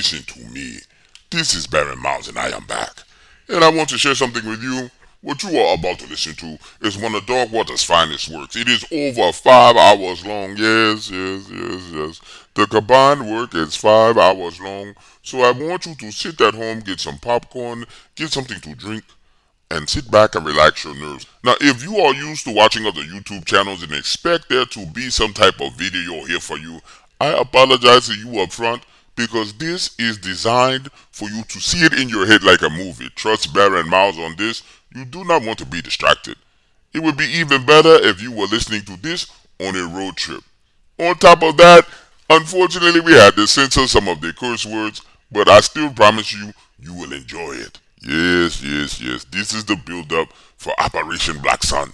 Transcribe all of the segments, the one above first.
listen to me. This is Baron Miles and I am back. And I want to share something with you. What you are about to listen to is one of Darkwater's finest works. It is over 5 hours long. Yes. The combined work is 5 hours long. So I want you to sit at home, get some popcorn, get something to drink, and sit back and relax your nerves. Now, if you are used to watching other YouTube channels and expect there to be some type of video here for you, I apologize to you up front because this is designed for you to see it in your head like a movie. Trust Baron Miles on this. You do not want to be distracted. It would be even better if you were listening to this on a road trip. On top of that, unfortunately we had to censor some of the curse words, but I still promise you, you will enjoy it. Yes. This is the build-up for Operation Black Sun.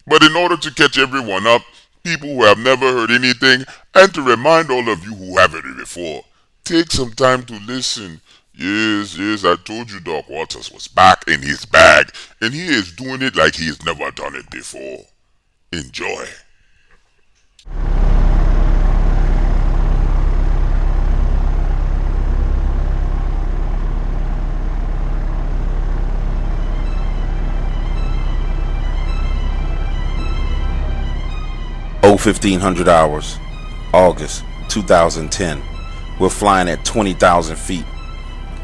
But in order to catch everyone up, people who have never heard anything, and to remind all of you who haven't heard it before, take some time to listen. Yes, I told you Doc Waters was back in his bag, and he is doing it like he's never done it before. Enjoy. Oh, 1500 hours, August 2010. We're flying at 20,000 feet.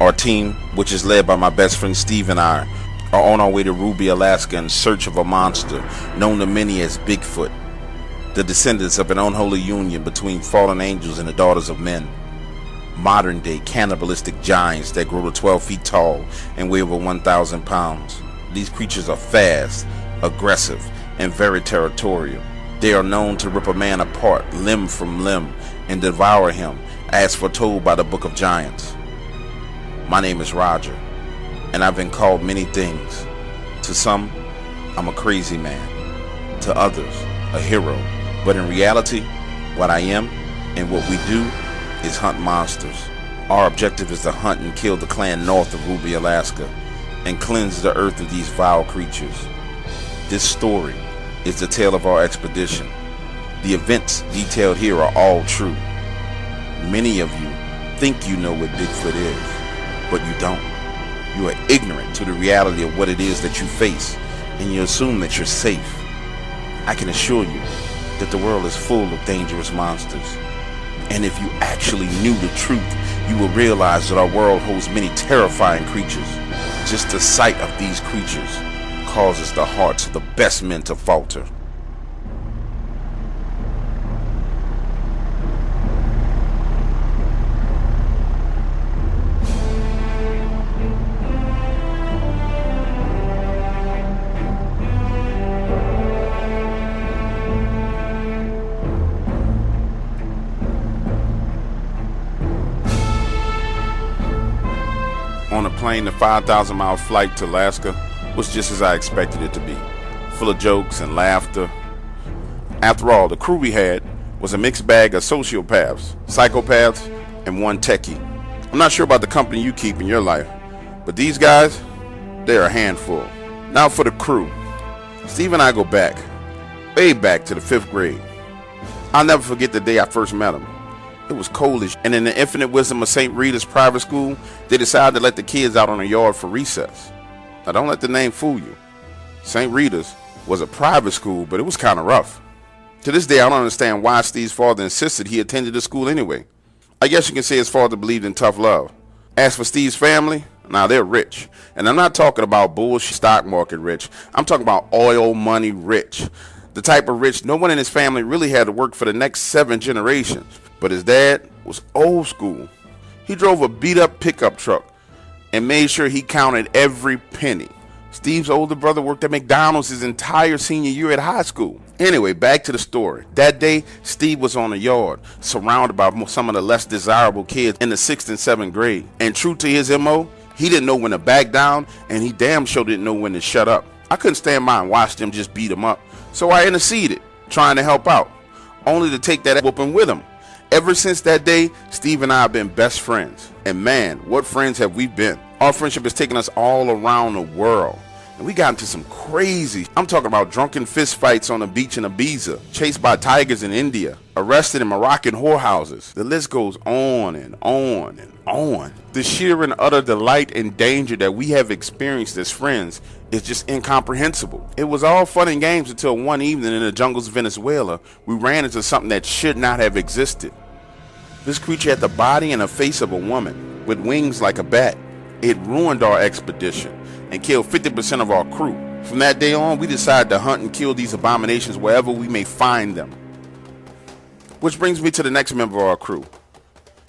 Our team, which is led by my best friend Steve and I, are on our way to Ruby, Alaska in search of a monster known to many as Bigfoot, the descendants of an unholy union between fallen angels and the daughters of men. Modern day cannibalistic giants that grow to 12 feet tall and weigh over 1,000 pounds. These creatures are fast, aggressive, and very territorial. They are known to rip a man apart limb from limb and devour him as foretold by the Book of Giants. My name is Roger, and I've been called many things. To some, I'm a crazy man. To others, a hero. But in reality, what I am and what we do is hunt monsters. Our objective is to hunt and kill the clan north of Ruby, Alaska, and cleanse the earth of these vile creatures. This story is the tale of our expedition. The events detailed here are all true. Many of you think you know what Bigfoot is, but you don't. You are ignorant to the reality of what it is that you face, and you assume that you're safe. I can assure you that the world is full of dangerous monsters. And if you actually knew the truth, you will realize that our world holds many terrifying creatures. Just the sight of these creatures causes the hearts of the best men to falter. On a plane, the 5,000-mile flight to Alaska was just as I expected it to be, full of jokes and laughter. After all, the crew we had was a mixed bag of sociopaths, psychopaths, and one techie. I'm not sure about the company you keep in your life, but these guys, they're a handful. Now for the crew. Steve and I go back, way back to the 5th grade. I'll never forget the day I first met him. It was coldish, and in the infinite wisdom of St. Rita's private school, they decided to let the kids out on the yard for recess. Now don't let the name fool you. St. Rita's was a private school, but it was kind of rough. To this day, I don't understand why Steve's father insisted he attended the school anyway. I guess you can say his father believed in tough love. As for Steve's family, now they're rich. And I'm not talking about bullshit stock market rich. I'm talking about oil money rich. The type of rich no one in his family really had to work for the next 7 generations. But his dad was old school. He drove a beat-up pickup truck and made sure he counted every penny. Steve's older brother worked at McDonald's his entire senior year at high school. Anyway, back to the story. That day, Steve was on the yard, surrounded by some of the less desirable kids in the 6th and 7th grade. And true to his MO, he didn't know when to back down, and he damn sure didn't know when to shut up. I couldn't stand by and watch them just beat him up. So I interceded, trying to help out, only to take that whooping with him. Ever since that day, Steve and I have been best friends. And man, what friends have we been? Our friendship has taken us all around the world. And we got into some crazy, I'm talking about drunken fist fights on the beach in Ibiza, chased by tigers in India, arrested in Moroccan whorehouses. The list goes on and on and on. The sheer and utter delight and danger that we have experienced as friends is just incomprehensible. It was all fun and games until one evening in the jungles of Venezuela, we ran into something that should not have existed. This creature had the body and a face of a woman with wings like a bat. It ruined our expedition and killed 50% of our crew. From that day on, we decided to hunt and kill these abominations wherever we may find them. Which brings me to the next member of our crew.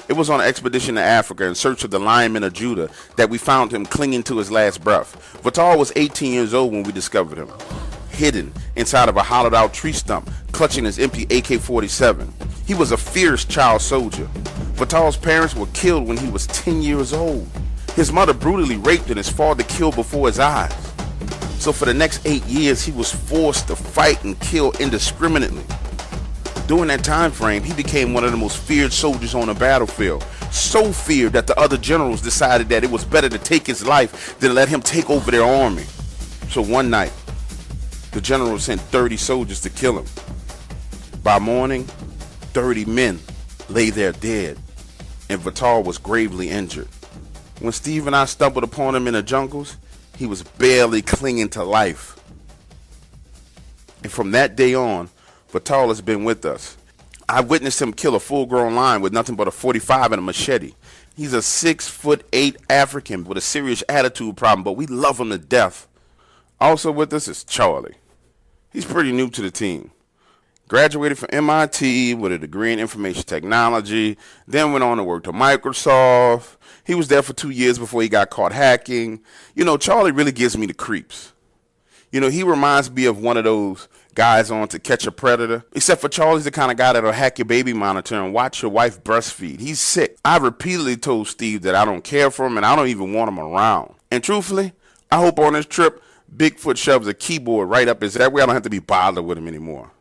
It was on an expedition to Africa in search of the Lion of Judah that we found him clinging to his last breath. Vital was 18 years old when we discovered him, hidden inside of a hollowed out tree stump, clutching his empty AK-47. He was a fierce child soldier. Vital's parents were killed when he was 10 years old. His mother brutally raped and his father killed before his eyes. So for the next 8 years, he was forced to fight and kill indiscriminately. During that time frame, he became one of the most feared soldiers on the battlefield. So feared that the other generals decided that it was better to take his life than let him take over their army. So one night, the general sent 30 soldiers to kill him. By morning, 30 men lay there dead, and Vital was gravely injured. When Steve and I stumbled upon him in the jungles, he was barely clinging to life. And from that day on, Vital has been with us. I witnessed him kill a full-grown lion with nothing but a 45 and a machete. He's a 6'8" African with a serious attitude problem, but we love him to death. Also with us is Charlie. He's pretty new to the team. Graduated from MIT with a degree in information technology, then went on to work to Microsoft. He was there for 2 years before he got caught hacking. You know, Charlie really gives me the creeps. You know, he reminds me of one of those guys on To Catch a Predator. Except for Charlie's the kind of guy that'll hack your baby monitor and watch your wife breastfeed. He's sick. I repeatedly told Steve that I don't care for him and I don't even want him around. And truthfully, I hope on this trip, Bigfoot shoves a keyboard right up his that way I don't have to be bothered with him anymore.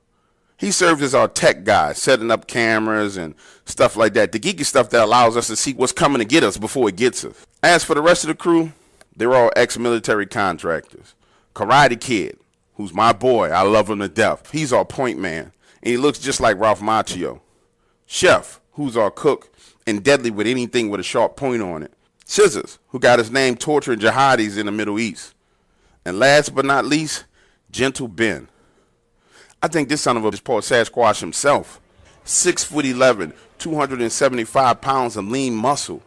He serves as our tech guy, setting up cameras and stuff like that. The geeky stuff that allows us to see what's coming to get us before it gets us. As for the rest of the crew, they're all ex-military contractors. Karate Kid, who's my boy, I love him to death. He's our point man, and he looks just like Ralph Macchio. Chef, who's our cook, and deadly with anything with a sharp point on it. Scissors, who got his name torturing jihadis in the Middle East. And last but not least, Gentle Ben. I think this son of a is part Sasquatch himself. 6'11", 275 pounds of lean muscle.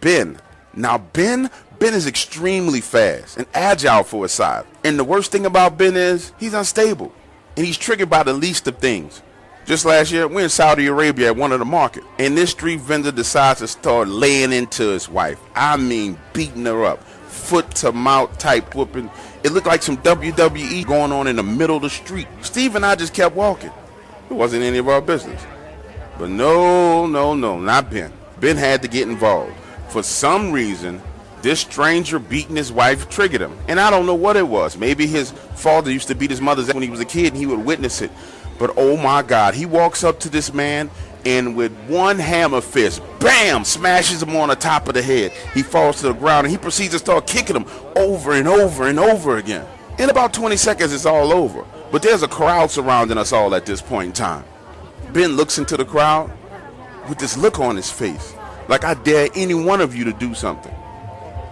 Ben. Now Ben is extremely fast and agile for his size. And the worst thing about Ben is he's unstable. And he's triggered by the least of things. Just last year, we're in Saudi Arabia at one of the markets. And this street vendor decides to start laying into his wife. I mean, beating her up. Foot to mouth type whooping. It looked like some WWE going on in the middle of the street. Steve and I just kept walking. It wasn't any of our business. But no, not Ben. Ben had to get involved. For some reason, this stranger beating his wife triggered him. And I don't know what it was. Maybe his father used to beat his mother when he was a kid and he would witness it. But oh my God, he walks up to this man and with one hammer fist, bam, smashes him on the top of the head. He falls to the ground and he proceeds to start kicking him over and over and over again. In about 20 seconds, it's all over. But there's a crowd surrounding us all at this point in time. Ben looks into the crowd with this look on his face, like I dare any one of you to do something.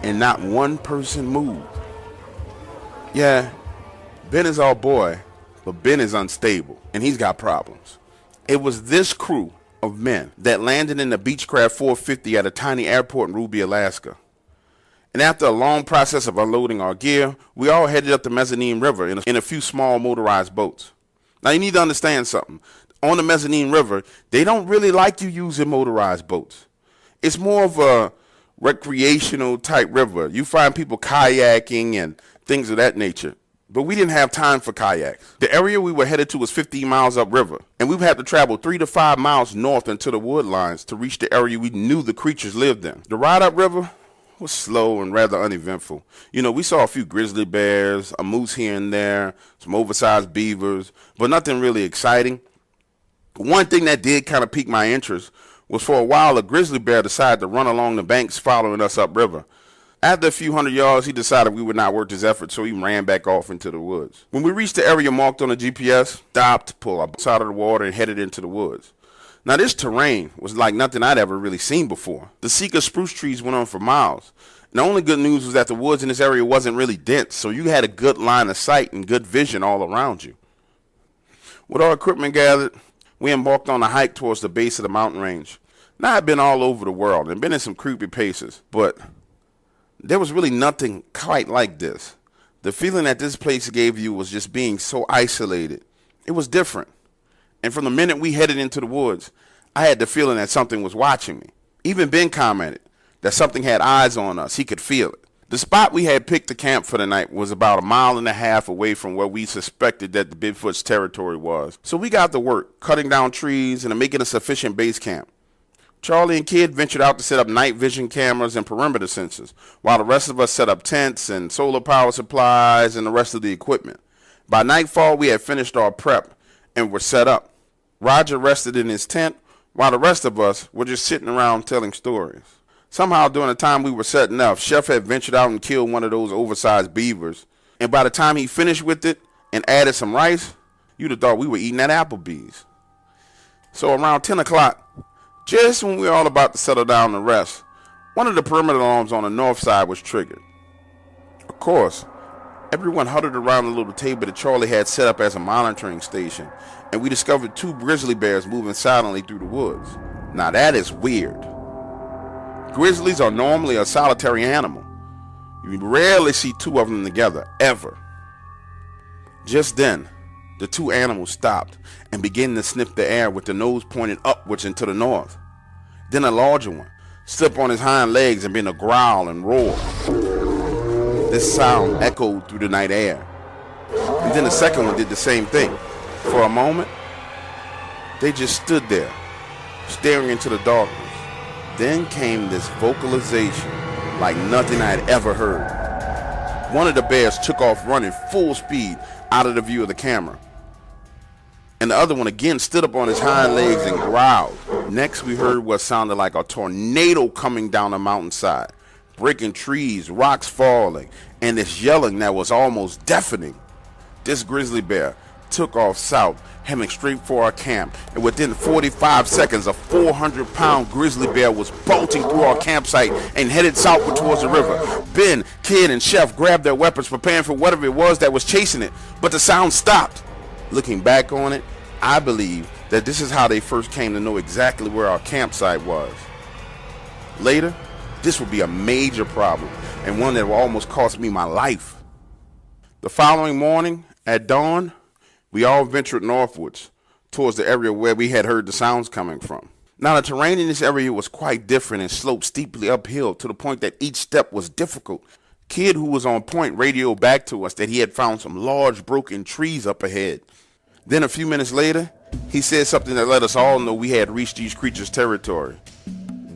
And not one person moved. Yeah, Ben is our boy, but Ben is unstable, and he's got problems. It was this crew of men that landed in the Beechcraft 450 at a tiny airport in Ruby, Alaska. And after a long process of unloading our gear, we all headed up the Mezzanine River in a few small motorized boats. Now you need to understand something. On the Mezzanine River, they don't really like you using motorized boats. It's more of a recreational type river. You find people kayaking and things of that nature. But we didn't have time for kayaks. The area we were headed to was 15 miles upriver, and we would have to travel 3 to 5 miles north into the wood lines to reach the area we knew the creatures lived in. The ride upriver was slow and rather uneventful. You know, we saw a few grizzly bears, a moose here and there, some oversized beavers, but nothing really exciting. One thing that did kind of pique my interest was for a while a grizzly bear decided to run along the banks following us upriver. After a few hundred yards, he decided we would not worth his effort, so he ran back off into the woods. When we reached the area marked on the GPS, stopped, pulled our boats out of the water, and headed into the woods. Now this terrain was like nothing I'd ever really seen before. The Sika spruce trees went on for miles. And the only good news was that the woods in this area wasn't really dense, so you had a good line of sight and good vision all around you. With our equipment gathered, we embarked on a hike towards the base of the mountain range. Now I've been all over the world and been in some creepy places, but there was really nothing quite like this. The feeling that this place gave you was just being so isolated. It was different. And from the minute we headed into the woods, I had the feeling that something was watching me. Even Ben commented that something had eyes on us. He could feel it. The spot we had picked to camp for the night was about 1.5 miles away from where we suspected that the Bigfoot's territory was. So we got to work, cutting down trees and making a sufficient base camp. Charlie and Kid ventured out to set up night vision cameras and perimeter sensors, while the rest of us set up tents and solar power supplies and the rest of the equipment. By nightfall, we had finished our prep and were set up. Roger rested in his tent, while the rest of us were just sitting around telling stories. Somehow, during the time we were setting up, Chef had ventured out and killed one of those oversized beavers. And by the time he finished with it and added some rice, you'd have thought we were eating at Applebee's. So around 10 o'clock, just when we were all about to settle down and rest, one of the perimeter alarms on the north side was triggered. Of course, everyone huddled around the little table that Charlie had set up as a monitoring station, and we discovered 2 grizzly bears moving silently through the woods. Now that is weird. Grizzlies are normally a solitary animal. You rarely see 2 of them together, ever. Just then, the 2 animals stopped and began to sniff the air with the nose pointed upwards and to the north. Then a larger one stood up on his hind legs and began to growl and roar. This sound echoed through the night air. And then the second one did the same thing. For a moment, they just stood there, staring into the darkness. Then came this vocalization like nothing I had ever heard. One of the bears took off running full speed out of the view of the camera. And the other one again stood up on his hind legs and growled. Next we heard what sounded like a tornado coming down the mountainside, breaking trees, rocks falling, and this yelling that was almost deafening. This grizzly bear took off south, heading straight for our camp, and within 45 seconds a 400-pound grizzly bear was bolting through our campsite and headed southward towards the river. Ben, Kid, and Chef grabbed their weapons, preparing for whatever it was that was chasing it, but the sound stopped. Looking back on it, I believe that this is how they first came to know exactly where our campsite was. Later, this would be a major problem, and one that will almost cost me my life. The following morning, at dawn, we all ventured northwards, towards the area where we had heard the sounds coming from. Now, the terrain in this area was quite different and sloped steeply uphill to the point that each step was difficult. Kid, who was on point, radioed back to us that he had found some large broken trees up ahead. Then a few minutes later, he said something that let us all know we had reached these creatures' territory.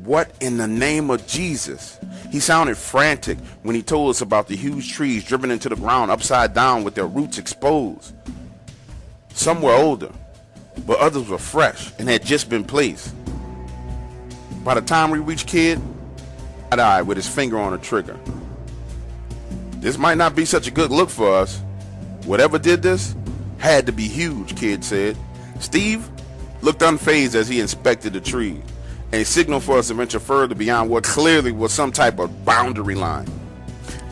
What in the name of Jesus? He sounded frantic when he told us about the huge trees driven into the ground upside down with their roots exposed. Some were older, but others were fresh and had just been placed. By the time we reached Kid, I died with his finger on the trigger. This might not be such a good look for us. Whatever did this had to be huge, Kid said. Steve looked unfazed as he inspected the tree, and he signaled for us to venture further beyond what clearly was some type of boundary line.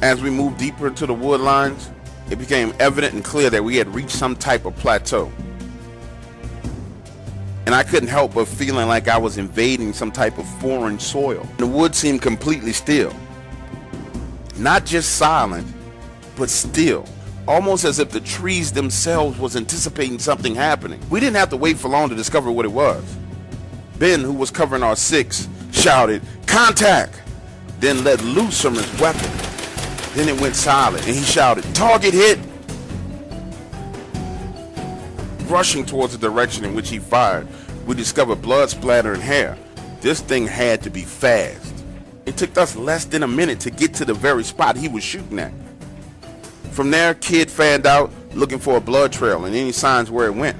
As we moved deeper into the wood lines, it became evident and clear that we had reached some type of plateau. And I couldn't help but feeling like I was invading some type of foreign soil. The wood seemed completely still. Not just silent, but still. Almost as if the trees themselves was anticipating something happening. We didn't have to wait for long to discover what it was. Ben, who was covering our six, shouted, "Contact!" Then let loose from his weapon. Then it went silent and he shouted, "Target hit!" Rushing towards the direction in which he fired, we discovered blood splatter and hair. This thing had to be fast. It took us less than a minute to get to the very spot he was shooting at. From there, Kid fanned out looking for a blood trail and any signs where it went.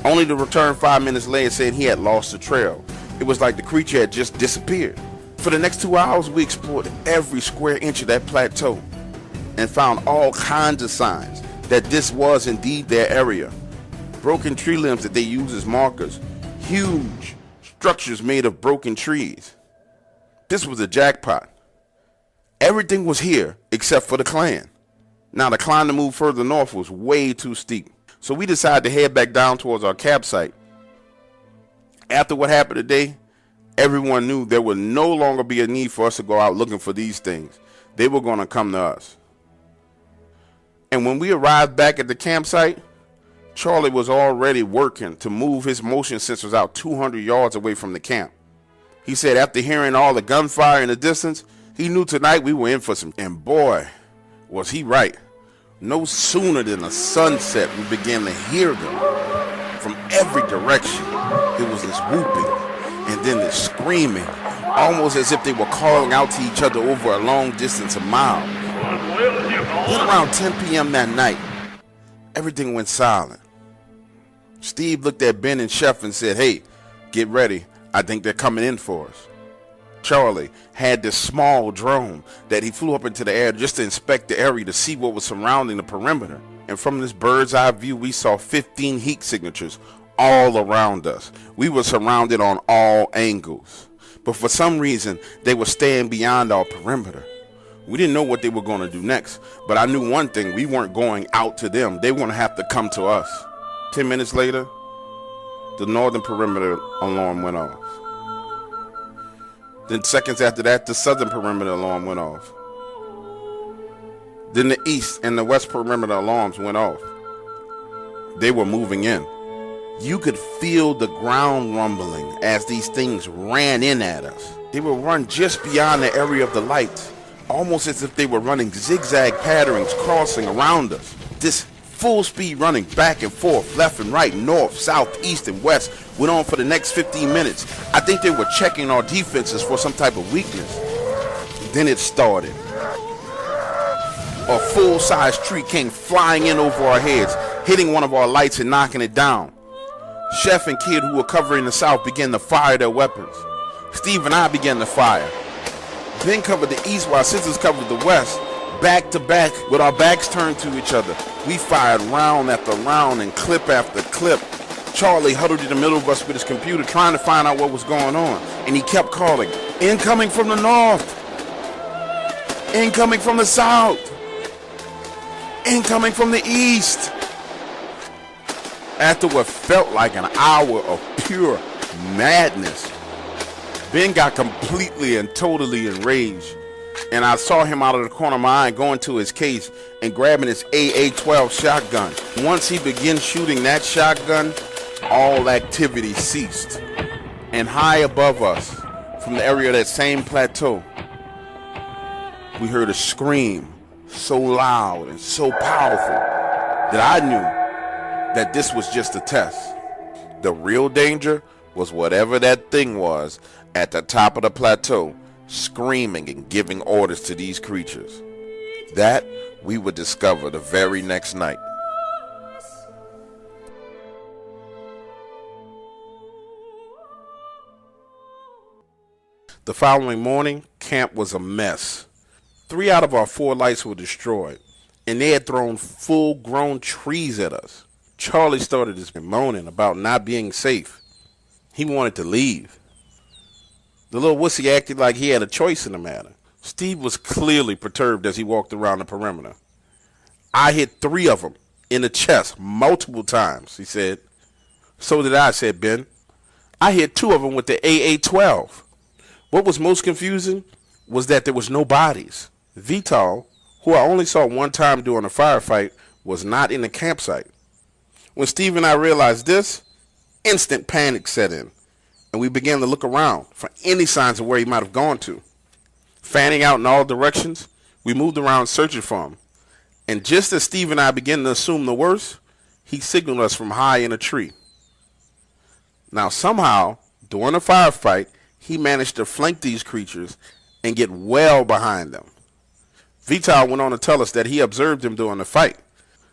Only to return 5 minutes later saying he had lost the trail. It was like the creature had just disappeared. For the next 2 hours, we explored every square inch of that plateau and found all kinds of signs that this was indeed their area. Broken tree limbs that they used as markers, Huge structures made of broken trees. This was a jackpot. Everything was here except for the clan. Now the climb to move further north was way too steep, so we decided to head back down towards our campsite. After what happened today, everyone knew there would no longer be a need for us to go out looking for these things. They were going to come to us. And when we arrived back at the campsite, Charlie was already working to move his motion sensors out 200 yards away from the camp. He said after hearing all the gunfire in the distance, he knew tonight we were in for some. And boy, was he right. No sooner than the sunset, we began to hear them from every direction. It was this whooping and then this screaming, almost as if they were calling out to each other over a long distance of miles. Then around 10 p.m. that night, everything went silent. Steve looked at Ben and Chef and said, "Hey, get ready. I think they're coming in for us." Charlie had this small drone that he flew up into the air just to inspect the area to see what was surrounding the perimeter. And from this bird's eye view, we saw 15 heat signatures all around us. We were surrounded on all angles. But for some reason, they were staying beyond our perimeter. We didn't know what they were going to do next, but I knew one thing: we weren't going out to them. They were going to have to come to us. 10 minutes later, the northern perimeter alarm went off. Then seconds after that, the southern perimeter alarm went off. Then the east and the west perimeter alarms went off. They were moving in. You could feel the ground rumbling as these things ran in at us. They would run just beyond the area of the lights, almost as if they were running zigzag patterns crossing around us. This full speed running back and forth, left and right, north, south, east, and west went on for the next 15 minutes. I think they were checking our defenses for some type of weakness. Then it started. A full-size tree came flying in over our heads, hitting one of our lights and knocking it down. Chef and Kid, who were covering the south, began to fire their weapons. Steve and I began to fire. Ben covered the east while sisters covered the west. Back to back, with our backs turned to each other, we fired round after round and clip after clip. Charlie huddled in the middle of us with his computer trying to find out what was going on, and he kept calling, "Incoming from the north! Incoming from the south! Incoming from the east!" After what felt like an hour of pure madness, Ben got completely and totally enraged. And I saw him out of the corner of my eye going to his case and grabbing his AA-12 shotgun. Once he began shooting that shotgun, all activity ceased. And high above us, from the area of that same plateau, we heard a scream so loud and so powerful that I knew that this was just a test. The real danger was whatever that thing was at the top of the plateau, screaming and giving orders to these creatures. That we would discover the very next night. The following morning, camp was a mess. 3 out of our 4 lights were destroyed, and they had thrown full-grown trees at us. Charlie started his moaning about not being safe. He wanted to leave. The little wussy acted like he had a choice in the matter. Steve was clearly perturbed as he walked around the perimeter. "I hit 3 of them in the chest multiple times," he said. "So did I," said Ben. "I hit 2 of them with the AA-12. What was most confusing was that there was no bodies. Vital, who I only saw one time during a firefight, was not in the campsite. When Steve and I realized this, instant panic set in, and we began to look around for any signs of where he might have gone to. Fanning out in all directions, we moved around searching for him. And just as Steve and I began to assume the worst, he signaled us from high in a tree. Now somehow, during the firefight, he managed to flank these creatures and get well behind them. Vital went on to tell us that he observed them during the fight,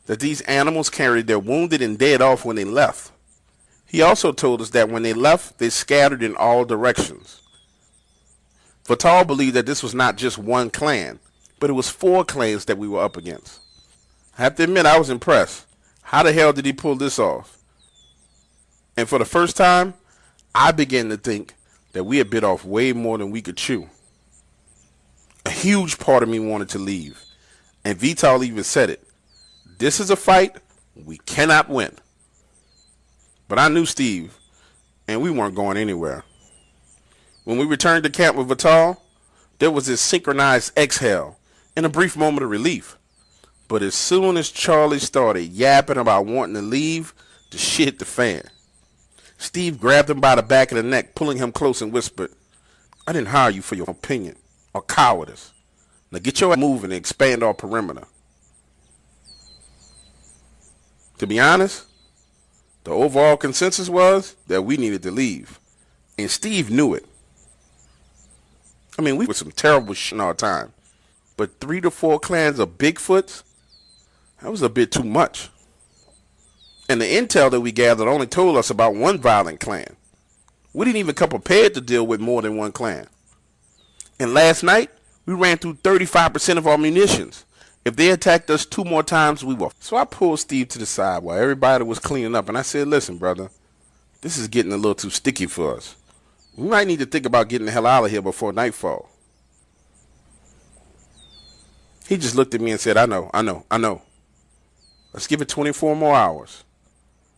that these animals carried their wounded and dead off when they left. He also told us that when they left, they scattered in all directions. Vital believed that this was not just one clan, but it was 4 clans that we were up against. I have to admit, I was impressed. How the hell did he pull this off? And for the first time, I began to think that we had bit off way more than we could chew. A huge part of me wanted to leave, and Vital even said it. This is a fight we cannot win. But I knew Steve, and we weren't going anywhere. When we returned to camp with Vital, there was this synchronized exhale and a brief moment of relief. But as soon as Charlie started yapping about wanting to leave, the shit hit the fan. Steve grabbed him by the back of the neck, pulling him close and whispered, I didn't hire you for your opinion or cowardice. Now get your ass moving and expand our perimeter. To be honest, the overall consensus was that we needed to leave. And Steve knew it. I mean, we were some terrible shit in our time. But 3 to 4 clans of Bigfoots? That was a bit too much. And the intel that we gathered only told us about one violent clan. We didn't even come prepared to deal with more than one clan. And last night, we ran through 35% of our munitions. If they attacked us 2 more times, we were. So I pulled Steve to the side while everybody was cleaning up, and I said, listen, brother, this is getting a little too sticky for us. We might need to think about getting the hell out of here before nightfall. He just looked at me and said, I know. Let's give it 24 more hours,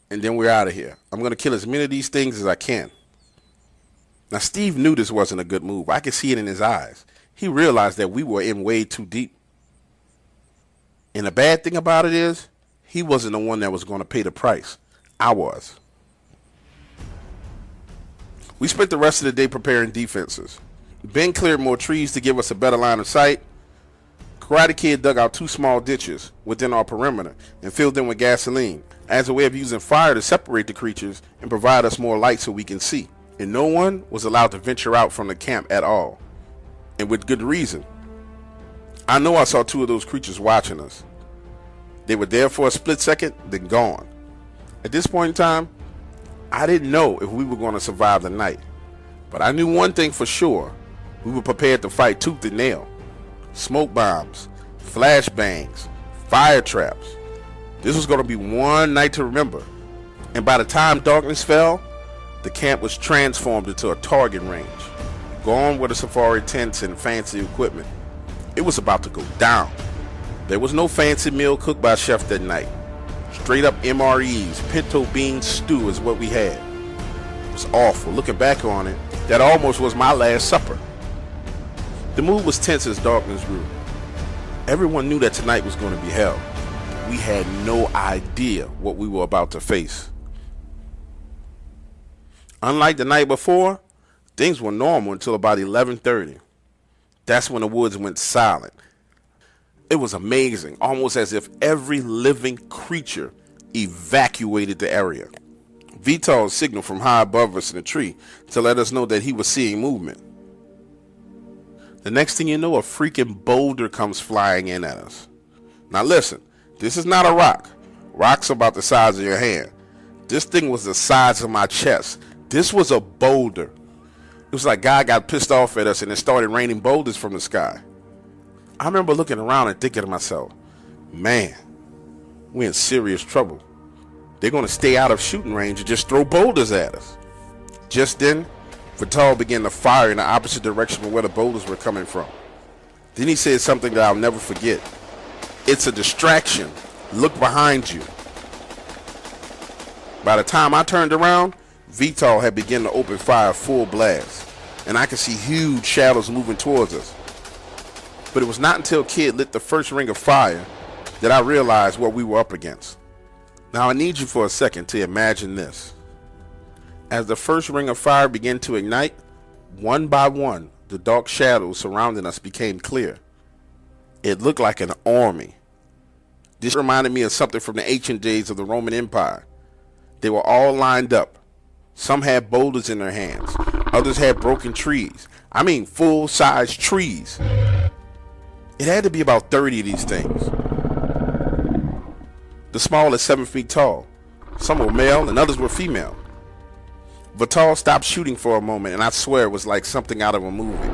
and then we're out of here. I'm going to kill as many of these things as I can. Now, Steve knew this wasn't a good move. I could see it in his eyes. He realized that we were in way too deep. And the bad thing about it is, he wasn't the one that was going to pay the price. I was. We spent the rest of the day preparing defenses. Ben cleared more trees to give us a better line of sight. Karate Kid dug out 2 small ditches within our perimeter and filled them with gasoline as a way of using fire to separate the creatures and provide us more light so we can see. And no one was allowed to venture out from the camp at all. And with good reason. I know I saw 2 of those creatures watching us. They were there for a split second, then gone. At this point in time, I didn't know if we were going to survive the night. But I knew one thing for sure. We were prepared to fight tooth and nail. Smoke bombs, flashbangs, fire traps. This was going to be one night to remember. And by the time darkness fell, the camp was transformed into a target range. Gone were the safari tents and fancy equipment. It was about to go down. There was no fancy meal cooked by a chef that night. Straight up MREs, pinto bean stew is what we had. It was awful. Looking back on it, that almost was my last supper. The mood was tense as darkness grew. Everyone knew that tonight was going to be hell. We had no idea what we were about to face. Unlike the night before, things were normal until about 11:30. That's when the woods went silent. It was amazing, almost as if every living creature evacuated the area. Vital signaled from high above us in a tree to let us know that he was seeing movement. The next thing you know, a freaking boulder comes flying in at us. Now listen, this is not a rock. Rocks are about the size of your hand. This thing was the size of my chest. This was a boulder. It was like God got pissed off at us and it started raining boulders from the sky. I remember looking around and thinking to myself, man, we're in serious trouble. They're going to stay out of shooting range and just throw boulders at us. Just then, Vital began to fire in the opposite direction from where the boulders were coming from. Then he said something that I'll never forget. It's a distraction. Look behind you. By the time I turned around, Vital had begun to open fire full blast, and I could see huge shadows moving towards us. But it was not until Kid lit the first ring of fire that I realized what we were up against. Now I need you for a second to imagine this. As the first ring of fire began to ignite, one by one, the dark shadows surrounding us became clear. It looked like an army. This reminded me of something from the ancient days of the Roman Empire. They were all lined up. Some had boulders in their hands. Others had broken trees. I mean full-size trees. It had to be about 30 of these things. The smallest 7 feet tall. Some were male and others were female. Vital stopped shooting for a moment, and I swear it was like something out of a movie.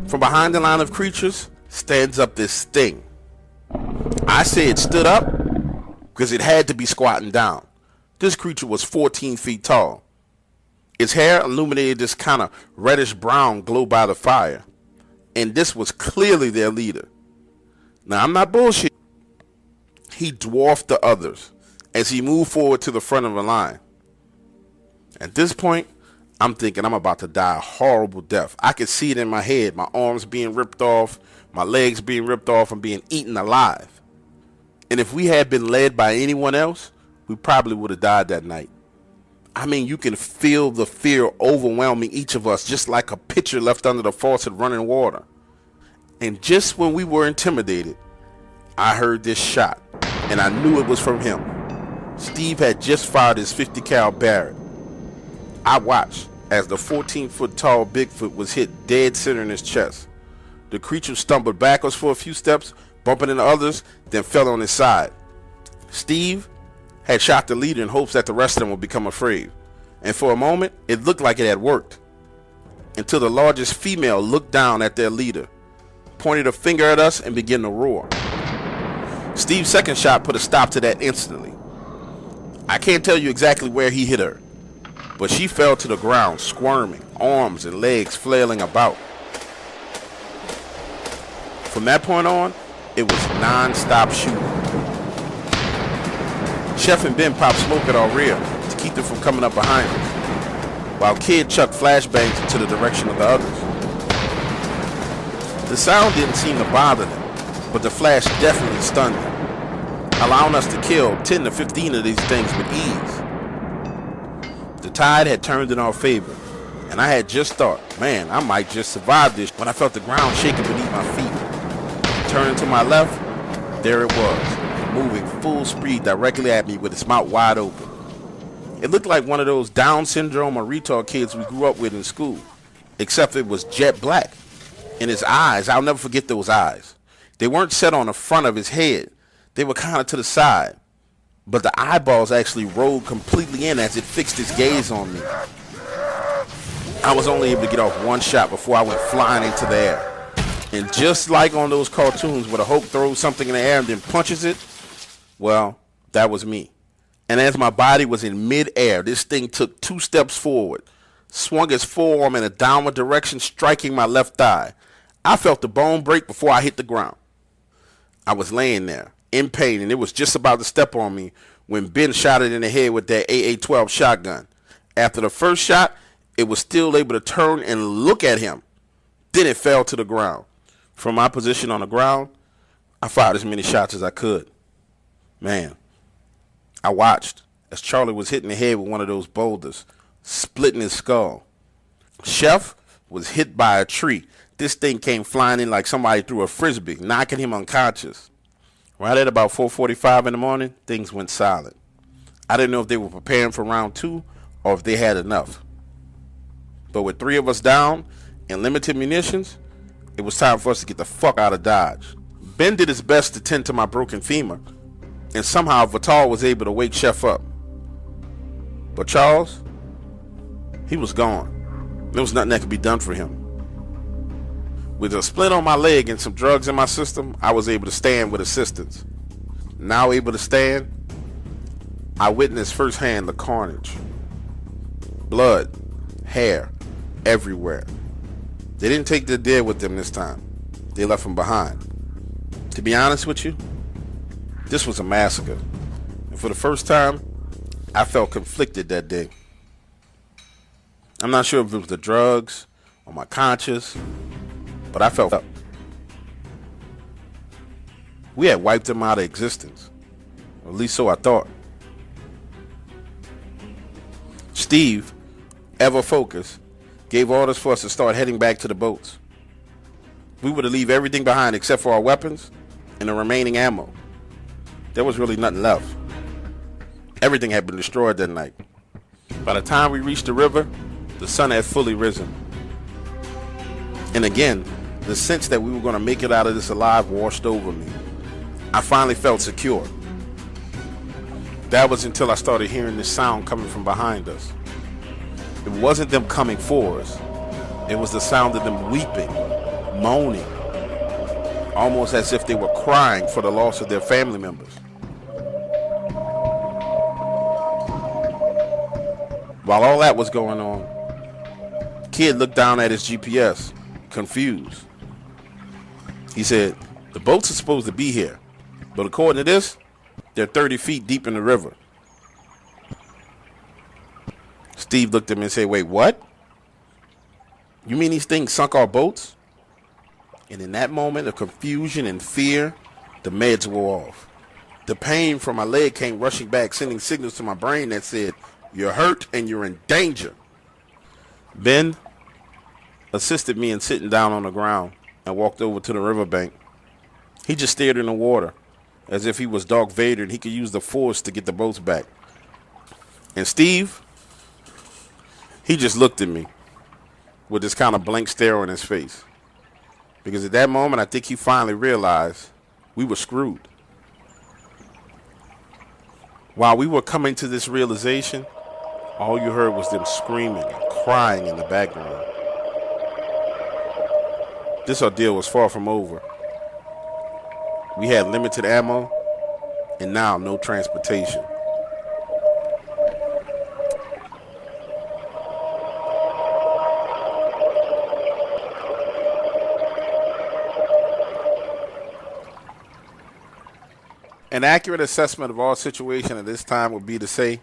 From behind the line of creatures stands up this thing. I say it stood up because it had to be squatting down. This creature was 14 feet tall. Its hair illuminated this kind of reddish brown glow by the fire, and this was clearly their leader. Now, I'm not bullshit. He dwarfed the others as he moved forward to the front of the line. At this point, I'm thinking I'm about to die a horrible death. I could see it in my head, my arms being ripped off, my legs being ripped off, and being eaten alive. And if we had been led by anyone else, we probably would have died that night. I mean, you can feel the fear overwhelming each of us, just like a pitcher left under the faucet running water. And just when we were intimidated, I heard this shot, and I knew it was from him. Steve had just fired his .50 cal Barrett. I watched as the 14-foot tall Bigfoot was hit dead center in his chest. The creature stumbled backwards for a few steps, bumping into others, then fell on his side. Steve had shot the leader in hopes that the rest of them would become afraid. And for a moment, it looked like it had worked. Until the largest female looked down at their leader, pointed a finger at us, and began to roar. Steve's second shot put a stop to that instantly. I can't tell you exactly where he hit her, but she fell to the ground, squirming, arms and legs flailing about. From that point on, it was non-stop shooting. Chef and Ben popped smoke at our rear to keep them from coming up behind us, while Kid chucked flashbangs into the direction of the others. The sound didn't seem to bother them, but the flash definitely stunned them, allowing us to kill 10 to 15 of these things with ease. The tide had turned in our favor, and I had just thought, man, I might just survive this, when I felt the ground shaking beneath my feet. Turning to my left, there it was, moving full speed directly at me with its mouth wide open. It looked like one of those Down syndrome or retard kids we grew up with in school, except it was jet black. And his eyes, I'll never forget those eyes. They weren't set on the front of his head. They were kind of to the side. But the eyeballs actually rolled completely in as it fixed its gaze on me. I was only able to get off one shot before I went flying into the air. And just like on those cartoons where the Hulk throws something in the air and then punches it, well, that was me. And as my body was in mid-air, this thing took 2 steps forward, swung its forearm in a downward direction, striking my left thigh. I felt the bone break before I hit the ground. I was laying there, in pain, and it was just about to step on me when Ben shot it in the head with that AA-12 shotgun. After the first shot, it was still able to turn and look at him. Then it fell to the ground. From my position on the ground, I fired as many shots as I could. Man, I watched as Charlie was hitting the head with one of those boulders, splitting his skull. Chef was hit by a tree. This thing came flying in like somebody threw a frisbee, knocking him unconscious. Right at about 4:45 in the morning, things went silent. I didn't know if they were preparing for round 2 or if they had enough. But with 3 of us down and limited munitions, it was time for us to get the fuck out of Dodge. Ben did his best to tend to my broken femur, and somehow Vital was able to wake Chef up. But Charles, he was gone. There was nothing that could be done for him. With a splint on my leg and some drugs in my system, I was able to stand with assistance. Now able to stand, I witnessed firsthand the carnage. Blood, hair, everywhere. They didn't take their dead with them this time. They left them behind. To be honest with you, this was a massacre. And for the first time, I felt conflicted that day. I'm not sure if it was the drugs or my conscience, but I felt up. We had wiped them out of existence. Or at least so I thought. Steve, ever focused, gave orders for us to start heading back to the boats. We were to leave everything behind except for our weapons and the remaining ammo. There was really nothing left. Everything had been destroyed that night. By the time we reached the river, the sun had fully risen. And again, the sense that we were going to make it out of this alive washed over me. I finally felt secure. That was until I started hearing this sound coming from behind us. It wasn't them coming for us. It was the sound of them weeping, moaning, almost as if they were crying for the loss of their family members. While all that was going on, Kid looked down at his GPS, confused. He said, the boats are supposed to be here, but according to this, they're 30 feet deep in the river. Steve looked at me and said, wait, what? You mean these things sunk our boats? And in that moment of confusion and fear, the meds wore off. The pain from my leg came rushing back, sending signals to my brain that said, you're hurt and you're in danger. Ben assisted me in sitting down on the ground and walked over to the riverbank. He just stared in the water as if he was Darth Vader and he could use the Force to get the boats back. And Steve, he just looked at me with this kind of blank stare on his face. Because at that moment, I think he finally realized we were screwed. While we were coming to this realization, all you heard was them screaming and crying in the background. This ordeal was far from over. We had limited ammo and now no transportation. An accurate assessment of our situation at this time would be to say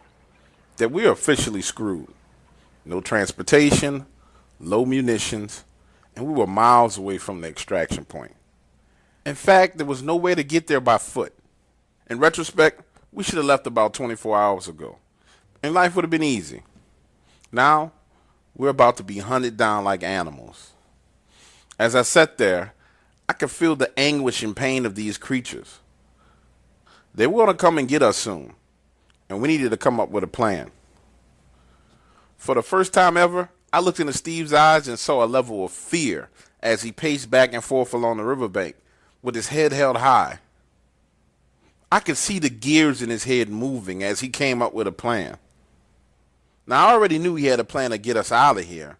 that we are officially screwed. No transportation, low munitions, and we were miles away from the extraction point. In fact, there was no way to get there by foot. In retrospect, we should have left about 24 hours ago, and life would have been easy. Now, we're about to be hunted down like animals. As I sat there, I could feel the anguish and pain of these creatures. They were going to come and get us soon, and we needed to come up with a plan. For the first time ever, I looked into Steve's eyes and saw a level of fear as he paced back and forth along the riverbank with his head held high. I could see the gears in his head moving as he came up with a plan. Now, I already knew he had a plan to get us out of here.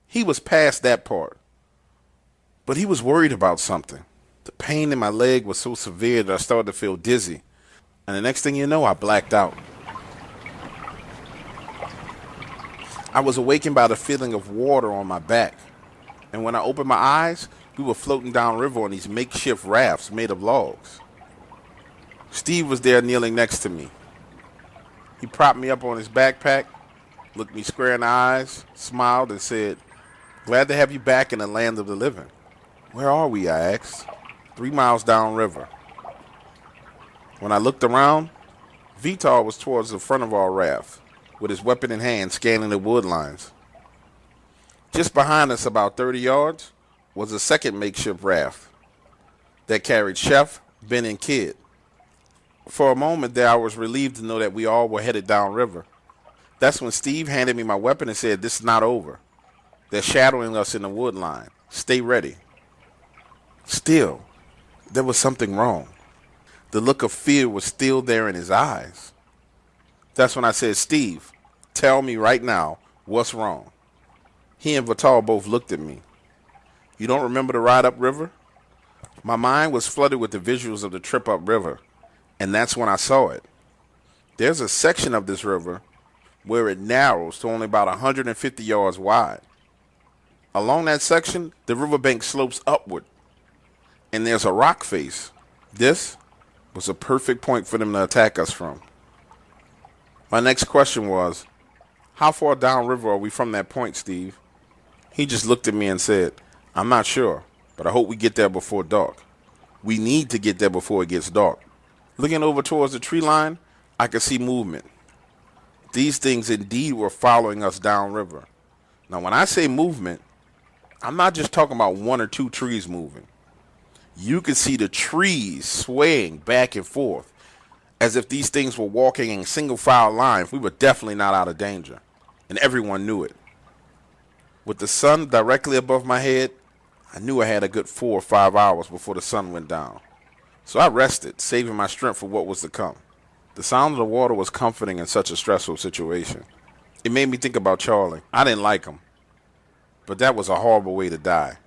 He was past that part. But he was worried about something. The pain in my leg was so severe that I started to feel dizzy. And the next thing you know, I blacked out. I was awakened by the feeling of water on my back. And when I opened my eyes, we were floating downriver on these makeshift rafts made of logs. Steve was there kneeling next to me. He propped me up on his backpack, looked me square in the eyes, smiled, and said, "Glad to have you back in the land of the living." "Where are we?" I asked. 3 miles downriver. When I looked around, Vitar was towards the front of our raft, with his weapon in hand scanning the wood lines. Just behind us, about 30 yards, was a second makeshift raft that carried Chef, Ben, and Kid. For a moment there, I was relieved to know that we all were headed downriver. That's when Steve handed me my weapon and said, "This is not over. They're shadowing us in the wood line. Stay ready." Still, there was something wrong. The look of fear was still there in his eyes. That's when I said, "Steve, tell me right now what's wrong." He and Vital both looked at me. "You don't remember the ride upriver?" My mind was flooded with the visuals of the trip upriver, and that's when I saw it. There's a section of this river where it narrows to only about 150 yards wide. Along that section, the riverbank slopes upward, and there's a rock face. This was a perfect point for them to attack us from. My next question was, "How far downriver are we from that point, Steve?" He just looked at me and said, "I'm not sure, but I hope we get there before dark. We need to get there before it gets dark." Looking over towards the tree line, I could see movement. These things indeed were following us downriver. Now, when I say movement, I'm not just talking about 1 or 2 trees moving. You could see the trees swaying back and forth as if these things were walking in single file lines. We were definitely not out of danger, and everyone knew it. With the sun directly above my head, I knew I had a good 4 or 5 hours before the sun went down. So I rested, saving my strength for what was to come. The sound of the water was comforting in such a stressful situation. It made me think about Charlie. I didn't like him, but that was a horrible way to die.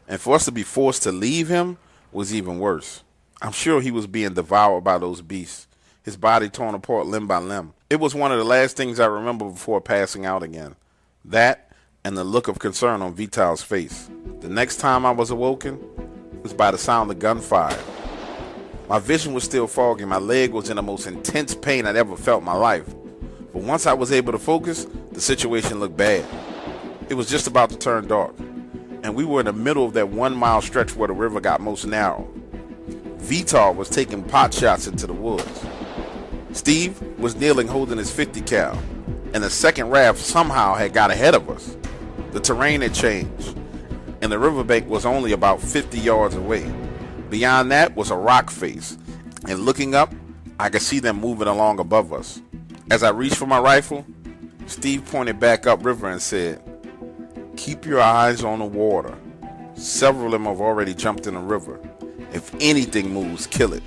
And for us to be forced to leave him was even worse. I'm sure he was being devoured by those beasts, his body torn apart limb by limb. It was one of the last things I remember before passing out again. That and the look of concern on Vital's face. The next time I was awoken was by the sound of gunfire. My vision was still foggy. My leg was in the most intense pain I'd ever felt in my life. But once I was able to focus, the situation looked bad. It was just about to turn dark, and we were in the middle of that 1 mile stretch where the river got most narrow. Vital was taking pot shots into the woods. Steve was kneeling holding his 50 cal, and the second raft somehow had got ahead of us. The terrain had changed, and the riverbank was only about 50 yards away. Beyond that was a rock face, and looking up, I could see them moving along above us. As I reached for my rifle, Steve pointed back upriver and said, "Keep your eyes on the water. Several of them have already jumped in the river. If anything moves, kill it."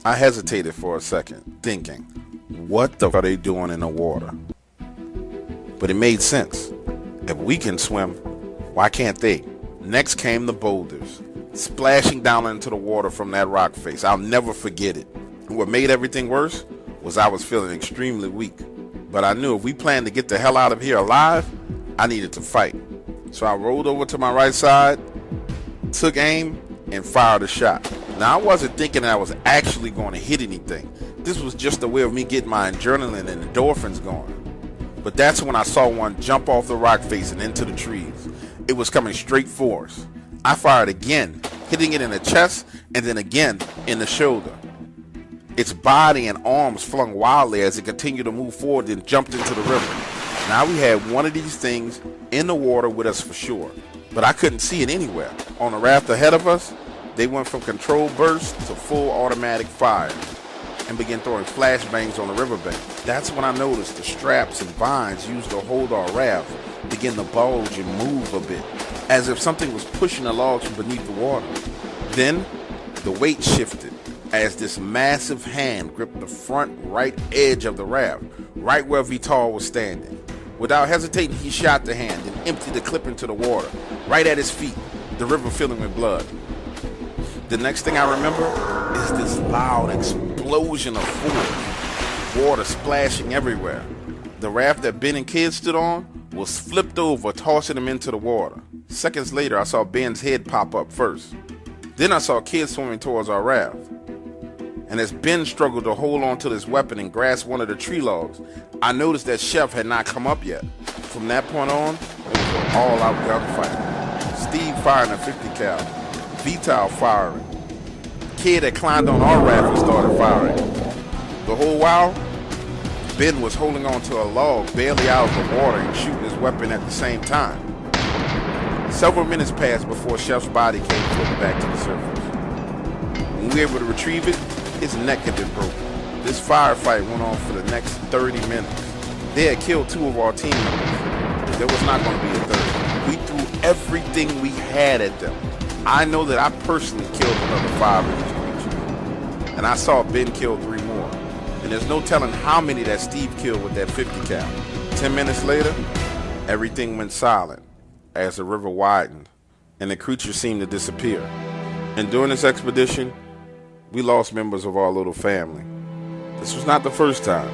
I hesitated for a second, thinking, what the f are they doing in the water? But it made sense. If we can swim, why can't they? Next came the boulders, splashing down into the water from that rock face. I'll never forget it. And what made everything worse was I was feeling extremely weak. But I knew if we planned to get the hell out of here alive, I needed to fight. So I rolled over to my right side, took aim, and fired a shot. Now I wasn't thinking that I was actually going to hit anything. This was just a way of me getting my adrenaline and endorphins going. But that's when I saw one jump off the rock face and into the trees. It was coming straight for us. I fired again, hitting it in the chest and then again in the shoulder. Its body and arms flung wildly as it continued to move forward and jumped into the river. Now we had one of these things in the water with us for sure, but I couldn't see it anywhere. On the raft ahead of us, they went from controlled bursts to full automatic fire and began throwing flashbangs on the riverbank. That's when I noticed the straps and vines used to hold our raft begin to bulge and move a bit, as if something was pushing the logs from beneath the water. Then the weight shifted as this massive hand gripped the front right edge of the raft, right where Vital was standing. Without hesitating, he shot the hand and emptied the clip into the water, right at his feet, the river filling with blood. The next thing I remember is this loud explosion of force, water splashing everywhere. The raft that Ben and Kid stood on was flipped over, tossing them into the water. Seconds later, I saw Ben's head pop up first. Then I saw Kid swimming towards our raft. And as Ben struggled to hold on to his weapon and grasp one of the tree logs, I noticed that Chef had not come up yet. From that point on, it was an all-out gunfight. Steve firing a 50 cal, Vital firing. Kid had climbed on our raft and started firing. The whole while, Ben was holding on to a log barely out of the water and shooting his weapon at the same time. Several minutes passed before Chef's body came floating back to the surface. When we were able to retrieve it, his neck had been broken. This firefight went on for the next 30 minutes. They had killed 2 of our team members. There was not going to be a third. We threw everything we had at them. I know that I personally killed another 5 of these creatures. And I saw Ben kill 3 more. And there's no telling how many that Steve killed with that 50 cal. 10 minutes later, everything went silent as the river widened and the creatures seemed to disappear. And during this expedition, we lost members of our little family. This was not the first time,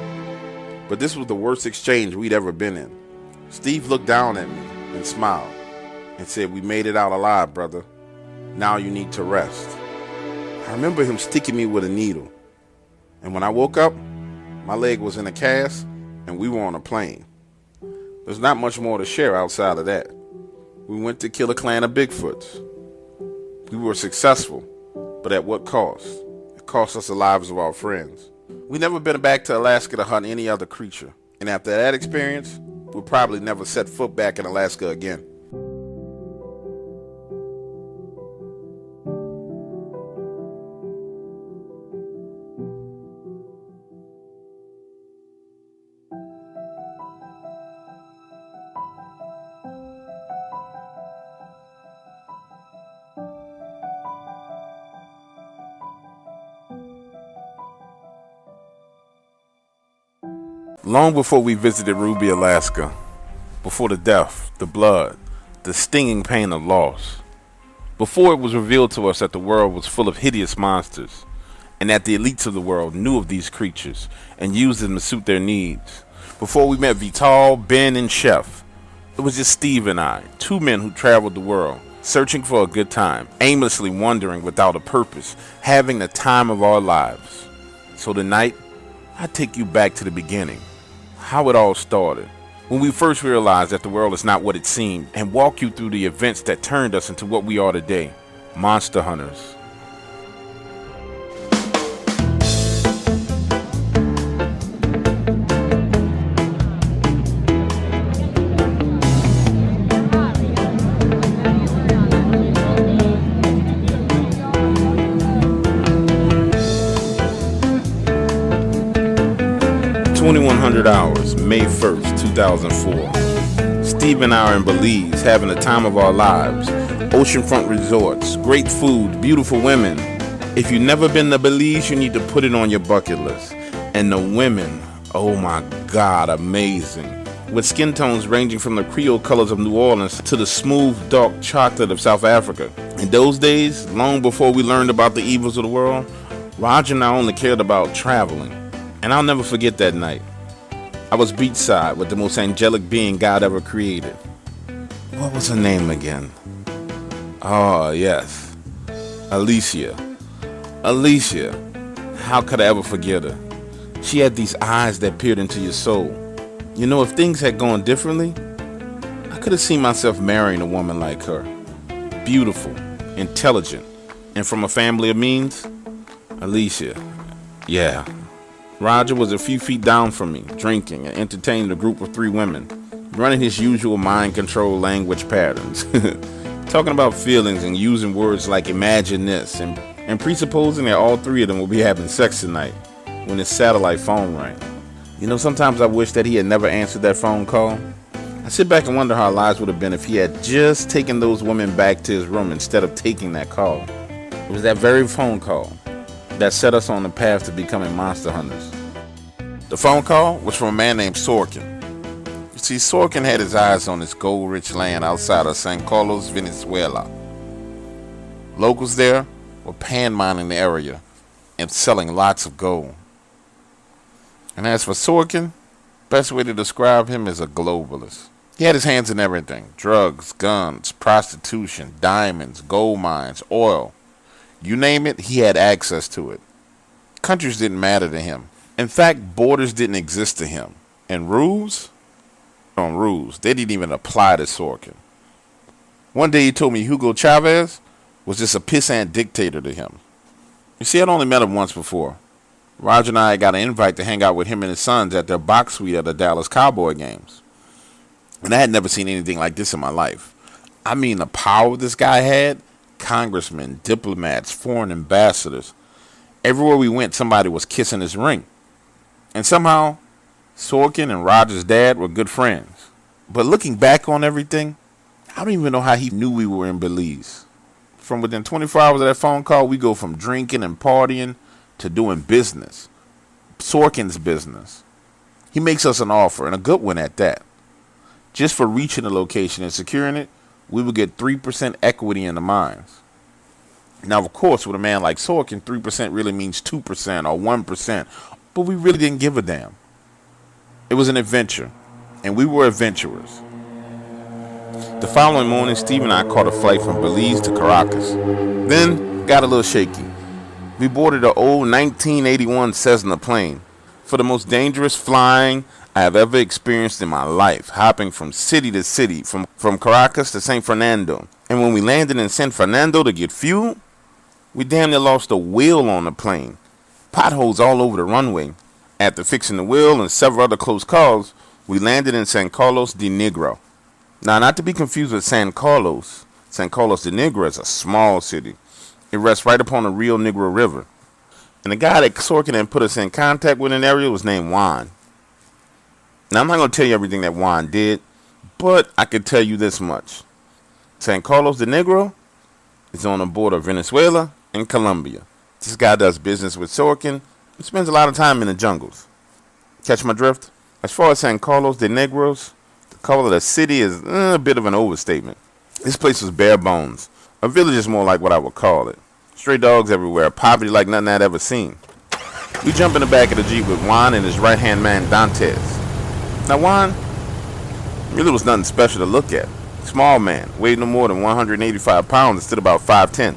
but this was the worst exchange we'd ever been in. Steve looked down at me and smiled and said, "We made it out alive, brother. Now you need to rest." I remember him sticking me with a needle. And when I woke up, my leg was in a cast and we were on a plane. There's not much more to share outside of that. We went to kill a clan of Bigfoots. We were successful, but at what cost? It cost us the lives of our friends. We never been back to Alaska to hunt any other creature. And after that experience, we'll probably never set foot back in Alaska again. Long before we visited Ruby, Alaska, before the death, the blood, the stinging pain of loss, before it was revealed to us that the world was full of hideous monsters, and that the elites of the world knew of these creatures and used them to suit their needs. Before we met Vital, Ben, and Chef, it was just Steve and I, two men who traveled the world, searching for a good time, aimlessly wandering without a purpose, having the time of our lives. So tonight, I take you back to the beginning, how it all started, when we first realized that the world is not what it seemed, and walk you through the events that turned us into what we are today, monster hunters. $2,100, May 1st, 2004. Steve and I are in Belize, having the time of our lives. Oceanfront resorts, great food, beautiful women. If you've never been to Belize, you need to put it on your bucket list. And the women, oh my God, amazing. With skin tones ranging from the Creole colors of New Orleans to the smooth, dark chocolate of South Africa. In those days, long before we learned about the evils of the world, Roger and I only cared about traveling. And I'll never forget that night. I was beachside with the most angelic being God ever created. What was her name again? Oh, yes. Alicia. How could I ever forget her? She had these eyes that peered into your soul. You know, if things had gone differently, I could have seen myself marrying a woman like her. Beautiful, intelligent, and from a family of means. Alicia. Yeah. Roger was a few feet down from me, drinking and entertaining a group of 3 women, running his usual mind control language patterns, talking about feelings and using words like imagine this, and presupposing that all 3 of them will be having sex tonight when his satellite phone rang. You know, sometimes I wish that he had never answered that phone call. I sit back and wonder how our lives would have been if he had just taken those women back to his room instead of taking that call. It was that very phone call that set us on the path to becoming monster hunters. The phone call was from a man named Sorkin. You see, Sorkin had his eyes on this gold-rich land outside of San Carlos, Venezuela. Locals there were pan-mining the area and selling lots of gold. And as for Sorkin, best way to describe him is a globalist. He had his hands in everything: drugs, guns, prostitution, diamonds, gold mines, oil. You name it, he had access to it. Countries didn't matter to him. In fact, borders didn't exist to him. And rules? They didn't even apply to Sorkin. One day he told me Hugo Chavez was just a pissant dictator to him. You see, I'd only met him once before. Roger and I got an invite to hang out with him and his sons at their box suite at the Dallas Cowboy games. And I had never seen anything like this in my life. I mean, the power this guy had. Congressmen, diplomats, foreign ambassadors. Everywhere we went, somebody was kissing his ring. And somehow, Sorkin and Roger's dad were good friends. But looking back on everything, I don't even know how he knew we were in Belize. From within 24 hours of that phone call, we go from drinking and partying to doing business. Sorkin's business. He makes us an offer, and a good one at that. Just for reaching the location and securing it, we would get 3% equity in the mines. Now, of course, with a man like Sorkin, 3% really means 2% or 1%, but we really didn't give a damn. It was an adventure, and we were adventurers. The following morning, Steve and I caught a flight from Belize to Caracas. Then, got a little shaky. We boarded an old 1981 Cessna plane for the most dangerous flying I have ever experienced in my life, hopping from city to city, from Caracas to San Fernando. And when we landed in San Fernando to get fuel, we damn near lost a wheel on the plane. Potholes all over the runway. After fixing the wheel and several other close calls, we landed in San Carlos de Negro. Now, not to be confused with San Carlos. San Carlos de Negro is a small city. It rests right upon the Rio Negro River. And the guy that Sorkin had put us in contact with in the area was named Juan. Now, I'm not going to tell you everything that Juan did, but I can tell you this much. San Carlos de Negro is on the border of Venezuela and Colombia. This guy does business with Sorkin and spends a lot of time in the jungles. Catch my drift? As far as San Carlos de Negros, the color of the city is a bit of an overstatement. This place was bare bones. A village is more like what I would call it. Stray dogs everywhere, poverty like nothing I'd ever seen. We jump in the back of the Jeep with Juan and his right-hand man, Dantes. Now, Juan really was nothing special to look at. Small man, weighed no more than 185 pounds and stood about 5'10".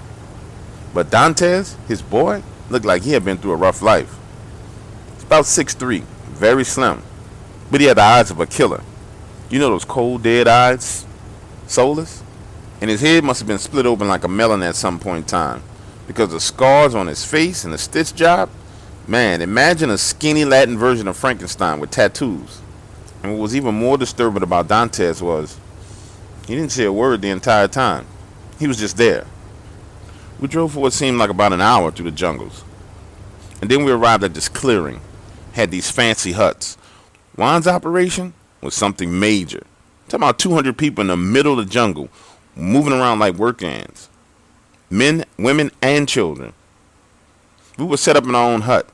But Dantes, his boy, looked like he had been through a rough life. He's about 6'3", very slim, but he had the eyes of a killer. You know those cold, dead eyes? Soulless? And his head must have been split open like a melon at some point in time, because the scars on his face and the stitch job, man, imagine a skinny Latin version of Frankenstein with tattoos. And what was even more disturbing about Dantes was he didn't say a word the entire time. He was just there. We drove for what seemed like about an hour through the jungles. And then we arrived at this clearing. Had these fancy huts. Juan's operation was something major. Talking about 200 people in the middle of the jungle, moving around like work ants. Men, women, and children. We were set up in our own hut.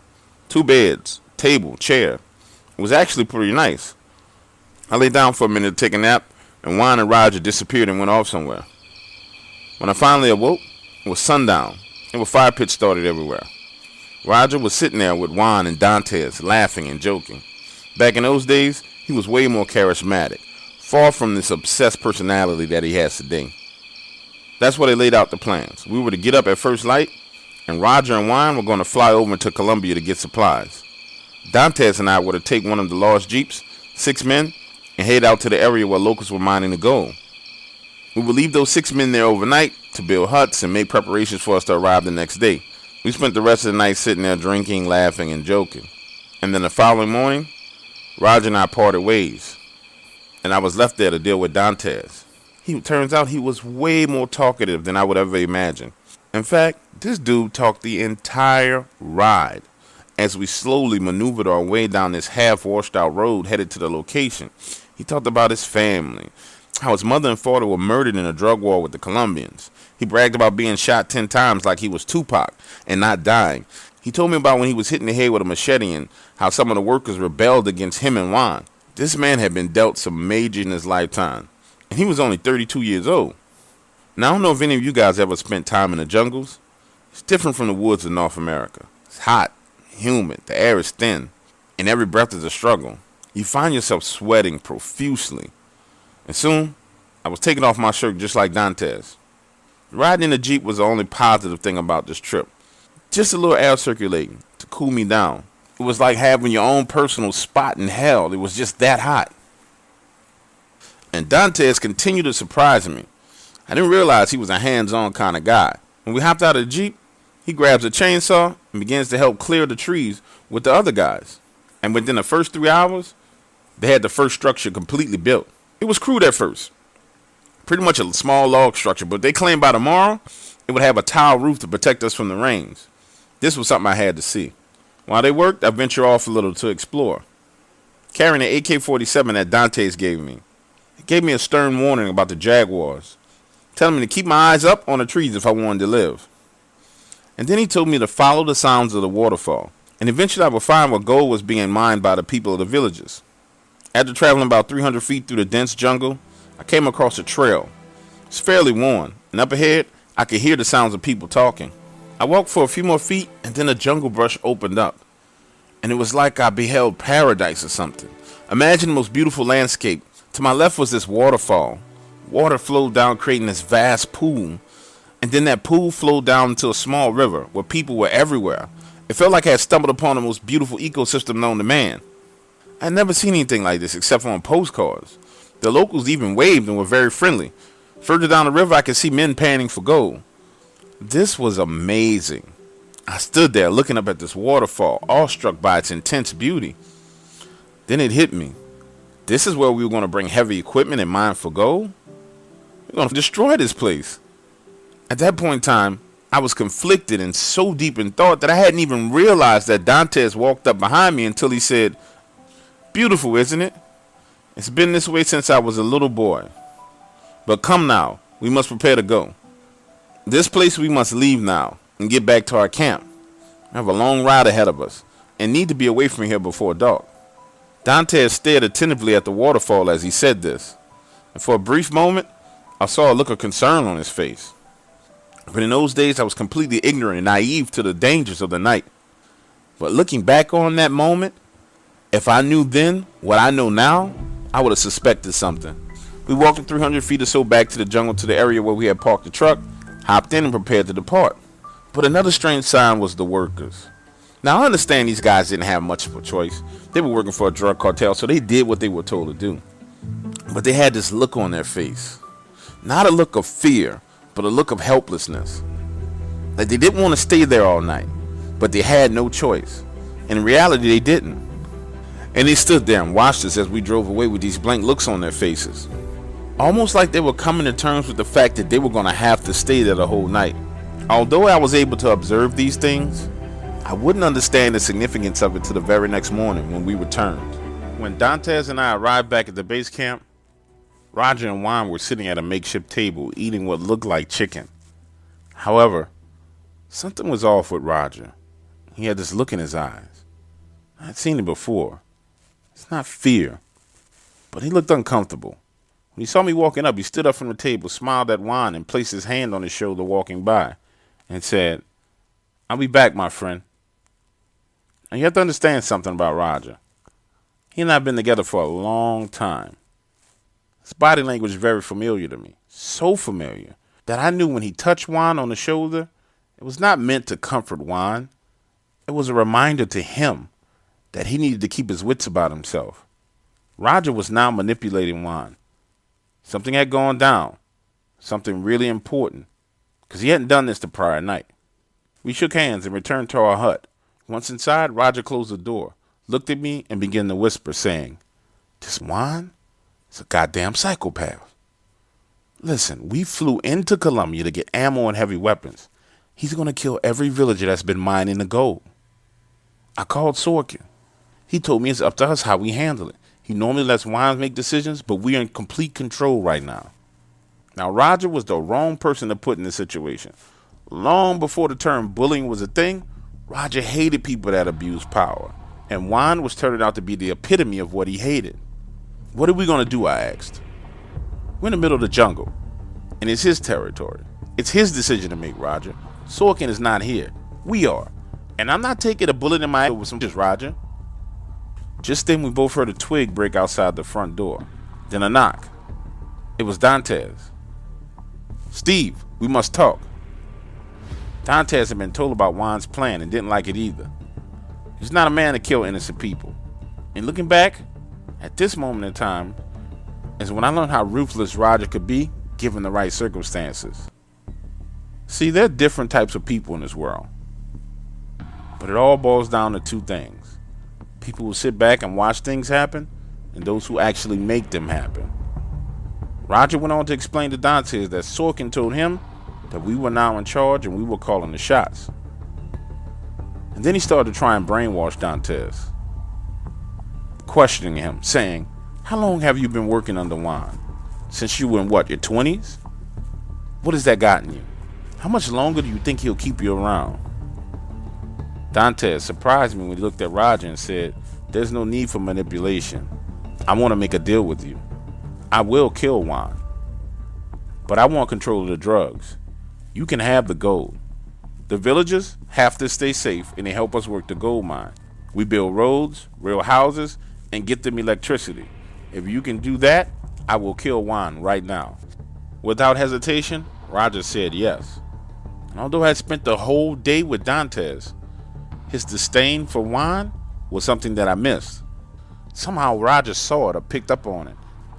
2 beds, table, chair. It was actually pretty nice. I lay down for a minute to take a nap, and Juan and Roger disappeared and went off somewhere. When I finally awoke, it was sundown, and a fire pit started everywhere. Roger was sitting there with Juan and Dantes, laughing and joking. Back in those days, he was way more charismatic, far from this obsessed personality that he has today. That's why they laid out the plans. We were to get up at first light, and Roger and Juan were going to fly over to Colombia to get supplies. Dantes and I were to take one of the large jeeps, 6 men, and head out to the area where locals were mining the gold. We would leave those 6 men there overnight to build huts and make preparations for us to arrive the next day. We spent the rest of the night sitting there drinking, laughing, and joking. And then the following morning, Roger and I parted ways, and I was left there to deal with Dantes. Turns out he was way more talkative than I would ever imagine. In fact, this dude talked the entire ride as we slowly maneuvered our way down this half-washed out road headed to the location. He talked about his family, how his mother and father were murdered in a drug war with the Colombians. He bragged about being shot 10 times like he was Tupac and not dying. He told me about when he was hitting the head with a machete and how some of the workers rebelled against him and Juan. This man had been dealt some major in his lifetime, and he was only 32 years old. Now, I don't know if any of you guys ever spent time in the jungles. It's different from the woods of North America. It's hot, humid, the air is thin, and every breath is a struggle. You find yourself sweating profusely. And soon, I was taking off my shirt just like Dantes. Riding in the Jeep was the only positive thing about this trip. Just a little air circulating to cool me down. It was like having your own personal spot in hell. It was just that hot. And Dantes continued to surprise me. I didn't realize he was a hands-on kind of guy. When we hopped out of the Jeep, he grabs a chainsaw and begins to help clear the trees with the other guys. And within the first 3 hours, they had the first structure completely built. It was crude at first. Pretty much a small log structure, but they claimed by tomorrow it would have a tile roof to protect us from the rains. This was something I had to see. While they worked, I ventured off a little to explore, carrying an AK-47 that Dantes gave me. He gave me a stern warning about the jaguars, telling me to keep my eyes up on the trees if I wanted to live. And then he told me to follow the sounds of the waterfall, and eventually I would find where gold was being mined by the people of the villages. After traveling about 300 feet through the dense jungle, I came across a trail. It's fairly worn, and up ahead, I could hear the sounds of people talking. I walked for a few more feet, and then the jungle brush opened up, and it was like I beheld paradise or something. Imagine the most beautiful landscape. To my left was this waterfall. Water flowed down, creating this vast pool, and then that pool flowed down into a small river where people were everywhere. It felt like I had stumbled upon the most beautiful ecosystem known to man. I had never seen anything like this except for on postcards. The locals even waved and were very friendly. Further down the river, I could see men panning for gold. This was amazing. I stood there looking up at this waterfall, awestruck by its intense beauty. Then it hit me. This is where we were going to bring heavy equipment and mine for gold? We're going to destroy this place. At that point in time, I was conflicted and so deep in thought that I hadn't even realized that Dantes walked up behind me until he said, "Beautiful, isn't it? It's been this way since I was a little boy. But come now, we must prepare to go. This place we must leave now and get back to our camp. I have a long ride ahead of us and need to be away from here before dark." Dantes stared attentively at the waterfall as he said this, and for a brief moment, I saw a look of concern on his face. But in those days, I was completely ignorant and naive to the dangers of the night. But looking back on that moment, if I knew then what I know now, I would have suspected something. We walked 300 feet or so back to the jungle to the area where we had parked the truck, hopped in and prepared to depart. But another strange sign was the workers. Now I understand these guys didn't have much of a choice. They were working for a drug cartel, so they did what they were told to do. But they had this look on their face. Not a look of fear, but a look of helplessness. Like they didn't want to stay there all night, but they had no choice. In reality, they didn't. And they stood there and watched us as we drove away with these blank looks on their faces. Almost like they were coming to terms with the fact that they were going to have to stay there the whole night. Although I was able to observe these things, I wouldn't understand the significance of it till the very next morning when we returned. When Dantes and I arrived back at the base camp, Roger and Juan were sitting at a makeshift table eating what looked like chicken. However, something was off with Roger. He had this look in his eyes. I had seen it before. It's not fear, but he looked uncomfortable. When he saw me walking up, he stood up from the table, smiled at Juan, and placed his hand on his shoulder walking by, and said, "I'll be back, my friend." Now you have to understand something about Roger. He and I have been together for a long time. His body language is very familiar to me. So familiar that I knew when he touched Juan on the shoulder, it was not meant to comfort Juan. It was a reminder to him that he needed to keep his wits about himself. Roger was now manipulating Juan. Something had gone down. Something really important. Because he hadn't done this the prior night. We shook hands and returned to our hut. Once inside, Roger closed the door, looked at me, and began to whisper, saying, "This Juan is a goddamn psychopath. Listen, we flew into Colombia to get ammo and heavy weapons. He's going to kill every villager that's been mining the gold." I called Sorkin. He told me it's up to us how we handle it. He normally lets Juan make decisions, but we're in complete control right now. Now, Roger was the wrong person to put in this situation. Long before the term bullying was a thing, Roger hated people that abused power, and Juan was turning out to be the epitome of what he hated. What are we going to do, I asked. We're in the middle of the jungle, and it's his territory. It's his decision to make, Roger. Sorkin is not here. We are. And I'm not taking a bullet in my head with some just Roger. Just then we both heard a twig break outside the front door. Then a knock. It was Dantes. "Steve, we must talk." Dantes had been told about Juan's plan and didn't like it either. He's not a man to kill innocent people. And looking back, at this moment in time, is when I learned how ruthless Roger could be given the right circumstances. See, there are different types of people in this world. But it all boils down to two things. People who sit back and watch things happen, and those who actually make them happen. Roger went on to explain to Dantes that Sorkin told him that we were now in charge and we were calling the shots. And then he started to try and brainwash Dantes, questioning him, saying, "How long have you been working under Juan? Since you were in what, your 20s? What has that gotten you? How much longer do you think he'll keep you around?" Dantes surprised me when he looked at Roger and said, "There's no need for manipulation. I want to make a deal with you. I will kill Juan, but I want control of the drugs. You can have the gold. The villagers have to stay safe and they help us work the gold mine. We build roads, real houses, and get them electricity. If you can do that, I will kill Juan right now." Without hesitation, Roger said yes. And although I had spent the whole day with Dantes, his disdain for Juan was something that I missed. Somehow Roger saw it or picked up on it.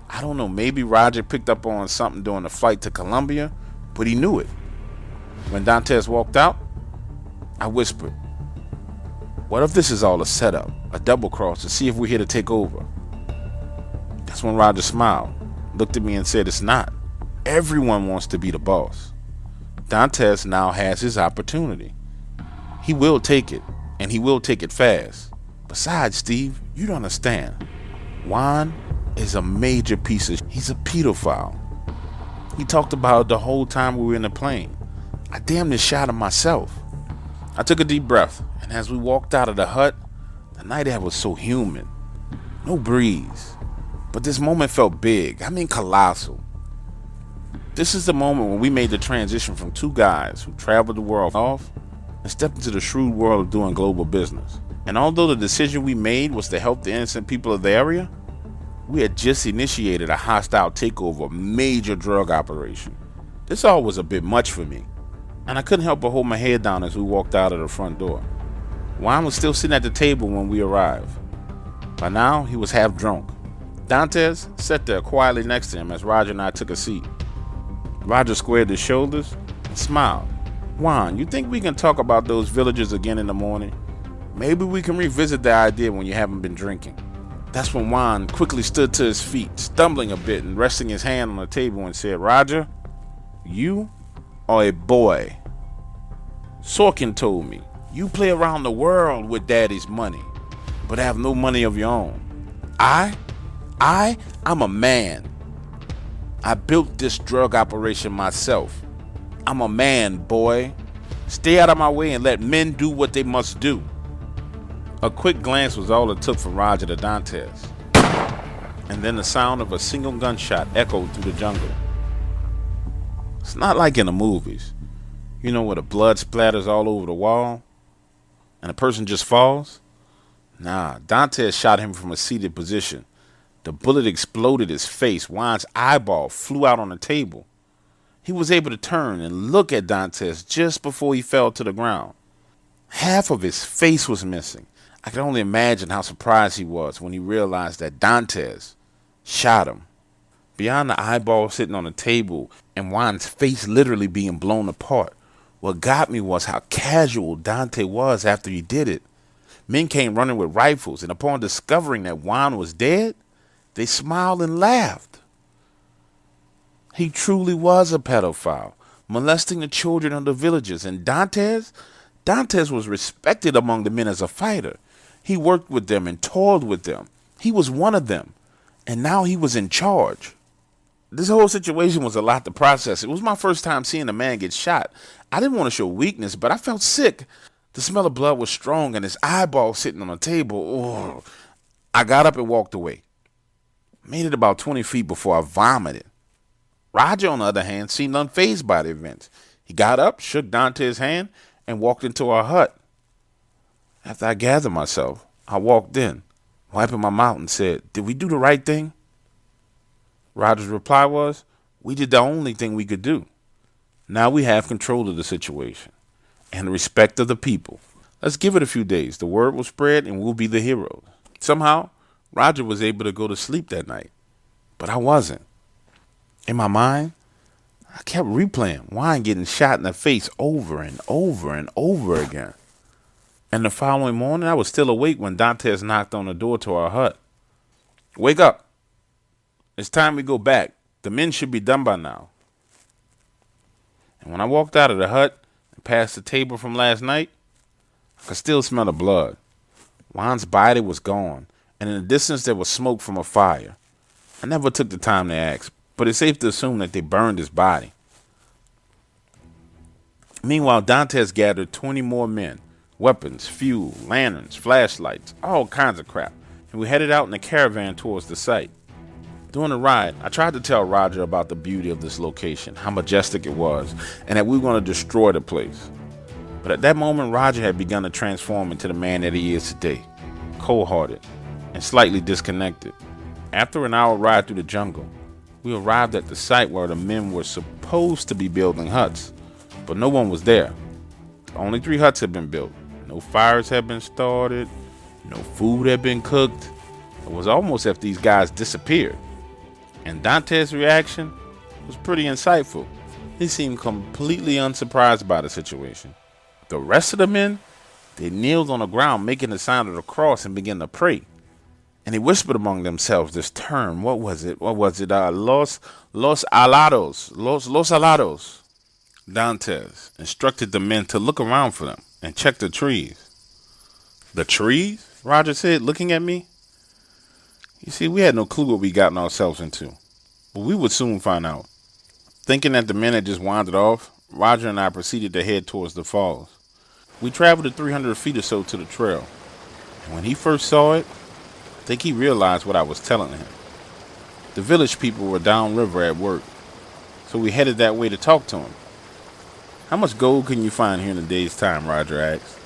I don't know, maybe Roger picked up on something during the flight to Colombia, but he knew it. When Dantes walked out, I whispered, "What if this is all a setup, a double cross to see if we're here to take over?" That's when Roger smiled, looked at me and said, "It's not. Everyone wants to be the boss. Dantes now has his opportunity. He will take it, and he will take it fast. Besides, Steve, you don't understand. Juan is a major piece of he's a pedophile. He talked about it the whole time we were in the plane. I damn near shot him myself." I took a deep breath, and as we walked out of the hut, the night air was so humid. No breeze. But this moment felt big. I mean colossal. This is the moment when we made the transition from two guys who traveled the world off and stepped into the shrewd world of doing global business. And although the decision we made was to help the innocent people of the area, we had just initiated a hostile takeover of a major drug operation. This all was a bit much for me, and I couldn't help but hold my head down as we walked out of the front door. Juan was still sitting at the table when we arrived. By now, he was half drunk. Dantes sat there quietly next to him as Roger and I took a seat. Roger squared his shoulders and smiled. Juan, you think we can talk about those villagers again in the morning? Maybe we can revisit the idea when you haven't been drinking. That's when Juan quickly stood to his feet, stumbling a bit and resting his hand on the table and said, Roger, you are a boy. Sorkin told me, you play around the world with daddy's money, but have no money of your own. I'm a man. I built this drug operation myself. I'm a man, boy. Stay out of my way and let men do what they must do. A quick glance was all it took from Roger to Dantes, and then the sound of a single gunshot echoed through the jungle. It's not like in the movies, you know, where the blood splatters all over the wall and a person just falls. Nah, Dantes shot him from a seated position. The bullet exploded his face. Juan's eyeball flew out on the table. He was able to turn and look at Dantes just before he fell to the ground. Half of his face was missing. I can only imagine how surprised he was when he realized that Dantes shot him. Beyond the eyeball sitting on the table and Juan's face literally being blown apart, what got me was how casual Dante was after he did it. Men came running with rifles, and upon discovering that Juan was dead, they smiled and laughed. He truly was a pedophile, molesting the children of the villagers, and Dantes was respected among the men as a fighter. He worked with them and toiled with them. He was one of them, and now he was in charge. This whole situation was a lot to process. It was my first time seeing a man get shot. I didn't want to show weakness, but I felt sick. The smell of blood was strong, and his eyeball sitting on the table. Oh. I got up and walked away. Made it about 20 feet before I vomited. Roger, on the other hand, seemed unfazed by the events. He got up, shook Dante's hand, and walked into our hut. After I gathered myself, I walked in, wiping my mouth, and said, "Did we do the right thing?" Roger's reply was, "We did the only thing we could do. Now we have control of the situation and the respect of the people. Let's give it a few days. The word will spread and we'll be the heroes." Somehow, Roger was able to go to sleep that night, but I wasn't. In my mind, I kept replaying Juan getting shot in the face over and over and over again. And the following morning, I was still awake when Dantes knocked on the door to our hut. "Wake up. It's time we go back. The men should be done by now." And when I walked out of the hut and past the table from last night, I could still smell the blood. Juan's body was gone, and in the distance there was smoke from a fire. I never took the time to ask, but it's safe to assume that they burned his body. Meanwhile, Dantes gathered 20 more men, weapons, fuel, lanterns, flashlights, all kinds of crap, and we headed out in a caravan towards the site. During the ride, I tried to tell Roger about the beauty of this location, how majestic it was, and that we were going to destroy the place. But at that moment, Roger had begun to transform into the man that he is today, cold-hearted and slightly disconnected. After an hour ride through the jungle, we arrived at the site where the men were supposed to be building huts, but no one was there. Only 3 huts had been built. No fires had been started. No food had been cooked. It was almost as if these guys disappeared. And Dante's reaction was pretty insightful. He seemed completely unsurprised by the situation. The rest of the men, they kneeled on the ground, making the sign of the cross, and began to pray. And they whispered among themselves this term. What was it? Los alados. Dantes instructed the men to look around for them and check the trees. "The trees?" Roger said, looking at me. You see, we had no clue what we gotten ourselves into, but we would soon find out. Thinking that the men had just wandered off, Roger and I proceeded to head towards the falls. We traveled the 300 feet or so to the trail, and when he first saw it, I think he realized what I was telling him. The village people were downriver at work. so we headed that way to talk to him. How much gold can you find here in a day's time, Roger asked.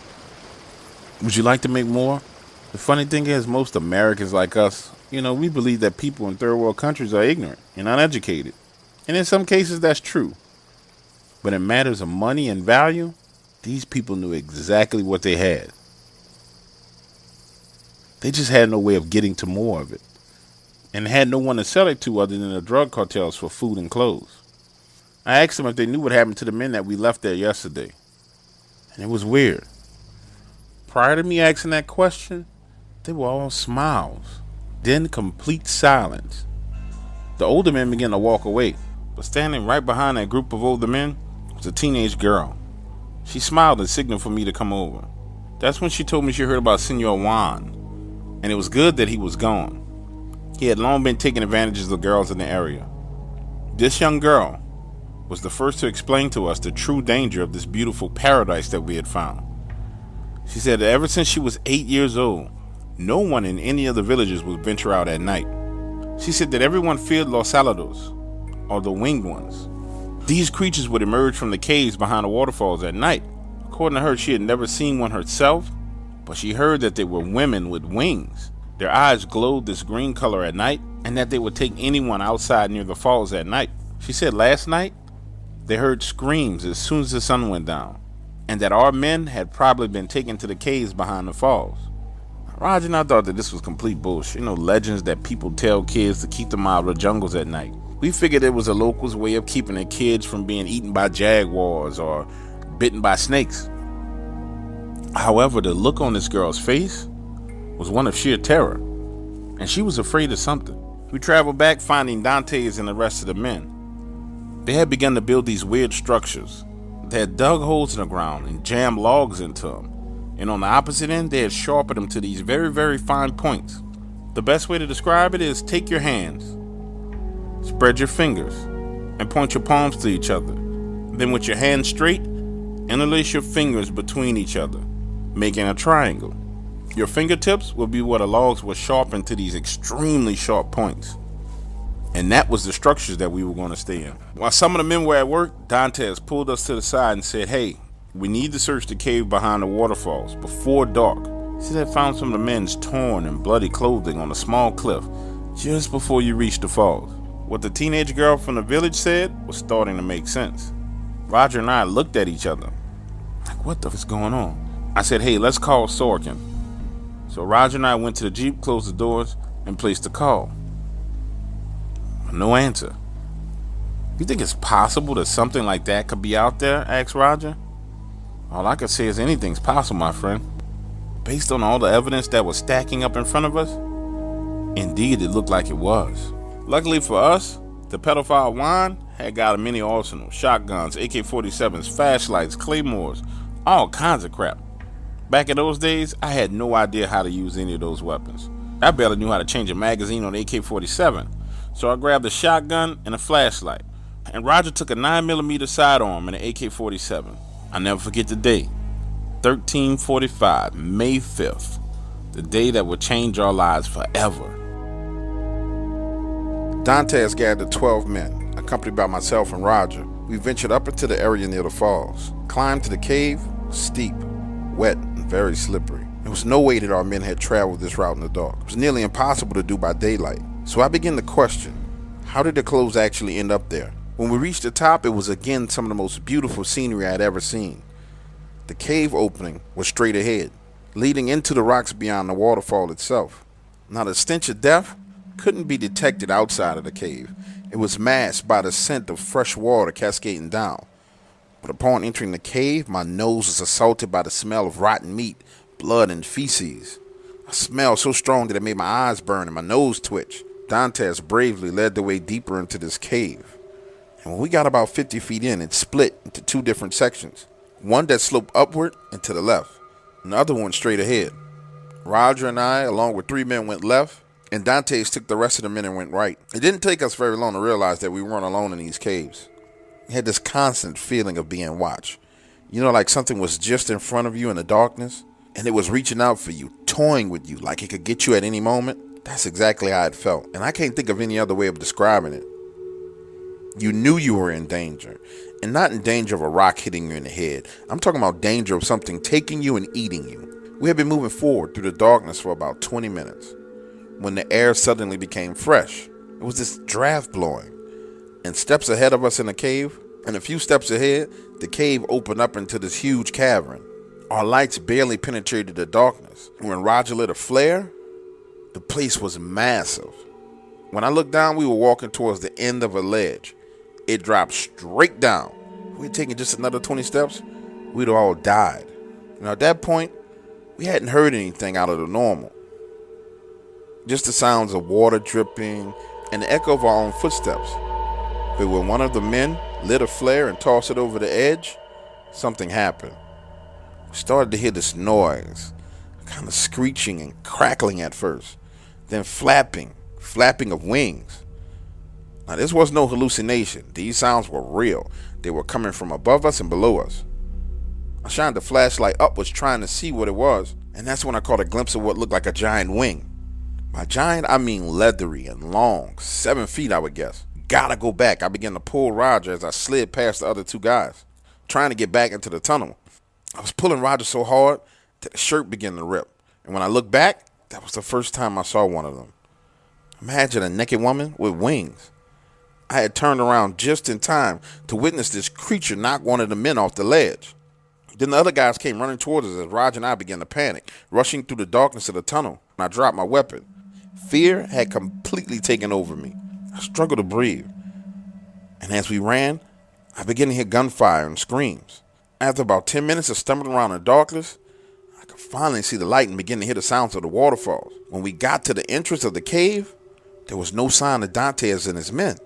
Would you like to make more? The funny thing is, most Americans like us, we believe that people in third world countries are ignorant and uneducated. And in some cases, that's true. But in matters of money and value, these people knew exactly what they had. They just had no way of getting to more of it, and had no one to sell it to other than the drug cartels for food and clothes. I asked them if they knew what happened to the men that we left there yesterday, and it was weird. Prior to me asking that question, they were all smiles, then complete silence. The older men began to walk away, but standing right behind that group of older men was a teenage girl. She smiled and signaled for me to come over. That's when she told me she heard about Senor Juan, and it was good that he was gone. He had long been taking advantage of the girls in the area. This young girl was the first to explain to us the true danger of this beautiful paradise that we had found. She said that ever since she was 8 years old, no one in any of the villages would venture out at night. She said that everyone feared los alados, or the winged ones. These creatures would emerge from the caves behind the waterfalls at night. According to her, she had never seen one herself, but she heard that they were women with wings. Their eyes glowed this green color at night, and that they would take anyone outside near the falls at night. She said last night, they heard screams as soon as the sun went down, and that our men had probably been taken to the caves behind the falls. Roger and I thought that this was complete bullshit. Legends that people tell kids to keep them out of the jungles at night. We figured it was a local's way of keeping their kids from being eaten by jaguars or bitten by snakes. However, the look on this girl's face was one of sheer terror, and she was afraid of something. We traveled back, finding Dante's and the rest of the men. They had begun to build these weird structures. They had dug holes in the ground and jammed logs into them, and on the opposite end, they had sharpened them to these very, very fine points. The best way to describe it is take your hands, spread your fingers, and point your palms to each other. Then with your hands straight, interlace your fingers between each other, making a triangle. Your fingertips will be where the logs were sharpened to these extremely sharp points. And that was the structures that we were going to stay in. While some of the men were at work, Dantes pulled us to the side and said, "Hey, we need to search the cave behind the waterfalls before dark." He said they found some of the men's torn and bloody clothing on a small cliff just before you reach the falls. What the teenage girl from the village said was starting to make sense. Roger and I looked at each other like, what the f is going on? I said, "Hey, let's call Sorkin." So Roger and I went to the Jeep, closed the doors, and placed the call. No answer. You think it's possible that something like that could be out there? Asked Roger. All I could say is anything's possible, my friend. Based on all the evidence that was stacking up in front of us, indeed it looked like it was. Luckily for us, the pedophile Juan had got a mini arsenal, shotguns, AK-47s, flashlights, claymores, all kinds of crap. Back in those days, I had no idea how to use any of those weapons. I barely knew how to change a magazine on the AK-47. So I grabbed a shotgun and a flashlight, and Roger took a 9mm sidearm and an AK-47. I'll never forget the day, 1345, May 5th, the day that would change our lives forever. Dantes gathered 12 men, accompanied by myself and Roger. We ventured up into the area near the falls. Climbed to the cave, steep, wet, and very slippery. There was no way that our men had traveled this route in the dark. It was nearly impossible to do by daylight. So I began to question, how did the clothes actually end up there? When we reached the top, it was again some of the most beautiful scenery I had ever seen. The cave opening was straight ahead, leading into the rocks beyond the waterfall itself. Now the stench of death couldn't be detected outside of the cave. It was masked by the scent of fresh water cascading down. But upon entering the cave, my nose was assaulted by the smell of rotten meat, blood, and feces. A smell so strong that it made my eyes burn and my nose twitch. Dantes bravely led the way deeper into this cave. And when we got about 50 feet in, it split into two different sections. One that sloped upward and to the left, and the other one straight ahead. Roger and I, along with 3 men, went left, and Dantes took the rest of the men and went right. It didn't take us very long to realize that we weren't alone in these caves. We had this constant feeling of being watched. Like something was just in front of you in the darkness, and it was reaching out for you, toying with you, like it could get you at any moment. That's exactly how it felt, and I can't think of any other way of describing it. You knew you were in danger. And not in danger of a rock hitting you in the head. I'm talking about danger of something taking you and eating you. We had been moving forward through the darkness for about 20 minutes when the air suddenly became fresh. It was this draft blowing. And steps ahead of us in the cave, and a few steps ahead, the cave opened up into this huge cavern. Our lights barely penetrated the darkness. When Roger lit a flare, the place was massive. When I looked down, we were walking towards the end of a ledge. It dropped straight down. If we had taken just another 20 steps, we'd all died. At that point, we hadn't heard anything out of the normal. Just the sounds of water dripping and the echo of our own footsteps. But when one of the men lit a flare and tossed it over the edge, something happened. We started to hear this noise, kind of screeching and crackling at first, then flapping of wings. Now, this was no hallucination. These sounds were real. They were coming from above us and below us. I shined the flashlight upwards trying to see what it was, and that's when I caught a glimpse of what looked like a giant wing. By giant, I mean leathery and long, 7 feet I would guess. Gotta go back. I began to pull Roger as I slid past the other 2 guys, trying to get back into the tunnel. I was pulling Roger so hard that the shirt began to rip, and when I looked back, that was the first time I saw one of them. Imagine a naked woman with wings. I had turned around just in time to witness this creature knock one of the men off the ledge. Then the other guys came running towards us as Roger and I began to panic, rushing through the darkness of the tunnel. I dropped my weapon. Fear had completely taken over me. I struggled to breathe. And as we ran, I began to hear gunfire and screams. After about 10 minutes of stumbling around in the darkness, I could finally see the light and begin to hear the sounds of the waterfalls. When we got to the entrance of the cave, there was no sign of Dantes and his men.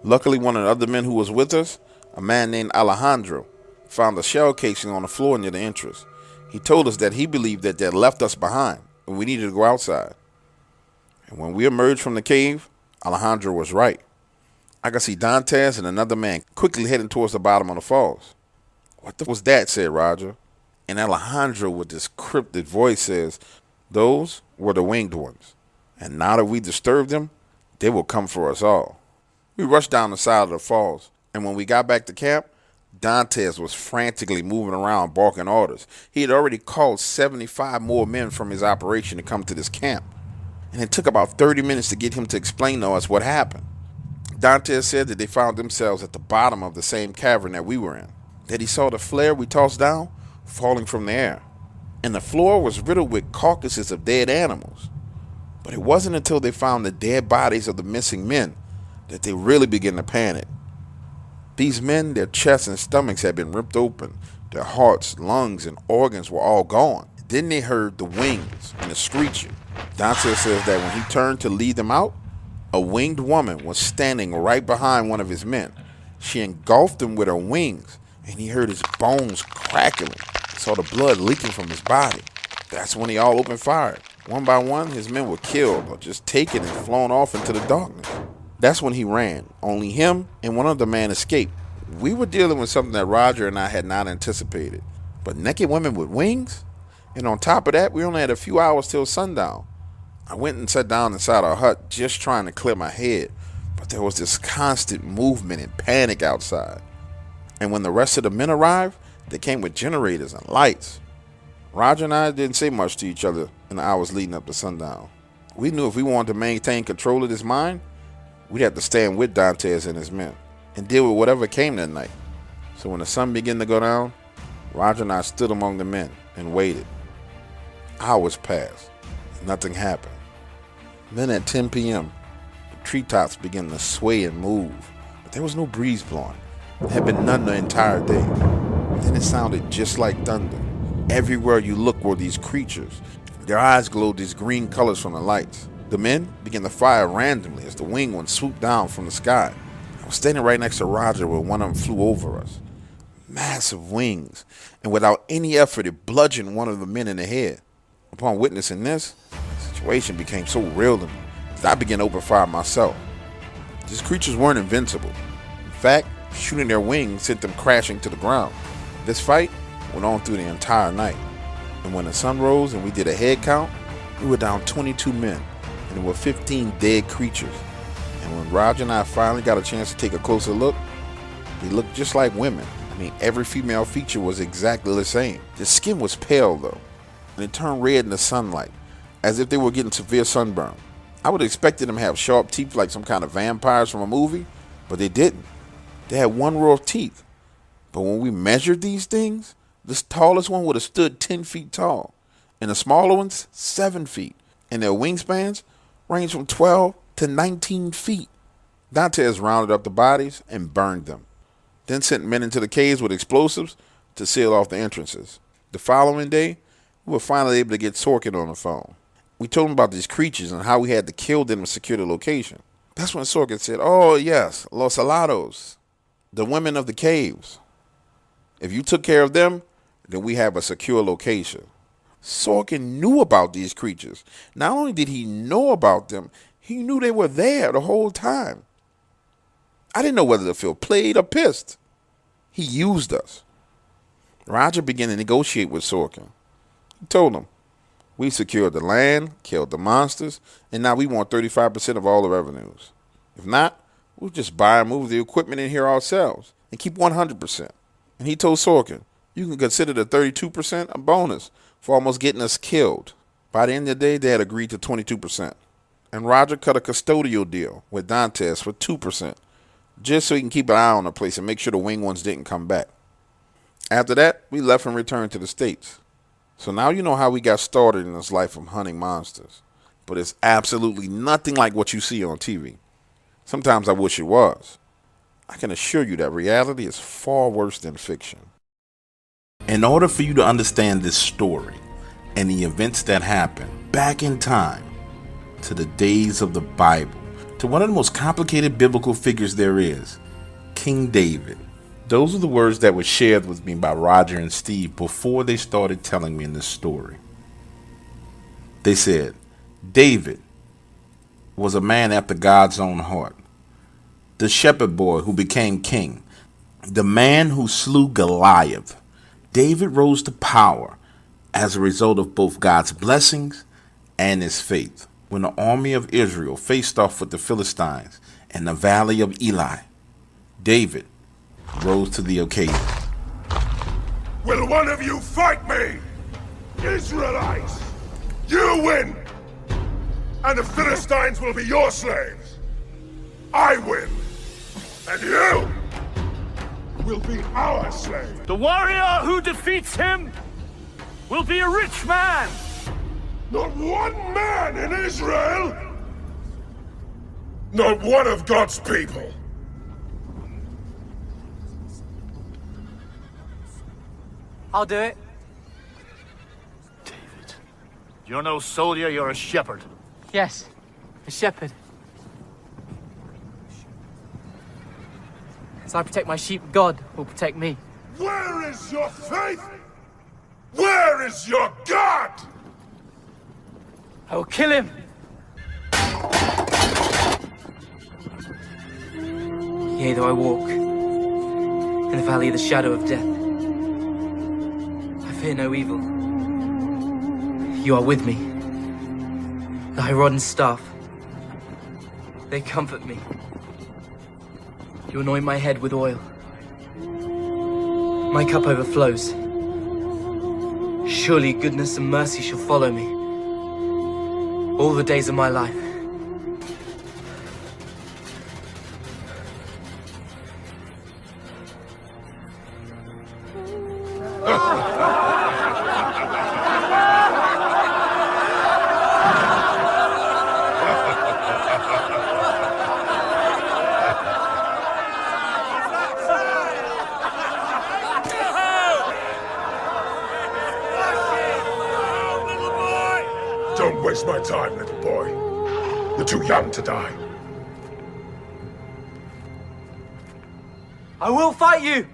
Luckily, one of the other men who was with us, a man named Alessandro, found a shell casing on the floor near the entrance. He told us that he believed that they had left us behind and we needed to go outside. And when we emerged from the cave, Alessandro was right. I could see Dantes and another man quickly heading towards the bottom of the falls. "What was that?" said Roger. And Alessandro, with this cryptic voice, says, "Those were the winged ones. And now that we disturbed them, they will come for us all." We rushed down the side of the falls, and when we got back to camp, Dantes was frantically moving around barking orders. He had already called 75 more men from his operation to come to this camp, and it took about 30 minutes to get him to explain to us what happened. Dantes said that they found themselves at the bottom of the same cavern that we were in, that he saw the flare we tossed down falling from the air, and the floor was riddled with carcasses of dead animals. But it wasn't until they found the dead bodies of the missing men that they really began to panic. These men, their chests and stomachs had been ripped open. Their hearts, lungs, and organs were all gone. Then they heard the wings and the screeching. Dante says that when he turned to lead them out, a winged woman was standing right behind one of his men. She engulfed him with her wings, and he heard his bones crackling. He saw the blood leaking from his body. That's when he all opened fire. One by one, his men were killed or just taken and flown off into the darkness. That's when he ran. Only him and one other man escaped. We were dealing with something that Roger and I had not anticipated. But naked women with wings? And on top of that, we only had a few hours till sundown. I went and sat down inside our hut just trying to clear my head. But there was this constant movement and panic outside. And when the rest of the men arrived, they came with generators and lights. Roger and I didn't say much to each other in the hours leading up to sundown. We knew if we wanted to maintain control of this mine, we'd have to stand with Dantes and his men and deal with whatever came that night. So when the sun began to go down, Roger and I stood among the men and waited. Hours passed. Nothing happened. Then at 10 p.m., the treetops began to sway and move, but there was no breeze blowing. There had been none the entire day. Then it sounded just like thunder. Everywhere you looked were these creatures. Their eyes glowed these green colors from the lights. The men began to fire randomly as the winged ones swooped down from the sky. I was standing right next to Roger when one of them flew over us. Massive wings, and without any effort, it bludgeoned one of the men in the head. Upon witnessing this, the situation became so real to me that I began to open fire myself. These creatures weren't invincible. In fact, shooting their wings sent them crashing to the ground. This fight went on through the entire night, and when the sun rose and we did a head count, we were down 22 men, and there were 15 dead creatures, And when Roger and I finally got a chance to take a closer look, they looked just like women. I mean, every female feature was exactly the same. The skin was pale though, and it turned red in the sunlight, as if they were getting severe sunburn. I would have expected them to have sharp teeth like some kind of vampires from a movie, but they didn't. They had one row of teeth. But when we measured these things, the tallest one would have stood 10 feet tall, and the smaller ones 7 feet, and their wingspans ranged from 12 to 19 feet. Dantes rounded up the bodies and burned them, then sent men into the caves with explosives to seal off the entrances. The following day, we were finally able to get Sorkin on the phone. We told him about these creatures and how we had to kill them to secure the location. That's when Sorkin said, "Oh yes, Los Alados, the women of the caves. If you took care of them, then we have a secure location." Sorkin knew about these creatures. Not only did he know about them, he knew they were there the whole time. I didn't know whether to feel played or pissed. He used us. Roger began to negotiate with Sorkin. He told him, "We secured the land, killed the monsters, and now we want 35% of all the revenues. If not, we'll just buy and move the equipment in here ourselves and keep 100%. And he told Sorkin, "You can consider the 32% a bonus for almost getting us killed." By the end of the day, they had agreed to 22%. And Roger cut a custodial deal with Dantes for 2%, just so he can keep an eye on the place and make sure the winged ones didn't come back. After that, we left and returned to the States. So now you know how we got started in this life of hunting monsters. But it's absolutely nothing like what you see on TV. Sometimes I wish it was. I can assure you that reality is far worse than fiction. In order for you to understand this story and the events that happened back in time to the days of the Bible, to one of the most complicated biblical figures there is, King David. Those are the words that were shared with me by Roger and Steve before they started telling me in this story. They said, David was a man after God's own heart, the shepherd boy who became king, the man who slew Goliath. David rose to power as a result of both God's blessings and his faith. When the army of Israel faced off with the Philistines in the valley of Eli, David rose to the occasion. Will one of you fight me? Israelites! You win! And the Philistines will be your slaves. I win! And you will be our slaves. The warrior who defeats him will be a rich man. Not one man in Israel! Not one of God's people! I'll do it. David, you're no soldier, you're a shepherd. Yes, a shepherd. As I protect my sheep, God will protect me. Where is your faith? Where is your God? I will kill him. Yea, though I walk in the valley of the shadow of death, I fear no evil. You are with me. Thy rod and staff, they comfort me. You anoint my head with oil. My cup overflows. Surely goodness and mercy shall follow me all the days of my life. Don't waste my time, little boy. You're too young to die. I will fight you!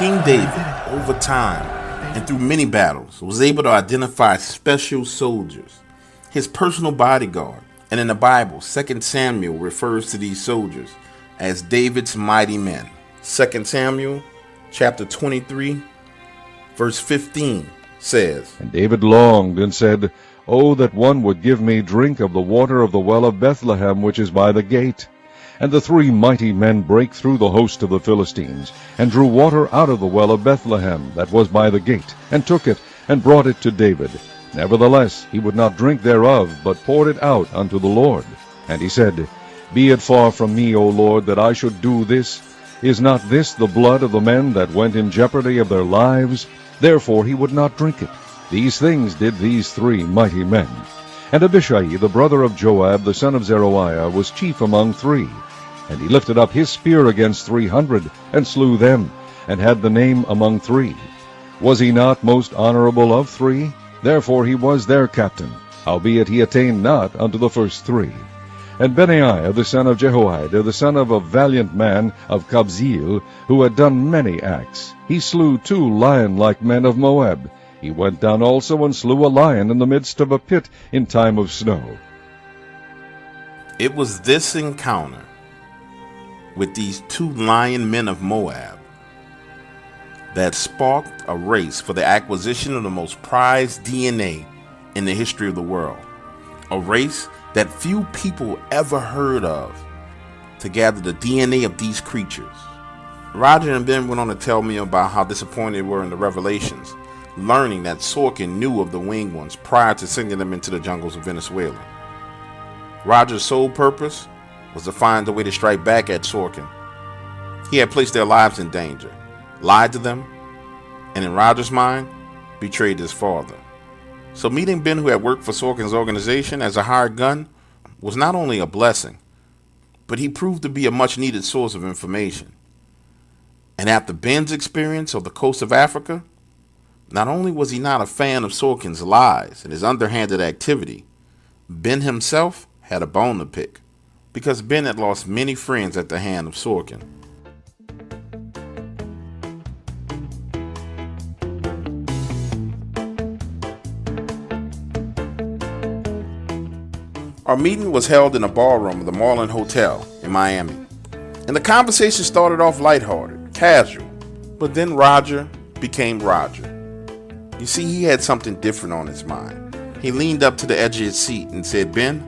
King David, over time and through many battles, was able to identify special soldiers, his personal bodyguard. And in the Bible, 2 Samuel refers to these soldiers as David's mighty men. 2 Samuel chapter 23, verse 15 says, And David longed and said, Oh, that one would give me drink of the water of the well of Bethlehem, which is by the gate. And the 3 mighty men brake through the host of the Philistines, and drew water out of the well of Bethlehem, that was by the gate, and took it, and brought it to David. Nevertheless, he would not drink thereof, but poured it out unto the Lord. And he said, Be it far from me, O Lord, that I should do this. Is not this the blood of the men that went in jeopardy of their lives? Therefore he would not drink it. These things did these 3 mighty men. And Abishai, the brother of Joab, the son of Zeruiah, was chief among 3. And he lifted up his spear against 300, and slew them, and had the name among 3. Was he not most honorable of 3? Therefore he was their captain, howbeit he attained not unto the first 3. And Benaiah the son of Jehoiada, the son of a valiant man of Kabzeel, who had done many acts, he slew 2 lion-like men of Moab. He went down also and slew a lion in the midst of a pit in time of snow. It was this encounter with these 2 lion men of Moab that sparked a race for the acquisition of the most prized DNA in the history of the world. A race that few people ever heard of, to gather the DNA of these creatures. Roger and Ben went on to tell me about how disappointed they were in the revelations, learning that Sorkin knew of the winged ones prior to sending them into the jungles of Venezuela. Roger's sole purpose was to find a way to strike back at Sorkin. He had placed their lives in danger, lied to them, and in Roger's mind, betrayed his father. So meeting Ben, who had worked for Sorkin's organization as a hired gun, was not only a blessing, but he proved to be a much needed source of information. And after Ben's experience on the coast of Africa, not only was he not a fan of Sorkin's lies and his underhanded activity, Ben himself had a bone to pick, because Ben had lost many friends at the hand of Sorkin. Our meeting was held in a ballroom of the Marlin Hotel in Miami, and the conversation started off lighthearted, casual, but then Roger became Roger. You see, he had something different on his mind. He leaned up to the edge of his seat and said, Ben,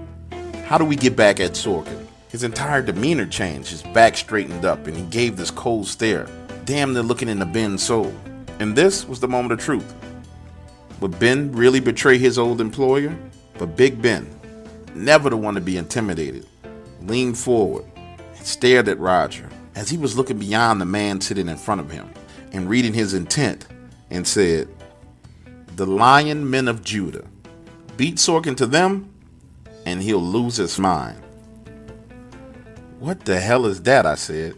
how do we get back at Sorkin? His entire demeanor changed, his back straightened up, and he gave this cold stare, damn near looking into Ben's soul. And this was the moment of truth. Would Ben really betray his old employer? But Big Ben, never the one to be intimidated, leaned forward and stared at Roger as he was looking beyond the man sitting in front of him and reading his intent, and said, The lion men of Judah, beat Sorkin to them and he'll lose his mind. What the hell is that? I said.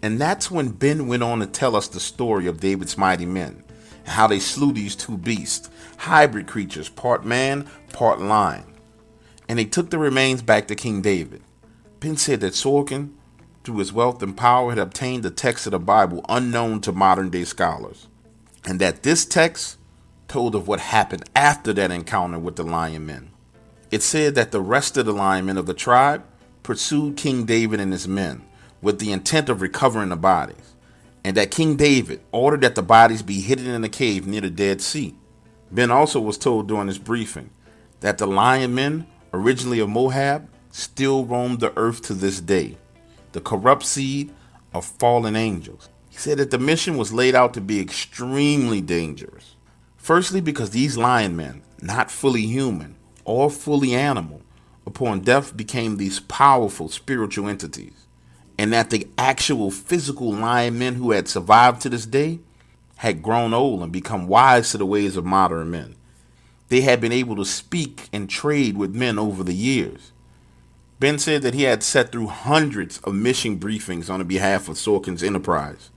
And that's when Ben went on to tell us the story of David's mighty men and how they slew these 2 beasts, hybrid creatures, part man, part lion. And they took the remains back to King David. Ben said that Sorkin, through his wealth and power, had obtained a text of the Bible unknown to modern day scholars, and that this text told of what happened after that encounter with the lion men. It said that the rest of the lion men of the tribe pursued King David and his men with the intent of recovering the bodies, and that King David ordered that the bodies be hidden in a cave near the Dead Sea. Ben also was told during his briefing that the lion men, originally of Moab, still roam the earth to this day, the corrupt seed of fallen angels. He said that the mission was laid out to be extremely dangerous. Firstly, because these lion men, not fully human or fully animal, upon death became these powerful spiritual entities, and that the actual physical lion men who had survived to this day had grown old and become wise to the ways of modern men. They had been able to speak and trade with men over the years. Ben said that he had sat through hundreds of mission briefings on behalf of Sorkin's enterprise,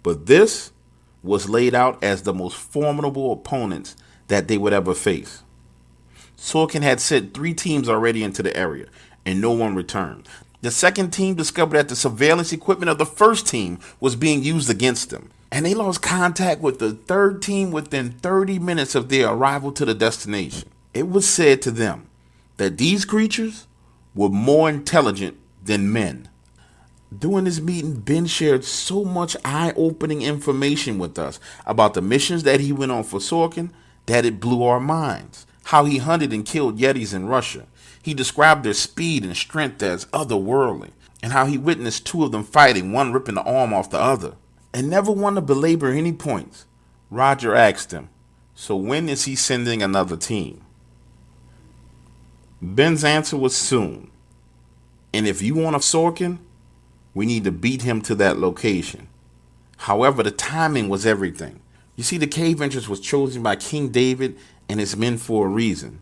but this was laid out as the most formidable opponents that they would ever face. Sorkin had sent 3 teams already into the area, and no one returned. The second team discovered that the surveillance equipment of the first team was being used against them. And they lost contact with the third team within 30 minutes of their arrival to the destination. It was said to them that these creatures were more intelligent than men. During this meeting, Ben shared so much eye-opening information with us about the missions that he went on for Sorkin that it blew our minds. How he hunted and killed Yetis in Russia. He described their speed and strength as otherworldly, and how he witnessed two of them fighting, one ripping the arm off the other. And never one to belabor any points, Roger asked him, "So when is he sending another team?" Ben's answer was soon. And if you want a Sorkin, we need to beat him to that location. However, the timing was everything. You see, the cave entrance was chosen by King David and his men for a reason.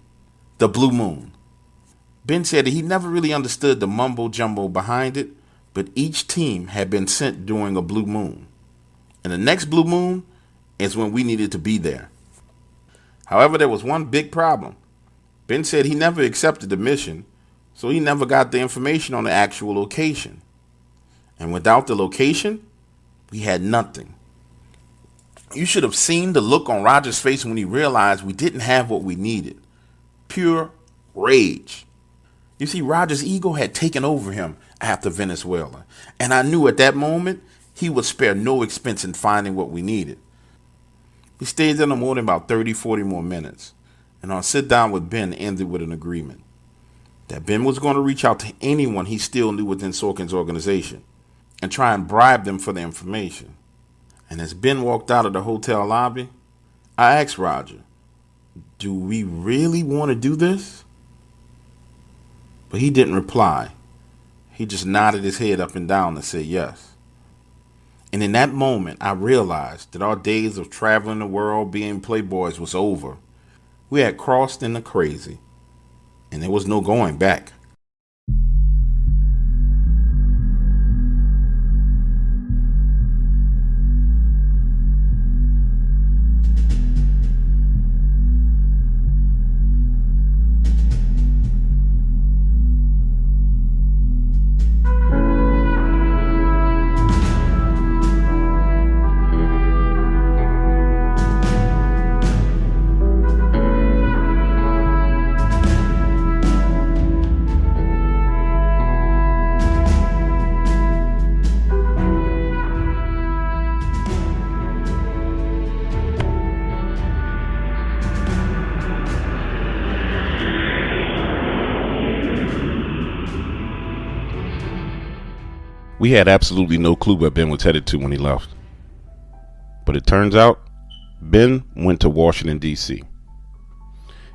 The blue moon. Ben said that he never really understood the mumbo jumbo behind it, but each team had been sent during a blue moon. And the next blue moon is when we needed to be there. However, there was one big problem. Ben said he never accepted the mission, so he never got the information on the actual location. And without the location, we had nothing. You should have seen the look on Roger's face when he realized we didn't have what we needed. Pure rage. You see, Roger's ego had taken over him after Venezuela, and I knew at that moment he would spare no expense in finding what we needed. We stayed there no more than about 30-40 more minutes, and our sit down with Ben ended with an agreement that Ben was going to reach out to anyone he still knew within Sorkin's organization and try and bribe them for the information. And as Ben walked out of the hotel lobby, I asked Roger, "Do we really want to do this?" But he didn't reply. He just nodded his head up and down and said yes. And in that moment, I realized that our days of traveling the world being playboys was over. We had crossed into crazy, and there was no going back. We had absolutely no clue where Ben was headed to when he left. But it turns out, Ben went to Washington, D.C.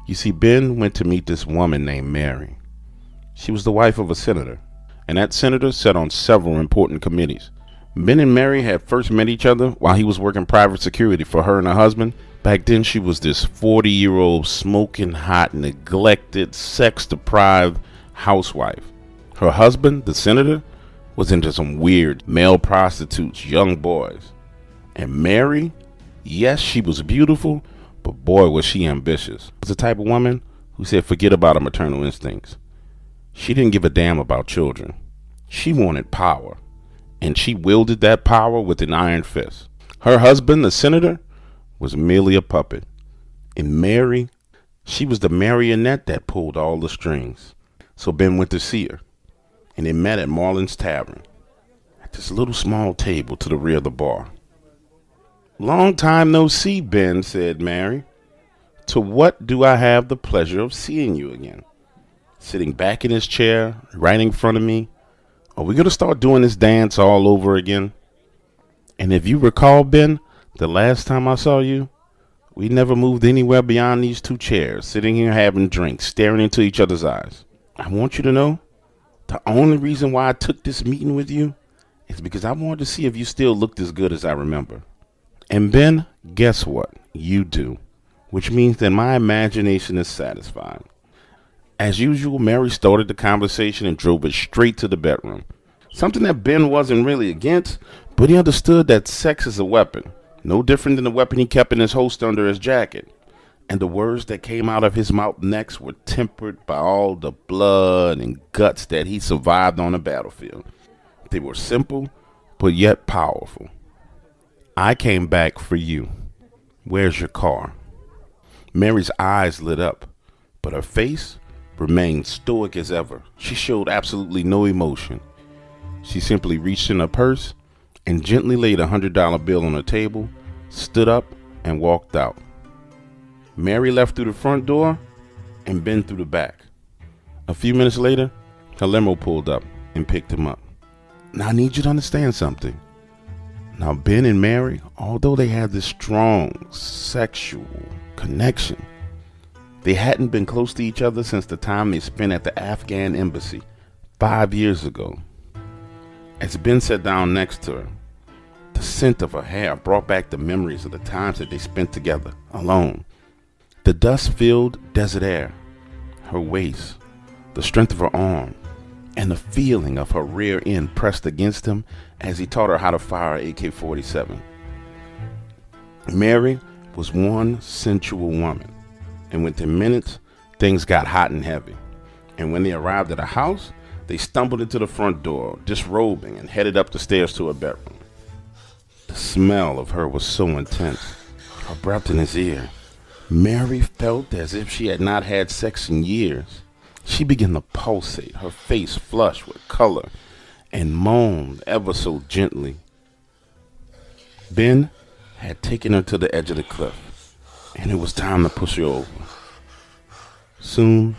You see, Ben went to meet this woman named Mary. She was the wife of a senator, and that senator sat on several important committees. Ben and Mary had first met each other while he was working private security for her and her husband. Back then, she was this 40-year-old smoking hot, neglected, sex-deprived housewife. Her husband, the senator, was into some weird male prostitutes, young boys. And Mary, yes, she was beautiful, but boy, was she ambitious. She was the type of woman who said forget about her maternal instincts. She didn't give a damn about children. She wanted power, and she wielded that power with an iron fist. Her husband, the senator, was merely a puppet. And Mary, she was the marionette that pulled all the strings. So Ben went to see her, and they met at Marlin's Tavern, at this little small table to the rear of the bar. "Long time no see, Ben," said Mary. "To what do I have the pleasure of seeing you again?" Sitting back in his chair, right in front of me. "Are we going to start doing this dance all over again?" And if you recall, Ben, the last time I saw you, we never moved anywhere beyond these two chairs, sitting here having drinks, staring into each other's eyes. I want you to know, the only reason why I took this meeting with you is because I wanted to see if you still looked as good as I remember. And Ben, guess what? You do. Which means that my imagination is satisfied. As usual, Mary started the conversation and drove it straight to the bedroom. Something that Ben wasn't really against, but he understood that sex is a weapon. No different than the weapon he kept in his holster under his jacket. And the words that came out of his mouth next were tempered by all the blood and guts that he survived on the battlefield. They were simple, but yet powerful. I came back for you. Where's your car? Mary's eyes lit up, but her face remained stoic as ever. She showed absolutely no emotion. She simply reached in her purse and gently laid $100 bill on the table, stood up, and walked out. Mary left through the front door and Ben through the back. A few minutes later, her limo pulled up and picked him up. Now I need you to understand something. Now Ben and Mary, although they had this strong sexual connection, they hadn't been close to each other since the time they spent at the Afghan embassy 5 years ago. As Ben sat down next to her, the scent of her hair brought back the memories of the times that they spent together, alone. The dust-filled desert air, her waist, the strength of her arm, and the feeling of her rear end pressed against him as he taught her how to fire an AK-47. Mary was one sensual woman, and within minutes, things got hot and heavy. And when they arrived at her house, they stumbled into the front door, disrobing, and headed up the stairs to her bedroom. The smell of her was so intense, her breath in his ear. Mary felt as if she had not had sex in years. She began to pulsate, her face flushed with color, and moaned ever so gently. Ben had taken her to the edge of the cliff, and it was time to push her over. Soon,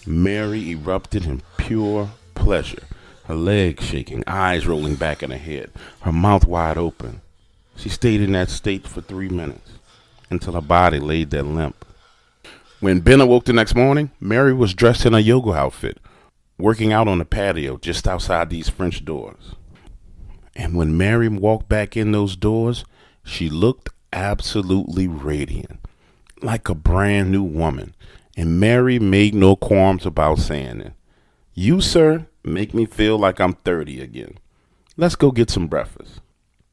Mary erupted in pure pleasure, her legs shaking, eyes rolling back in her head, her mouth wide open. She stayed in that state for 3 minutes, until her body laid there limp. When Ben awoke the next morning, Mary was dressed in a yoga outfit, working out on the patio just outside these French doors. And when Mary walked back in those doors, she looked absolutely radiant, like a brand new woman. And Mary made no qualms about saying it. You, sir, make me feel like I'm 30 again. Let's go get some breakfast.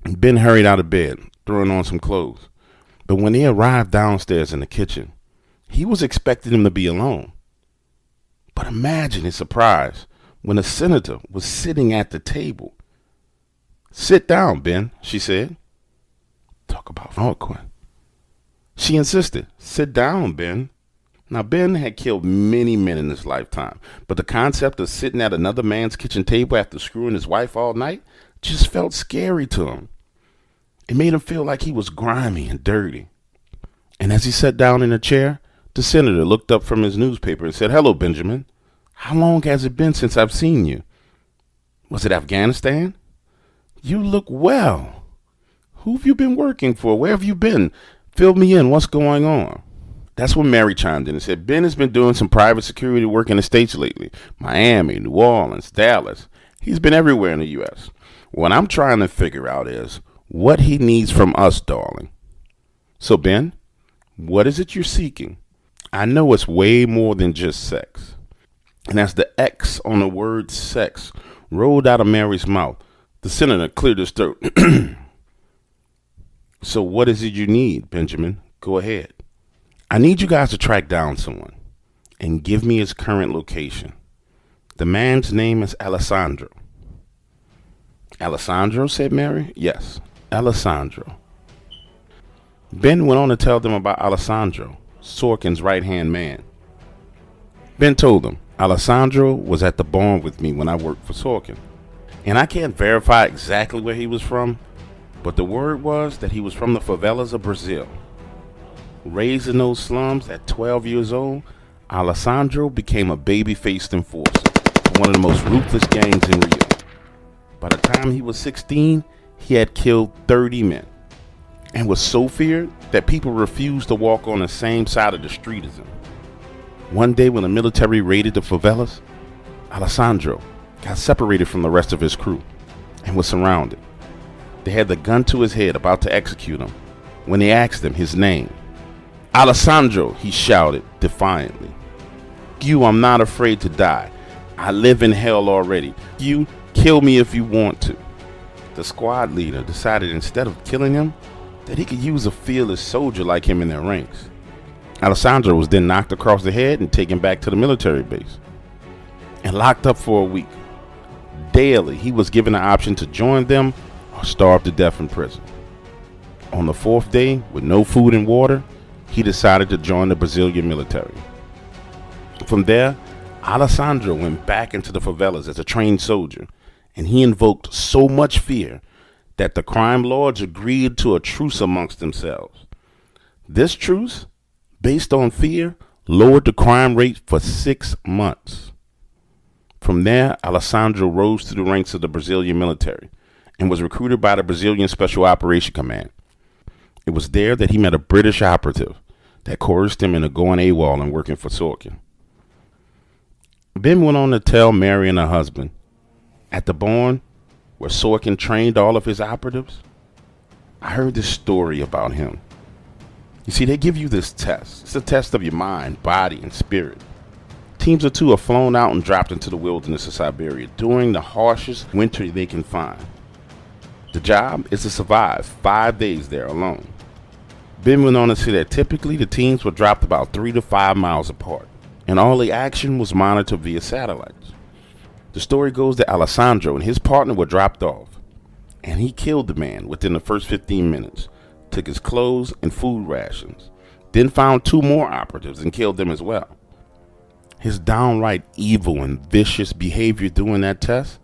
Ben hurried out of bed, throwing on some clothes. But when he arrived downstairs in the kitchen, he was expecting him to be alone. But imagine his surprise when a senator was sitting at the table. Sit down, Ben, she said. Talk about awkward. She insisted. Sit down, Ben. Now, Ben had killed many men in his lifetime, but the concept of sitting at another man's kitchen table after screwing his wife all night just felt scary to him. It made him feel like he was grimy and dirty. And as he sat down in a chair, the senator looked up from his newspaper and said, Hello, Benjamin. How long has it been since I've seen you? Was it Afghanistan? You look well. Who have you been working for? Where have you been? Fill me in. What's going on? That's when Mary chimed in and said, Ben has been doing some private security work in the States lately. Miami, New Orleans, Dallas. He's been everywhere in the U.S. What I'm trying to figure out is what he needs from us, darling. So, Ben, what is it you're seeking? I know it's way more than just sex. And as the X on the word sex rolled out of Mary's mouth, the senator cleared his throat. So what is it you need, Benjamin? Go ahead. I need you guys to track down someone and give me his current location. The man's name is Alessandro. Alessandro, said Mary. Yes, Alessandro. Ben went on to tell them about Alessandro, Sorkin's right-hand man. Ben told them Alessandro was at the barn with me when I worked for Sorkin. And I can't verify exactly where he was from, but the word was that he was from the favelas of Brazil. Raised in those slums at 12 years old, Alessandro became a baby-faced enforcer for one of the most ruthless gangs in Rio. By the time he was 16, he had killed 30 men and was so feared that people refused to walk on the same side of the street as him. One day when the military raided the favelas, Alessandro got separated from the rest of his crew and was surrounded. They had the gun to his head about to execute him when they asked him his name. Alessandro, he shouted defiantly. You, I'm not afraid to die. I live in hell already. You, kill me if you want to. The squad leader decided instead of killing him, that he could use a fearless soldier like him in their ranks. Alessandro was then knocked across the head and taken back to the military base and locked up for a week. Daily, he was given the option to join them or starve to death in prison. On the fourth day, with no food and water, he decided to join the Brazilian military. From there, Alessandro went back into the favelas as a trained soldier, and he invoked so much fear that the crime lords agreed to a truce amongst themselves. This truce, based on fear, lowered the crime rate for 6 months. From there, Alessandro rose through the ranks of the Brazilian military and was recruited by the Brazilian Special Operation Command. It was there that he met a British operative that coerced him into going AWOL and working for Sorkin. Ben went on to tell Mary and her husband, at the barn where Sorkin trained all of his operatives, I heard this story about him. You see, they give you this test. It's a test of your mind, body, and spirit. Teams of 2 are flown out and dropped into the wilderness of Siberia during the harshest winter they can find. The job is to survive 5 days there alone. Ben went on to say that typically the teams were dropped about 3 to 5 miles apart, and all the action was monitored via satellites. The story goes that Alessandro and his partner were dropped off, and he killed the man within the first 15 minutes, took his clothes and food rations, then found 2 more operatives and killed them as well. His downright evil and vicious behavior during that test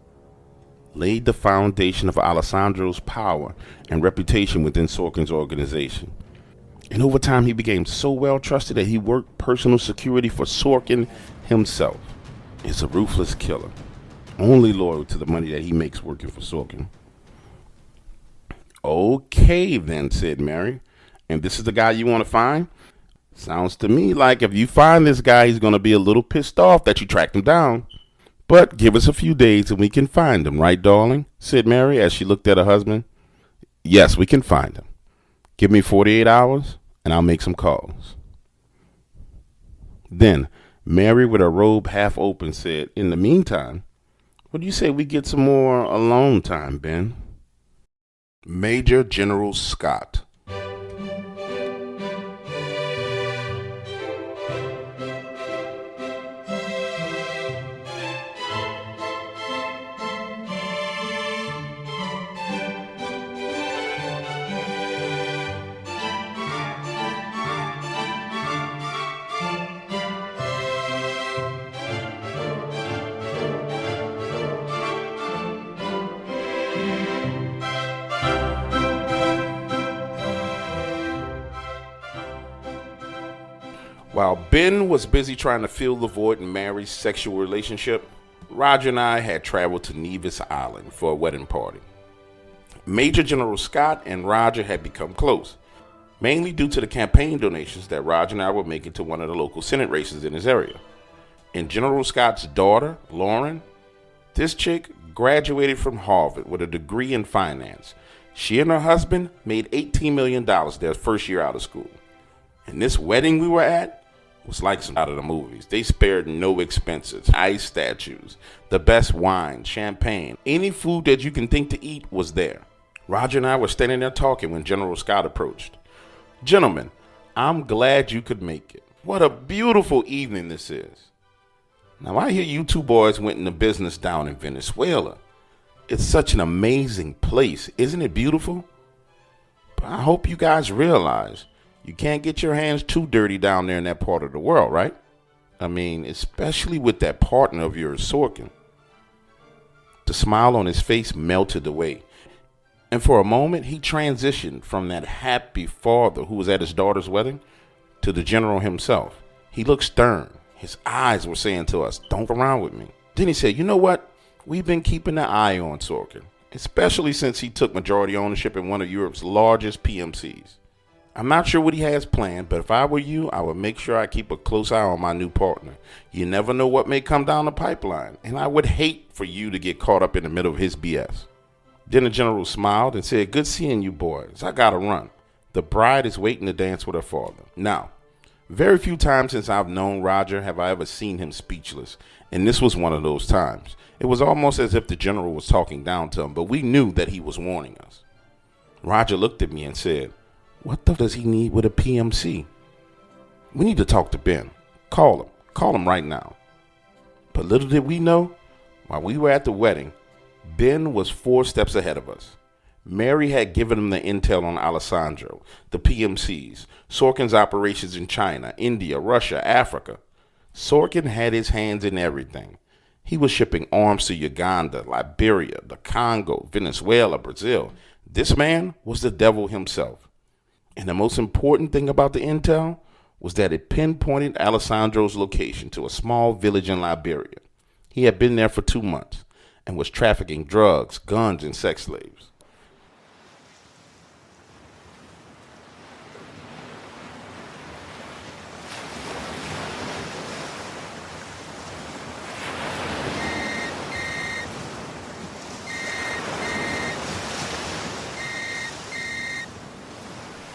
laid the foundation of Alessandro's power and reputation within Sorkin's organization. And over time, he became so well trusted that he worked personal security for Sorkin himself. He's a ruthless killer, only loyal to the money that he makes working for Sorkin. Okay, then, said Mary. And this is the guy you want to find? Sounds to me like if you find this guy, he's going to be a little pissed off that you tracked him down. But give us a few days and we can find him, right, darling? Said Mary as she looked at her husband. Yes, we can find him. Give me 48 hours and I'll make some calls. Then Mary, with her robe half open, said, in the meantime, what do you say we get some more alone time, Ben? Major General Scott. While Ben was busy trying to fill the void in Mary's sexual relationship, Roger and I had traveled to Nevis Island for a wedding party. Major General Scott and Roger had become close, mainly due to the campaign donations that Roger and I were making to one of the local Senate races in his area. And General Scott's daughter, Lauren, this chick graduated from Harvard with a degree in finance. She and her husband made $18 million their first year out of school. And this wedding we were at was like some out of the movies. They spared no expenses. Ice statues, the best wine, champagne, any food that you can think to eat was there. Roger and I were standing there talking when General Scott approached. Gentlemen, I'm glad you could make it. What a beautiful evening this is. Now I hear you 2 boys went into business down in Venezuela. It's such an amazing place. Isn't it beautiful? But I hope you guys realize you can't get your hands too dirty down there in that part of the world, right? I mean, especially with that partner of yours, Sorkin. The smile on his face melted away. And for a moment, he transitioned from that happy father who was at his daughter's wedding to the general himself. He looked stern. His eyes were saying to us, don't go around with me. Then he said, you know what? We've been keeping an eye on Sorkin, especially since he took majority ownership in one of Europe's largest PMCs. I'm not sure what he has planned, but if I were you, I would make sure I keep a close eye on my new partner. You never know what may come down the pipeline, and I would hate for you to get caught up in the middle of his BS. Then the general smiled and said, good seeing you boys. I gotta run. The bride is waiting to dance with her father. Now, very few times since I've known Roger have I ever seen him speechless, and this was one of those times. It was almost as if the general was talking down to him, but we knew that he was warning us. Roger looked at me and said, what the does he need with a PMC? We need to talk to Ben. Call him right now. But little did we know, while we were at the wedding, Ben was 4 steps ahead of us. Mary had given him the intel on Alessandro, the PMCs, Sorkin's operations in China, India, Russia, Africa. Sorkin had his hands in everything. He was shipping arms to Uganda, Liberia, the Congo, Venezuela, Brazil. This man was the devil himself. And the most important thing about the intel was that it pinpointed Alessandro's location to a small village in Liberia. He had been there for 2 months and was trafficking drugs, guns, and sex slaves.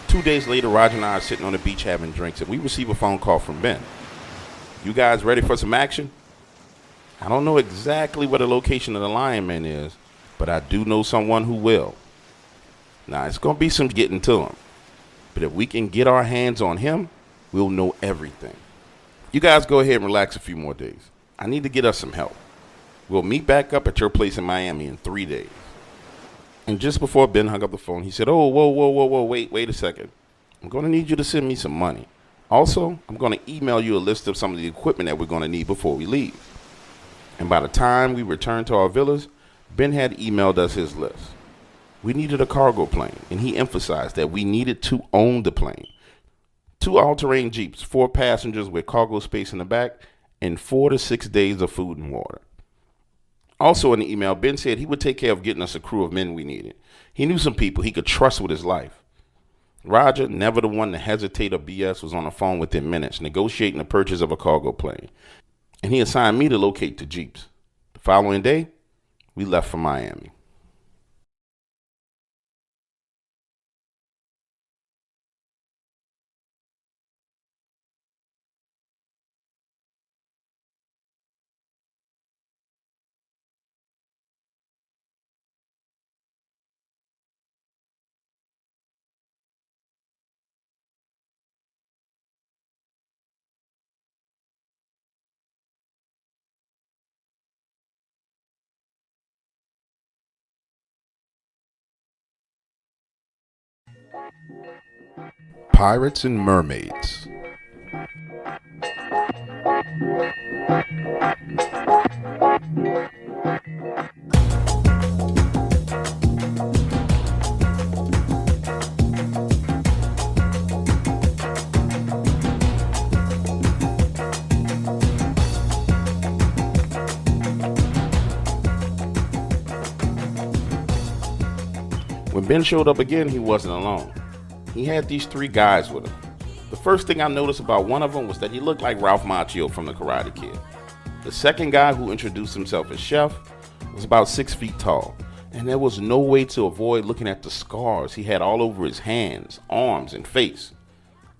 Two days later, Roger and I are sitting on the beach having drinks, and we receive a phone call from Ben. You guys ready for some action? I don't know exactly where the location of the Lion Man is, but I do know someone who will. Now, it's going to be some getting to him, but if we can get our hands on him, we'll know everything. You guys go ahead and relax a few more days. I need to get us some help. We'll meet back up at your place in Miami in 3 days. And just before Ben hung up the phone, he said, oh, whoa, wait a second. I'm going to need you to send me some money. Also, I'm going to email you a list of some of the equipment that we're going to need before we leave. And by the time we returned to our villas, Ben had emailed us his list. We needed a cargo plane, and he emphasized that we needed to own the plane. 2 all-terrain Jeeps, 4 passengers with cargo space in the back, and 4 to 6 days of food and water. Also in the email, Ben said he would take care of getting us a crew of men we needed. He knew some people he could trust with his life. Roger, never the one to hesitate or BS, was on the phone within minutes, negotiating the purchase of a cargo plane. And he assigned me to locate the Jeeps. The following day, we left for Miami. Pirates and Mermaids. When Ben showed up again, he wasn't alone. He had these 3 guys with him. The first thing I noticed about one of them was that he looked like Ralph Macchio from The Karate Kid. The second guy, who introduced himself as Chef, was about 6 feet tall, and there was no way to avoid looking at the scars he had all over his hands, arms, and face.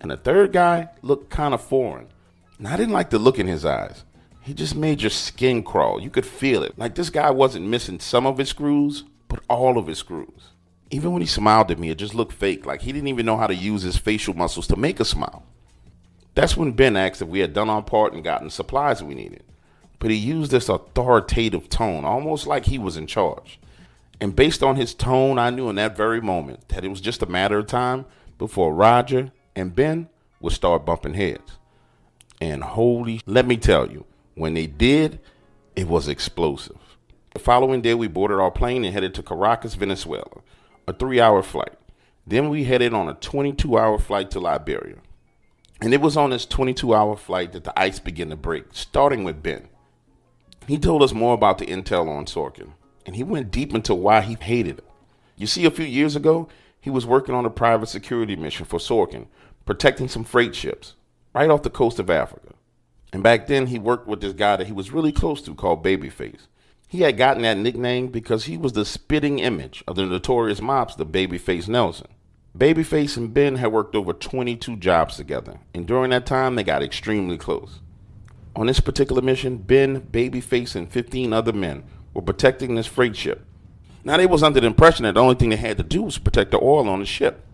And the third guy looked kind of foreign, and I didn't like the look in his eyes. He just made your skin crawl. You could feel it. Like this guy wasn't missing some of his screws, but all of his screws. Even when he smiled at me, it just looked fake, like he didn't even know how to use his facial muscles to make a smile. That's when Ben asked if we had done our part and gotten the supplies we needed. But he used this authoritative tone, almost like he was in charge. And based on his tone, I knew in that very moment that it was just a matter of time before Roger and Ben would start bumping heads. And let me tell you, when they did, it was explosive. The following day, we boarded our plane and headed to Caracas, Venezuela. A 3-hour flight. Then we headed on a 22-hour flight to Liberia. And it was on this 22-hour flight that the ice began to break, starting with Ben. He told us more about the intel on Sorkin, and he went deep into why he hated him. You see, a few years ago, he was working on a private security mission for Sorkin, protecting some freight ships right off the coast of Africa. And back then, he worked with this guy that he was really close to called Babyface. He had gotten that nickname because he was the spitting image of the notorious mobster Babyface Nelson. Babyface and Ben had worked over 22 jobs together, and during that time, they got extremely close. On this particular mission, Ben, Babyface, and 15 other men were protecting this freight ship. Now, they was under the impression that the only thing they had to do was protect the oil on the ship.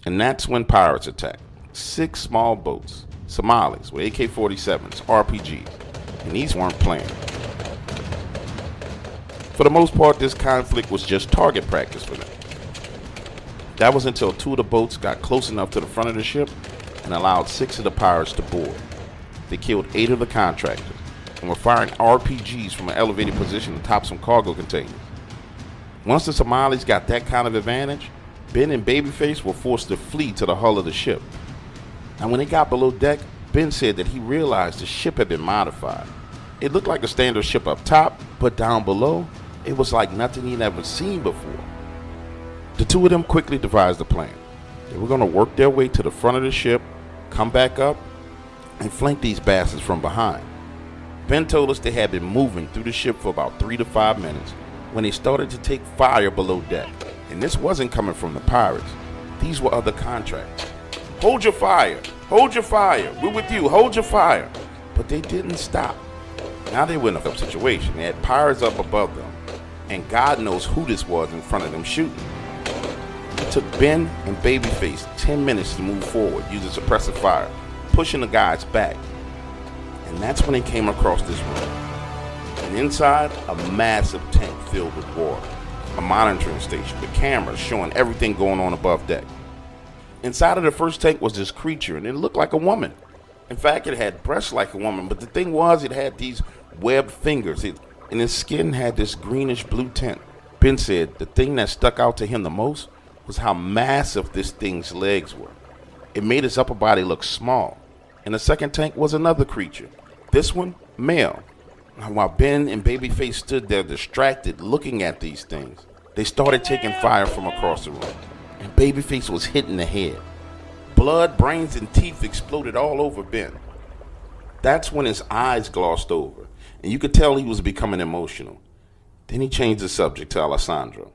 And that's when pirates attacked. 6 small boats, Somalis with AK-47s, RPGs, and these weren't playing. For the most part, this conflict was just target practice for them. That was until 2 of the boats got close enough to the front of the ship and allowed 6 of the pirates to board. They killed 8 of the contractors and were firing RPGs from an elevated position atop some cargo containers. Once the Somalis got that kind of advantage, Ben and Babyface were forced to flee to the hull of the ship. And when they got below deck, Ben said that he realized the ship had been modified. It looked like a standard ship up top, but down below, it was like nothing he'd ever seen before. The 2 of them quickly devised a plan. They were going to work their way to the front of the ship, come back up, and flank these bastards from behind. Ben told us they had been moving through the ship for about 3 to 5 minutes when they started to take fire below deck. And this wasn't coming from the pirates. These were other contractors. Hold your fire! Hold your fire! We're with you! Hold your fire! But they didn't stop. Now they were in a situation. They had pirates up above them. And God knows who this was in front of them shooting. It took Ben and Babyface 10 minutes to move forward using suppressive fire, pushing the guys back. And that's when they came across this room. And inside, a massive tank filled with water. A monitoring station with cameras showing everything going on above deck. Inside of the first tank was this creature, and it looked like a woman. In fact, it had breasts like a woman, but the thing was, it had these webbed fingers, and its skin had this greenish blue tint. Ben said the thing that stuck out to him the most was how massive this thing's legs were. It made its upper body look small. And the second tank was another creature. This one, male. And while Ben and Babyface stood there distracted looking at these things, they started taking fire from across the room. And Babyface was hit in the head. Blood, brains, and teeth exploded all over Ben. That's when his eyes glossed over, and you could tell he was becoming emotional. Then he changed the subject to Alessandro.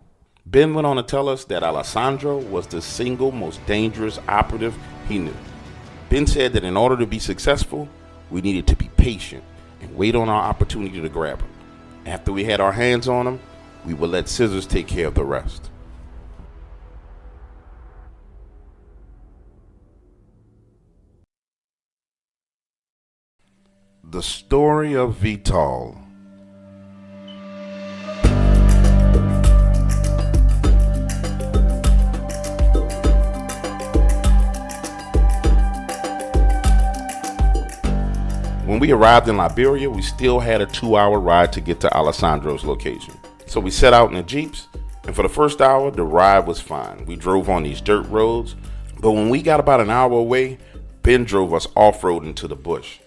Ben went on to tell us that Alessandro was the single most dangerous operative he knew. Ben said that in order to be successful, we needed to be patient and wait on our opportunity to grab him. After we had our hands on him, we would let Scissors take care of the rest. The story of Vital. When we arrived in Liberia, we still had a 2-hour ride to get to Alessandro's location. So we set out in the Jeeps, and for the first hour, the ride was fine. We drove on these dirt roads, but when we got about an hour away, Ben drove us off-road into the bush.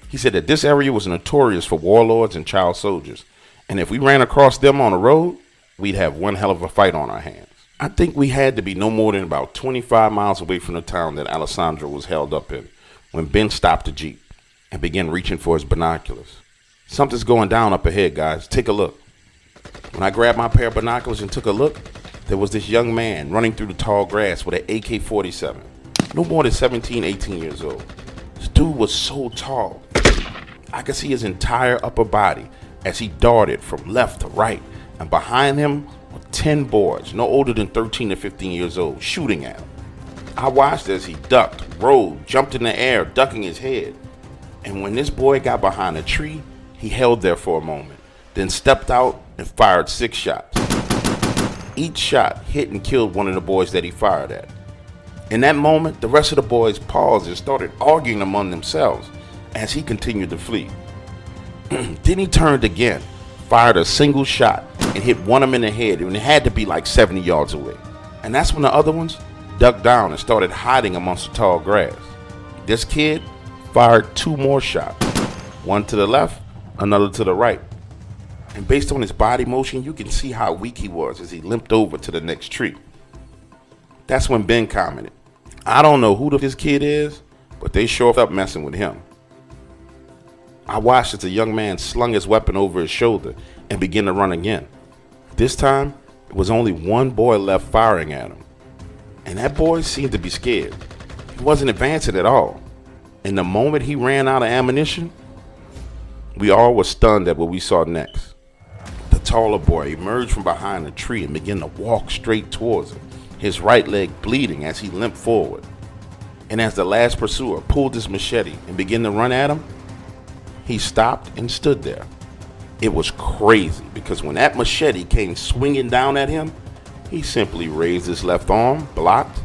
He said that this area was notorious for warlords and child soldiers, and if we ran across them on the road, we'd have one hell of a fight on our hands. I think we had to be no more than about 25 miles away from the town that Alessandro was held up in when Ben stopped the Jeep and began reaching for his binoculars. Something's going down up ahead, guys. Take a look. When I grabbed my pair of binoculars and took a look, there was this young man running through the tall grass with an AK-47. No more than 17, 18 years old. This dude was so tall. I could see his entire upper body as he darted from left to right, and behind him were 10 boys, no older than 13 to 15 years old, shooting at him. I watched as he ducked, rolled, jumped in the air, ducking his head. And when this boy got behind a tree, he held there for a moment, then stepped out and fired 6 shots. Each shot hit and killed one of the boys that he fired at. In that moment, the rest of the boys paused and started arguing among themselves as he continued to flee. Then he turned again, fired a single shot, and hit one of them in the head, and it had to be like 70 yards away. And that's when the other ones ducked down and started hiding amongst the tall grass. This kid fired 2 more shots, one to the left, another to the right. And based on his body motion, you can see how weak he was as he limped over to the next tree. That's when Ben commented, "I don't know who this kid is, but they sure up messing with him." I watched as the young man slung his weapon over his shoulder and began to run again. This time, it was only one boy left firing at him. And that boy seemed to be scared. He wasn't advancing at all. And the moment he ran out of ammunition, we all were stunned at what we saw next. The taller boy emerged from behind a tree and began to walk straight towards him, his right leg bleeding as he limped forward. And as the last pursuer pulled his machete and began to run at him, he stopped and stood there. It was crazy because when that machete came swinging down at him, he simply raised his left arm, blocked,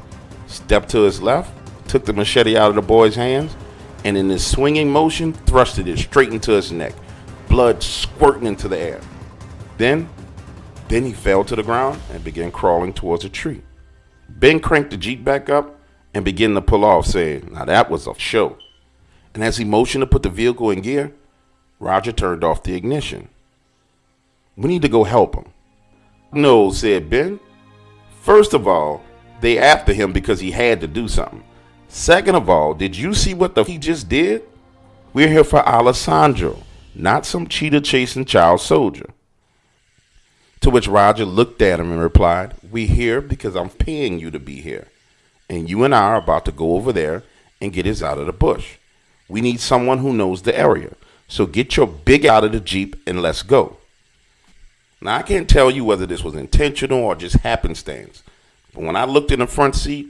stepped to his left, took the machete out of the boy's hands, and in his swinging motion, thrusted it straight into his neck, blood squirting into the air. Then he fell to the ground and began crawling towards a tree. Ben cranked the Jeep back up and began to pull off, saying, "Now that was a show." And as he motioned to put the vehicle in gear, Roger turned off the ignition. "We need to go help him." "No," said Ben. "First of all, they after him because he had to do something. Second of all, did you see what he just did? We're here for Alessandro, not some cheetah chasing child soldier." To which Roger looked at him and replied, "We're here because I'm paying you to be here. And you and I are about to go over there and get us out of the bush. We need someone who knows the area. So get your big out of the Jeep and let's go." Now, I can't tell you whether this was intentional or just happenstance, but when I looked in the front seat,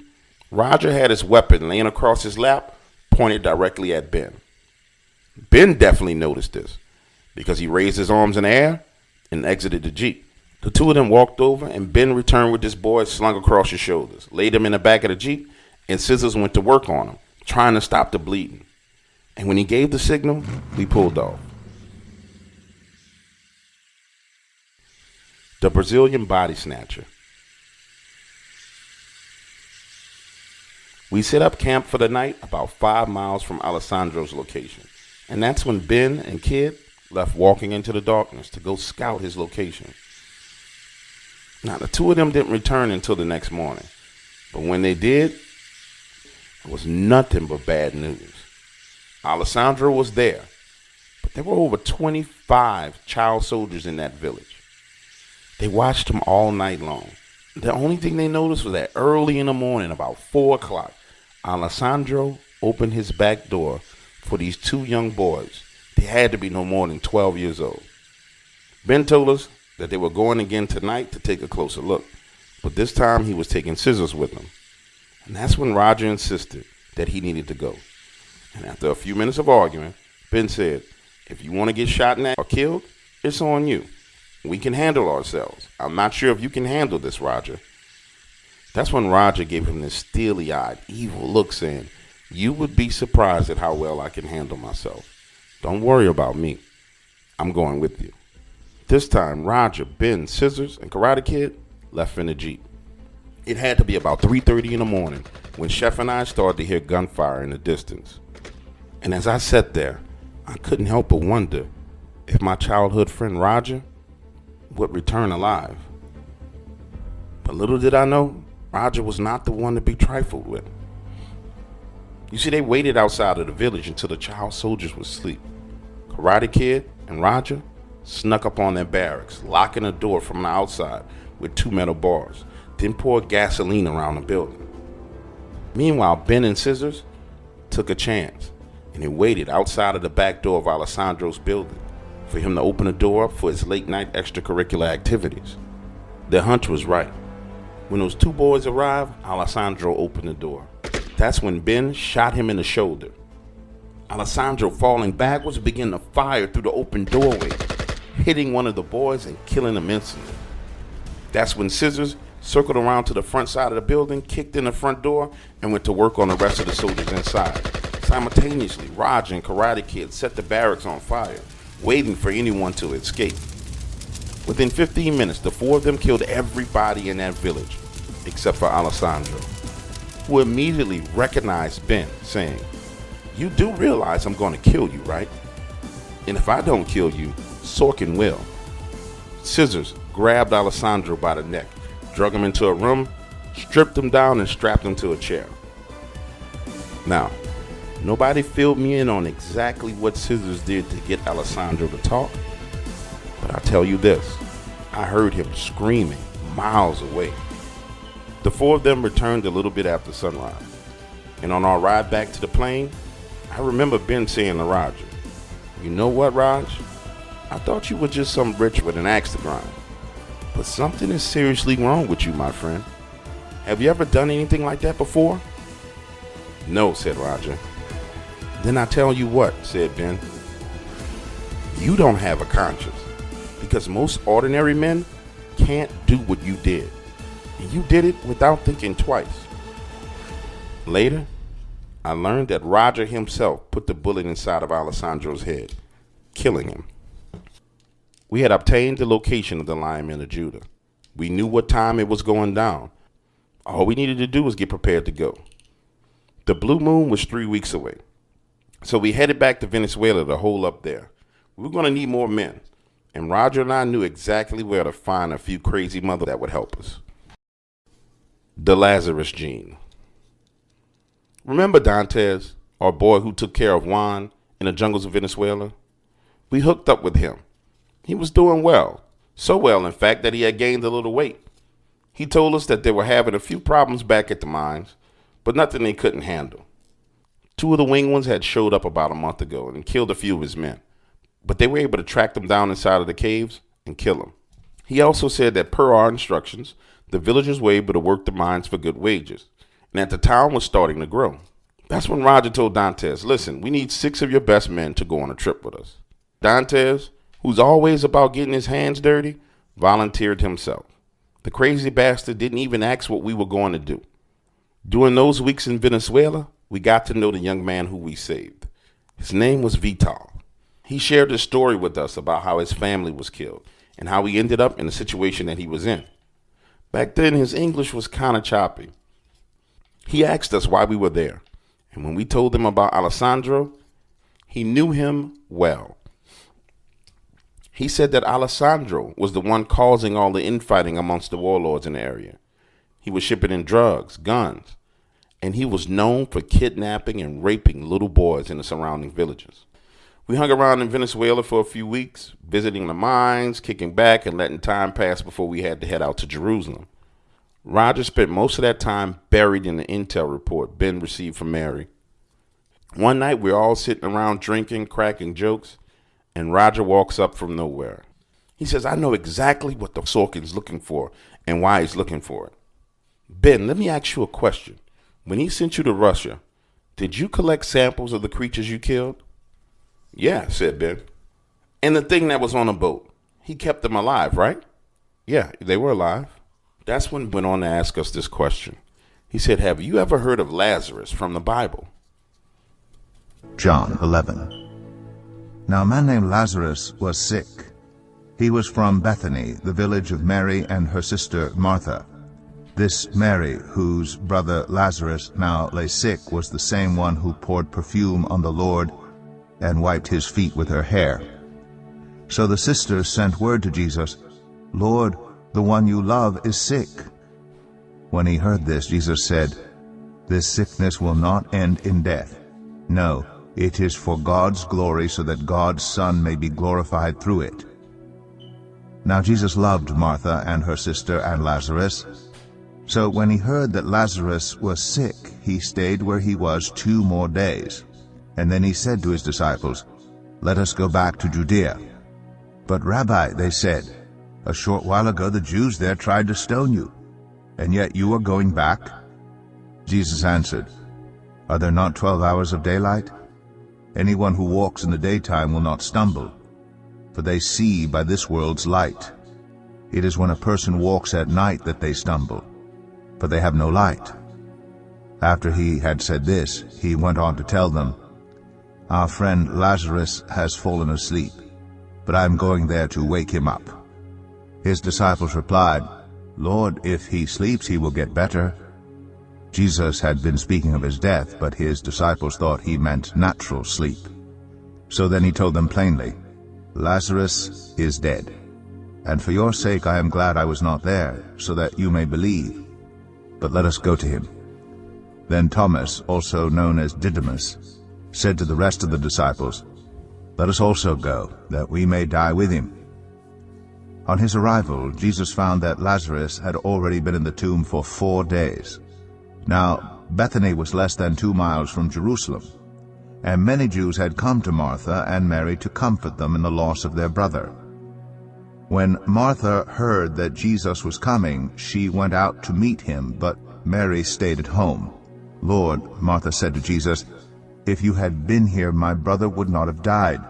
Roger had his weapon laying across his lap, pointed directly at Ben. Ben definitely noticed this because he raised his arms in the air and exited the Jeep. The two of them walked over, and Ben returned with this boy slung across his shoulders, laid him in the back of the Jeep, and Scissors went to work on him, trying to stop the bleeding. And when he gave the signal, we pulled off. The Brazilian Body Snatcher. We set up camp for the night about 5 miles from Alessandro's location, and that's when Ben and Kid left walking into the darkness to go scout his location. Now, the two of them didn't return until the next morning, but when they did, it was nothing but bad news. Alessandro was there, but there were over 25 child soldiers in that village. They watched him all night long. The only thing they noticed was that early in the morning, about 4 o'clock, Alessandro opened his back door for these 2 young boys. They had to be no more than 12 years old. Ben told us that they were going again tonight to take a closer look, but this time he was taking Scissors with him. And that's when Roger insisted that he needed to go. And after a few minutes of arguing, Ben said, "If you want to get shot at or killed, it's on you. We can handle ourselves. I'm not sure if you can handle this, Roger." That's when Roger gave him this steely-eyed, evil look, saying, "You would be surprised at how well I can handle myself. Don't worry about me. I'm going with you." This time, Roger, Ben, Scissors, and Karate Kid left in the Jeep. It had to be about 3:30 in the morning when Chef and I started to hear gunfire in the distance. And as I sat there, I couldn't help but wonder if my childhood friend Roger would return alive. But little did I know, Roger was not the one to be trifled with. You see, they waited outside of the village until the child soldiers were asleep. Karate Kid and Roger snuck up on their barracks, locking the door from the outside with 2 metal bars, then poured gasoline around the building. Meanwhile, Ben and Scissors took a chance, and they waited outside of the back door of Alessandro's building for him to open the door up for his late-night extracurricular activities. Their hunch was right. When those 2 boys arrived, Alessandro opened the door. That's when Ben shot him in the shoulder. Alessandro, falling backwards, began to fire through the open doorway, hitting one of the boys and killing him instantly. That's when Scissors circled around to the front side of the building, kicked in the front door, and went to work on the rest of the soldiers inside. Simultaneously, Roger and Karate Kid set the barracks on fire, waiting for anyone to escape. Within 15 minutes, the 4 of them killed everybody in that village, except for Alessandro, who immediately recognized Ben, saying, "You do realize I'm going to kill you, right? And if I don't kill you, Sorkin will." Scissors grabbed Alessandro by the neck, drug him into a room, stripped him down, and strapped him to a chair. Now, nobody filled me in on exactly what Scissors did to get Alessandro to talk, but I'll tell you this, I heard him screaming miles away. The 4 of them returned a little bit after sunrise, and on our ride back to the plane, I remember Ben saying to Roger, "You know what, Raj? I thought you were just some rich with an axe to grind. But something is seriously wrong with you, my friend. Have you ever done anything like that before?" "No," said Roger. "Then I tell you what," said Ben. "You don't have a conscience. because most ordinary men can't do what you did. And you did it without thinking twice. Later, I learned that Roger himself put the bullet inside of Alessandro's head, killing him. We had obtained the location of the Lion Men of Judah. We knew what time it was going down. All we needed to do was get prepared to go. The blue moon was 3 weeks away, so we headed back to Venezuela to hole up there. We were going to need more men, and Roger and I knew exactly where to find a few crazy mothers that would help us. The Lazarus gene. Remember Dantes, our boy who took care of Juan in the jungles of Venezuela? We hooked up with him. He was doing well, so well in fact that he had gained a little weight. He told us that they were having a few problems back at the mines, but nothing they couldn't handle. 2 of the winged ones had showed up about a month ago and killed a few of his men, but they were able to track them down inside of the caves and kill them. He also said that per our instructions, the villagers were able to work the mines for good wages, and that the town was starting to grow. That's when Roger told Dantes, listen, we need 6 of your best men to go on a trip with us. Dantes, who's always about getting his hands dirty, volunteered himself. The crazy bastard didn't even ask what we were going to do. During those weeks in Venezuela, we got to know the young man who we saved. His name was Vital. He shared his story with us about how his family was killed and how he ended up in the situation that he was in. Back then, his English was kind of choppy. He asked us why we were there, and when we told him about Alessandro, he knew him well. He said that Alessandro was the one causing all the infighting amongst the warlords in the area. He was shipping in drugs, guns, and he was known for kidnapping and raping little boys in the surrounding villages. We hung around in Venezuela for a few weeks, visiting the mines, kicking back, and letting time pass before we had to head out to Jerusalem. Roger spent most of that time buried in the intel report Ben received from Mary. One night, we were all sitting around drinking, cracking jokes, and Roger walks up from nowhere. He says, I know exactly what the Sorkin's looking for and why he's looking for it. Ben, let me ask you a question. When he sent you to Russia, did you collect samples of the creatures you killed? Yeah, said Ben. And the thing that was on the boat, he kept them alive, right? Yeah, they were alive. That's when he went on to ask us this question. He said, have you ever heard of Lazarus from the Bible? John 11. Now a man named Lazarus was sick. He was from Bethany, the village of Mary and her sister Martha. This Mary, whose brother Lazarus now lay sick, was the same one who poured perfume on the Lord and wiped his feet with her hair. So the sisters sent word to Jesus, Lord, the one you love is sick. When he heard this, Jesus said, This sickness will not end in death. No, it is for God's glory, so that God's Son may be glorified through it. Now Jesus loved Martha and her sister and Lazarus. So when he heard that Lazarus was sick, he stayed where he was 2 more days. And then he said to his disciples, Let us go back to Judea. But Rabbi, they said, a short while ago the Jews there tried to stone you, and yet you are going back? Jesus answered, Are there not 12 hours of daylight? Anyone who walks in the daytime will not stumble, for they see by this world's light. It is when a person walks at night that they stumble, for they have no light. After he had said this, he went on to tell them, Our friend Lazarus has fallen asleep, but I am going there to wake him up. His disciples replied, Lord, if he sleeps, he will get better. Jesus had been speaking of his death, but his disciples thought he meant natural sleep. So then he told them plainly, Lazarus is dead, and for your sake I am glad I was not there, so that you may believe. But let us go to him. Then Thomas, also known as Didymus, said to the rest of the disciples, Let us also go, that we may die with him. On his arrival, Jesus found that Lazarus had already been in the tomb for 4 days. Now, Bethany was less than 2 miles from Jerusalem, and many Jews had come to Martha and Mary to comfort them in the loss of their brother. When Martha heard that Jesus was coming, she went out to meet him, but Mary stayed at home. Lord, Martha said to Jesus, If you had been here, my brother would not have died.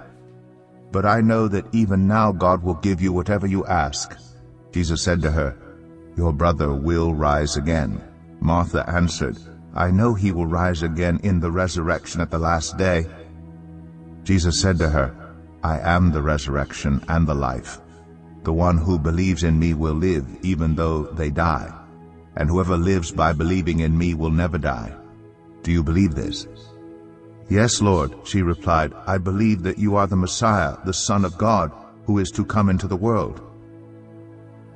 But I know that even now God will give you whatever you ask." Jesus said to her, "Your brother will rise again." Martha answered, "I know he will rise again in the resurrection at the last day." Jesus said to her, "I am the resurrection and the life. The one who believes in me will live even though they die, and whoever lives by believing in me will never die. Do you believe this?" "Yes, Lord," she replied, "I believe that you are the Messiah, the Son of God, who is to come into the world."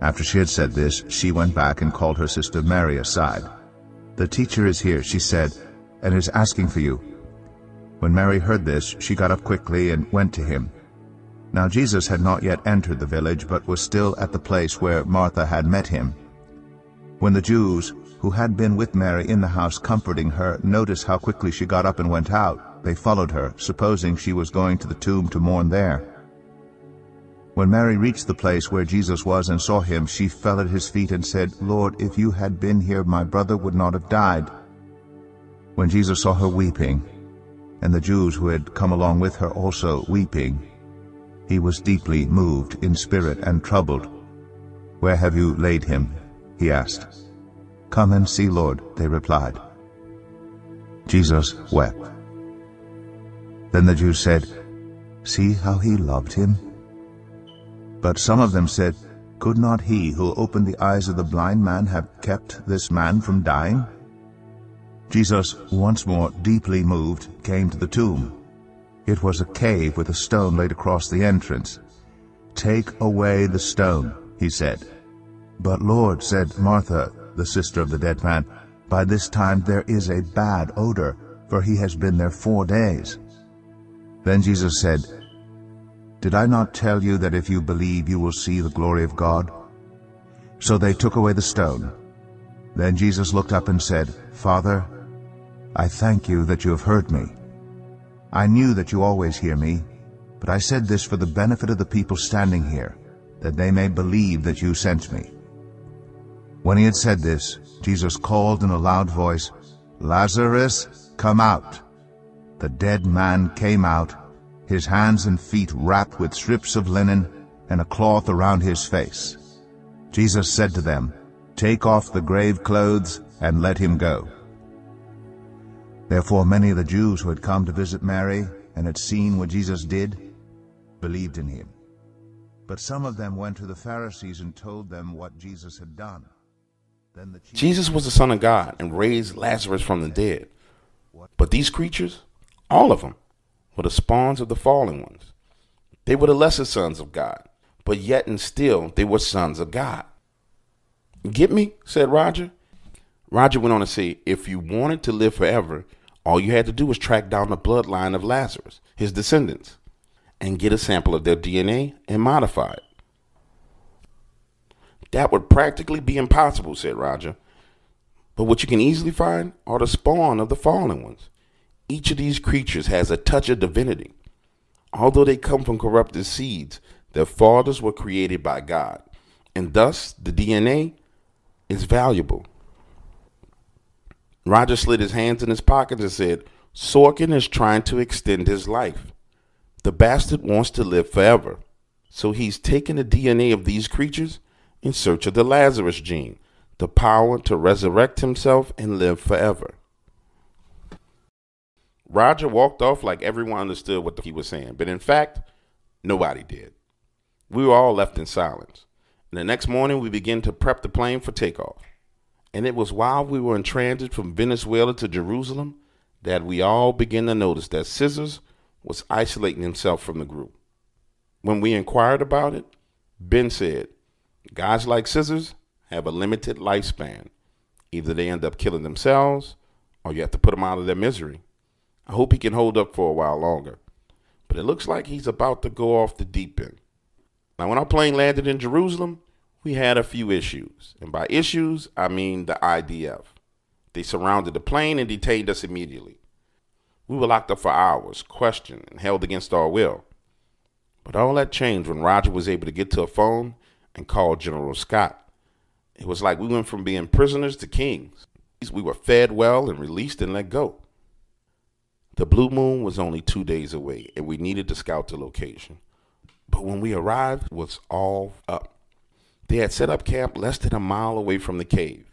After she had said this, she went back and called her sister Mary aside. "The teacher is here," she said, "and is asking for you." When Mary heard this, she got up quickly and went to him. Now Jesus had not yet entered the village, but was still at the place where Martha had met him. When the Jews, who had been with Mary in the house comforting her, noticed how quickly she got up and went out, they followed her, supposing she was going to the tomb to mourn there. When Mary reached the place where Jesus was and saw him, she fell at his feet and said, "Lord, if you had been here, my brother would not have died." When Jesus saw her weeping, and the Jews who had come along with her also weeping, he was deeply moved in spirit and troubled. "Where have you laid him?" he asked. "Come and see, Lord," they replied. Jesus wept. Then the Jews said, "See how he loved him?" But some of them said, "Could not he who opened the eyes of the blind man have kept this man from dying?" Jesus, once more deeply moved, came to the tomb. It was a cave with a stone laid across the entrance. "Take away the stone," he said. "But Lord," said Martha, the sister of the dead man, "by this time there is a bad odor, for he has been there 4 days." Then Jesus said, "Did I not tell you that if you believe you will see the glory of God?" So they took away the stone. Then Jesus looked up and said, "Father, I thank you that you have heard me. I knew that you always hear me, but I said this for the benefit of the people standing here, that they may believe that you sent me." When he had said this, Jesus called in a loud voice, "Lazarus, come out." The dead man came out, his hands and feet wrapped with strips of linen and a cloth around his face. Jesus said to them, "Take off the grave clothes and let him go." Therefore many of the Jews who had come to visit Mary and had seen what Jesus did believed in him. But some of them went to the Pharisees and told them what Jesus had done. Then Jesus was the Son of God and raised Lazarus from the dead. But these creatures, all of them, were the spawns of the fallen ones. They were the lesser sons of God, but yet and still they were sons of God. "Get me?" said Roger. Roger went on to say, if you wanted to live forever, all you had to do was track down the bloodline of Lazarus, his descendants, and get a sample of their DNA and modify it. "That would practically be impossible," said Roger. "But what you can easily find are the spawn of the fallen ones. Each of these creatures has a touch of divinity. Although they come from corrupted seeds, their fathers were created by God, and thus the DNA is valuable." Roger slid his hands in his pockets and said, "Sorkin is trying to extend his life. The bastard wants to live forever, so he's taken the DNA of these creatures in search of the Lazarus gene, the power to resurrect himself and live forever." Roger walked off like everyone understood what he was saying, but in fact, nobody did. We were all left in silence. And the next morning, we began to prep the plane for takeoff. And it was while we were in transit from Venezuela to Jerusalem that we all began to notice that Scissors was isolating himself from the group. When we inquired about it, Ben said, "Guys like Scissors have a limited lifespan. Either they end up killing themselves or you have to put them out of their misery. I hope he can hold up for a while longer, but it looks like he's about to go off the deep end." Now, when our plane landed in Jerusalem, we had a few issues. And by issues, I mean the IDF. They surrounded the plane and detained us immediately. We were locked up for hours, questioned, and held against our will. But all that changed when Roger was able to get to a phone and call General Scott. It was like we went from being prisoners to kings. We were fed well and released and let go. The blue moon was only 2 days away, and we needed to scout the location. But when we arrived, it was all up. They had set up camp less than a mile away from the cave.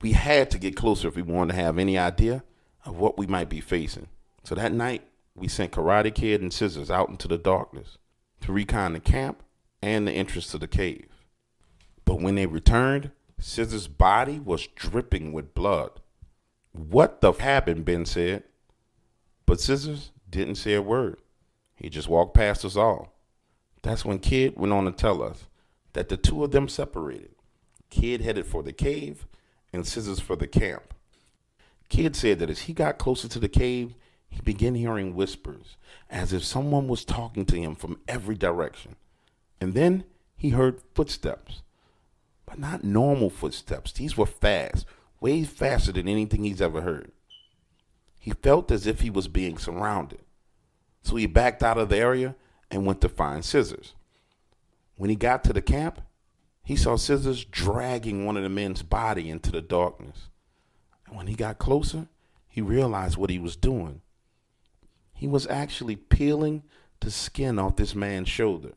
We had to get closer if we wanted to have any idea of what we might be facing. So that night, we sent Karate Kid and Scissors out into the darkness to recon the camp and the entrance to the cave. But when they returned, Scissors' body was dripping with blood. What the happened, Ben said. But Scissors didn't say a word. He just walked past us all. That's when Kid went on to tell us that the two of them separated. Kid headed for the cave and Scissors for the camp. Kid said that as he got closer to the cave, he began hearing whispers, as if someone was talking to him from every direction. And then he heard footsteps. But not normal footsteps. These were fast, way faster than anything he's ever heard. He felt as if he was being surrounded. So he backed out of the area and went to find Scissors. When he got to the camp, he saw Scissors dragging one of the men's body into the darkness. And when he got closer, he realized what he was doing. He was actually peeling the skin off this man's shoulder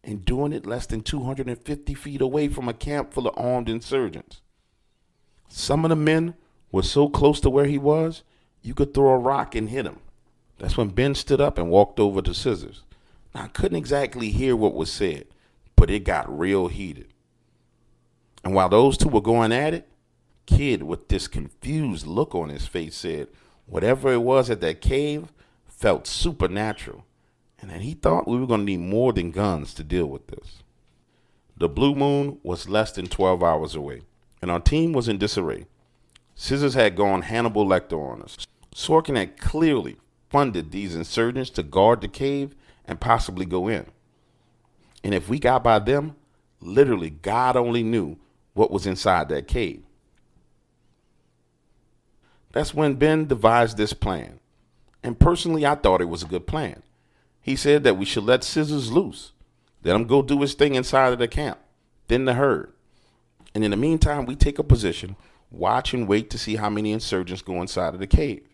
and doing it less than 250 feet away from a camp full of armed insurgents. Some of the men were so close to where he was, you could throw a rock and hit him. That's when Ben stood up and walked over to Scissors. Now, I couldn't exactly hear what was said, but it got real heated. And while those two were going at it, Kid, with this confused look on his face, said whatever it was at that cave felt supernatural, and that he thought we were going to need more than guns to deal with this. The blue moon was less than 12 hours away, and our team was in disarray. Scissors had gone Hannibal Lecter on us. Sorkin had clearly funded these insurgents to guard the cave and possibly go in. And if we got by them, literally God only knew what was inside that cave. That's when Ben devised this plan. And personally, I thought it was a good plan. He said that we should let Scissors loose, let him go do his thing inside of the camp, then the herd. And in the meantime, we take a position, watch and wait to see how many insurgents go inside of the cave.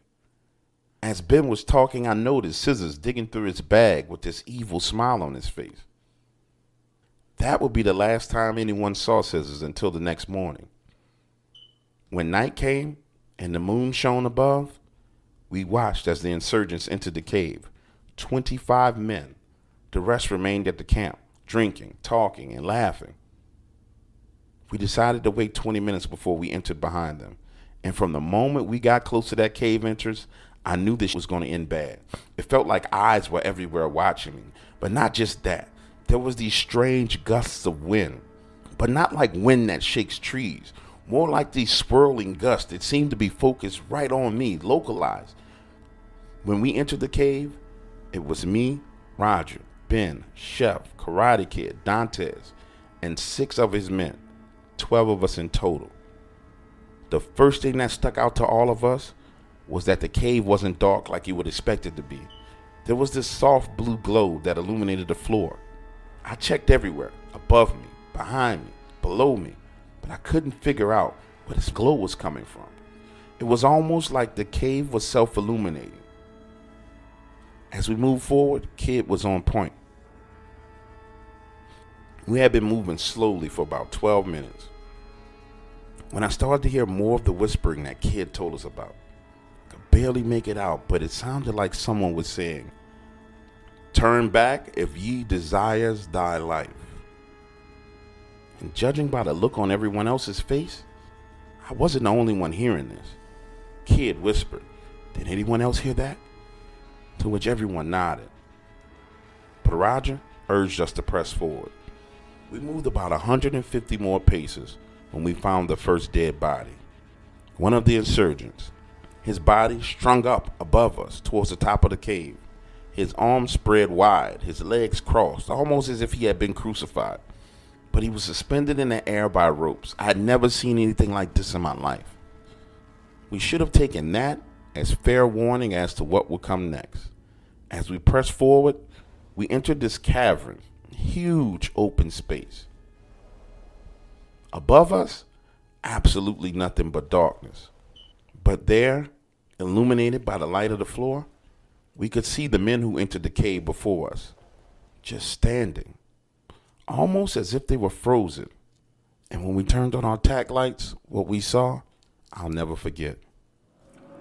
As Ben was talking, I noticed Scissors digging through his bag with this evil smile on his face. That would be the last time anyone saw Scissors until the next morning. When night came and the moon shone above, we watched as the insurgents entered the cave. 25 men. The rest remained at the camp, drinking, talking, and laughing. We decided to wait 20 minutes before we entered behind them. And from the moment we got close to that cave entrance, I knew this was going to end bad. It felt like eyes were everywhere watching me. But not just that. There was these strange gusts of wind. But not like wind that shakes trees. More like these swirling gusts that seemed to be focused right on me, localized. When we entered the cave, it was me, Roger, Ben, Chef, Karate Kid, Dantes, and 6 of his men, 12 of us in total. The first thing that stuck out to all of us was that the cave wasn't dark like you would expect it to be. There was this soft blue glow that illuminated the floor. I checked everywhere, above me, behind me, below me, but I couldn't figure out where this glow was coming from. It was almost like the cave was self-illuminating. As we moved forward, Kid was on point. We had been moving slowly for about 12 minutes when I started to hear more of the whispering that Kid told us about. I could barely make it out, but it sounded like someone was saying, "Turn back if ye desires thy life." And judging by the look on everyone else's face, I wasn't the only one hearing this. Kid whispered, "Did anyone else hear that?" To which everyone nodded. But Roger urged us to press forward. We moved about 150 more paces when we found the first dead body. One of the insurgents. His body strung up above us towards the top of the cave. His arms spread wide, his legs crossed, almost as if he had been crucified. But he was suspended in the air by ropes. I had never seen anything like this in my life. We should have taken that as fair warning as to what would come next. As we pressed forward, we entered this cavern, huge open space. Above us, absolutely nothing but darkness. But there, illuminated by the light of the floor, we could see the men who entered the cave before us. just standing, almost as if they were frozen. And when we turned on our tack lights, what we saw, I'll never forget.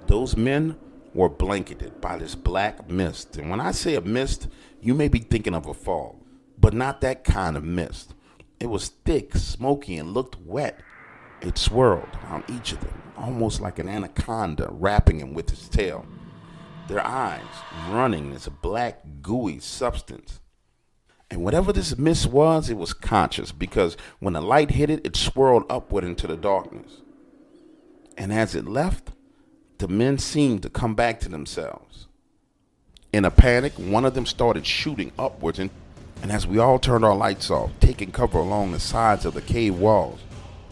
Those men were blanketed by this black mist. And when I say a mist, you may be thinking of a fog, but not that kind of mist. It was thick, smoky, and looked wet. It swirled around each of them, almost like an anaconda wrapping him with its tail. Their eyes running this black, gooey substance. And whatever this mist was, it was conscious, because when the light hit it, it swirled upward into the darkness. And as it left, the men seemed to come back to themselves. In a panic, one of them started shooting upwards, and as we all turned our lights off, taking cover along the sides of the cave walls,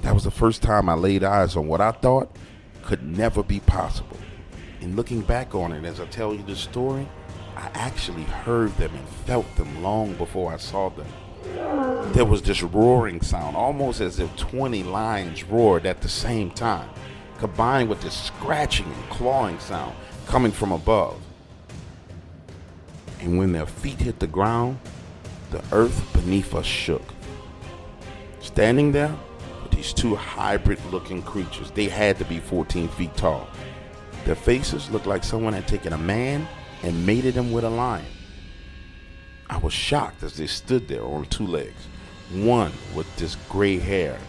that was the first time I laid eyes on what I thought could never be possible. And looking back on it as I tell you this story, I actually heard them and felt them long before I saw them. There was this roaring sound, almost as if 20 lions roared at the same time, combined with this scratching and clawing sound coming from above. And when their feet hit the ground, the earth beneath us shook. Standing there were these two hybrid-looking creatures. They had to be 14 feet tall. Their faces looked like someone had taken a man and mated him with a lion. I was shocked as they stood there on two legs, one with this gray hair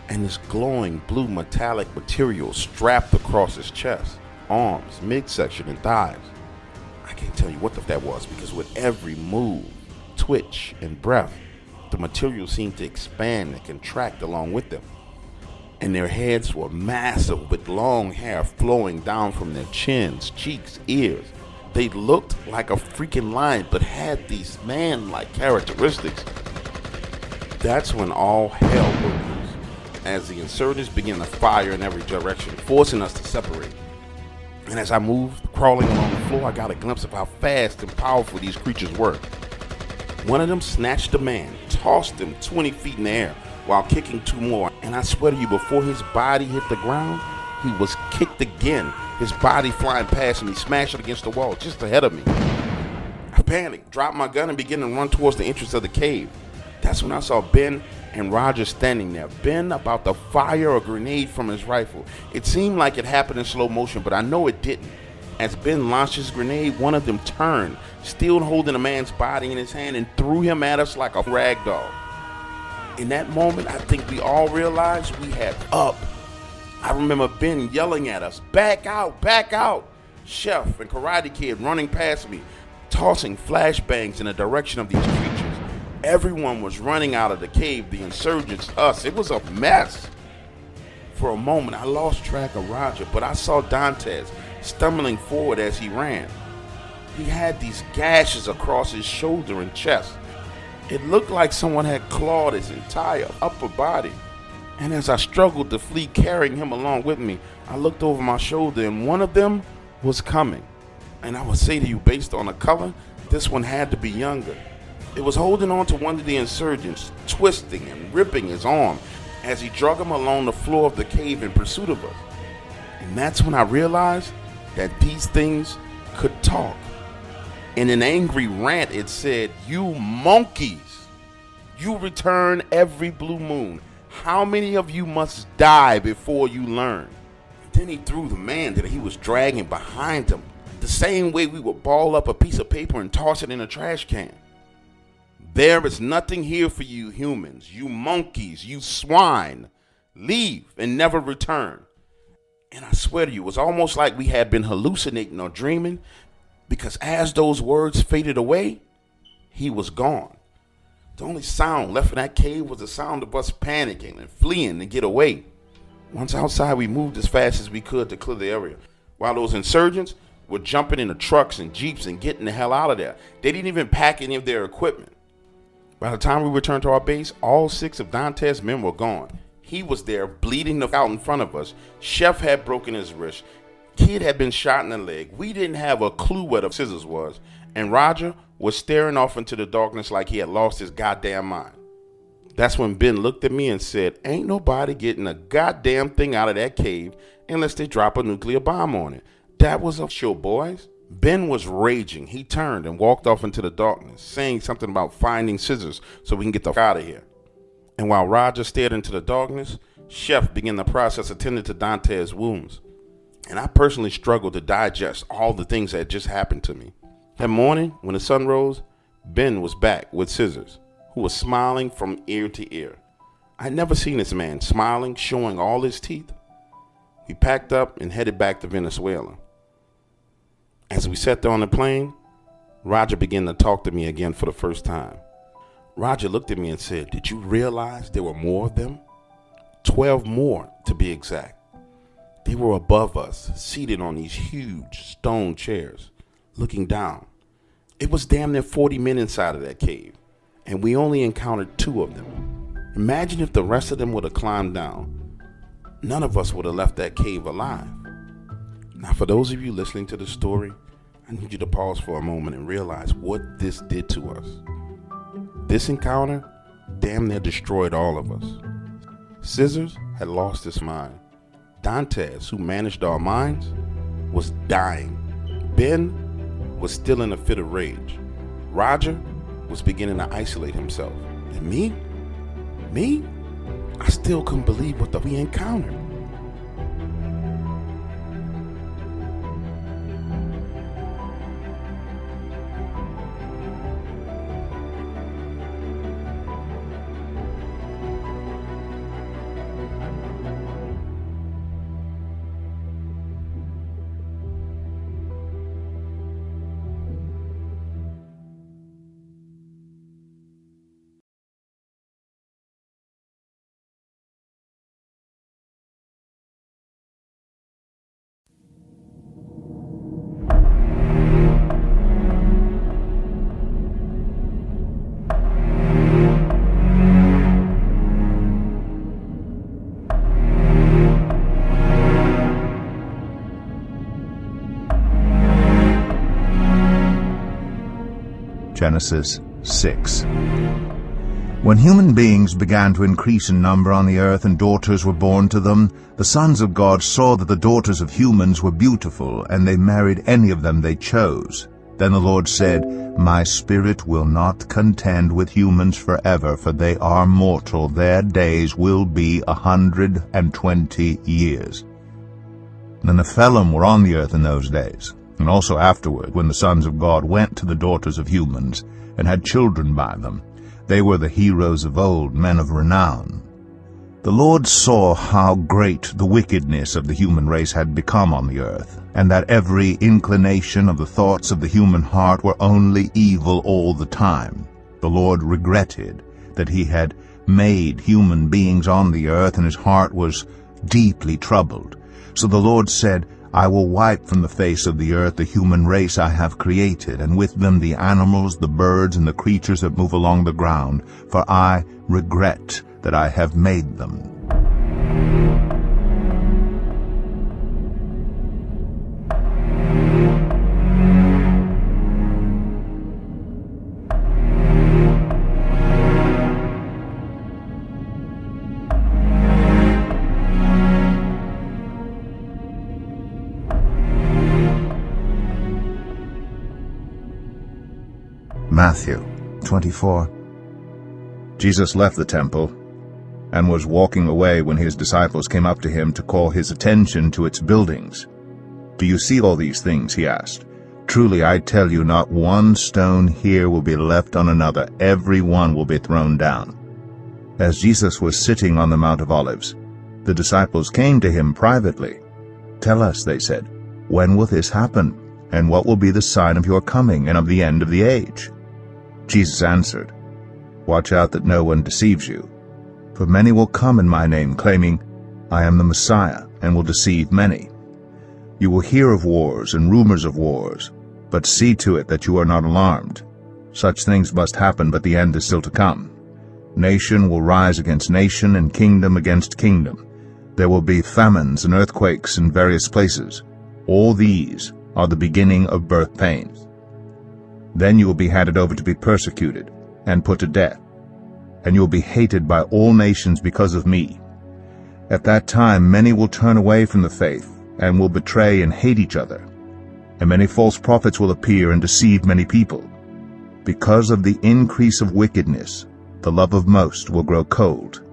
and this glowing blue metallic material strapped across his chest, arms, midsection, and thighs. I can't tell you what that was, because with every move, twitch, and breath, the material seemed to expand and contract along with them. And their heads were massive with long hair flowing down from their chins, cheeks, ears. They looked like a freaking lion, but had these man-like characteristics. That's when all hell broke loose, as the insurgents began to fire in every direction, forcing us to separate. And as I moved, crawling along the floor, I got a glimpse of how fast and powerful these creatures were. One of them snatched a man, tossed him 20 feet in the air, while kicking two more. And I swear to you, before his body hit the ground, he was kicked again, his body flying past me, smashing against the wall just ahead of me. I panicked, dropped my gun, and began to run towards the entrance of the cave. That's when I saw Ben and Roger standing there. Ben about to fire a grenade from his rifle. It seemed like it happened in slow motion, but I know it didn't. As Ben launched his grenade, one of them turned, still holding a man's body in his hand, and threw him at us like a rag doll. In that moment, I think we all realized we had up. I remember Ben yelling at us, "Back out, back out!" Chef and Karate Kid running past me, tossing flashbangs in the direction of these creatures. Everyone was running out of the cave, the insurgents, us. It was a mess. For a moment, I lost track of Roger, but I saw Dantes stumbling forward as he ran. He had these gashes across his shoulder and chest. It looked like someone had clawed his entire upper body. And as I struggled to flee, carrying him along with me, I looked over my shoulder and one of them was coming. And I would say to you, based on the color, this one had to be younger. It was holding on to one of the insurgents, twisting and ripping his arm as he dragged him along the floor of the cave in pursuit of us. And that's when I realized that these things could talk. In an angry rant, it said, "You monkeys, you return every blue moon. How many of you must die before you learn?" Then he threw the man that he was dragging behind him, the same way we would ball up a piece of paper and toss it in a trash can. "There is nothing here for you humans, you monkeys, you swine. Leave and never return." And I swear to you, it was almost like we had been hallucinating or dreaming, because as those words faded away, he was gone. The only sound left in that cave was the sound of us panicking and fleeing to get away. Once outside, we moved as fast as we could to clear the area, while those insurgents were jumping into trucks and jeeps and getting the hell out of there. They didn't even pack any of their equipment. By the time we returned to our base, all 6 of Dantes' men were gone. He was there, bleeding out in front of us. Chef had broken his wrist. Kid had been shot in the leg. We didn't have a clue where the scissors was. And Roger was staring off into the darkness like he had lost his goddamn mind. That's when Ben looked at me and said, "Ain't nobody getting a goddamn thing out of that cave unless they drop a nuclear bomb on it." That was a show, boys. Ben was raging. He turned and walked off into the darkness, saying something about finding scissors so we can get the f*** out of here. And while Roger stared into the darkness, Chef began the process attending to Dante's wounds. And I personally struggled to digest all the things that had just happened to me. That morning, when the sun rose, Ben was back with Scissors, who was smiling from ear to ear. I'd never seen this man smiling, showing all his teeth. We packed up and headed back to Venezuela. As we sat there on the plane, Roger began to talk to me again for the first time. Roger looked at me and said, "Did you realize there were more of them? 12 more, to be exact. They were above us, seated on these huge stone chairs, looking down. It was damn near 40 men inside of that cave, and we only encountered 2 of them. Imagine if the rest of them would have climbed down. None of us would have left that cave alive." Now, for those of you listening to the story, I need you to pause for a moment and realize what this did to us. This encounter damn near destroyed all of us. Scissors had lost his mind. Dantes, who managed our minds, was dying. Ben was still in a fit of rage. Roger was beginning to isolate himself. And me? I still couldn't believe what we encountered. Genesis 6. When human beings began to increase in number on the earth and daughters were born to them, the sons of God saw that the daughters of humans were beautiful, and they married any of them they chose. Then the Lord said, "My spirit will not contend with humans forever, for they are mortal. Their days will be 120 years. The Nephilim were on the earth in those days, and also afterward, when the sons of God went to the daughters of humans and had children by them. They were the heroes of old, men of renown. The Lord saw how great the wickedness of the human race had become on the earth, and that every inclination of the thoughts of the human heart were only evil all the time. The Lord regretted that he had made human beings on the earth, and his heart was deeply troubled. So the Lord said, I will wipe from the face of the earth the human race I have created, and with them the animals, the birds, and the creatures that move along the ground, for I regret that I have made them. Matthew 24. Jesus left the temple and was walking away when his disciples came up to him to call his attention to its buildings. Do you see all these things? He asked. Truly I tell you, not one stone here will be left on another. Every one will be thrown down. As Jesus was sitting on the Mount of Olives, the disciples came to him privately. Tell us, they said, when will this happen? And what will be the sign of your coming and of the end of the age? Jesus answered, Watch out that no one deceives you. For many will come in my name, claiming, I am the Messiah, and will deceive many. You will hear of wars and rumors of wars, but see to it that you are not alarmed. Such things must happen, but the end is still to come. Nation will rise against nation, and kingdom against kingdom. There will be famines and earthquakes in various places. All these are the beginning of birth pains. Then you will be handed over to be persecuted and put to death, and you will be hated by all nations because of me. At that time many will turn away from the faith and will betray and hate each other. and many false prophets will appear and deceive many people. Because of the increase of wickedness, the love of most will grow cold,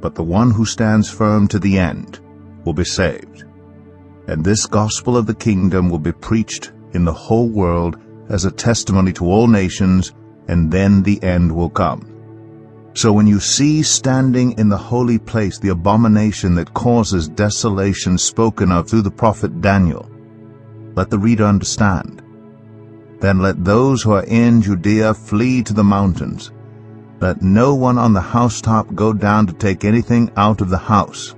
but the one who stands firm to the end will be saved. And this gospel of the kingdom will be preached in the whole world as a testimony to all nations, and then the end will come. So when you see standing in the holy place the abomination that causes desolation spoken of through the prophet Daniel, let the reader understand. Then let those who are in Judea flee to the mountains. Let no one on the housetop go down to take anything out of the house.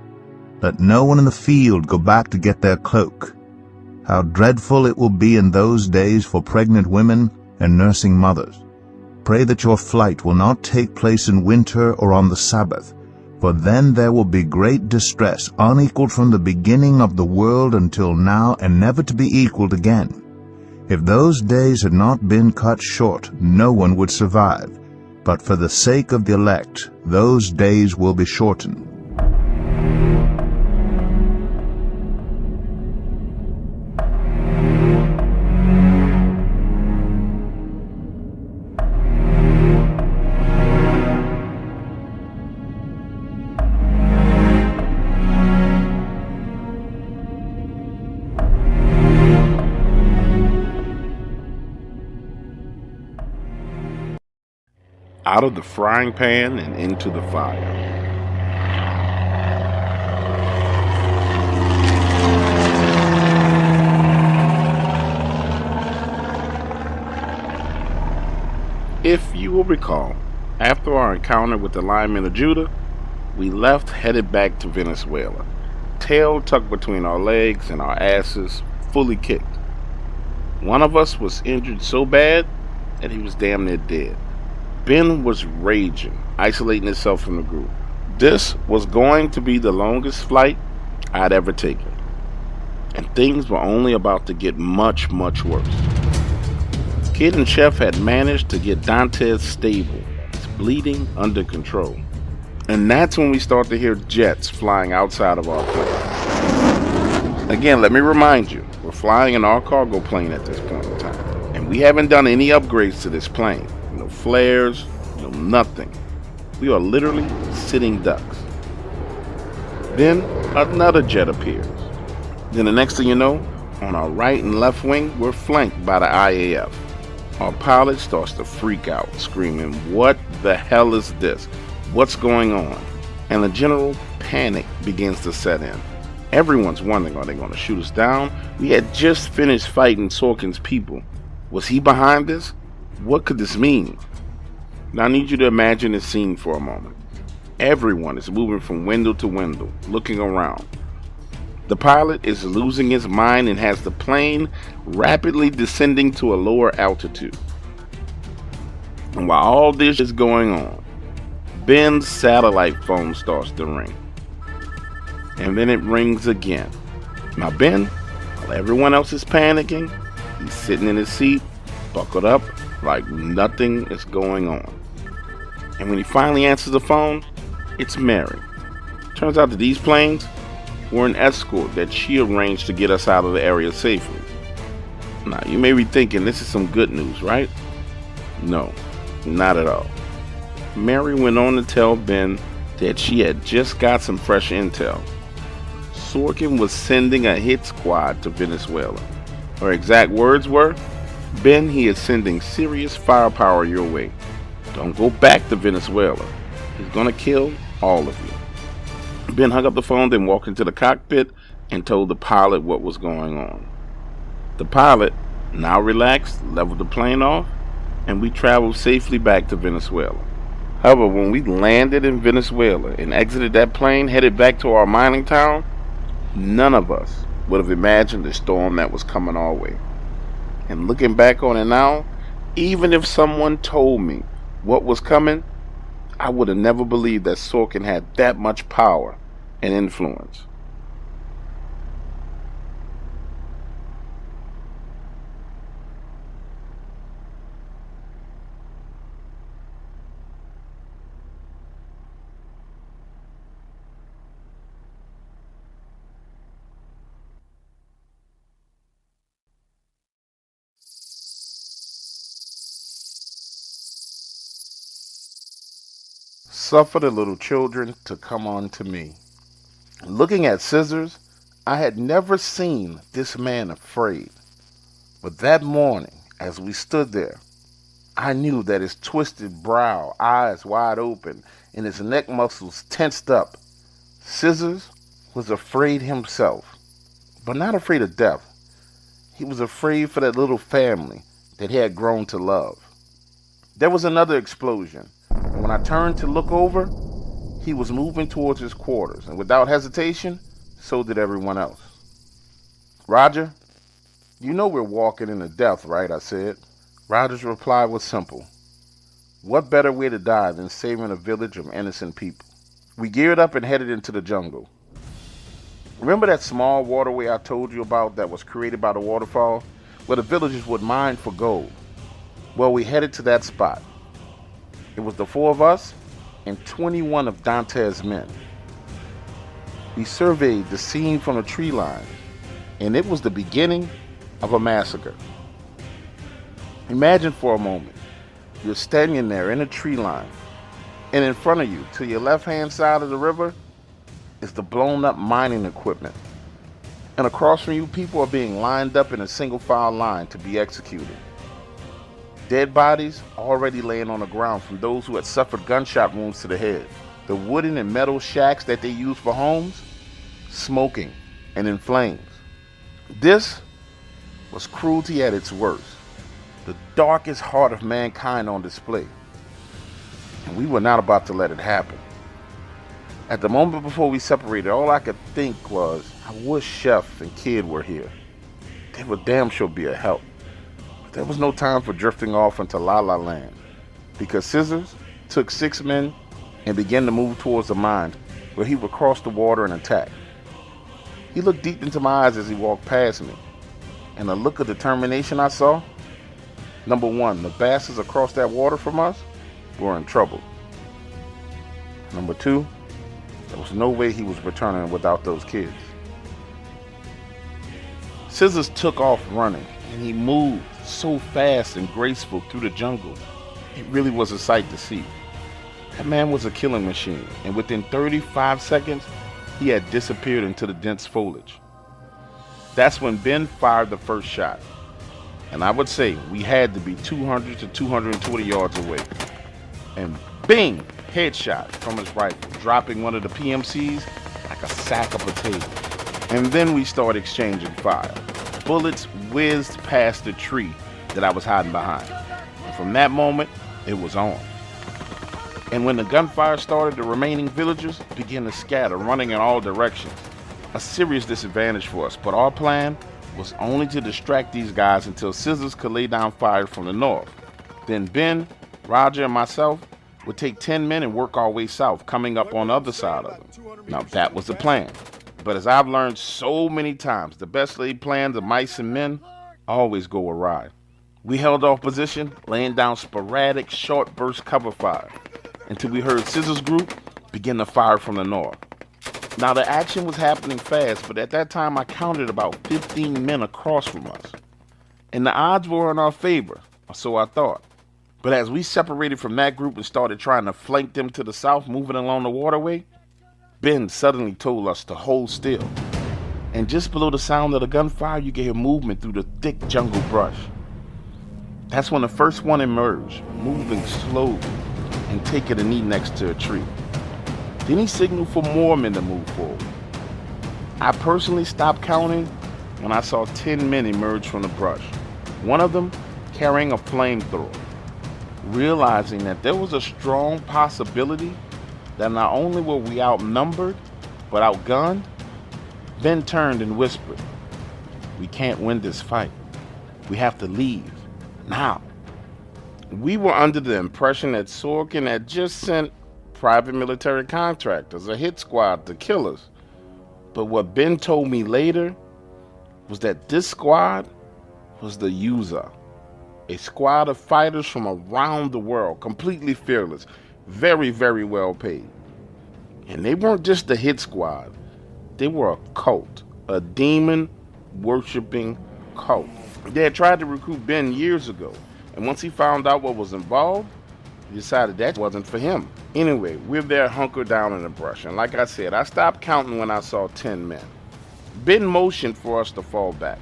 Let no one in the field go back to get their cloak. How dreadful it will be in those days for pregnant women and nursing mothers. Pray that your flight will not take place in winter or on the Sabbath, for then there will be great distress, unequaled from the beginning of the world until now, and never to be equaled again. If those days had not been cut short, no one would survive. But for the sake of the elect, those days will be shortened. Out of the frying pan and into the fire. If you will recall, after our encounter with the linemen of Judah, we left headed back to Venezuela, tail tucked between our legs and our asses fully kicked. One of us was injured so bad that he was damn near dead. Ben was raging, isolating himself from the group. This was going to be the longest flight I'd ever taken, and things were only about to get much, much worse. Kid and Chef had managed to get Dantes stable, his bleeding under control, and that's when we start to hear jets flying outside of our plane. Again, let me remind you, we're flying in our cargo plane at this point in time, and we haven't done any upgrades to this plane. No flares, no nothing. We are literally sitting ducks. Then another jet appears. Then the next thing you know, on our right and left wing, we're flanked by the IAF. Our pilot starts to freak out, screaming, "What the hell is this? What's going on?" And the general panic begins to set in. Everyone's wondering, are they going to shoot us down? We had just finished fighting Sorkin's people. Was he behind this? What could this mean? Now I need you to imagine this scene for a moment. Everyone is moving from window to window, looking around. The pilot is losing his mind and has the plane rapidly descending to a lower altitude. And while all this is going on, Ben's satellite phone starts to ring. And then it rings again. Now Ben, while everyone else is panicking, he's sitting in his seat, buckled up, like nothing is going on. And when he finally answers the phone, it's Mary. Turns out that these planes were an escort that she arranged to get us out of the area safely. Now you may be thinking this is some good news, right? No, not at all. Mary went on to tell Ben that she had just got some fresh intel. Sorkin was sending a hit squad to Venezuela. Her exact words were, "Ben, he is sending serious firepower your way. Don't go back to Venezuela. He's gonna kill all of you." Ben hung up the phone, then walked into the cockpit and told the pilot what was going on. The pilot, now relaxed, leveled the plane off, and we traveled safely back to Venezuela. However, when we landed in Venezuela and exited that plane headed back to our mining town, none of us would have imagined the storm that was coming our way. And looking back on it now, even if someone told me what was coming, I would have never believed that Sorkin had that much power and influence. suffer the little children to come unto me. Looking at Scissors, I had never seen this man afraid. But that morning, as we stood there, I knew that his twisted brow, eyes wide open, and his neck muscles tensed up, Scissors was afraid himself. But not afraid of death. He was afraid for that little family that he had grown to love. There was another explosion, and when I turned to look over, he was moving towards his quarters, and without hesitation, so did everyone else. Roger, you know we're walking into death, right? I said. Roger's reply was simple. What better way to die than saving a village of innocent people? We geared up and headed into the jungle. Remember that small waterway I told you about that was created by the waterfall, where the villagers would mine for gold? Well, we headed to that spot. It was the 4 of us and 21 of Dante's men. We surveyed the scene from the tree line, and it was the beginning of a massacre. Imagine for a moment, you're standing there in a tree line, and in front of you, to your left-hand side of the river, is the blown-up mining equipment. And across from you, people are being lined up in a single-file line to be executed. Dead bodies already laying on the ground from those who had suffered gunshot wounds to the head. The wooden and metal shacks that they used for homes, smoking and in flames. This was cruelty at its worst, the darkest heart of mankind on display. And we were not about to let it happen. At the moment before we separated, all I could think was, I wish Chef and Kid were here. They would damn sure be a help. But there was no time for drifting off into La La Land, because Scissors took 6 men and began to move towards the mine, where he would cross the water and attack. He looked deep into my eyes as he walked past me, and the look of determination I saw, number one, the bastards across that water from us were in trouble. Number two, there was no way he was returning without those kids. Scissors took off running, and he moved so fast and graceful through the jungle. It really was a sight to see. That man was a killing machine, and within 35 seconds, he had disappeared into the dense foliage. That's when Ben fired the first shot. And I would say we had to be 200 to 220 yards away. And bing! Headshot from his rifle, dropping one of the PMCs like a sack of potatoes. And then we started exchanging fire. Bullets whizzed past the tree that I was hiding behind. And from that moment, it was on. And when the gunfire started, the remaining villagers began to scatter, running in all directions. A serious disadvantage for us, but our plan was only to distract these guys until Scissors could lay down fire from the north. Then Ben, Roger, and myself would take 10 men and work our way south, coming up on the other side of them. Now that was the plan. But as I've learned so many times, the best laid plans of mice and men always go awry. We held off position, laying down sporadic, short burst cover fire, until we heard Scissors' group begin to fire from the north. Now the action was happening fast, but at that time I counted about 15 men across from us. And the odds were in our favor, or so I thought. But as we separated from that group and started trying to flank them to the south, moving along the waterway, Ben suddenly told us to hold still. And just below the sound of the gunfire, you could hear movement through the thick jungle brush. That's when the first one emerged, moving slowly and taking a knee next to a tree. Then he signaled for more men to move forward. I personally stopped counting when I saw 10 men emerge from the brush, one of them carrying a flamethrower. Realizing that there was a strong possibility that not only were we outnumbered, but outgunned, Ben turned and whispered, "We can't win this fight. We have to leave, now." We were under the impression that Sorkin had just sent private military contractors, a hit squad, to kill us. But what Ben told me later was that this squad was the User. A squad of fighters from around the world, completely fearless, very, very well paid. And they weren't just a hit squad. They were a cult, a demon-worshipping cult. They had tried to recruit Ben years ago, and once he found out what was involved, He decided that wasn't for him. Anyway, we're there hunkered down in the brush, and like I said, I stopped counting when I saw 10 men. Ben motioned for us to fall back.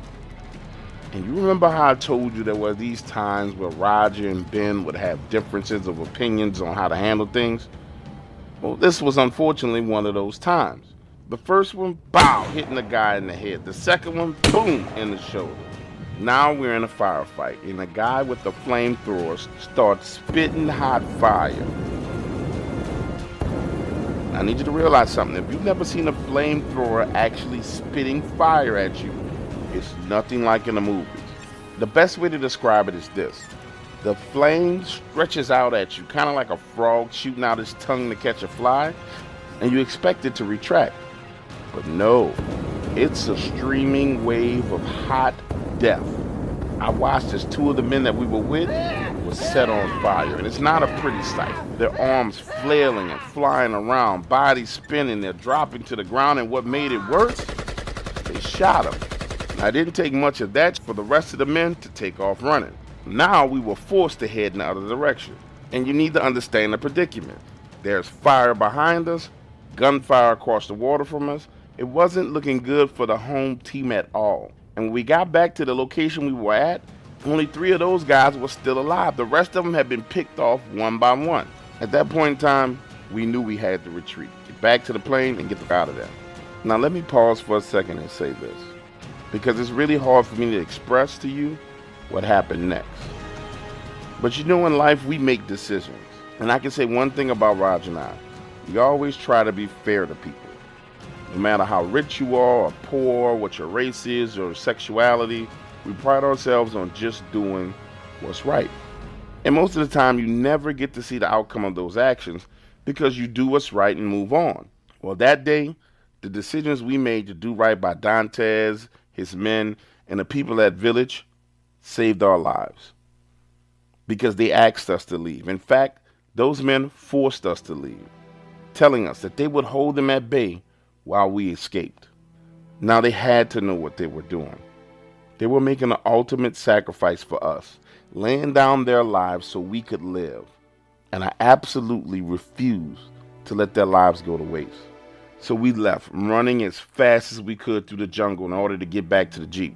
And you remember how I told you there were these times where Roger and Ben would have differences of opinions on how to handle things? Well, this was unfortunately one of those times. The first one, bow, hitting the guy in the head. The second one, boom, in the shoulder. Now we're in a firefight, and the guy with the flamethrower starts spitting hot fire. I need you to realize something. If you've never seen a flamethrower actually spitting fire at you, it's nothing like in the movies. The best way to describe it is this. The flame stretches out at you, kind of like a frog shooting out his tongue to catch a fly, and you expect it to retract. But no, it's a streaming wave of hot death. I watched as two of the men that we were with was set on fire, and it's not a pretty sight. Their arms flailing and flying around, bodies spinning, they're dropping to the ground, and what made it worse, they shot them. I didn't take much of that for the rest of the men to take off running. Now we were forced to head in the other direction. And you need to understand the predicament. There's fire behind us, gunfire across the water from us. It wasn't looking good for the home team at all. And when we got back to the location we were at, only 3 of those guys were still alive. The rest of them had been picked off one by one. At that point in time, we knew we had to retreat. Get back to the plane and get the out of there. Now let me pause for a second and say this, because it's really hard for me to express to you what happened next. But you know, in life we make decisions. And I can say one thing about Roger and I. We always try to be fair to people. No matter how rich you are or poor, what your race is or sexuality, we pride ourselves on just doing what's right. And most of the time you never get to see the outcome of those actions because you do what's right and move on. Well, that day, the decisions we made to do right by Dantes, his men, and the people at Village saved our lives because they asked us to leave. In fact, those men forced us to leave, telling us that they would hold them at bay while we escaped. Now they had to know what they were doing. They were making an ultimate sacrifice for us, laying down their lives so we could live. And I absolutely refused to let their lives go to waste. So we left, running as fast as we could through the jungle in order to get back to the Jeep,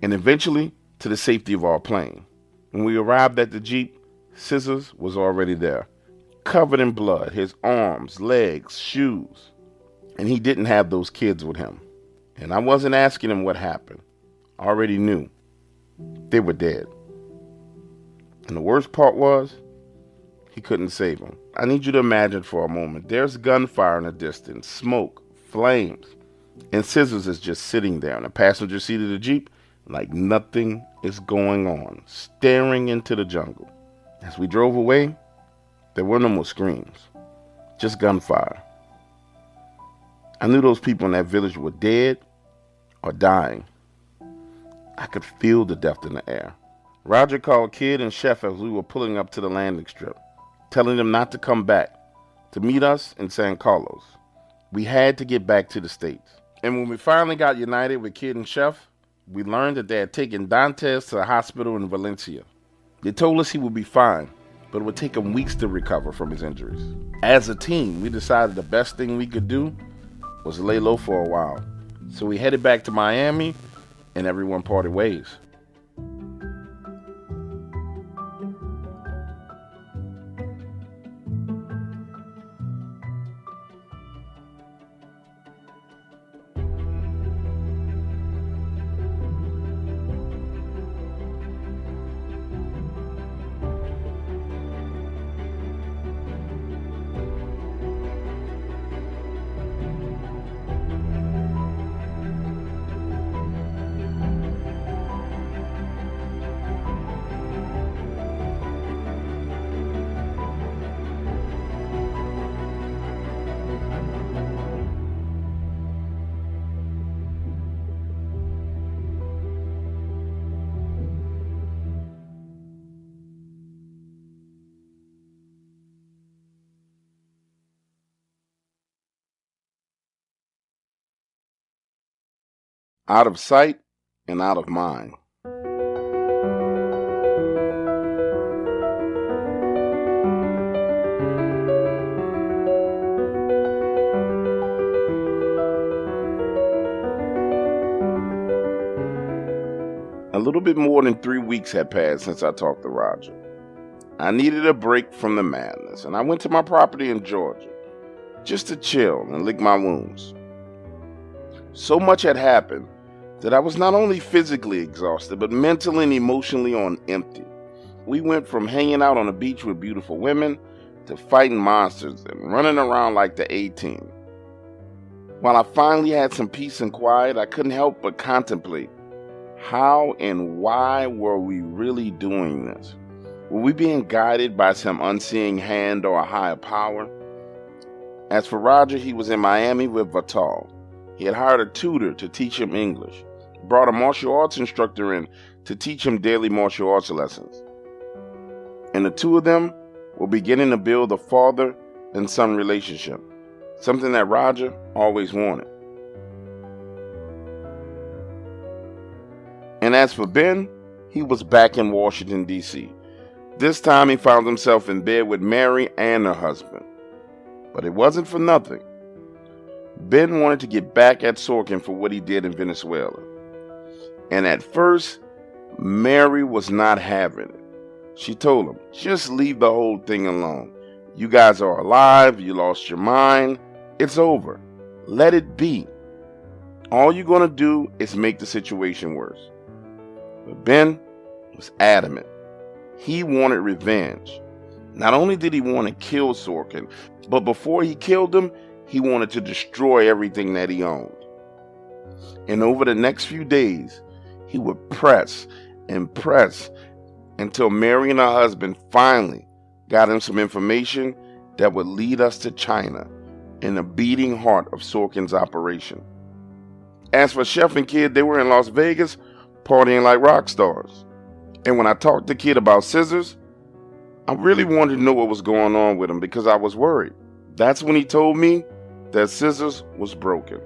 and eventually to the safety of our plane. When we arrived at the Jeep, Scissors was already there, covered in blood, his arms, legs, shoes. And he didn't have those kids with him. And I wasn't asking him what happened. I already knew. They were dead. And the worst part was, he couldn't save them. I need you to imagine for a moment. There's gunfire in the distance, smoke, flames, and Scissors is just sitting there in the passenger seat of the Jeep like nothing is going on, staring into the jungle. As we drove away, there were no more screams, just gunfire. I knew those people in that village were dead or dying. I could feel the death in the air. Roger called Kid and Chef as we were pulling up to the landing strip, telling them not to come back, to meet us in San Carlos. We had to get back to the States. And when we finally got united with Kid and Chef, we learned that they had taken Dantes to the hospital in Valencia. They told us he would be fine, but it would take him weeks to recover from his injuries. As a team, we decided the best thing we could do was lay low for a while. So we headed back to Miami, and everyone parted ways. Out of sight and out of mind. little bit more than 3 weeks had passed since I talked to Roger. I needed a break from the madness, and I went to my property in Georgia just to chill and lick my wounds. So much had happened that I was not only physically exhausted, but mentally and emotionally on empty. We went from hanging out on the beach with beautiful women to fighting monsters and running around like the A-Team. While I finally had some peace and quiet, I couldn't help but contemplate how and why were we really doing this? Were we being guided by some unseen hand or a higher power? As for Roger, he was in Miami with Vital. He had hired a tutor to teach him English, brought a martial arts instructor in to teach him daily martial arts lessons. And the two of them were beginning to build a father and son relationship, something that Roger always wanted. And as for Ben, he was back in Washington, D.C. This time he found himself in bed with Mary and her husband. But it wasn't for nothing. Ben wanted to get back at Sorkin for what he did in Venezuela. And at first, Mary was not having it. She told him, just leave the whole thing alone. You guys are alive, you lost your mind, it's over. Let it be. All you're going to do is make the situation worse. But Ben was adamant. He wanted revenge. Not only did he want to kill Sorkin, but before he killed him, he wanted to destroy everything that he owned. And over the next few days, he would press and press until Mary and her husband finally got him some information that would lead us to China in the beating heart of Sorkin's operation. As for Chef and Kid, they were in Las Vegas partying like rock stars. And when I talked to Kid about Scissors, I really wanted to know what was going on with him because I was worried. That's when he told me that Scissors was broken.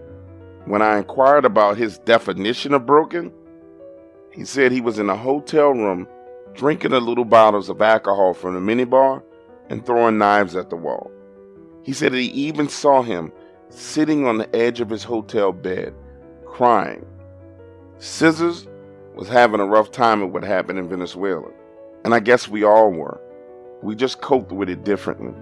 When I inquired about his definition of broken, he said he was in a hotel room drinking the little bottles of alcohol from the minibar and throwing knives at the wall. He said that he even saw him sitting on the edge of his hotel bed, crying. Scissors was having a rough time with what happened in Venezuela, and I guess we all were. We just coped with it differently.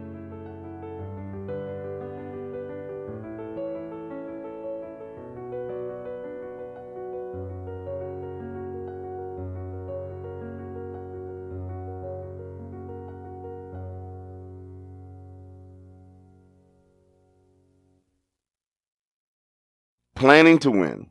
Planning to win.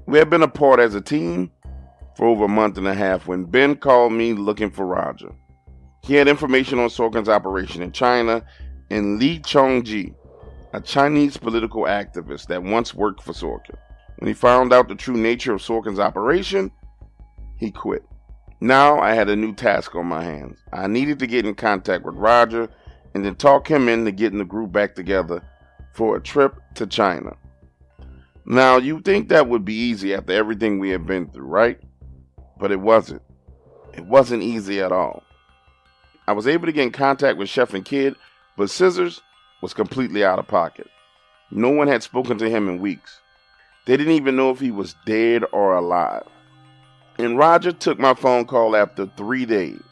We had been apart as a team for over a month and a half when Ben called me looking for Roger. He had information on Sorkin's operation in China and Li Chongji, a Chinese political activist that once worked for Sorkin. When he found out the true nature of Sorkin's operation, he quit. Now I had a new task on my hands. I needed to get in contact with Roger and then talk him into getting the group back together for a trip to China. Now, you think that would be easy after everything we had been through, right? But it wasn't. It wasn't easy at all. I was able to get in contact with Chef and Kid, but Scissors was completely out of pocket. No one had spoken to him in weeks. They didn't even know if he was dead or alive. And Roger took my phone call after 3 days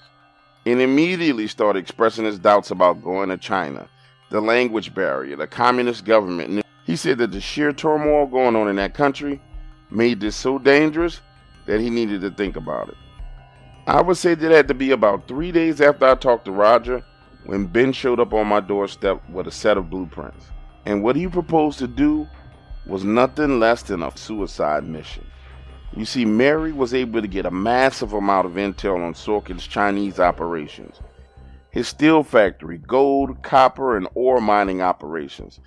and immediately started expressing his doubts about going to China, the language barrier, the communist government. He said that the sheer turmoil going on in that country made this so dangerous that he needed to think about it. I would say that it had to be about 3 days after I talked to Roger when Ben showed up on my doorstep with a set of blueprints. And what he proposed to do was nothing less than a suicide mission. You see, Mary was able to get a massive amount of intel on Sorkin's Chinese operations, his steel factory, gold, copper, and ore mining operations,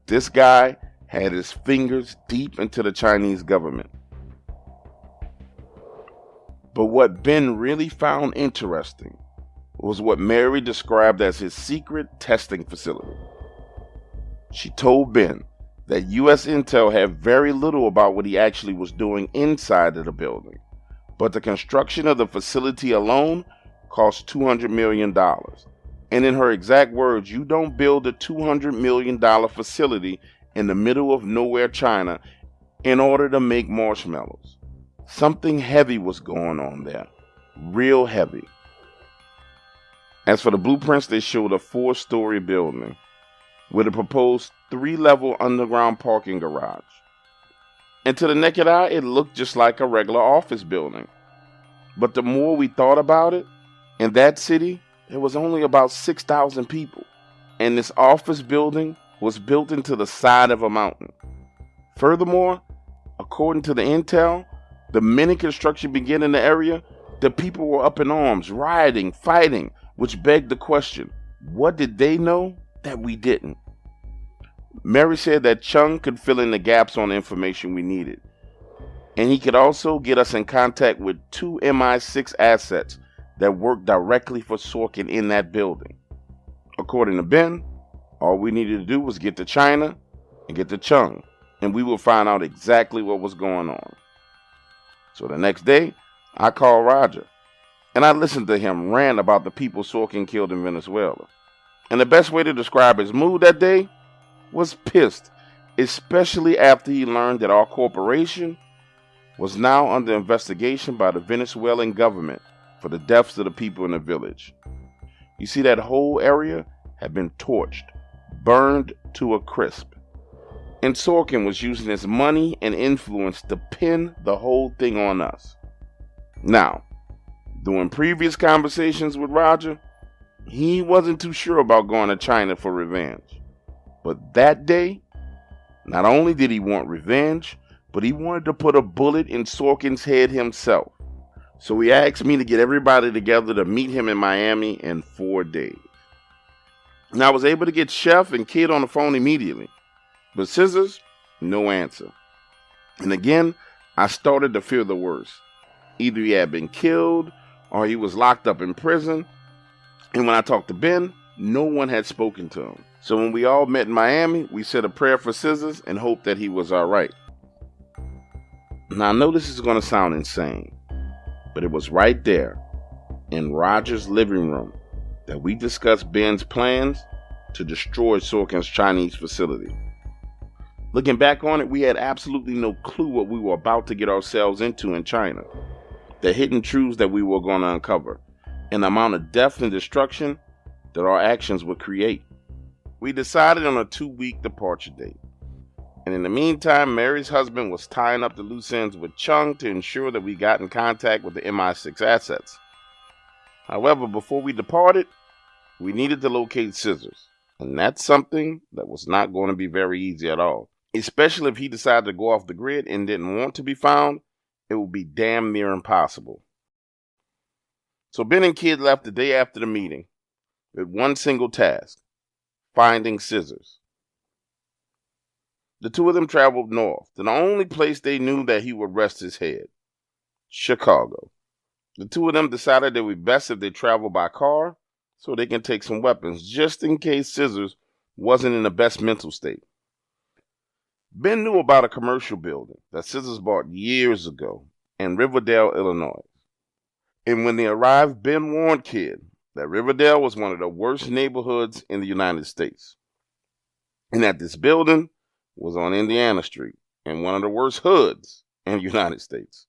This guy had his fingers deep into the Chinese government. But what Ben really found interesting was what Mary described as his secret testing facility. She told Ben that U.S. intel had very little about what he actually was doing inside of the building, but the construction of the facility alone cost $200 million. And in her exact words, you don't build a $200 million facility in the middle of nowhere, China, in order to make marshmallows. Something heavy was going on there. Real heavy. As for the blueprints, they showed a 4-story building with a proposed 3-level underground parking garage. And to the naked eye, it looked just like a regular office building. But the more we thought about it, in that city, there was only about 6,000 people. And this office building was built into the side of a mountain. Furthermore, according to the intel, the minute construction began in the area, the people were up in arms, rioting, fighting, which begged the question, what did they know that we didn't? Mary said that Chung could fill in the gaps on the information we needed. And he could also get us in contact with 2 MI6 assets that worked directly for Sorkin in that building. According to Ben, all we needed to do was get to China and get to Chung, and we would find out exactly what was going on. So the next day, I called Roger, and I listened to him rant about the people Sorkin killed in Venezuela. And the best way to describe his mood that day was pissed, especially after he learned that our corporation was now under investigation by the Venezuelan government for the deaths of the people in the village. You see, that whole area had been torched, burned to a crisp. And Sorkin was using his money and influence to pin the whole thing on us. Now, during previous conversations with Roger, he wasn't too sure about going to China for revenge. But that day, not only did he want revenge, but he wanted to put a bullet in Sorkin's head himself. So he asked me to get everybody together to meet him in Miami in 4 days. And I was able to get Chef and Kid on the phone immediately. But Scissors, no answer. And again, I started to fear the worst. Either he had been killed or he was locked up in prison. And when I talked to Ben, no one had spoken to him. So when we all met in Miami, we said a prayer for Scissors and hoped that he was all right. Now I know this is going to sound insane, but it was right there in Roger's living room that we discussed Ben's plans to destroy Sorkin's Chinese facility. Looking back on it, we had absolutely no clue what we were about to get ourselves into in China, the hidden truths that we were going to uncover, and the amount of death and destruction that our actions would create. We decided on a 2-week departure date. And in the meantime, Mary's husband was tying up the loose ends with Chung to ensure that we got in contact with the MI6 assets. However, before we departed, we needed to locate Scissors. And that's something that was not going to be very easy at all. Especially if he decided to go off the grid and didn't want to be found, it would be damn near impossible. So Ben and Kid left the day after the meeting with one single task: finding Scissors. The two of them traveled north to the only place they knew that he would rest his head: Chicago. The two of them decided it would be best if they traveled by car so they can take some weapons just in case Scissors wasn't in the best mental state. Ben knew about a commercial building that Scissors bought years ago in Riverdale, Illinois. And when they arrived, Ben warned Kid that Riverdale was one of the worst neighborhoods in the United States, and that this building was on Indiana Street in one of the worst hoods in the United States.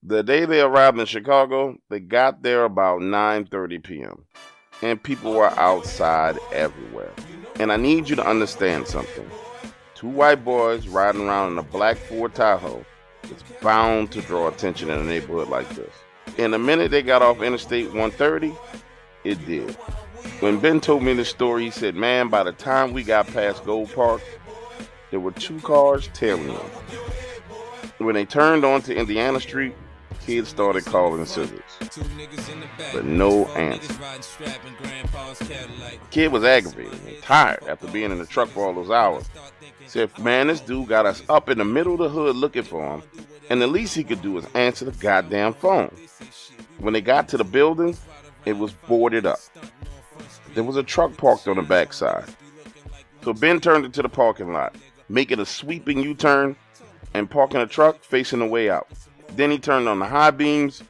The day they arrived in Chicago, they got there about 9:30 p.m. and people were outside everywhere. And I need you to understand something. 2 white boys riding around in a black Ford Tahoe is bound to draw attention in a neighborhood like this. And the minute they got off Interstate 130, it did. When Ben told me this story, he said, man, by the time we got past Gold Park, there were 2 cars tailing them. When they turned onto Indiana Street, Kid started calling Scissors, but no answer. Kid was aggravated and tired after being in the truck for all those hours. Said, man, this dude got us up in the middle of the hood looking for him, and the least he could do is answer the goddamn phone. When they got to the building, it was boarded up. There was a truck parked on the backside. So Ben turned into the parking lot, making a sweeping U-turn and parking the truck facing the way out. Then he turned on the high beams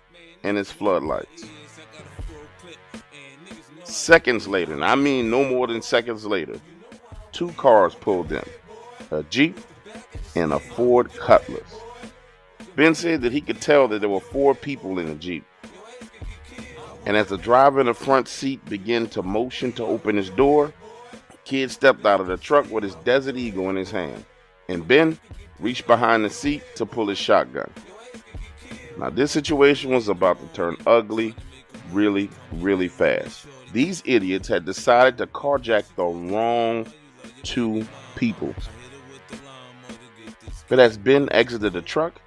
and his floodlights. Seconds later, and I mean no more than seconds later, 2 cars pulled in, a Jeep and a Ford Cutlass. Ben said that he could tell that there were 4 people in the Jeep. And as the driver in the front seat began to motion to open his door, Kid stepped out of the truck with his Desert Eagle in his hand, and Ben reached behind the seat to pull his shotgun. Now this situation was about to turn ugly really, really fast. These idiots had decided to carjack the wrong 2 people. But as Ben exited the truck,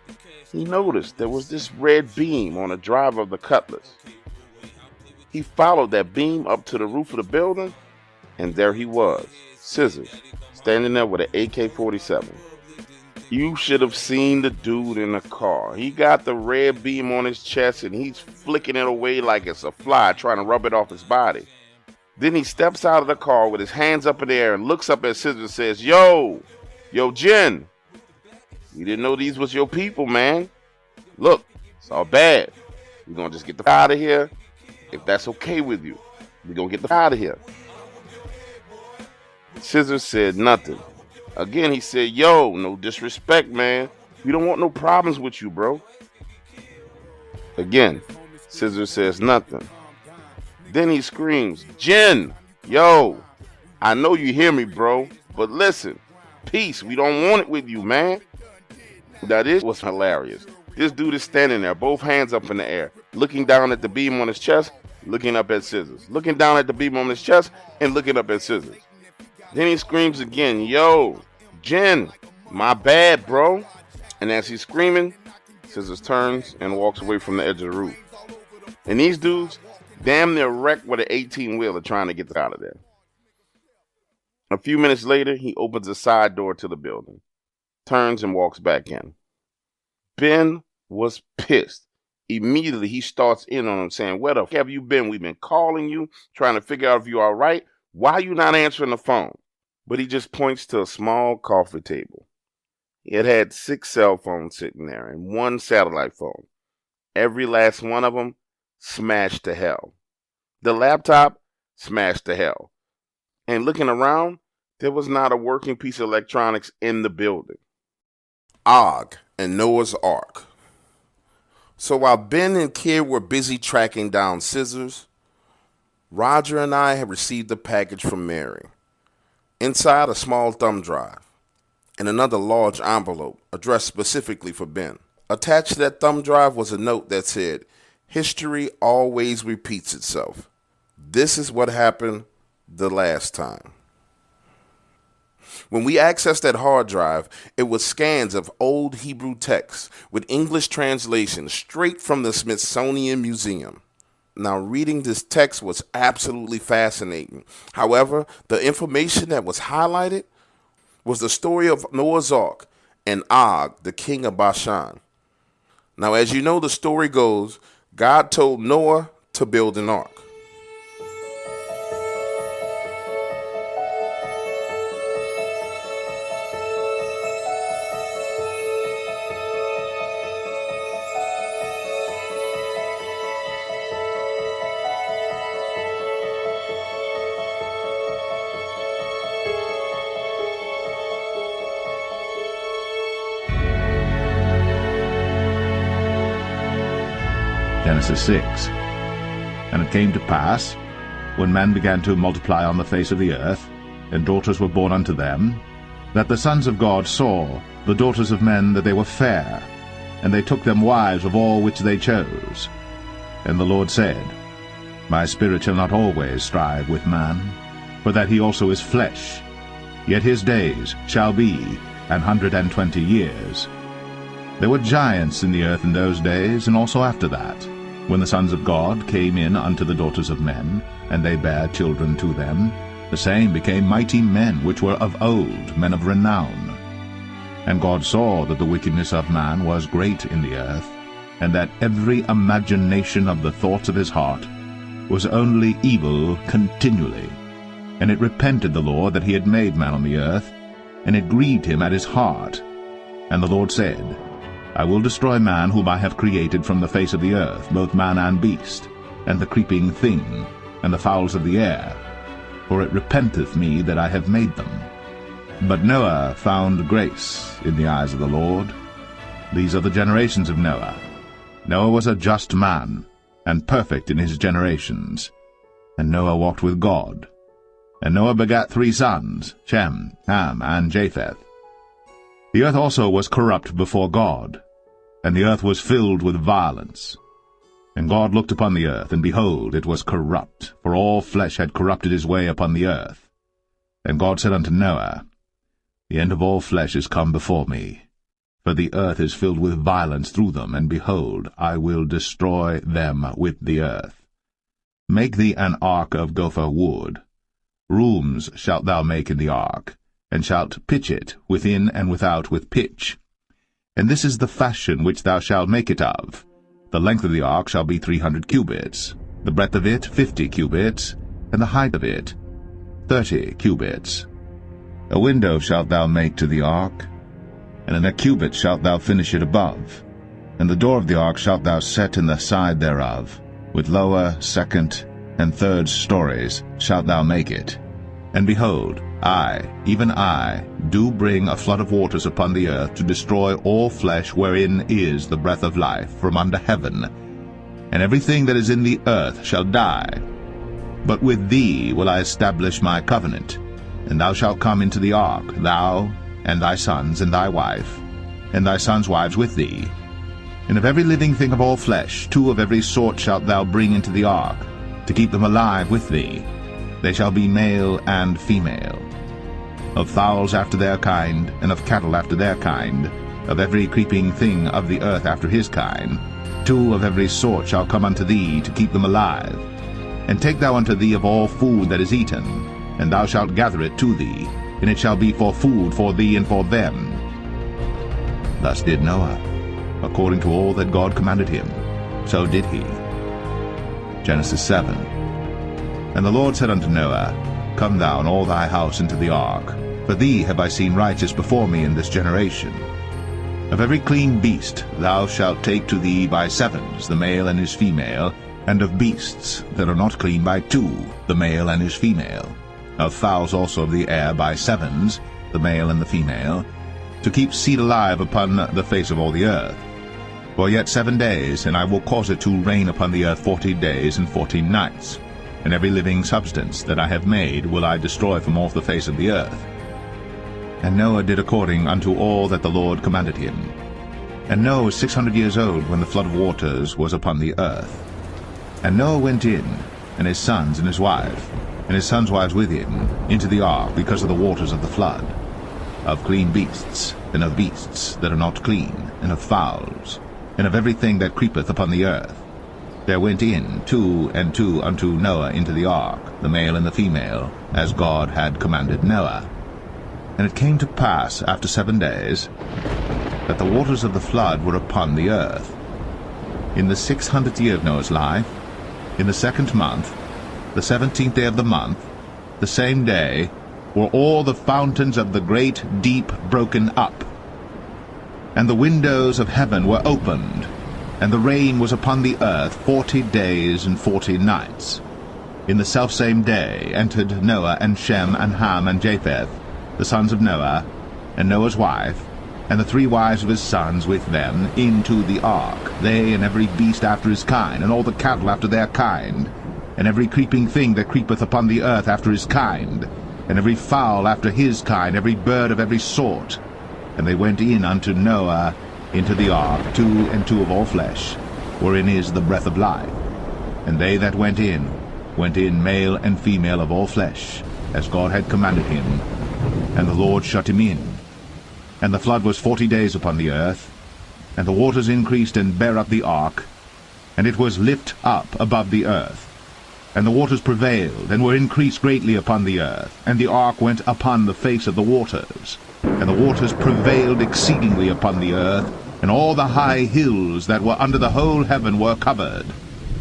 he noticed there was this red beam on the driver of the Cutlass. He followed that beam up to the roof of the building, and there he was, Scissors, standing there with an AK-47. You should have seen the dude in the car. He got the red beam on his chest and he's flicking it away like it's a fly, trying to rub it off his body. Then he steps out of the car with his hands up in the air and looks up at Scissors and says, Yo, Jen, we didn't know these was your people, man. Look, it's all bad. We're going to just get the out of here. If that's okay with you, we're going to get the out of here. Scissors said nothing. Again, he said, yo, no disrespect, man. We don't want no problems with you, bro. Again, Scissors says nothing. Then he screams, Jen, yo, I know you hear me, bro, but listen, peace, we don't want it with you, man. Now this was hilarious. This dude is standing there, both hands up in the air, looking down at the beam on his chest, looking up at Scissors. Looking down at the beam on his chest and looking up at Scissors. Then he screams again, yo, Jen, my bad, bro. And as he's screaming, Scissors turns and walks away from the edge of the roof. And these dudes damn near wrecked with an 18-wheeler trying to get out of there. A few minutes later, he opens the side door to the building, turns and walks back in. Ben was pissed. Immediately, he starts in on him saying, where the f*** have you been? We've been calling you, trying to figure out if you're all right. Why are you not answering the phone? But he just points to a small coffee table. It had 6 cell phones sitting there and 1 satellite phone. Every last one of them smashed to hell. The laptop smashed to hell. And looking around, there was not a working piece of electronics in the building. Og and Noah's Ark. So while Ben and Kid were busy tracking down Scissors, Roger and I had received a package from Mary. Inside, a small thumb drive and another large envelope addressed specifically for Ben. Attached to that thumb drive was a note that said, history always repeats itself. This is what happened the last time. When we accessed that hard drive, it was scans of old Hebrew texts with English translations straight from the Smithsonian Museum. Now, reading this text was absolutely fascinating. However, the information that was highlighted was the story of Noah's Ark and Og, the king of Bashan. Now, as you know, the story goes, God told Noah to build an ark. Genesis 6. And it came to pass, when men began to multiply on the face of the earth, and daughters were born unto them, that the sons of God saw the daughters of men that they were fair, and they took them wives of all which they chose. And the Lord said, My spirit shall not always strive with man, for that he also is flesh, yet his days shall be 120 years. There were giants in the earth in those days, and also after that, when the sons of God came in unto the daughters of men, and they bare children to them. The same became mighty men, which were of old, men of renown. And God saw that the wickedness of man was great in the earth, and that every imagination of the thoughts of his heart was only evil continually. And it repented the Lord that he had made man on the earth, and it grieved him at his heart. And the Lord said, I will destroy man whom I have created from the face of the earth, both man and beast, and the creeping thing, and the fowls of the air, for it repenteth me that I have made them. But Noah found grace in the eyes of the Lord. These are the generations of Noah. Noah was a just man, and perfect in his generations. And Noah walked with God. And Noah begat 3 sons, Shem, Ham, and Japheth. The earth also was corrupt before God, and the earth was filled with violence. And God looked upon the earth, and behold, it was corrupt, for all flesh had corrupted his way upon the earth. And God said unto Noah, The end of all flesh is come before me, for the earth is filled with violence through them, and behold, I will destroy them with the earth. Make thee an ark of gopher wood. Rooms shalt thou make in the ark, and shalt pitch it within and without with pitch. And this is the fashion which thou shalt make it of. The length of the ark shall be 300 cubits, the breadth of it 50 cubits, and the height of it 30 cubits. A window shalt thou make to the ark, and in a cubit shalt thou finish it above. And the door of the ark shalt thou set in the side thereof, with lower, second, and third stories shalt thou make it. And behold, I, even I, do bring a flood of waters upon the earth to destroy all flesh wherein is the breath of life from under heaven, and everything that is in the earth shall die. But with thee will I establish my covenant, and thou shalt come into the ark, thou, and thy sons, and thy wife, and thy sons' wives with thee. And of every living thing of all flesh 2 of every sort shalt thou bring into the ark, to keep them alive with thee. They shall be male and female. Of fowls after their kind, and of cattle after their kind, of every creeping thing of the earth after his kind, 2 of every sort shall come unto thee, to keep them alive. And take thou unto thee of all food that is eaten, and thou shalt gather it to thee, and it shall be for food for thee and for them. Thus did Noah, according to all that God commanded him, so did he. Genesis 7. And the Lord said unto Noah, Come thou and all thy house into the ark, for thee have I seen righteous before me in this generation. Of every clean beast thou shalt take to thee by 7s, the male and his female, and of beasts that are not clean by 2, the male and his female. Of fowls also of the air by 7s, the male and the female, to keep seed alive upon the face of all the earth. For yet 7 days, and I will cause it to rain upon the earth 40 days and 40 nights. And every living substance that I have made will I destroy from off the face of the earth. And Noah did according unto all that the Lord commanded him. And Noah was 600 years old when the flood of waters was upon the earth. And Noah went in, and his sons and his wife, and his sons' wives with him, into the ark because of the waters of the flood, of clean beasts, and of beasts that are not clean, and of fowls, and of everything that creepeth upon the earth. There went in 2 and 2 unto Noah into the ark, the male and the female, as God had commanded Noah. And it came to pass after 7 days, that the waters of the flood were upon the earth. In the 600th year of Noah's life, in the 2nd month, the 17th day of the month, the same day, were all the fountains of the great deep broken up, and the windows of heaven were opened, and the rain was upon the earth 40 days and 40 nights. In the selfsame day entered Noah and Shem and Ham and Japheth, the sons of Noah, and Noah's wife, and the 3 wives of his sons with them, into the ark, they and every beast after his kind, and all the cattle after their kind, and every creeping thing that creepeth upon the earth after his kind, and every fowl after his kind, every bird of every sort. And they went in unto Noah into the ark, 2 and 2 of all flesh, wherein is the breath of life. And they that went in male and female of all flesh, as God had commanded him. And the Lord shut him in. And the flood was 40 days upon the earth. And the waters increased and bare up the ark, and it was lift up above the earth. And the waters prevailed, and were increased greatly upon the earth, and the ark went upon the face of the waters. And the waters prevailed exceedingly upon the earth, and all the high hills that were under the whole heaven were covered.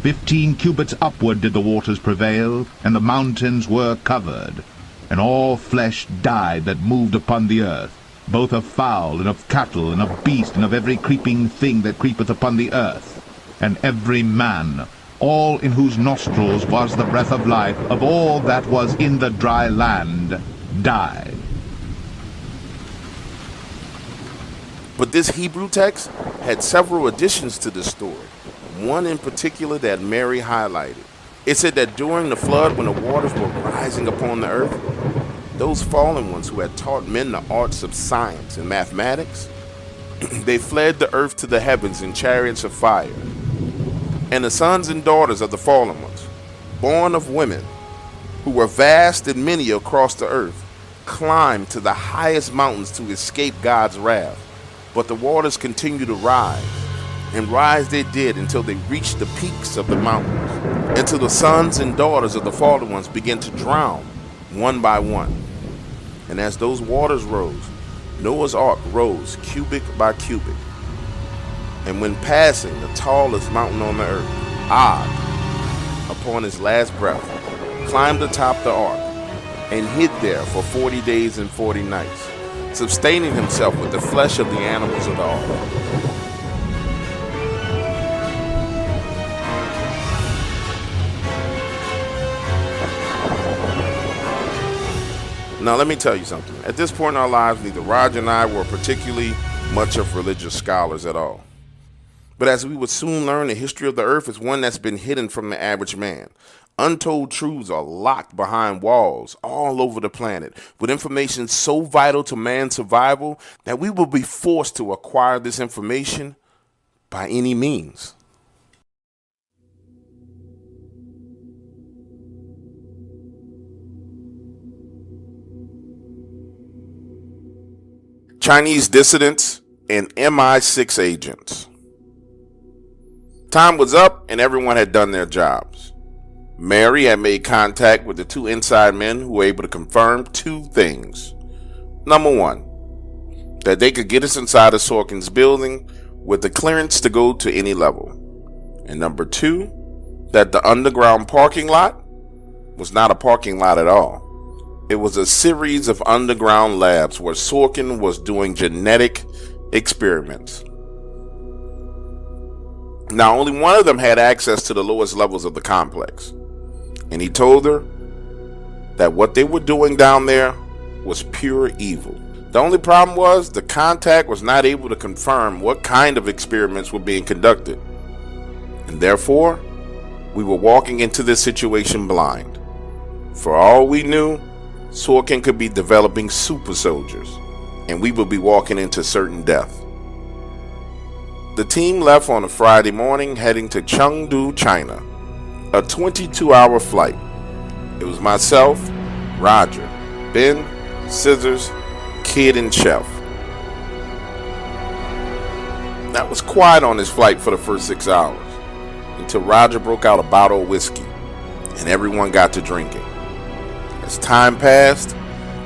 15 cubits upward did the waters prevail, and the mountains were covered. And all flesh died that moved upon the earth, both of fowl, and of cattle, and of beast, and of every creeping thing that creepeth upon the earth. And every man, all in whose nostrils was the breath of life, of all that was in the dry land, died. But this Hebrew text had several additions to the story. One in particular that Mary highlighted. It said that during the flood, when the waters were rising upon the earth, those fallen ones who had taught men the arts of science and mathematics, they fled the earth to the heavens in chariots of fire. And the sons and daughters of the fallen ones, born of women, who were vast and many across the earth, climbed to the highest mountains to escape God's wrath. But the waters continued to rise, and rise they did until they reached the peaks of the mountains, until the sons and daughters of the fallen ones began to drown, one by one. And as those waters rose, Noah's ark rose cubit by cubit. And when passing the tallest mountain on the earth, Og, upon his last breath, climbed atop the ark, and hid there for 40 days and 40 nights, sustaining himself with the flesh of the animals of the ark. Now let me tell you something. At this point in our lives, neither Roger and I were particularly much of religious scholars at all. But as we would soon learn, the history of the earth is one that's been hidden from the average man. Untold truths are locked behind walls all over the planet, with information so vital to man's survival that we will be forced to acquire this information by any means. Chinese dissidents and MI6 agents. Time was up and everyone had done their jobs. Mary had made contact with the two inside men who were able to confirm two things. Number one, that they could get us inside of Sorkin's building with the clearance to go to any level. And number two, that the underground parking lot was not a parking lot at all. It was a series of underground labs where Sorkin was doing genetic experiments. Now, only one of them had access to the lowest levels of the complex. And he told her that what they were doing down there was pure evil. The only problem was the contact was not able to confirm what kind of experiments were being conducted. And therefore, we were walking into this situation blind. For all we knew, Sorkin could be developing super soldiers, and we would be walking into certain death. The team left on a Friday morning heading to Chengdu, China, a 22-hour flight. It was myself, Roger, Ben, Scissors, Kid, and Chef. That was quiet on this flight for the first 6 hours, until Roger broke out a bottle of whiskey, and everyone got to drinking. As time passed,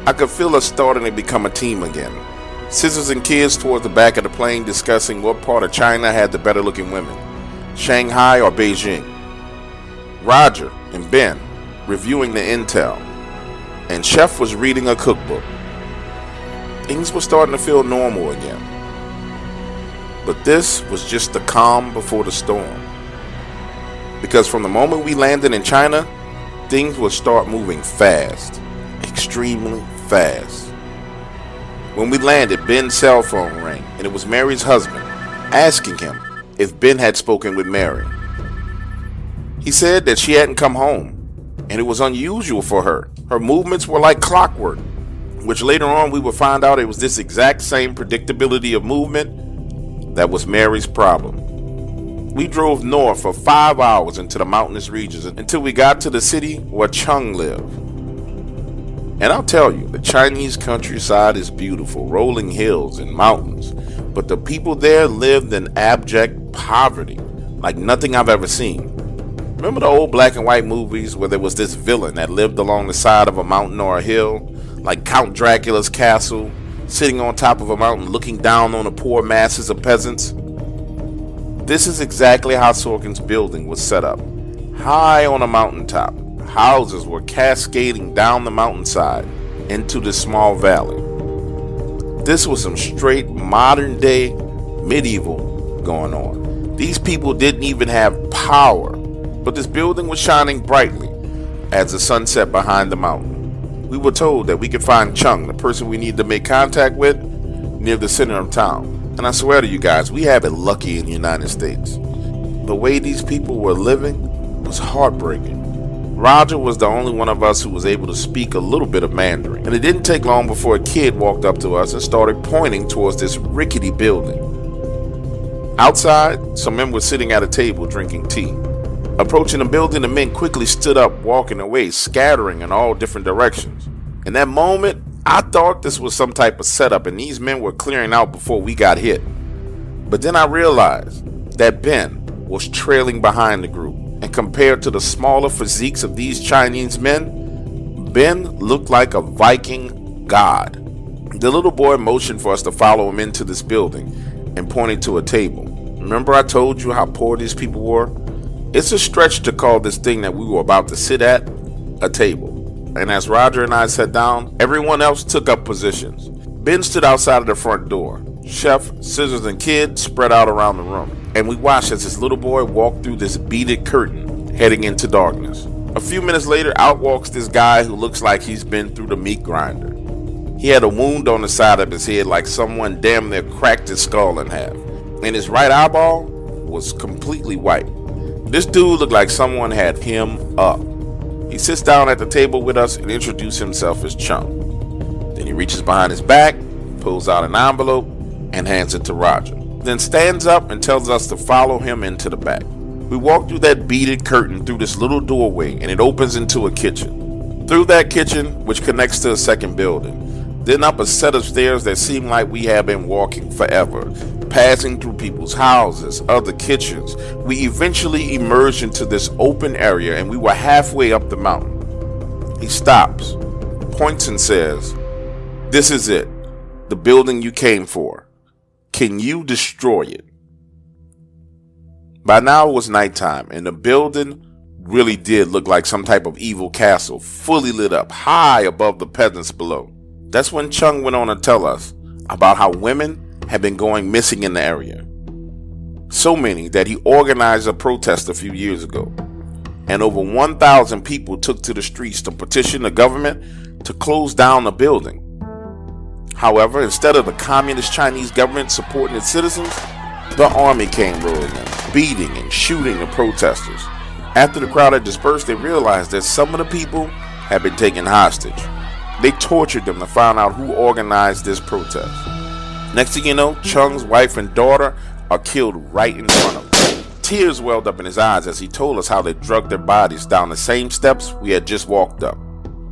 I could feel us starting to become a team again. Scissors and Kids toward the back of the plane discussing what part of China had the better looking women, Shanghai or Beijing. Roger and Ben reviewing the intel, and Chef was reading a cookbook. Things were starting to feel normal again. But this was just the calm before the storm. Because from the moment we landed in China, things would start moving fast, extremely fast. When we landed, Ben's cell phone rang, and it was Mary's husband, asking him if Ben had spoken with Mary. He said that she hadn't come home, and it was unusual for her. Her movements were like clockwork, which later on we would find out it was this exact same predictability of movement that was Mary's problem. We drove north for 5 hours into the mountainous regions until we got to the city where Chung lived. And I'll tell you, the Chinese countryside is beautiful, rolling hills and mountains. but the people there lived in abject poverty, like nothing I've ever seen. Remember the old black and white movies where there was this villain that lived along the side of a mountain or a hill, like Count Dracula's castle, sitting on top of a mountain looking down on the poor masses of peasants? This is exactly how Sorkin's building was set up. High on a mountaintop, houses were cascading down the mountainside into this small valley. This was some straight modern day medieval going on. These people didn't even have power, but this building was shining brightly as the sun set behind the mountain. We were told that we could find Chung, the person we needed to make contact with, near the center of town. And I swear to you guys, we have it lucky in the United States. The way these people were living was heartbreaking. Roger was the only one of us who was able to speak a little bit of Mandarin, and it didn't take long before a kid walked up to us and started pointing towards this rickety building. Outside, some men were sitting at a table drinking tea. Approaching the building, the men quickly stood up, walking away, scattering in all different directions. In that moment, I thought this was some type of setup and these men were clearing out before we got hit. But then I realized that Ben was trailing behind the group, and compared to the smaller physiques of these Chinese men, Ben looked like a Viking god. The little boy motioned for us to follow him into this building and pointed to a table. Remember I told you how poor these people were? It's a stretch to call this thing that we were about to sit at a table. And as Roger and I sat down, everyone else took up positions. Ben stood outside of the front door. Chef, scissors, and kid spread out around the room. And we watched as this little boy walked through this beaded curtain, heading into darkness. A few minutes later, out walks this guy who looks like he's been through the meat grinder. He had a wound on the side of his head like someone damn near cracked his skull in half. And his right eyeball was completely white. This dude looked like someone had him up. He sits down at the table with us and introduces himself as Chung. Then he reaches behind his back, pulls out an envelope, and hands it to Roger. Then stands up and tells us to follow him into the back. We walk through that beaded curtain through this little doorway, and it opens into a kitchen. Through that kitchen, which connects to a second building. Then up a set of stairs that seem like we have been walking forever, passing through people's houses, other kitchens. We eventually emerged into this open area and we were halfway up the mountain. He stops, points and says, "This is it, the building you came for. Can you destroy it?" By now it was nighttime and the building really did look like some type of evil castle, fully lit up, high above the peasants below. That's when Chung went on to tell us about how women had been going missing in the area. So many that he organized a protest a few years ago. And over 1,000 people took to the streets to petition the government to close down the building. However, instead of the communist Chinese government supporting its citizens, the army came rolling in, beating and shooting the protesters. After the crowd had dispersed, they realized that some of the people had been taken hostage. They tortured them to find out who organized this protest. Next thing you know, Chung's wife and daughter are killed right in front of him. Tears welled up in his eyes as he told us how they dragged their bodies down the same steps we had just walked up.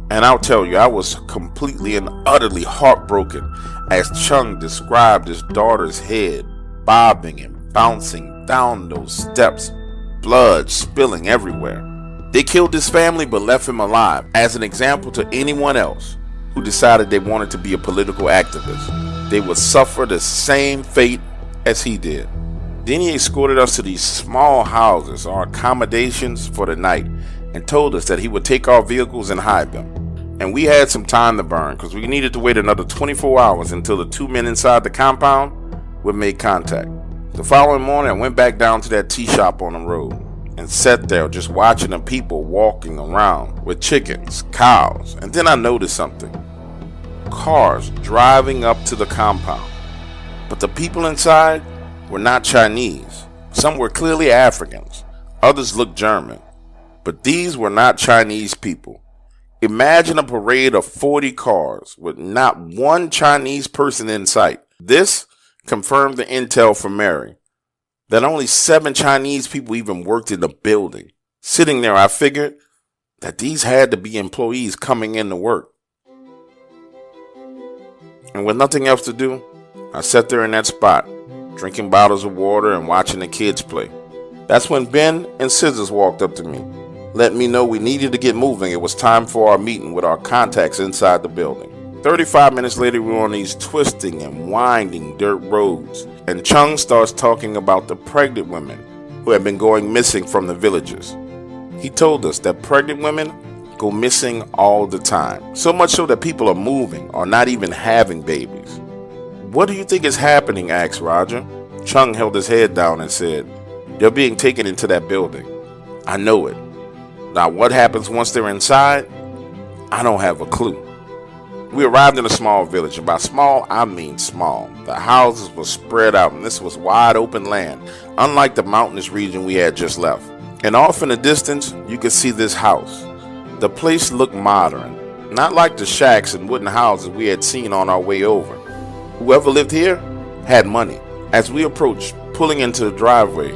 And I'll tell you, I was completely and utterly heartbroken as Chung described his daughter's head bobbing and bouncing down those steps, blood spilling everywhere. They killed his family but left him alive as an example to anyone else who decided they wanted to be a political activist. They would suffer the same fate as he did. Then he escorted us to these small houses or accommodations for the night and told us that he would take our vehicles and hide them. And we had some time to burn because we needed to wait another 24 hours until the two men inside the compound would make contact. The following morning I went back down to that tea shop on the road and sat there just watching the people walking around with chickens, cows, and then I noticed something. Cars driving up to the compound. But the people inside were not Chinese. Some were clearly Africans. Others looked German. But these were not Chinese people. Imagine a parade of 40 cars with not one Chinese person in sight. This confirmed the intel from Mary that only 7 Chinese people even worked in the building. Sitting there, I figured that these had to be employees coming in to work. And with nothing else to do, I sat there in that spot drinking bottles of water and watching the kids play. That's when Ben and Scissors walked up to me, let me know we needed to get moving. It was time for our meeting with our contacts inside the building. 35 minutes later, we were on these twisting and winding dirt roads, and Chung starts talking about the pregnant women who had been going missing from the villages. He told us that pregnant women go missing all the time, so much so that people are moving or not even having babies. What do you think is happening? Asked Roger. Chung held his head down and said, they're being taken into that building. I know it. Now what happens once they're inside? I don't have a clue. We arrived in a small village, and by small, I mean small. The houses were spread out, and this was wide open land, unlike the mountainous region we had just left. And off in the distance, you could see this house. The place looked modern, not like the shacks and wooden houses we had seen on our way over. Whoever lived here had money. As we approached, pulling into the driveway,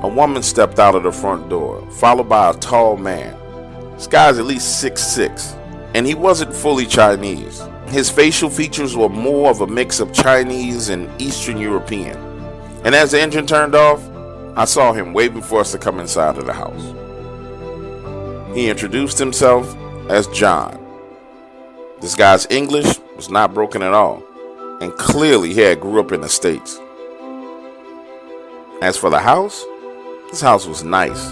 a woman stepped out of the front door, followed by a tall man. This guy's at least 6'6". And he wasn't fully Chinese. His facial features were more of a mix of Chinese and Eastern European. And as the engine turned off, I saw him waving for us to come inside of the house. He introduced himself as John. This guy's English was not broken at all, and clearly he had grew up in the States. As for the house, this house was nice,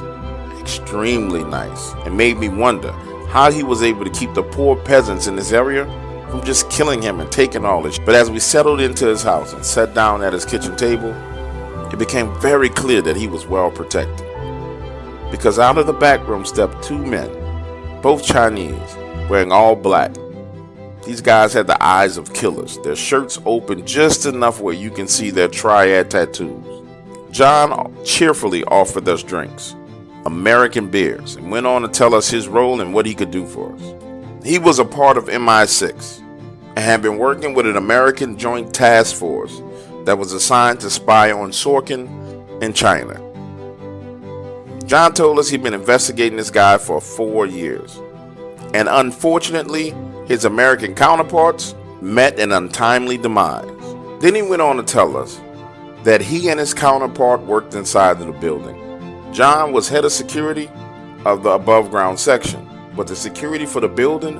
extremely nice, and made me wonder how he was able to keep the poor peasants in this area from just killing him and taking all this. But as we settled into his house and sat down at his kitchen table, it became very clear that he was well protected. Because out of the back room stepped two men, both Chinese, wearing all black. These guys had the eyes of killers, their shirts open just enough where you can see their triad tattoos. John cheerfully offered us drinks, American beers, and went on to tell us his role and what he could do for us. He was a part of MI6 and had been working with an American joint task force that was assigned to spy on Sorkin in China. John told us he'd been investigating this guy for 4 years, and unfortunately, his American counterparts met an untimely demise. Then he went on to tell us that he and his counterpart worked inside of the building. John was head of security of the above ground section, but the security for the building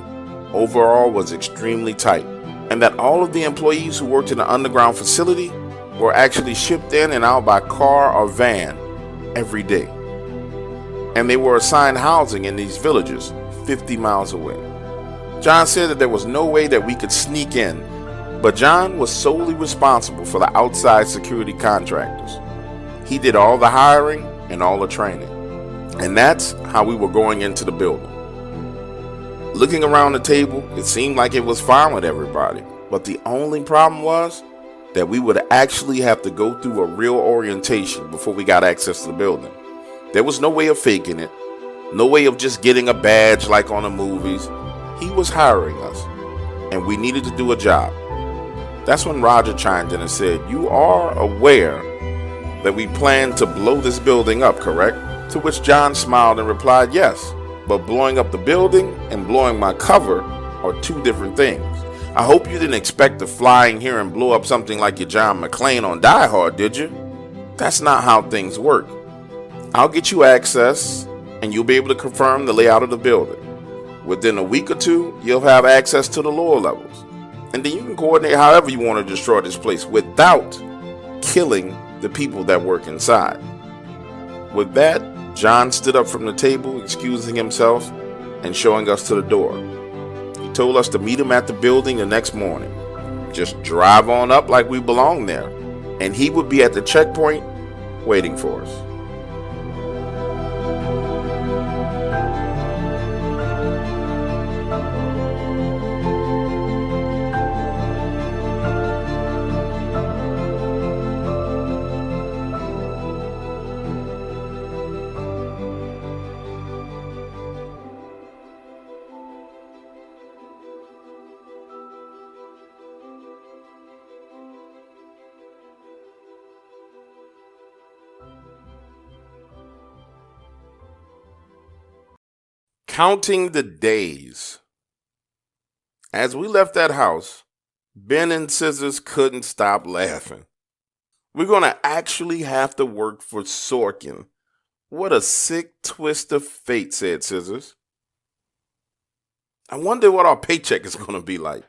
overall was extremely tight, and that all of the employees who worked in the underground facility were actually shipped in and out by car or van every day. And they were assigned housing in these villages 50 miles away. John said that there was no way that we could sneak in, but John was solely responsible for the outside security contractors. He did all the hiring and all the training. And that's how we were going into the building. Looking around the table, it seemed like it was fine with everybody. But the only problem was that we would actually have to go through a real orientation before we got access to the building. There was no way of faking it. No way of just getting a badge like on the movies. He was hiring us, and we needed to do a job. That's when Roger chimed in and said, "You are aware that we plan to blow this building up, correct?" To which John smiled and replied, "Yes, but blowing up the building and blowing my cover are two different things. I hope you didn't expect to fly in here and blow up something like your John McClane on Die Hard, did you? That's not how things work. I'll get you access, and you'll be able to confirm the layout of the building. Within a week or two, you'll have access to the lower levels. And then you can coordinate however you want to destroy this place without killing the people that work inside." With that, John stood up from the table, excusing himself and showing us to the door. He told us to meet him at the building the next morning. Just drive on up like we belong there, and he would be at the checkpoint waiting for us. Counting the days. As we left that house, Ben and Scissors couldn't stop laughing. We're going to actually have to work for Sorkin. What a sick twist of fate, said Scissors. I wonder what our paycheck is going to be like.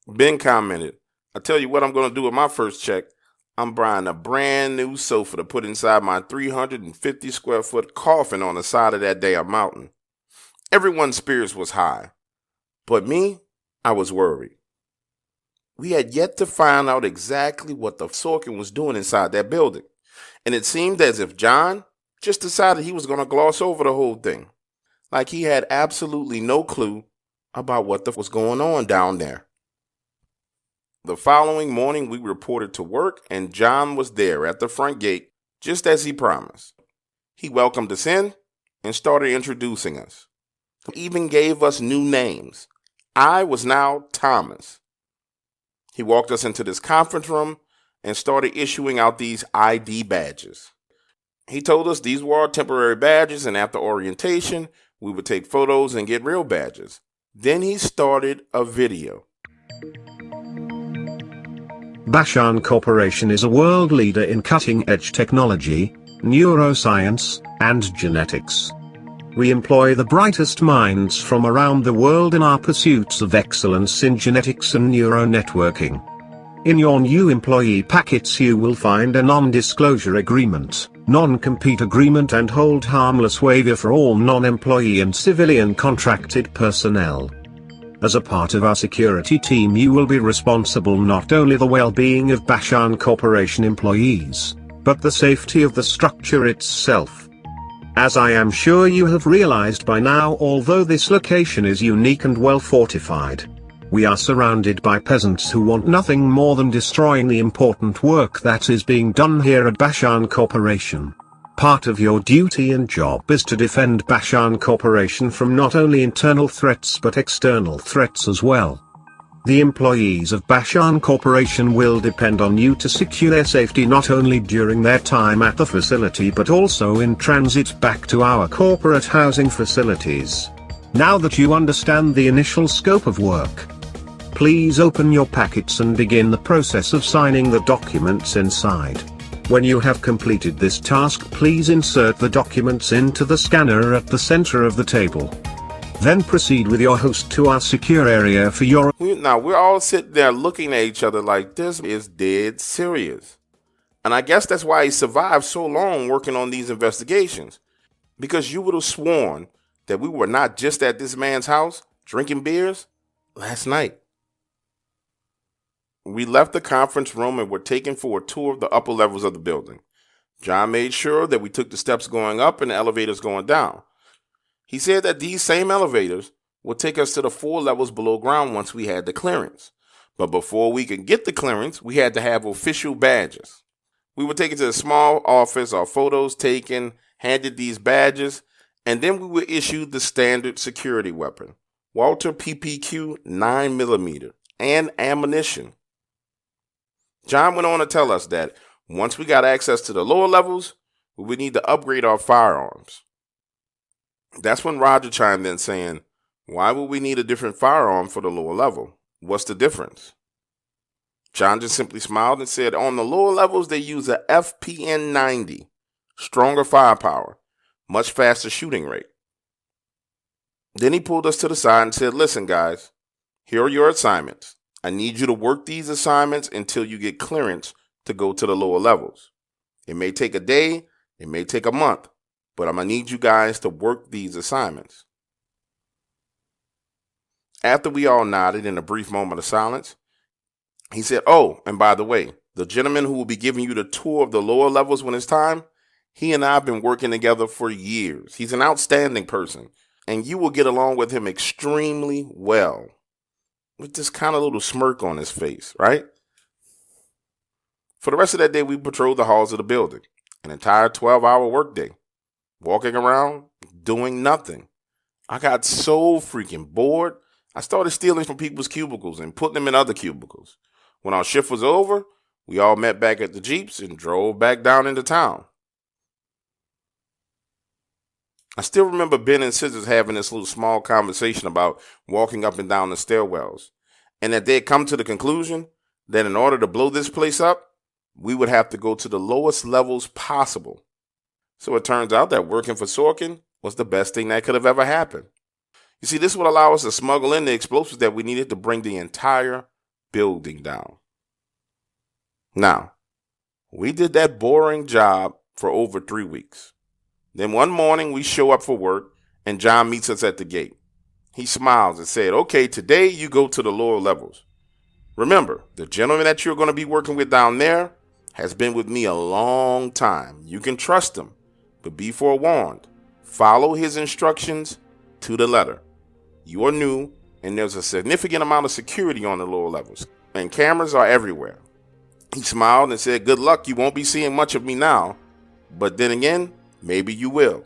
Ben commented, I tell you what I'm going to do with my first check. I'm buying a brand new sofa to put inside my 350 square foot coffin on the side of that damn mountain. Everyone's spirits was high. But me, I was worried. We had yet to find out exactly what the Sorkin was doing inside that building. And it seemed as if John just decided he was going to gloss over the whole thing. Like he had absolutely no clue about what was going on down there. The following morning, we reported to work, and John was there at the front gate, just as he promised. He welcomed us in and started introducing us. He even gave us new names. I was now Thomas. He walked us into this conference room and started issuing out these ID badges. He told us these were our temporary badges, and after orientation, we would take photos and get real badges. Then he started a video. Bashan Corporation is a world leader in cutting-edge technology, neuroscience, and genetics. We employ the brightest minds from around the world in our pursuits of excellence in genetics and neuronetworking. In your new employee packets you will find a non-disclosure agreement, non-compete agreement and hold harmless waiver for all non-employee and civilian contracted personnel. As a part of our security team you will be responsible not only the well-being of Bashan Corporation employees, but the safety of the structure itself. As I am sure you have realized by now, although this location is unique and well fortified, we are surrounded by peasants who want nothing more than destroying the important work that is being done here at Bashan Corporation. Part of your duty and job is to defend Bashan Corporation from not only internal threats but external threats as well. The employees of Bashan Corporation will depend on you to secure their safety not only during their time at the facility but also in transit back to our corporate housing facilities. Now that you understand the initial scope of work, please open your packets and begin the process of signing the documents inside. When you have completed this task, please insert the documents into the scanner at the center of the table. Then proceed with your host to our secure area for your... Now, we're all sitting there looking at each other like this is dead serious. And I guess that's why he survived so long working on these investigations. Because you would have sworn that we were not just at this man's house drinking beers last night. We left the conference room and were taken for a tour of the upper levels of the building. John made sure that we took the steps going up and the elevators going down. He said that these same elevators would take us to the 4 levels below ground once we had the clearance. But before we could get the clearance, we had to have official badges. We were taken to a small office, our photos taken, handed these badges, and then we were issued the standard security weapon, Walter PPQ 9mm, and ammunition. John went on to tell us that once we got access to the lower levels, we would need to upgrade our firearms. That's when Roger chimed in saying, why would we need a different firearm for the lower level? What's the difference? John just simply smiled and said, on the lower levels, they use a FPN 90, stronger firepower, much faster shooting rate. Then he pulled us to the side and said, listen, guys, here are your assignments. I need you to work these assignments until you get clearance to go to the lower levels. It may take a day, it may take a month, but I'm going to need you guys to work these assignments. After we all nodded in a brief moment of silence, he said, oh, and by the way, the gentleman who will be giving you the tour of the lower levels when it's time, he and I have been working together for years. He's an outstanding person, and you will get along with him extremely well. With this kind of little smirk on his face, right? For the rest of that day, we patrolled the halls of the building, an entire 12-hour workday. Walking around, doing nothing. I got so freaking bored, I started stealing from people's cubicles and putting them in other cubicles. When our shift was over, we all met back at the Jeeps and drove back down into town. I still remember Ben and Scissors having this little small conversation about walking up and down the stairwells, and that they had come to the conclusion that in order to blow this place up, we would have to go to the lowest levels possible. So it turns out that working for Sorkin was the best thing that could have ever happened. You see, this would allow us to smuggle in the explosives that we needed to bring the entire building down. Now, we did that boring job for over 3 weeks. Then one morning we show up for work and John meets us at the gate. He smiles and said, "Okay, today you go to the lower levels. Remember, the gentleman that you're going to be working with down there has been with me a long time. You can trust him, but be forewarned. Follow his instructions to the letter. You are new, and there's a significant amount of security on the lower levels, and cameras are everywhere." He smiled and said, "Good luck. You won't be seeing much of me now, but then again, maybe you will."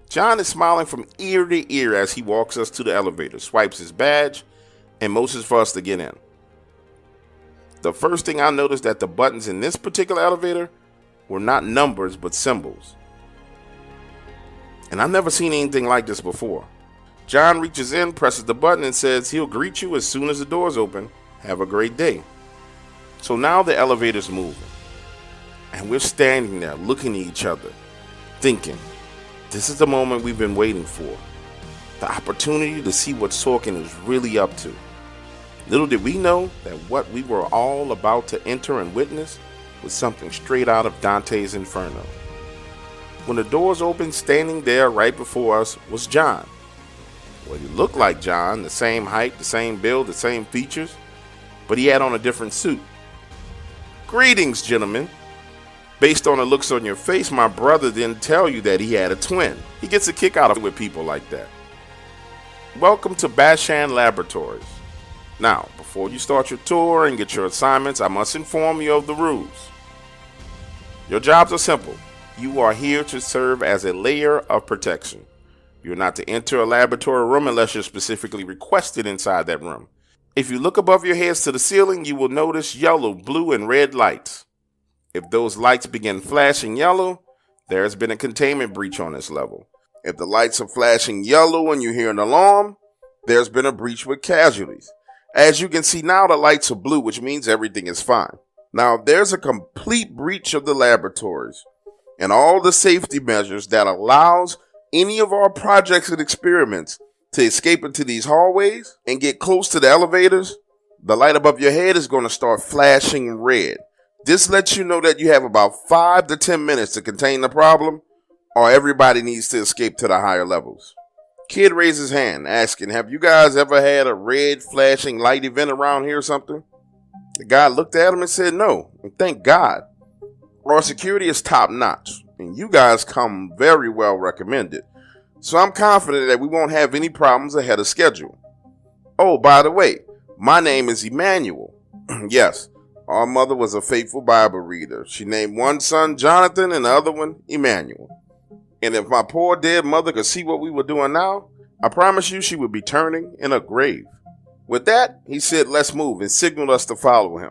John is smiling from ear to ear as he walks us to the elevator, swipes his badge, and motions for us to get in. The first thing I noticed that the buttons in this particular elevator were not numbers but symbols. And I've never seen anything like this before. John reaches in, presses the button, and says he'll greet you as soon as the doors open. Have a great day. So now the elevator's moving. And we're standing there looking at each other, thinking, this is the moment we've been waiting for. The opportunity to see what Sorkin is really up to. Little did we know that what we were all about to enter and witness was something straight out of Dante's Inferno. When the doors opened, standing there right before us was John. Well, he looked like John, the same height, the same build, the same features, but he had on a different suit. "Greetings, gentlemen. Based on the looks on your face, my brother didn't tell you that he had a twin." He gets a kick out of it with people like that. "Welcome to Bashan Laboratories. Now, before you start your tour and get your assignments, I must inform you of the rules. Your jobs are simple. You are here to serve as a layer of protection. You're not to enter a laboratory room unless you're specifically requested inside that room. If you look above your heads to the ceiling, you will notice yellow, blue, and red lights. If those lights begin flashing yellow, there has been a containment breach on this level. If the lights are flashing yellow and you hear an alarm, there's been a breach with casualties. As you can see now, the lights are blue, which means everything is fine. Now, there's a complete breach of the laboratories and all the safety measures that allows any of our projects and experiments to escape into these hallways and get close to the elevators. The light above your head is going to start flashing red. This lets you know that you have about 5 to 10 minutes to contain the problem, or everybody needs to escape to the higher levels. Kid raised his hand, asking, "Have you guys ever had a red flashing light event around here or something?" The guy looked at him and said, "No, and thank God. Our security is top notch, and you guys come very well recommended. So I'm confident that we won't have any problems ahead of schedule. Oh, by the way, my name is Emmanuel." Yes, our mother was a faithful Bible reader. She named one son Jonathan and the other one Emmanuel. And if my poor dead mother could see what we were doing now, I promise you she would be turning in her grave. With that, he said, "Let's move," and signaled us to follow him.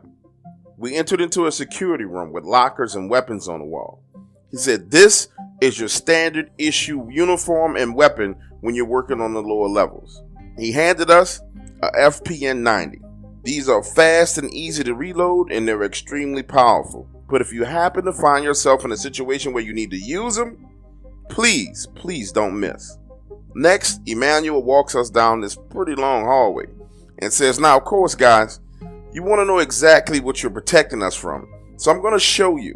We entered into a security room with lockers and weapons on the wall. He said, "This is your standard issue uniform and weapon when you're working on the lower levels." He handed us a FPN 90. These are fast and easy to reload, and they're extremely powerful. But if you happen to find yourself in a situation where you need to use them, please don't miss. Next, Emmanuel walks us down this pretty long hallway and says, "Now, of course, guys, you want to know exactly what you're protecting us from. So I'm going to show you,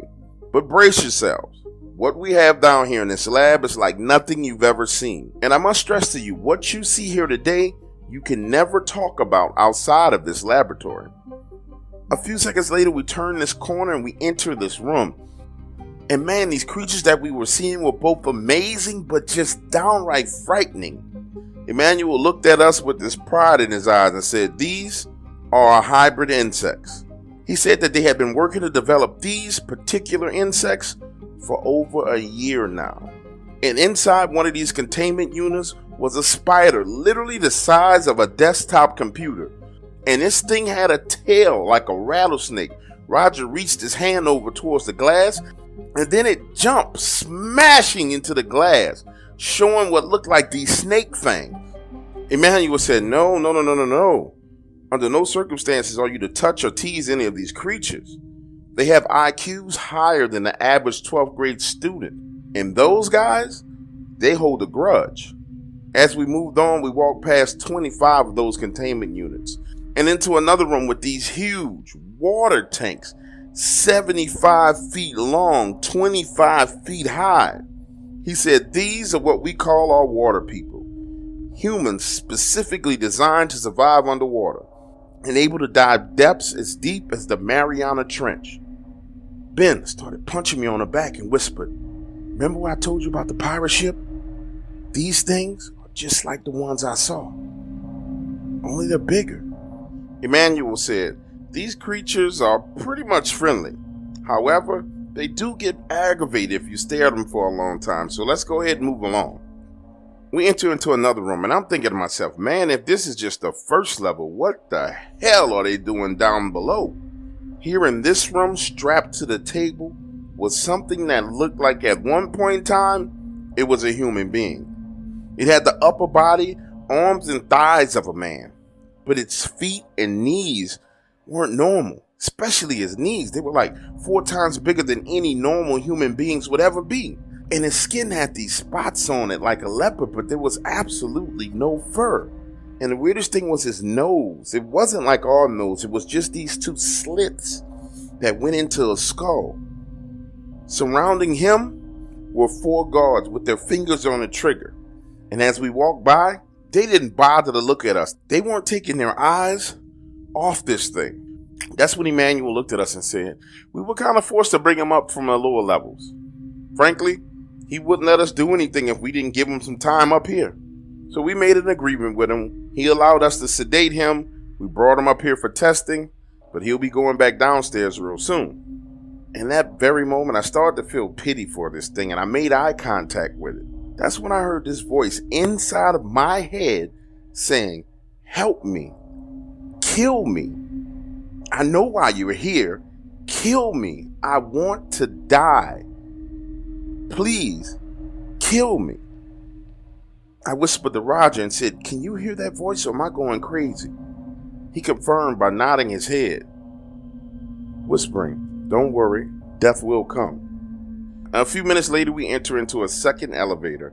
but brace yourselves. What we have down here in this lab is like nothing you've ever seen. And I must stress to you, what you see here today, you can never talk about outside of this laboratory." A few seconds later, we turn this corner and we enter this room. And man, these creatures that we were seeing were both amazing, but just downright frightening. Emmanuel looked at us with this pride in his eyes and said, "These are our hybrid insects." He said that they had been working to develop these particular insects for over a year now. And inside one of these containment units was a spider, literally the size of a desktop computer. And this thing had a tail like a rattlesnake. Roger reached his hand over towards the glass, and then it jumped, smashing into the glass, showing what looked like these snake fangs. Emmanuel said, No. Under no circumstances are you to touch or tease any of these creatures. They have IQs higher than the average 12th grade student. And those guys, they hold a grudge. As we moved on, we walked past 25 of those containment units and into another room with these huge water tanks, 75 feet long, 25 feet high. He said, these are what we call our water people. Humans specifically designed to survive underwater and able to dive depths as deep as the Mariana Trench. Ben started punching me on the back and whispered, remember what I told you about the pirate ship? These things are just like the ones I saw, only they're bigger. Emmanuel said, these creatures are pretty much friendly. However, they do get aggravated if you stare at them for a long time, so let's go ahead and move along. We enter into another room, and I'm thinking to myself, man, if this is just the first level, what the hell are they doing down below? Here in this room, strapped to the table, was something that looked like at one point in time, it was a human being. It had the upper body, arms, and thighs of a man, but its feet and knees weren't normal, especially his knees. They were like 4 times bigger than any normal human beings would ever be. And his skin had these spots on it like a leopard, but there was absolutely no fur. And the weirdest thing was his nose. It wasn't like our nose. It was just these 2 slits that went into a skull. Surrounding him were 4 guards with their fingers on the trigger. And as we walked by, they didn't bother to look at us. They weren't taking their eyes off this thing. That's when Emmanuel looked at us and said, we were kind of forced to bring him up from the lower levels. Frankly, he wouldn't let us do anything if we didn't give him some time up here. So we made an agreement with him. He allowed us to sedate him. We brought him up here for testing, but he'll be going back downstairs real soon. In that very moment, I started to feel pity for this thing, and I made eye contact with it. That's when I heard this voice inside of my head saying, help me, kill me. I know why you're here. Kill me. I want to die. Please, kill me. I whispered to Roger and said, can you hear that voice or am I going crazy? He confirmed by nodding his head, whispering, don't worry, death will come. A few minutes later, we enter into a second elevator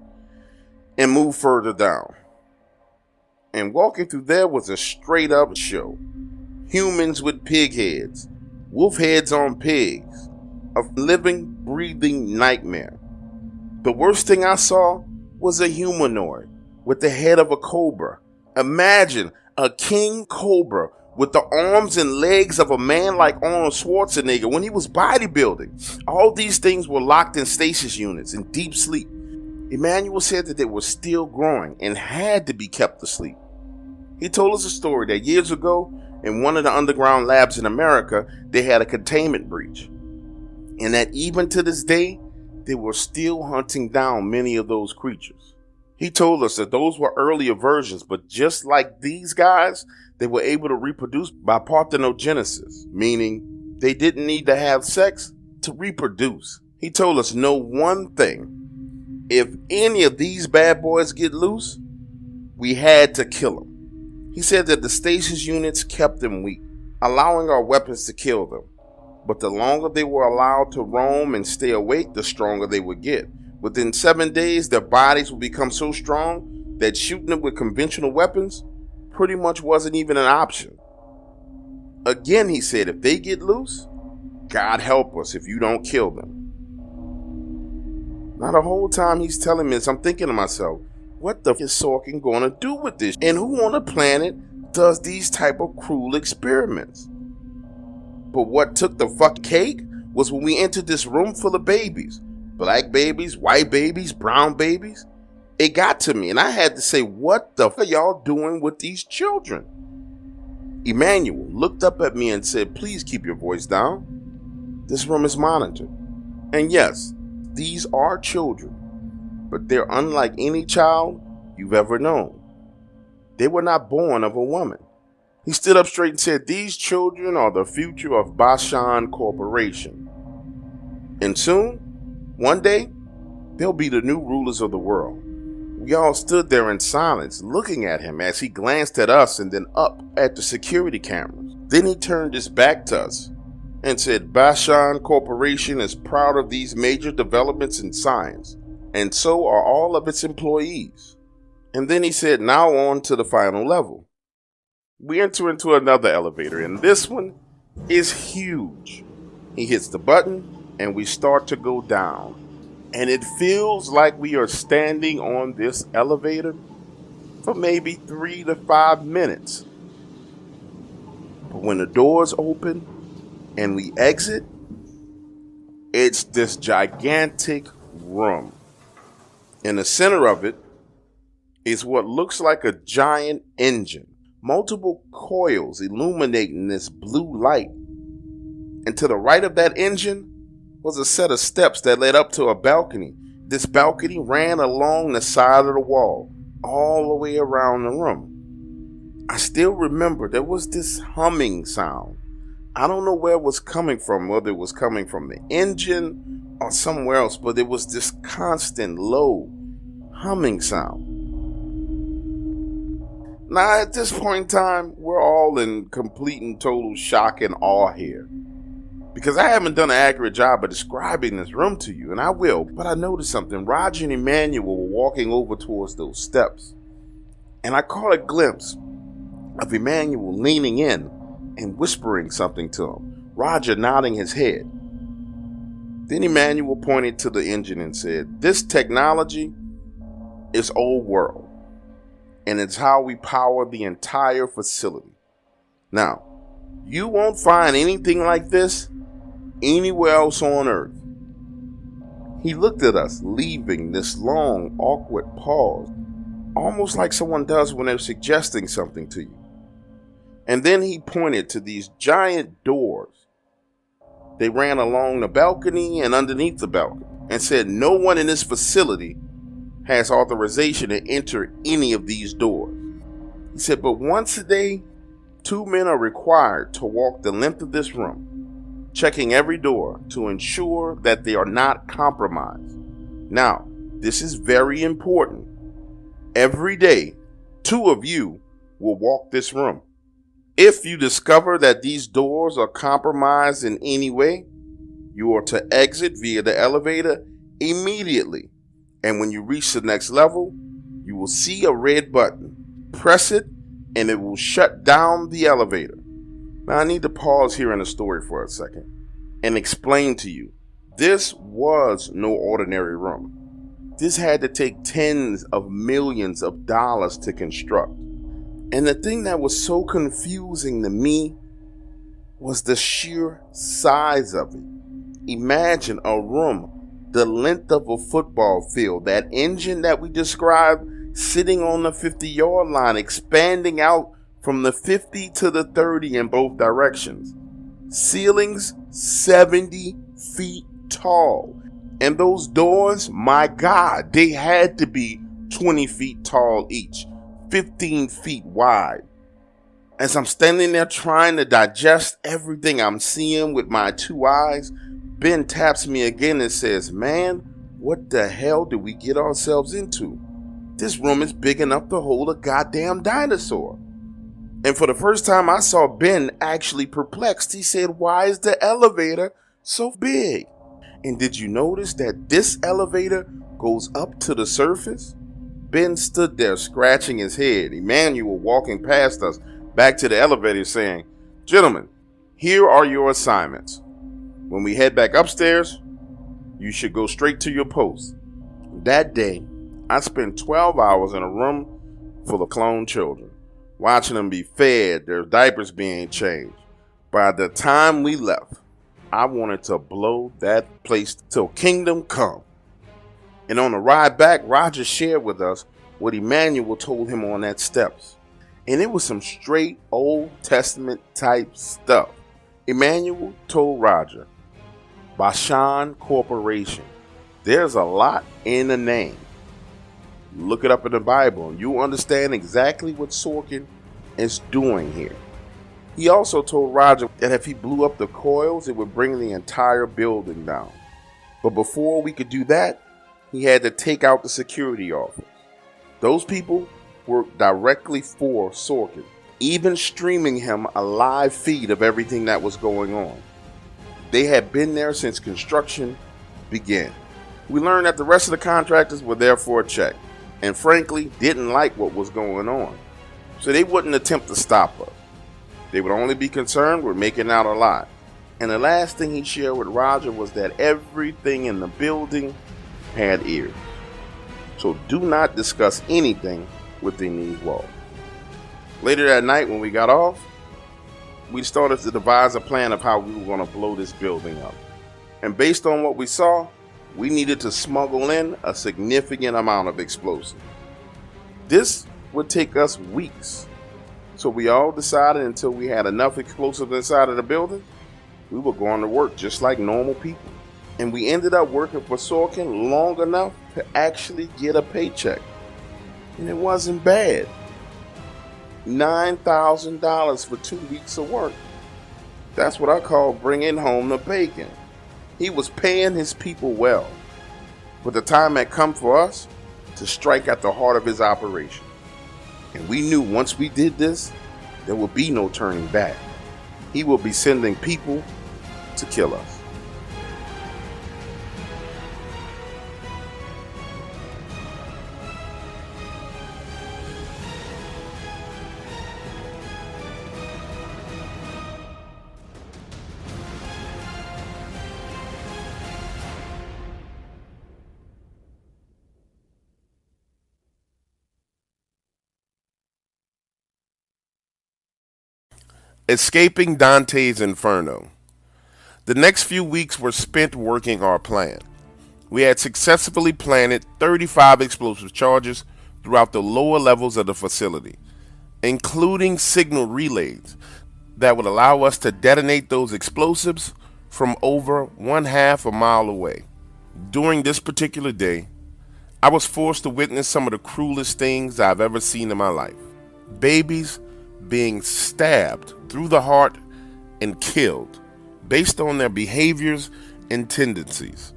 and move further down. And walking through there was a straight up show. Humans with pig heads, wolf heads on pigs, a living, breathing nightmare. The worst thing I saw was a humanoid with the head of a cobra. Imagine a king cobra with the arms and legs of a man like Arnold Schwarzenegger when he was bodybuilding. All these things were locked in stasis units in deep sleep. Emmanuel said that they were still growing and had to be kept asleep. He told us a story that years ago, in one of the underground labs in America, they had a containment breach. And that even to this day, they were still hunting down many of those creatures. He told us that those were earlier versions, but just like these guys, they were able to reproduce by parthenogenesis, meaning they didn't need to have sex to reproduce. He told us know one thing: if any of these bad boys get loose, we had to kill them. He said that the stasis units kept them weak, allowing our weapons to kill them. But the longer they were allowed to roam and stay awake, the stronger they would get. Within 7 days, their bodies would become so strong that shooting them with conventional weapons pretty much wasn't even an option. Again, he said, if they get loose, God help us if you don't kill them. Now the whole time he's telling me this, I'm thinking to myself, what the f is Sorkin going to do with this? And who on the planet does these type of cruel experiments? But what took the fuck cake was when we entered this room full of babies. Black babies, white babies, brown babies. It got to me and I had to say, what the f are y'all doing with these children? Emmanuel looked up at me and said, please keep your voice down. This room is monitored. And yes, these are children, but they're unlike any child you've ever known. They were not born of a woman. He stood up straight and said, these children are the future of Bashan Corporation. And soon, one day, they'll be the new rulers of the world. We all stood there in silence, looking at him as he glanced at us and then up at the security cameras. Then he turned his back to us and said Bashan Corporation is proud of these major developments in science, and so are all of its employees. And then he said, now on to the final level. We enter into another elevator, and this one is huge. He hits the button, and we start to go down. And it feels like we are standing on this elevator for maybe 3 to 5 minutes. But when the doors open and we exit, it's this gigantic room. In the center of it is what looks like a giant engine. Multiple coils illuminating this blue light. And to the right of that engine was a set of steps that led up to a balcony. This balcony ran along the side of the wall, all the way around the room. I still remember there was this humming sound. I don't know where it was coming from, whether it was coming from the engine or somewhere else, but it was this constant low humming sound. Now, at this point in time, we're all in complete and total shock and awe here. Because I haven't done an accurate job of describing this room to you, and I will, but I noticed something. Roger and Emmanuel were walking over towards those steps, and I caught a glimpse of Emmanuel leaning in and whispering something to him, Roger nodding his head. Then Emmanuel pointed to the engine and said, this technology is old world, and it's how we power the entire facility. Now, you won't find anything like this anywhere else on Earth. He looked at us, leaving this long, awkward pause, almost like someone does when they're suggesting something to you. And then he pointed to these giant doors. They ran along the balcony and underneath the balcony, and said no one in this facility has authorization to enter any of these doors. He said, but once a day, 2 men are required to walk the length of this room, checking every door to ensure that they are not compromised. Now, this is very important. Every day, 2 of you will walk this room. If you discover that these doors are compromised in any way, you are to exit via the elevator immediately. And when you reach the next level, you will see a red button. Press it, and it will shut down the elevator. Now, I need to pause here in the story for a second and explain to you. This was no ordinary room. This had to take tens of millions of dollars to construct. And the thing that was so confusing to me was the sheer size of it. Imagine a room the length of a football field, that engine that we described sitting on the 50-yard line, expanding out from the 50 to the 30 in both directions. Ceilings 70 feet tall. And those doors, my God, they had to be 20 feet tall each, 15 feet wide. As I'm standing there trying to digest everything I'm seeing with my 2 eyes, Ben taps me again and says, man, what the hell did we get ourselves into? This room is big enough to hold a goddamn dinosaur. And for the first time I saw Ben actually perplexed. He said, why is the elevator so big? And did you notice that this elevator goes up to the surface? Ben stood there scratching his head. Emmanuel walking past us back to the elevator saying, gentlemen, here are your assignments. When we head back upstairs, you should go straight to your post. That day, I spent 12 hours in a room full of cloned children, watching them be fed, their diapers being changed. By the time we left, I wanted to blow that place till kingdom come. And on the ride back, Roger shared with us what Emmanuel told him on that steps. And it was some straight Old Testament type stuff. Emmanuel told Roger, Bashan Corporation. There's a lot in the name. Look it up in the Bible and you'll understand exactly what Sorkin is doing here. He also told Roger that if he blew up the coils, it would bring the entire building down. But before we could do that, he had to take out the security office. Those people worked directly for Sorkin, even streaming him a live feed of everything that was going on. They had been there since construction began. We learned that the rest of the contractors were there for a check, and frankly, didn't like what was going on. So they wouldn't attempt to stop us. They would only be concerned with making out alive. And the last thing he shared with Roger was that everything in the building had ears. So do not discuss anything within these walls. Later that night when we got off, we started to devise a plan of how we were going to blow this building up. And based on what we saw, we needed to smuggle in a significant amount of explosives. This would take us weeks. So we all decided until we had enough explosives inside of the building, we were going to work just like normal people. And we ended up working for Sorkin long enough to actually get a paycheck. And it wasn't bad. $9,000 for 2 weeks of work. That's what I call bringing home the bacon. He was paying his people well. But the time had come for us to strike at the heart of his operation. And we knew once we did this, there would be no turning back. He will be sending people to kill us. Escaping Dante's Inferno. The next few weeks were spent working our plan. We had successfully planted 35 explosive charges throughout the lower levels of the facility, including signal relays that would allow us to detonate those explosives from over 1/2 a mile away. During this particular day, I was forced to witness some of the cruelest things I've ever seen in my life. Babies being stabbed through the heart and killed based on their behaviors and tendencies.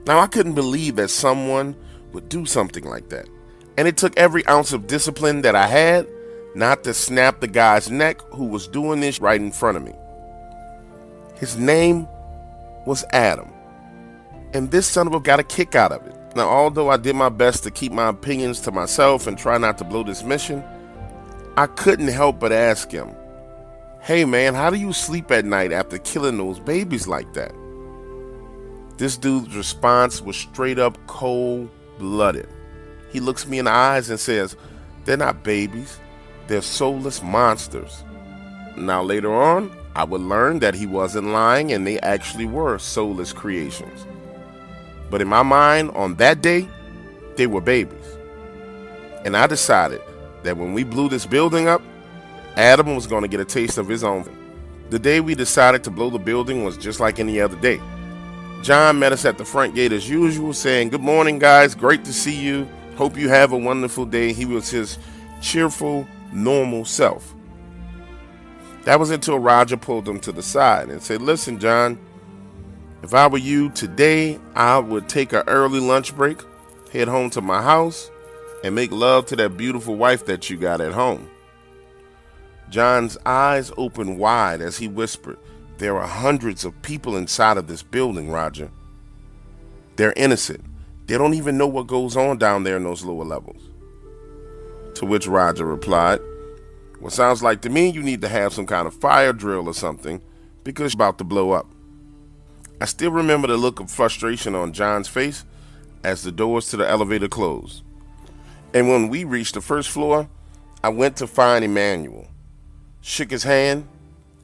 Now, I couldn't believe that someone would do something like that. And it took every ounce of discipline that I had not to snap the guy's neck who was doing this right in front of me. His name was Adam. And this son of a got a kick out of it. Now, although I did my best to keep my opinions to myself and try not to blow this mission, I couldn't help but ask him, "Hey man, how do you sleep at night after killing those babies like that?" This dude's response was straight up cold-blooded. He looks me in the eyes and says, "They're not babies, they're soulless monsters." Now later on, I would learn that he wasn't lying and they actually were soulless creations. But in my mind, on that day, they were babies. And I decided that when we blew this building up, Adam was going to get a taste of his own. The day we decided to blow the building was just like any other day. John met us at the front gate as usual, saying, "Good morning, guys. Great to see you. Hope you have a wonderful day." He was his cheerful, normal self. That was until Roger pulled him to the side and said, "Listen, John, if I were you today, I would take an early lunch break, head home to my house, and make love to that beautiful wife that you got at home." John's eyes opened wide as he whispered, "There are hundreds of people inside of this building, Roger. They're innocent. They don't even know what goes on down there in those lower levels." To which Roger replied, "Well, sounds like to me you need to have some kind of fire drill or something because you're about to blow up." I still remember the look of frustration on John's face as the doors to the elevator closed. And when we reached the first floor, I went to find Emmanuel, shook his hand,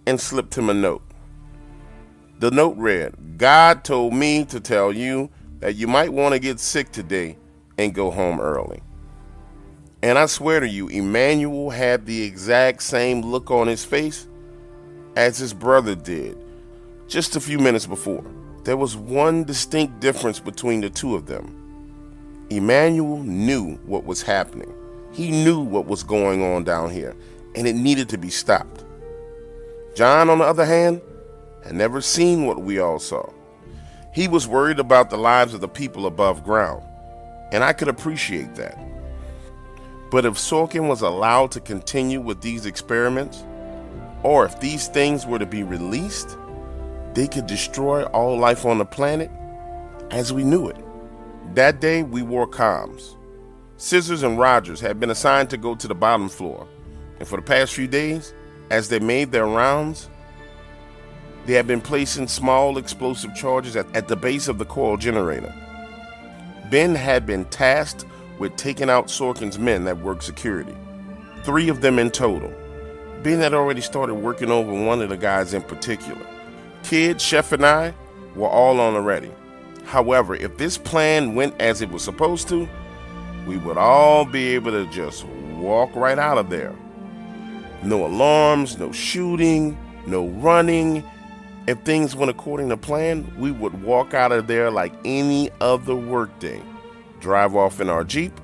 and slipped him a note. The note read, "God told me to tell you that you might want to get sick today and go home early." And I swear to you, Emmanuel had the exact same look on his face as his brother did just a few minutes before. There was one distinct difference between the two of them. Emmanuel knew what was happening. He knew what was going on down here, and it needed to be stopped. John, on the other hand, had never seen what we all saw. He was worried about the lives of the people above ground, and I could appreciate that. But if Sorkin was allowed to continue with these experiments, or if these things were to be released, they could destroy all life on the planet as we knew it. That day, we wore comms. Scissors and Rogers had been assigned to go to the bottom floor, and for the past few days, as they made their rounds, they had been placing small explosive charges at the base of the coil generator. Ben had been tasked with taking out Sorkin's men that worked security, 3 of them in total. Ben had already started working over one of the guys in particular. Kid, Chef, and I were all on already. However, if this plan went as it was supposed to, we would all be able to just walk right out of there. No alarms, no shooting, no running. If things went according to plan, we would walk out of there like any other workday, drive off in our Jeep,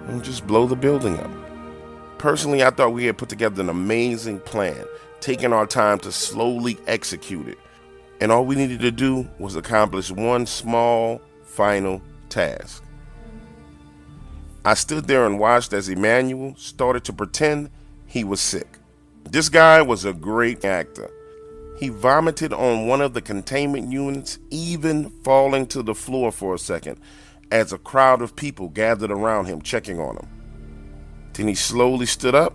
and just blow the building up. Personally, I thought we had put together an amazing plan, taking our time to slowly execute it. And all we needed to do was accomplish one small, final task. I stood there and watched as Emmanuel started to pretend he was sick. This guy was a great actor. He vomited on one of the containment units, even falling to the floor for a second, as a crowd of people gathered around him checking on him. Then he slowly stood up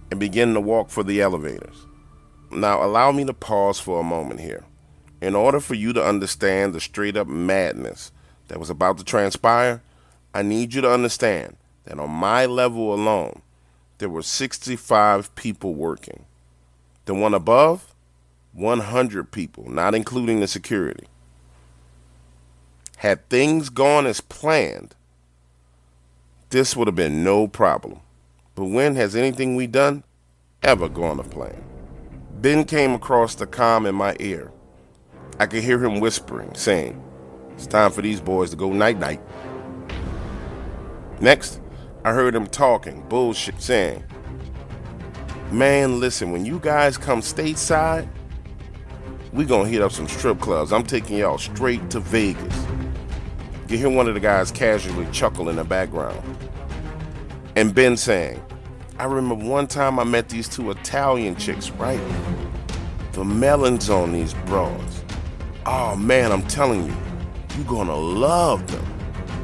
and began to walk for the elevators. Now allow me to pause for a moment here. In order for you to understand the straight up madness that was about to transpire, I need you to understand that on my level alone, there were 65 people working. The one above, 100 people, not including the security. Had things gone as planned, this would have been no problem. But when has anything we done ever gone to plan? Ben came across the comm in my ear. I could hear him whispering, saying, "It's time for these boys to go night-night." Next, I heard him talking bullshit, saying, "Man, listen, when you guys come stateside, we gonna hit up some strip clubs. I'm taking y'all straight to Vegas." You hear one of the guys casually chuckle in the background. And Ben saying, "I remember one time I met these 2 Italian chicks, right? The melons on these broads. Oh man, I'm telling you, you're gonna love them.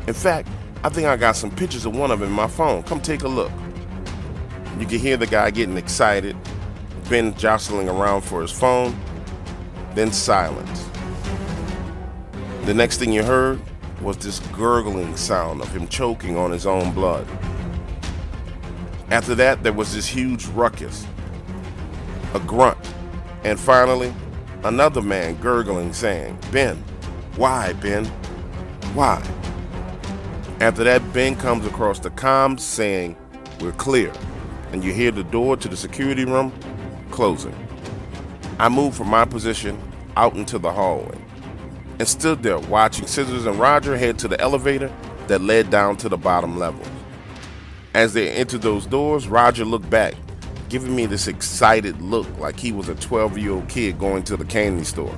In fact, I think I got some pictures of one of them in my phone. Come take a look." You can hear the guy getting excited, Ben jostling around for his phone, then silence. The next thing you heard was this gurgling sound of him choking on his own blood. After that, there was this huge ruckus, a grunt, and finally, another man gurgling, saying, "Ben, why, Ben? Why?" After that, Ben comes across the comms saying, "We're clear," and you hear the door to the security room closing. I moved from my position out into the hallway and stood there watching Scissors and Roger head to the elevator that led down to the bottom level. As they entered those doors, Roger looked back, giving me this excited look like he was a 12-year-old kid going to the candy store.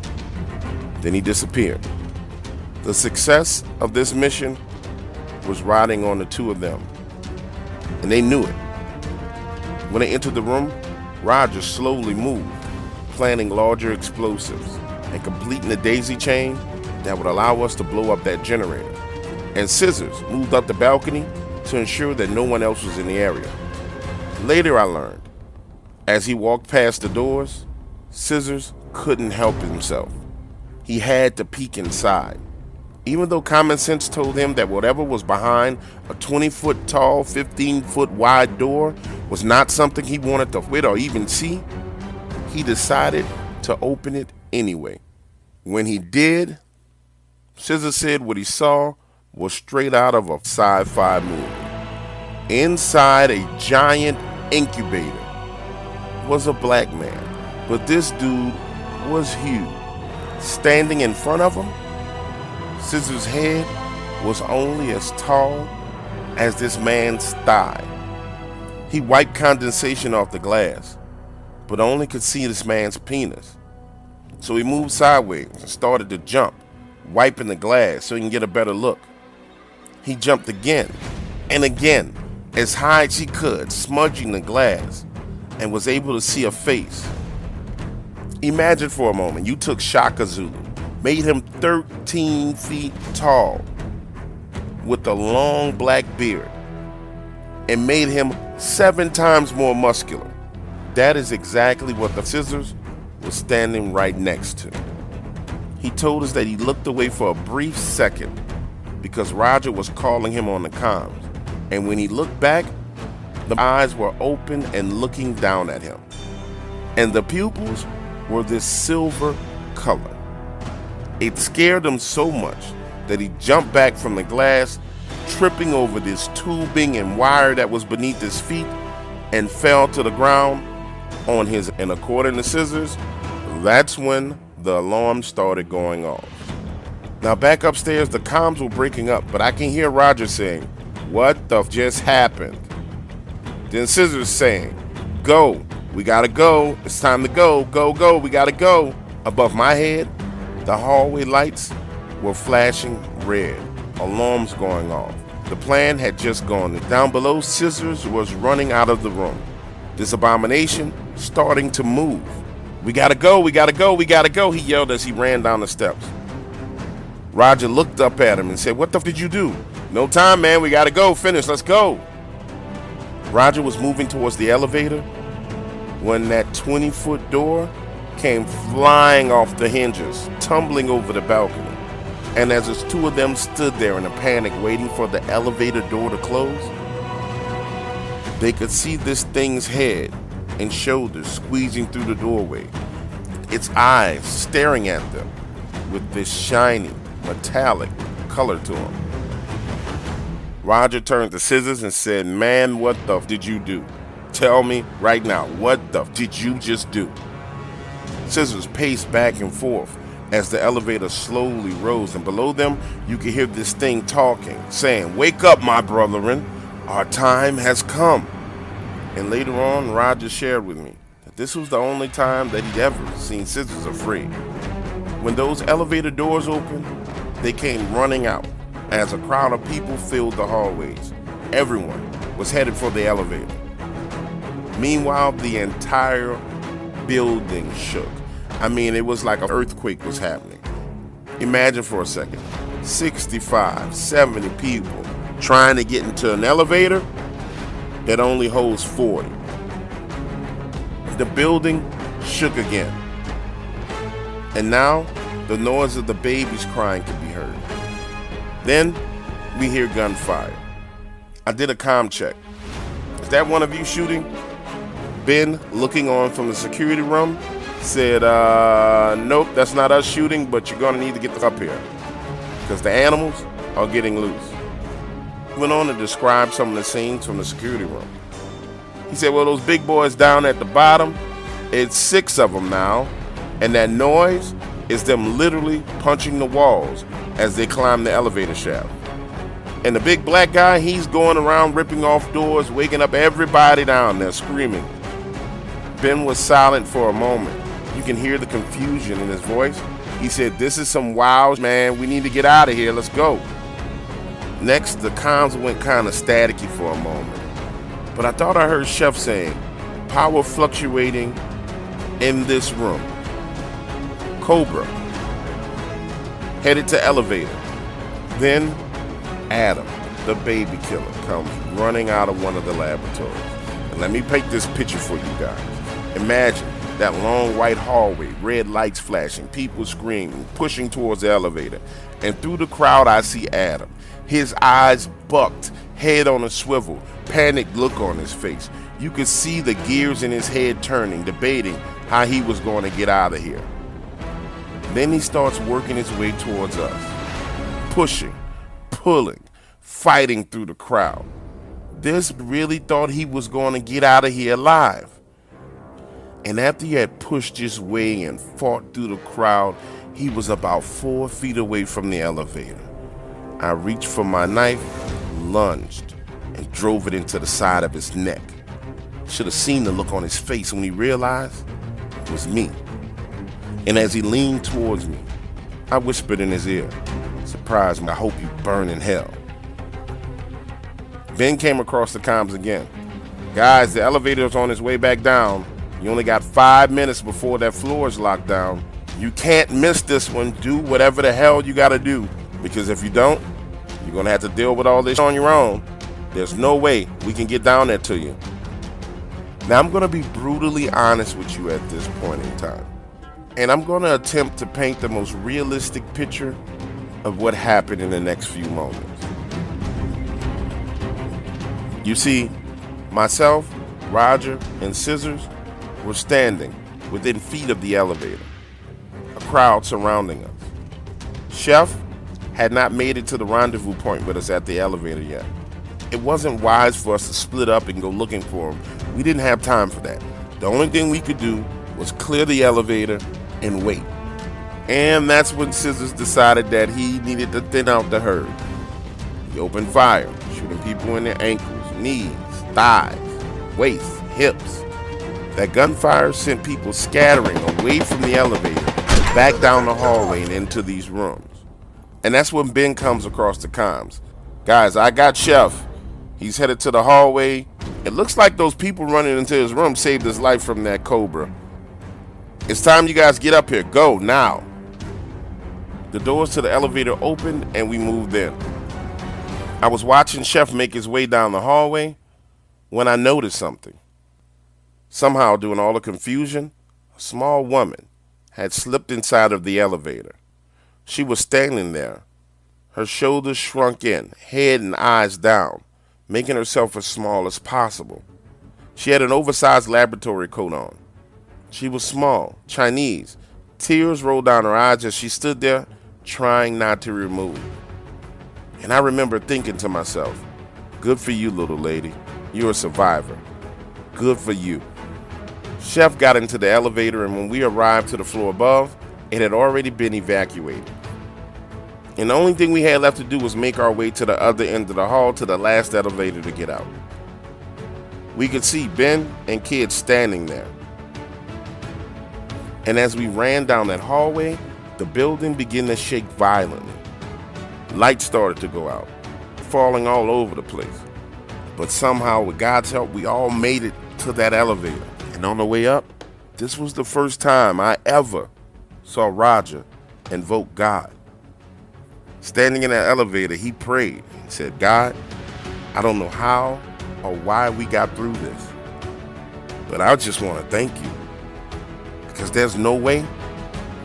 Then he disappeared. The success of this mission was riding on the 2 of them, and they knew it. When they entered the room, Roger slowly moved, planting larger explosives and completing the daisy chain that would allow us to blow up that generator. And Scissors moved up the balcony to ensure that no one else was in the area. Later I learned, as he walked past the doors, Scissors couldn't help himself. He had to peek inside. Even though common sense told him that whatever was behind a 20-foot tall, 15-foot wide door was not something he wanted to wit or even see, he decided to open it anyway. When he did, Scissors said what he saw was straight out of a sci-fi movie. Inside a giant incubator was a black man, but this dude was huge. Standing in front of him, Scissors' head was only as tall as this man's thigh. He wiped condensation off the glass, but only could see this man's penis. So he moved sideways and started to jump, wiping the glass so he can get a better look. He jumped again and again, as high as he could, smudging the glass, and was able to see a face. Imagine for a moment you took Shaka Zulu, made him 13 feet tall with a long black beard, and made him 7 times more muscular. That is exactly what the scissors was standing right next to. He told us that he looked away for a brief second because Roger was calling him on the comms, and when he looked back, the eyes were open and looking down at him, and the pupils were this silver color. It scared him so much that he jumped back from the glass, tripping over this tubing and wire that was beneath his feet, and fell to the ground on his. And according to Scissors, that's when the alarm started going off. Now back upstairs, the comms were breaking up, but I can hear Roger saying, "What the just happened?" Then Scissors saying, "Go, we gotta go, it's time to go, go, we gotta go." Above my head, the hallway lights were flashing red, alarms going off. The plan had just gone. Down below, Scissors was running out of the room. This abomination starting to move. "We gotta go, we gotta go, we gotta go," he yelled as he ran down the steps. Roger looked up at him and said, "What the f did you do?" "No time, man, we gotta go, finish, let's go." Roger was moving towards the elevator when that 20-foot door came flying off the hinges, tumbling over the balcony. And as the two of them stood there in a panic waiting for the elevator door to close, they could see this thing's head and shoulders squeezing through the doorway, its eyes staring at them with this shiny, metallic color to them. Roger turned to Scissors and said, "Man, what the f did you do? Tell me right now, what the f did you just do?" Scissors paced back and forth as the elevator slowly rose, and below them you could hear this thing talking, saying, "Wake up, my brethren, our time has come." And later on, Roger shared with me that this was the only time that he'd ever seen Scissors afraid. When those elevator doors opened, they came running out as a crowd of people filled the hallways. Everyone was headed for the elevator. Meanwhile, the entire building shook. I mean, it was like an earthquake was happening. Imagine for a second, 65, 70 people trying to get into an elevator that only holds 40. The building shook again. And now, the noise of the babies crying could be heard. Then, we hear gunfire. I did a comm check. "Is that one of you shooting?" Ben, looking on from the security room, said, "Nope, that's not us shooting, but you're gonna need to get up here because the animals are getting loose." He went on to describe some of the scenes from the security room. He said, "Well, those big boys down at the bottom, it's 6 of them now, and that noise is them literally punching the walls as they climb the elevator shaft. And the big black guy, he's going around ripping off doors, waking up everybody down there screaming." Ben was silent for a moment. You can hear the confusion in his voice. He said, "This is some wild, man. We need to get out of here. Let's go." Next, the comms went kind of staticky for a moment. But I thought I heard Chef saying, "Power fluctuating in this room. Cobra. Headed to elevator." Then, Adam, the baby killer, comes running out of one of the laboratories. And let me paint this picture for you guys. Imagine that long white hallway, red lights flashing, people screaming, pushing towards the elevator. And through the crowd, I see Adam. His eyes bucked, head on a swivel, panicked look on his face. You could see the gears in his head turning, debating how he was going to get out of here. Then he starts working his way towards us, pushing, pulling, fighting through the crowd. This really thought he was going to get out of here alive. And after he had pushed his way and fought through the crowd, he was about 4 feet away from the elevator. I reached for my knife, lunged, and drove it into the side of his neck. Should have seen the look on his face when he realized it was me. And as he leaned towards me, I whispered in his ear, "Surprise me, I hope you burn in hell." Ben came across the comms again. "Guys, the elevator's on its way back down. You only got 5 minutes before that floor is locked down. You can't miss this one. Do whatever the hell you gotta do, because if you don't, you're gonna have to deal with all this on your own. There's no way we can get down there to you. Now, I'm gonna be brutally honest with you at this point in time, and I'm gonna attempt to paint the most realistic picture of what happened in the next few moments. You see, myself, Roger, and Scissors were standing within feet of the elevator, a crowd surrounding us. Chef had not made it to the rendezvous point with us at the elevator yet. It wasn't wise for us to split up and go looking for him. We didn't have time for that. The only thing we could do was clear the elevator and wait. And that's when Scissors decided that he needed to thin out the herd. He opened fire, shooting people in their ankles, knees, thighs, waist, hips. That gunfire sent people scattering away from the elevator, back down the hallway and into these rooms. And that's when Ben comes across the comms. Guys, I got Chef. He's headed to the hallway. It looks like those people running into his room saved his life from that cobra. It's time you guys get up here. Go, now. The doors to the elevator opened and we moved in. I was watching Chef make his way down the hallway when I noticed something. Somehow, during all the confusion, a small woman had slipped inside of the elevator. She was standing there, her shoulders shrunk in, head and eyes down, making herself as small as possible. She had an oversized laboratory coat on. She was small, Chinese. Tears rolled down her eyes as she stood there, trying not to remove. And I remember thinking to myself, good for you, little lady. You're a survivor. Good for you. Chef got into the elevator, and when we arrived to the floor above, it had already been evacuated. And the only thing we had left to do was make our way to the other end of the hall to the last elevator to get out. We could see Ben and kids standing there. And as we ran down that hallway, the building began to shake violently. Lights started to go out, falling all over the place. But somehow, with God's help, we all made it to that elevator. And on the way up, this was the first time I ever saw Roger invoke God. Standing in that elevator, he prayed and said, God, I don't know how or why we got through this, but I just want to thank you, because there's no way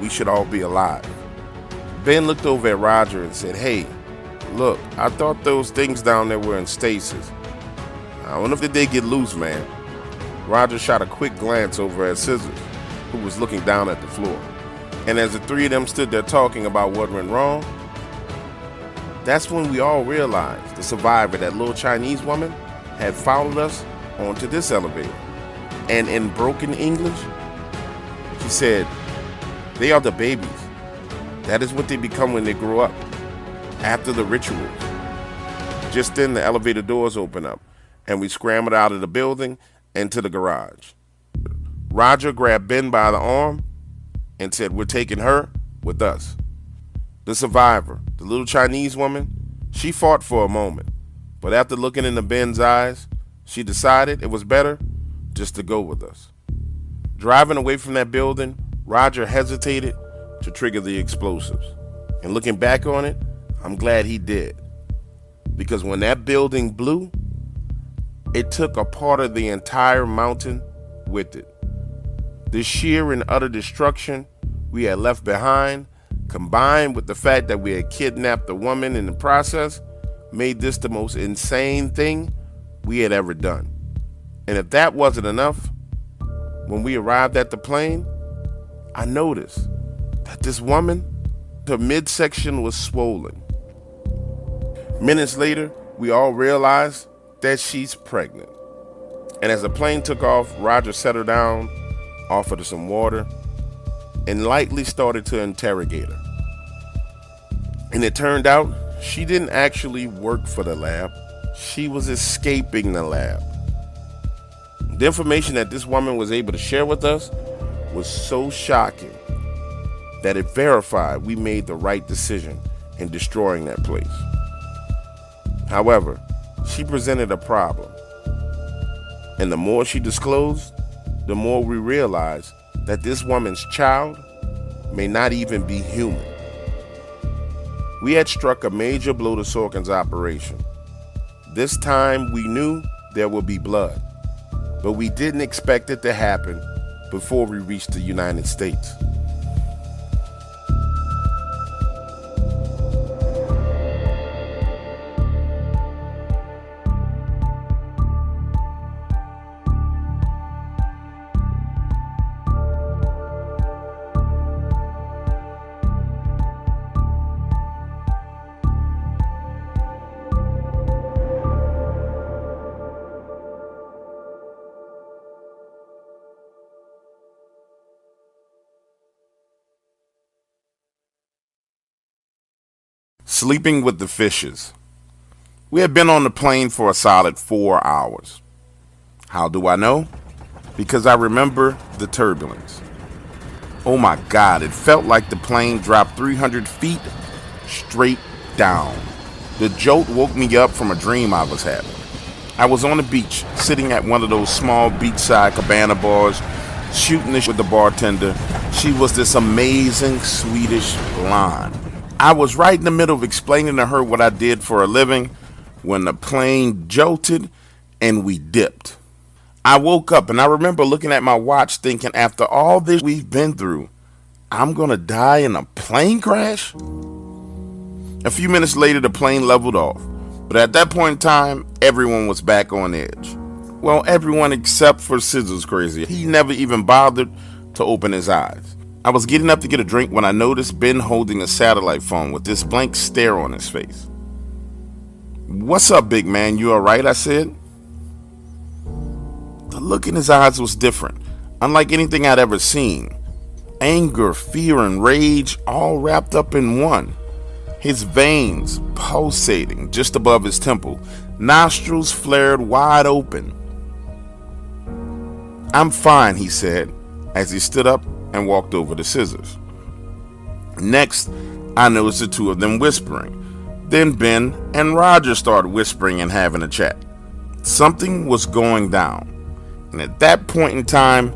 we should all be alive. Ben looked over at Roger and said, hey, look, I thought those things down there were in stasis. I wonder if they did get loose, man. Roger shot a quick glance over at Scissors, who was looking down at the floor. And as the three of them stood there talking about what went wrong, that's when we all realized the survivor, that little Chinese woman, had followed us onto this elevator. And in broken English, she said, they are the babies. That is what they become when they grow up, after the rituals. Just then, the elevator doors opened up, and we scrambled out of the building into the garage. Roger grabbed Ben by the arm and said, we're taking her with us. The survivor, the little Chinese woman, she fought for a moment, but after looking into Ben's eyes, she decided it was better just to go with us. Driving away from that building, Roger hesitated to trigger the explosives. And looking back on it, I'm glad he did. Because when that building blew, it took a part of the entire mountain with it. The sheer and utter destruction we had left behind, combined with the fact that we had kidnapped a woman in the process, made this the most insane thing we had ever done. And if that wasn't enough, when we arrived at the plane, I noticed that this woman, her midsection was swollen. Minutes later, we all realized that she's pregnant. And as the plane took off, Roger set her down, offered her some water, and lightly started to interrogate her. And it turned out she didn't actually work for the lab. She was escaping the lab. The information that this woman was able to share with us was so shocking that it verified we made the right decision in destroying that place. However, she presented a problem. And the more she disclosed, the more we realize that this woman's child may not even be human. We had struck a major blow to Sorkin's operation. This time we knew there would be blood, but we didn't expect it to happen before we reached the United States. Sleeping with the fishes. We had been on the plane for a solid 4 hours. How do I know? Because I remember the turbulence. Oh my God, it felt like the plane dropped 300 feet straight down. The jolt woke me up from a dream I was having. I was on the beach, sitting at one of those small beachside cabana bars, shooting this with the bartender. She was this amazing Swedish blonde. I was right in the middle of explaining to her what I did for a living when the plane jolted and we dipped. I woke up and I remember looking at my watch thinking, after all this we've been through, I'm gonna die in a plane crash? A few minutes later, the plane leveled off. But at that point in time, everyone was back on edge. Well, everyone except for Scissors Crazy. He never even bothered to open his eyes. I was getting up to get a drink when I noticed Ben holding a satellite phone with this blank stare on his face. "What's up, big man? You alright?" I said. The look in his eyes was different, unlike anything I'd ever seen. Anger, fear, and rage all wrapped up in one. His veins pulsating just above his temple, nostrils flared wide open. "I'm fine," he said, as he stood up and walked over to Scissors. Next, I noticed the two of them whispering. Then Ben and Roger started whispering and having a chat. Something was going down. And at that point in time,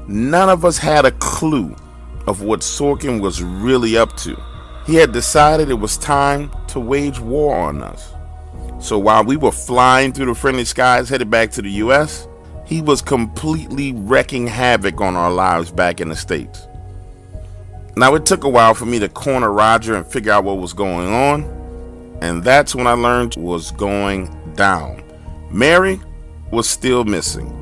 none of us had a clue of what Sorkin was really up to. He had decided it was time to wage war on us. So while we were flying through the friendly skies headed back to the US, he was completely wreaking havoc on our lives back in the States. Now, it took a while for me to corner Roger and figure out what was going on, and that's when I learned what was going down. Mary was still missing,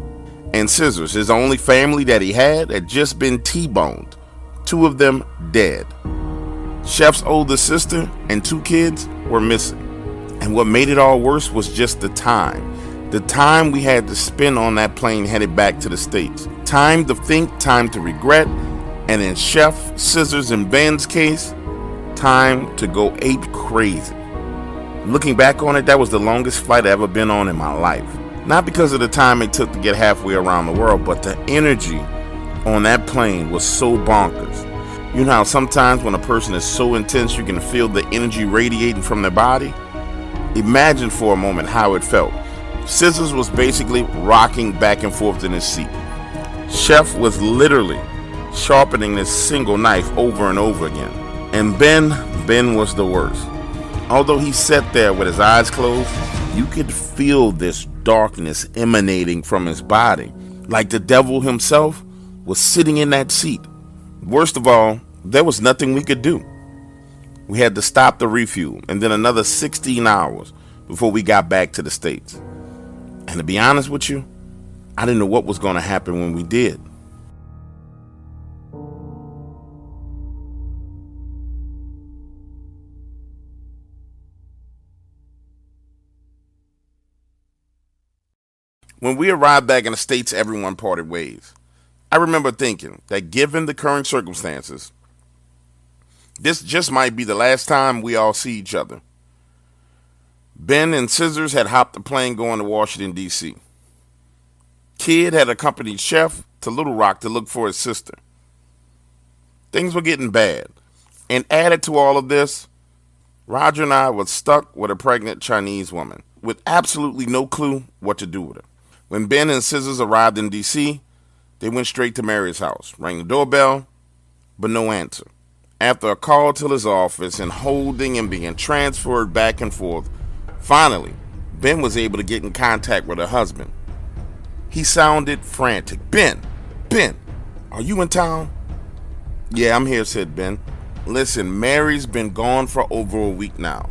and Scissors, his only family that he had just been T-boned, 2 of them dead. Chef's older sister and 2 kids were missing, and what made it all worse was just the time we had to spend on that plane headed back to the States. Time to think, time to regret, and in Chef, Scissors, and Ben's case, time to go ape crazy. Looking back on it, that was the longest flight I've ever been on in my life. Not because of the time it took to get halfway around the world, but the energy on that plane was so bonkers. You know how sometimes when a person is so intense you can feel the energy radiating from their body? Imagine for a moment how it felt. Scissors was basically rocking back and forth in his seat. Chef was literally sharpening this single knife over and over again. And Ben was the worst. Although he sat there with his eyes closed, you could feel this darkness emanating from his body, like the devil himself was sitting in that seat. Worst of all, there was nothing we could do. We had to stop the refuel and then another 16 hours before we got back to the States. And to be honest with you, I didn't know what was going to happen when we did. When we arrived back in the States, everyone parted ways. I remember thinking that given the current circumstances, this just might be the last time we all see each other. Ben and Scissors had hopped the plane going to Washington, D.C. Kid had accompanied Chef to Little Rock to look for his sister. Things were getting bad. And added to all of this, Roger and I were stuck with a pregnant Chinese woman with absolutely no clue what to do with her. When Ben and Scissors arrived in D.C., They went straight to Mary's house, rang the doorbell, but no answer. After a call to his office and holding and being transferred back and forth, finally, Ben was able to get in contact with her husband. He sounded frantic. Ben, are you in town? Yeah, I'm here, said Ben. Listen, Mary's been gone for over a week now.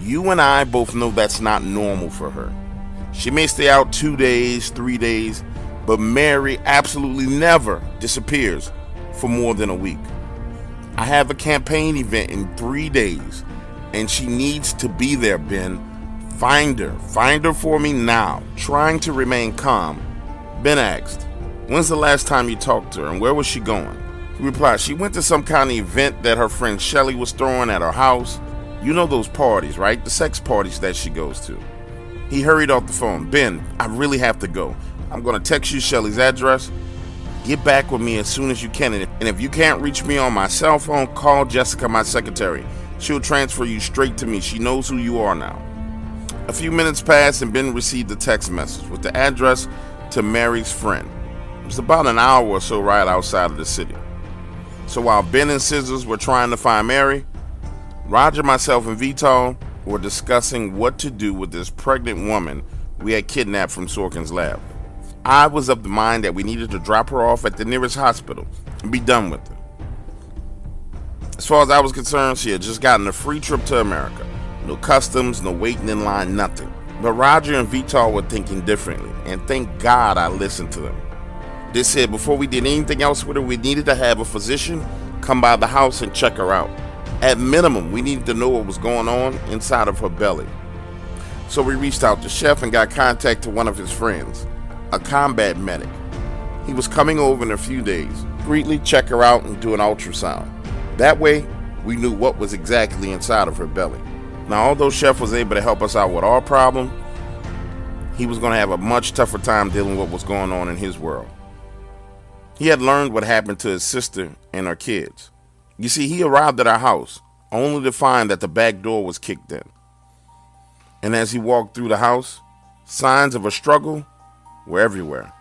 You and I both know that's not normal for her. She may stay out 2 days, 3 days, but Mary absolutely never disappears for more than a week. I have a campaign event in 3 days, and she needs to be there, Ben. Find her for me now. Trying to remain calm, Ben asked, when's the last time you talked to her, and where was she going? He replied, she went to some kind of event that her friend Shelly was throwing at her house. You know those parties, right? The sex parties that she goes to. He hurried off the phone. Ben, I really have to go. I'm going to text you Shelly's address. Get back with me as soon as you can. And if you can't reach me on my cell phone, call Jessica, my secretary. She'll transfer you straight to me. She knows who you are now. A few minutes passed and Ben received a text message with the address to Mary's friend. It was about an hour or so right outside of the city. So while Ben and Scissors were trying to find Mary, Roger, myself, and Vital were discussing what to do with this pregnant woman we had kidnapped from Sorkin's lab. I was of the mind that we needed to drop her off at the nearest hospital and be done with her. As far as I was concerned, she had just gotten a free trip to America. No customs, no waiting in line, nothing. But Roger and Vital were thinking differently, and thank God I listened to them. They said before we did anything else with her, we needed to have a physician come by the house and check her out. At minimum, we needed to know what was going on inside of her belly. So we reached out to Chef and got contact to one of his friends, a combat medic. He was coming over in a few days, briefly check her out and do an ultrasound. That way, we knew what was exactly inside of her belly. Now, although Chef was able to help us out with our problem, he was going to have a much tougher time dealing with what was going on in his world. He had learned what happened to his sister and her kids. You see, he arrived at our house only to find that the back door was kicked in. And as he walked through the house, signs of a struggle were everywhere.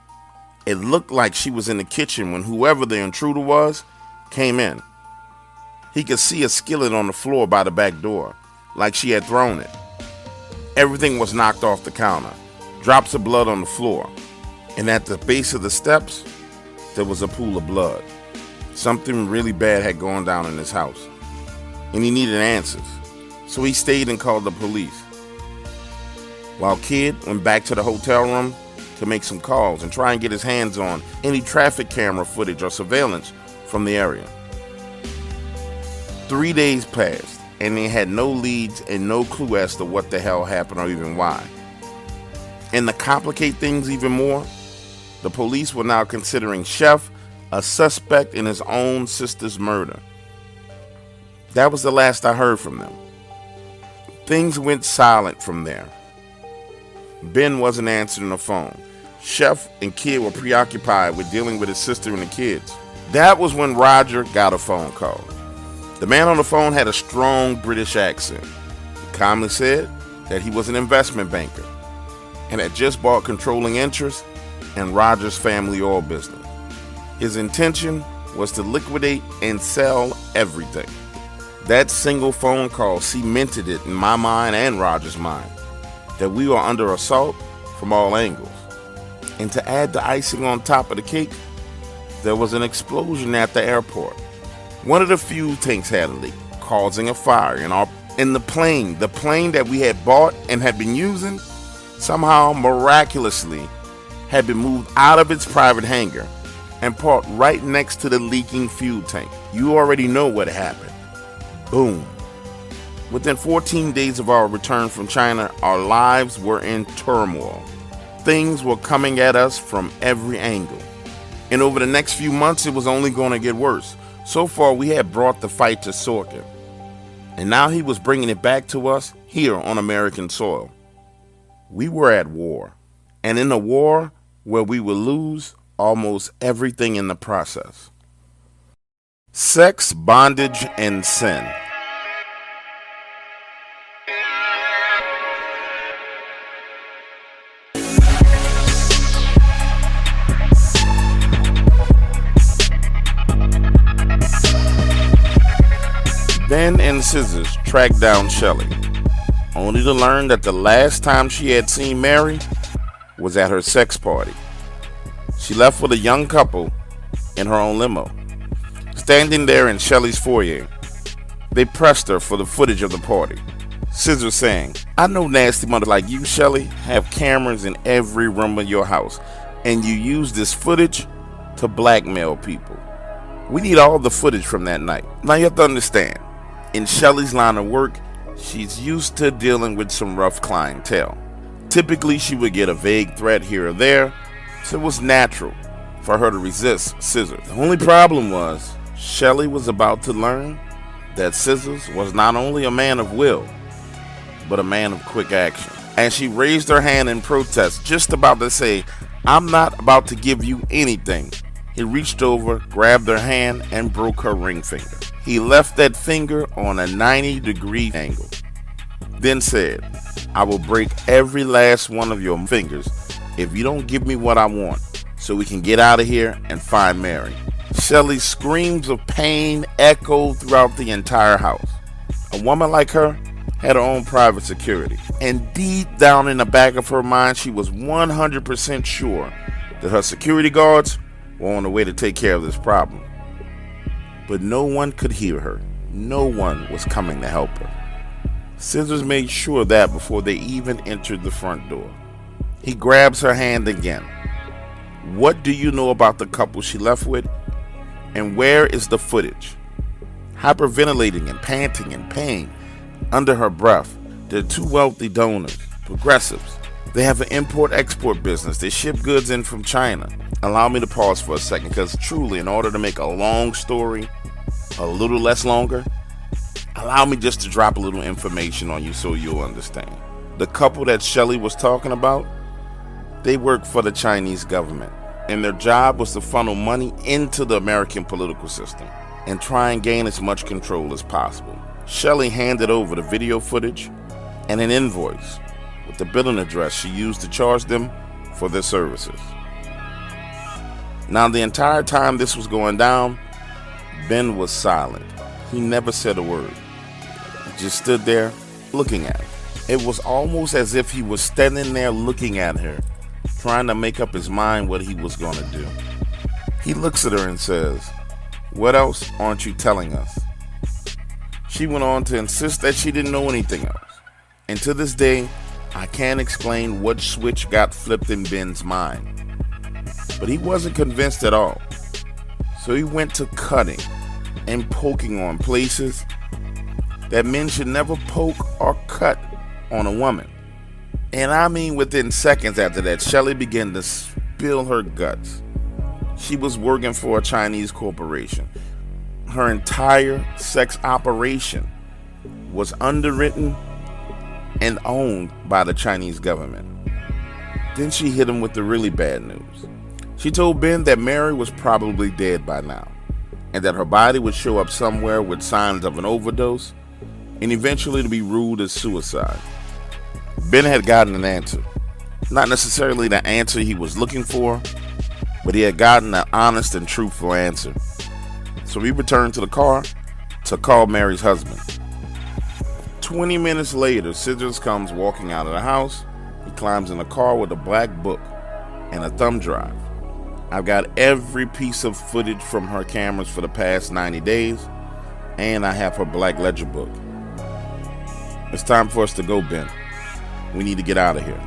It looked like she was in the kitchen when whoever the intruder was came in. He could see a skillet on the floor by the back door, like she had thrown it. Everything was knocked off the counter, drops of blood on the floor, and at the base of the steps, there was a pool of blood. Something really bad had gone down in his house, and he needed answers, so he stayed and called the police. While Kid went back to the hotel room to make some calls and try and get his hands on any traffic camera footage or surveillance from the area. 3 days passed, and they had no leads and no clue as to what the hell happened or even why. And to complicate things even more, the police were now considering Chef a suspect in his own sister's murder. That was the last I heard from them. Things went silent from there. Ben wasn't answering the phone. Chef and Kid were preoccupied with dealing with his sister and the kids. That was when Roger got a phone call. The man on the phone had a strong British accent. He calmly said that he was an investment banker and had just bought controlling interest in Roger's family oil business. His intention was to liquidate and sell everything. That single phone call cemented it in my mind and Roger's mind that we were under assault from all angles. And to add the icing on top of the cake, there was an explosion at the airport. One of the fuel tanks had a leak, causing a fire in the plane that we had bought and had been using, somehow miraculously had been moved out of its private hangar and parked right next to the leaking fuel tank. You already know what happened. Boom. Within 14 days of our return from China, our lives were in turmoil. Things were coming at us from every angle. And over the next few months, it was only going to get worse. So far, we had brought the fight to Sorkin. And now he was bringing it back to us here on American soil. We were at war. And in a war where we would lose almost everything in the process. Sex, bondage, and sin. Ben and Scissors tracked down Shelley, only to learn that the last time she had seen Mary was at her sex party. She left with a young couple in her own limo. Standing there in Shelley's foyer, they pressed her for the footage of the party. Scissors saying, "I know nasty mother like you, Shelley, have cameras in every room of your house, and you use this footage to blackmail people. We need all the footage from that night." Now you have to understand, in Shelley's line of work, she's used to dealing with some rough clientele. Typically, she would get a vague threat here or there, so it was natural for her to resist Scissors. The only problem was, Shelley was about to learn that Scissors was not only a man of will, but a man of quick action. And she raised her hand in protest, just about to say, "I'm not about to give you anything." He reached over, grabbed her hand, and broke her ring finger. He left that finger on a 90-degree angle, then said, "I will break every last one of your fingers if you don't give me what I want, so we can get out of here and find Mary." Shelley's screams of pain echoed throughout the entire house. A woman like her had her own private security, and deep down in the back of her mind, she was 100% sure that her security guards were on the way to take care of this problem. But no one could hear her. No one was coming to help her. Scissors made sure of that before they even entered the front door. He grabs her hand again. "What do you know about the couple she left with? And where is the footage?" Hyperventilating and panting in pain under her breath, they're two wealthy donors, progressives. They have an import-export business. They ship goods in from China. Allow me to pause for a second, because truly, in order to make a long story a little less longer, allow me just to drop a little information on you so you'll understand. The couple that Shelley was talking about, they work for the Chinese government, and their job was to funnel money into the American political system and try and gain as much control as possible. Shelley handed over the video footage and an invoice with the billing address she used to charge them for their services. Now, the entire time this was going down, Ben was silent. He never said a word. He just stood there looking at her. It was almost as if he was standing there looking at her, trying to make up his mind what he was going to do. He looks at her and says, "What else aren't you telling us?" She went on to insist that she didn't know anything else. And to this day, I can't explain what switch got flipped in Ben's mind. But he wasn't convinced at all. So he went to cutting and poking on places that men should never poke or cut on a woman. And I mean, within seconds after that, Shelley began to spill her guts. She was working for a Chinese corporation. Her entire sex operation was underwritten and owned by the Chinese government. Then she hit him with the really bad news. She told Ben that Mary was probably dead by now, and that her body would show up somewhere with signs of an overdose, and eventually to be ruled as suicide. Ben had gotten an answer. Not necessarily the answer he was looking for, but he had gotten an honest and truthful answer. So he returned to the car to call Mary's husband. 20 minutes later, Scissors comes walking out of the house. He climbs in a car with a black book and a thumb drive. I've got every piece of footage from her cameras for the past 90 days, and I have her black ledger book. It's time for us to go, Ben. We need to get out of here.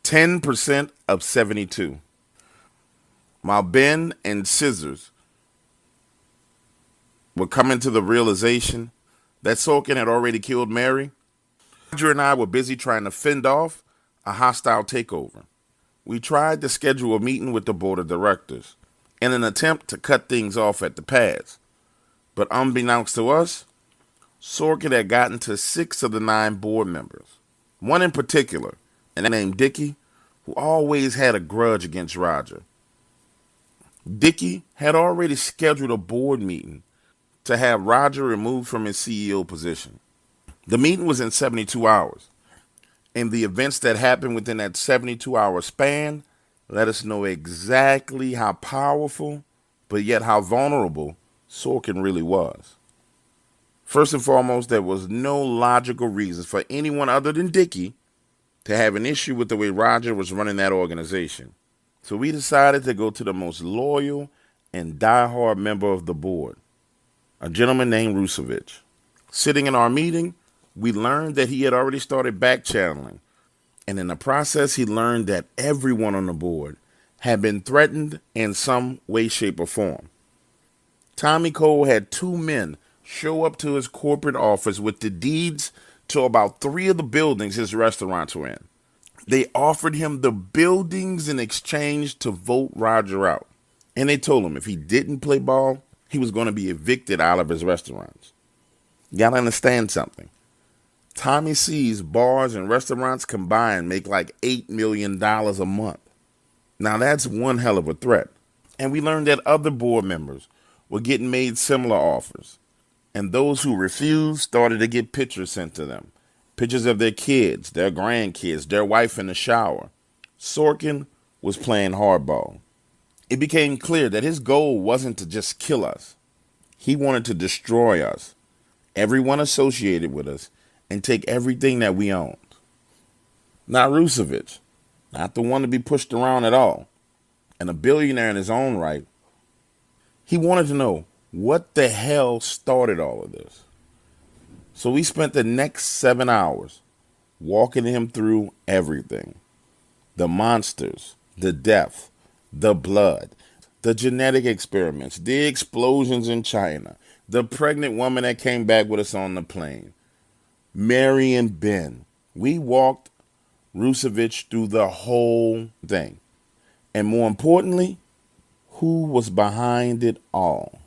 %10 of 72. While Ben and Scissors were coming to the realization that Sorkin had already killed Mary, Roger and I were busy trying to fend off a hostile takeover. We tried to schedule a meeting with the board of directors, in an attempt to cut things off at the pass. But unbeknownst to us, Sorkin had gotten to 6 of the 9 board members. One in particular, named Dickie, who always had a grudge against Roger. Dickie had already scheduled a board meeting to have Roger removed from his CEO position. The meeting was in 72 hours, and the events that happened within that 72-hour span let us know exactly how powerful, but yet how vulnerable Sorkin really was. First and foremost, there was no logical reason for anyone other than Dickie to have an issue with the way Roger was running that organization. So we decided to go to the most loyal and diehard member of the board, a gentleman named Rusevich. Sitting in our meeting, we learned that he had already started back-channeling, and in the process, he learned that everyone on the board had been threatened in some way, shape, or form. Tommy Cole had 2 men show up to his corporate office with the deeds to about 3 of the buildings his restaurants were in. They offered him the buildings in exchange to vote Roger out. And they told him if he didn't play ball, he was going to be evicted out of his restaurants. You got to understand something. Tommy C's bars and restaurants combined make like $8 million a month. Now that's one hell of a threat. And we learned that other board members were getting made similar offers. And those who refused started to get pictures sent to them. Pictures of their kids, their grandkids, their wife in the shower. Sorkin was playing hardball. It became clear that his goal wasn't to just kill us. He wanted to destroy us, everyone associated with us, and take everything that we owned. Not Rusevich, not the one to be pushed around at all, and a billionaire in his own right. He wanted to know what the hell started all of this. So we spent the next 7 hours walking him through everything. The monsters, the death, the blood, the genetic experiments, the explosions in China, the pregnant woman that came back with us on the plane, Mary and Ben. We walked Rusevich through the whole thing. And more importantly, who was behind it all?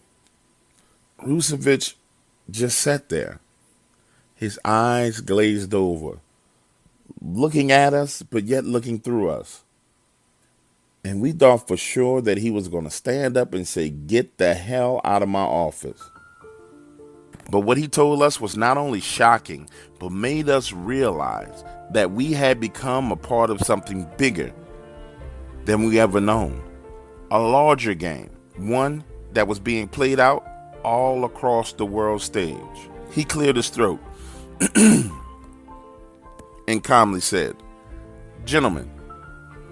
Rusevich just sat there, his eyes glazed over, looking at us, but yet looking through us. And we thought for sure that he was going to stand up and say, "Get the hell out of my office." But what he told us was not only shocking, but made us realize that we had become a part of something bigger than we ever known. A larger game, one that was being played out all across the world stage. He cleared his throat and calmly said, "Gentlemen,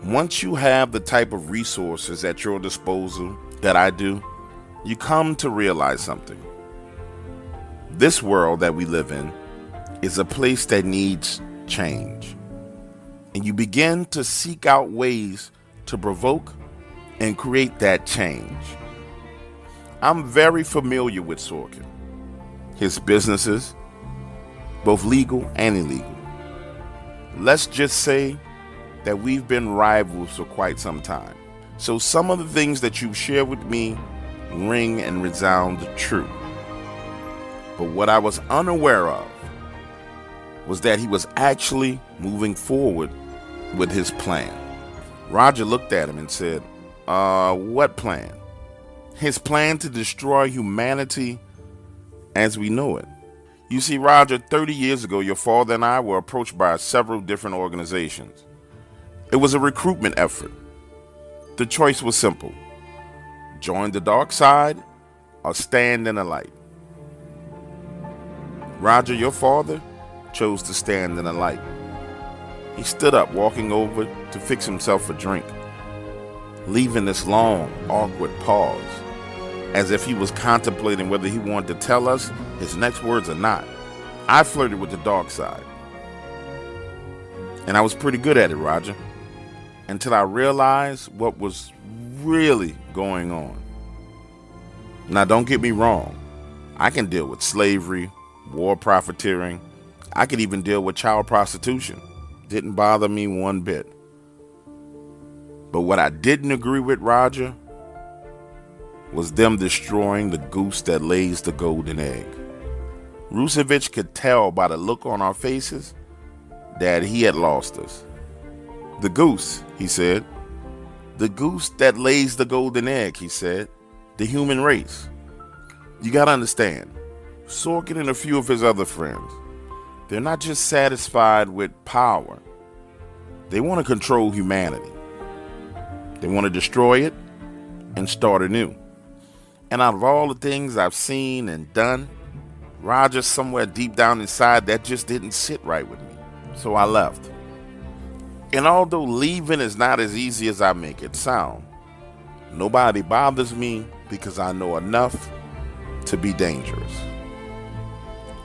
once you have the type of resources at your disposal that I do, you come to realize something. This world that we live in is a place that needs change. And you begin to seek out ways to provoke and create that change. I'm very familiar with Sorkin, his businesses, both legal and illegal. Let's just say that we've been rivals for quite some time. So some of the things that you've shared with me ring and resound true. But what I was unaware of was that he was actually moving forward with his plan." Roger looked at him and said, what plan?" "His plan to destroy humanity as we know it. You see, Roger, 30 years ago, your father and I were approached by several different organizations. It was a recruitment effort. The choice was simple: join the dark side or stand in the light. Roger, your father, chose to stand in the light. He stood up, walking over to fix himself a drink, leaving this long, awkward pause, as if he was contemplating whether he wanted to tell us his next words or not. I flirted with the dark side. And I was pretty good at it, Roger, until I realized what was really going on. Now, don't get me wrong. I can deal with slavery, war profiteering. I could even deal with child prostitution. Didn't bother me one bit. But what I didn't agree with, Roger, was them destroying the goose that lays the golden egg. Rusevich could tell by the look on our faces that he had lost us. The goose, he said. The goose that lays the golden egg, he said. The human race. You gotta understand, Sorkin and a few of his other friends, they're not just satisfied with power. They want to control humanity. They want to destroy it and start anew. And out of all the things I've seen and done, Roger, somewhere deep down inside, that just didn't sit right with me. So I left. And although leaving is not as easy as I make it sound, nobody bothers me because I know enough to be dangerous.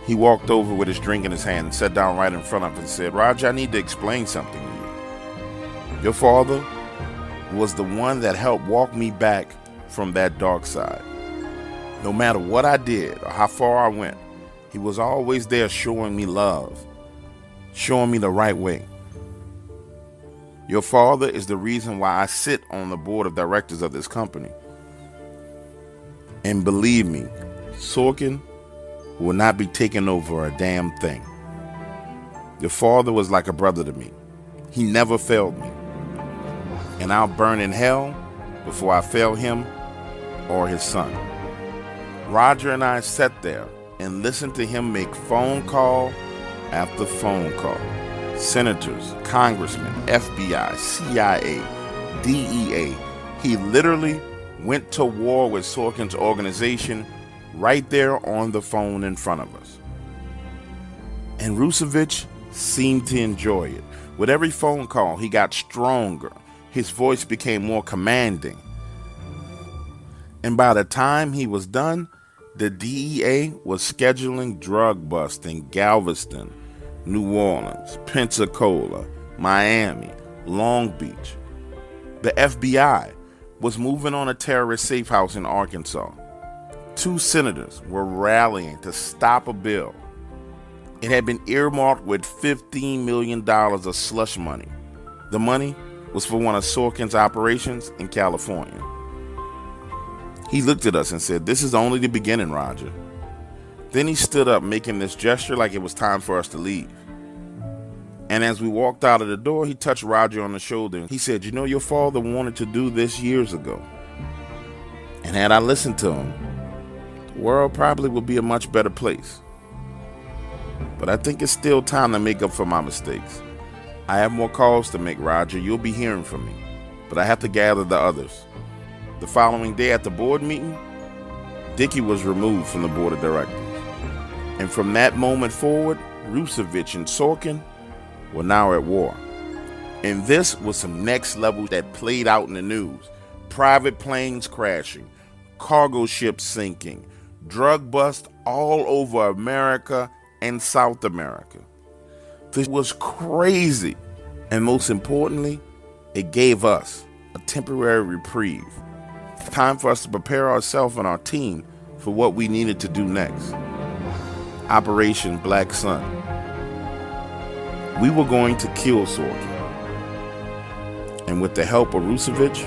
He walked over with his drink in his hand and sat down right in front of us and said, Roger, I need to explain something to you. Your father was the one that helped walk me back from that dark side. No matter what I did or how far I went, he was always there showing me love, showing me the right way. Your father is the reason why I sit on the board of directors of this company. And believe me, Sorkin will not be taking over a damn thing. Your father was like a brother to me. He never failed me. And I'll burn in hell before I fail him or his son. Roger and I sat there and listened to him make phone call after phone call. Senators, congressmen, FBI, CIA, DEA. He literally went to war with Sorkin's organization right there on the phone in front of us. And Rusevich seemed to enjoy it. With every phone call, he got stronger. His voice became more commanding. And by the time he was done, the DEA was scheduling drug busts in Galveston, New Orleans, Pensacola, Miami, Long Beach. The FBI was moving on a terrorist safe house in Arkansas. 2 senators were rallying to stop a bill. It had been earmarked with $15 million of slush money. The money was for one of Sorkin's operations in California. He looked at us and said, "This is only the beginning, Roger." Then he stood up, making this gesture like it was time for us to leave. And as we walked out of the door, he touched Roger on the shoulder and he said, "You know, your father wanted to do this years ago. And had I listened to him, the world probably would be a much better place. But I think it's still time to make up for my mistakes. I have more calls to make, Roger. You'll be hearing from me. But I have to gather the others." The following day at the board meeting, Dickie was removed from the board of directors. And from that moment forward, Rusevich and Sorkin were now at war. And this was some next level that played out in the news. Private planes crashing, cargo ships sinking, drug bust all over America and South America. This was crazy. And most importantly, it gave us a temporary reprieve. Time for us to prepare ourselves and our team for what we needed to do next. Operation Black Sun. We were going to kill Sorkin. And with the help of Rusevich,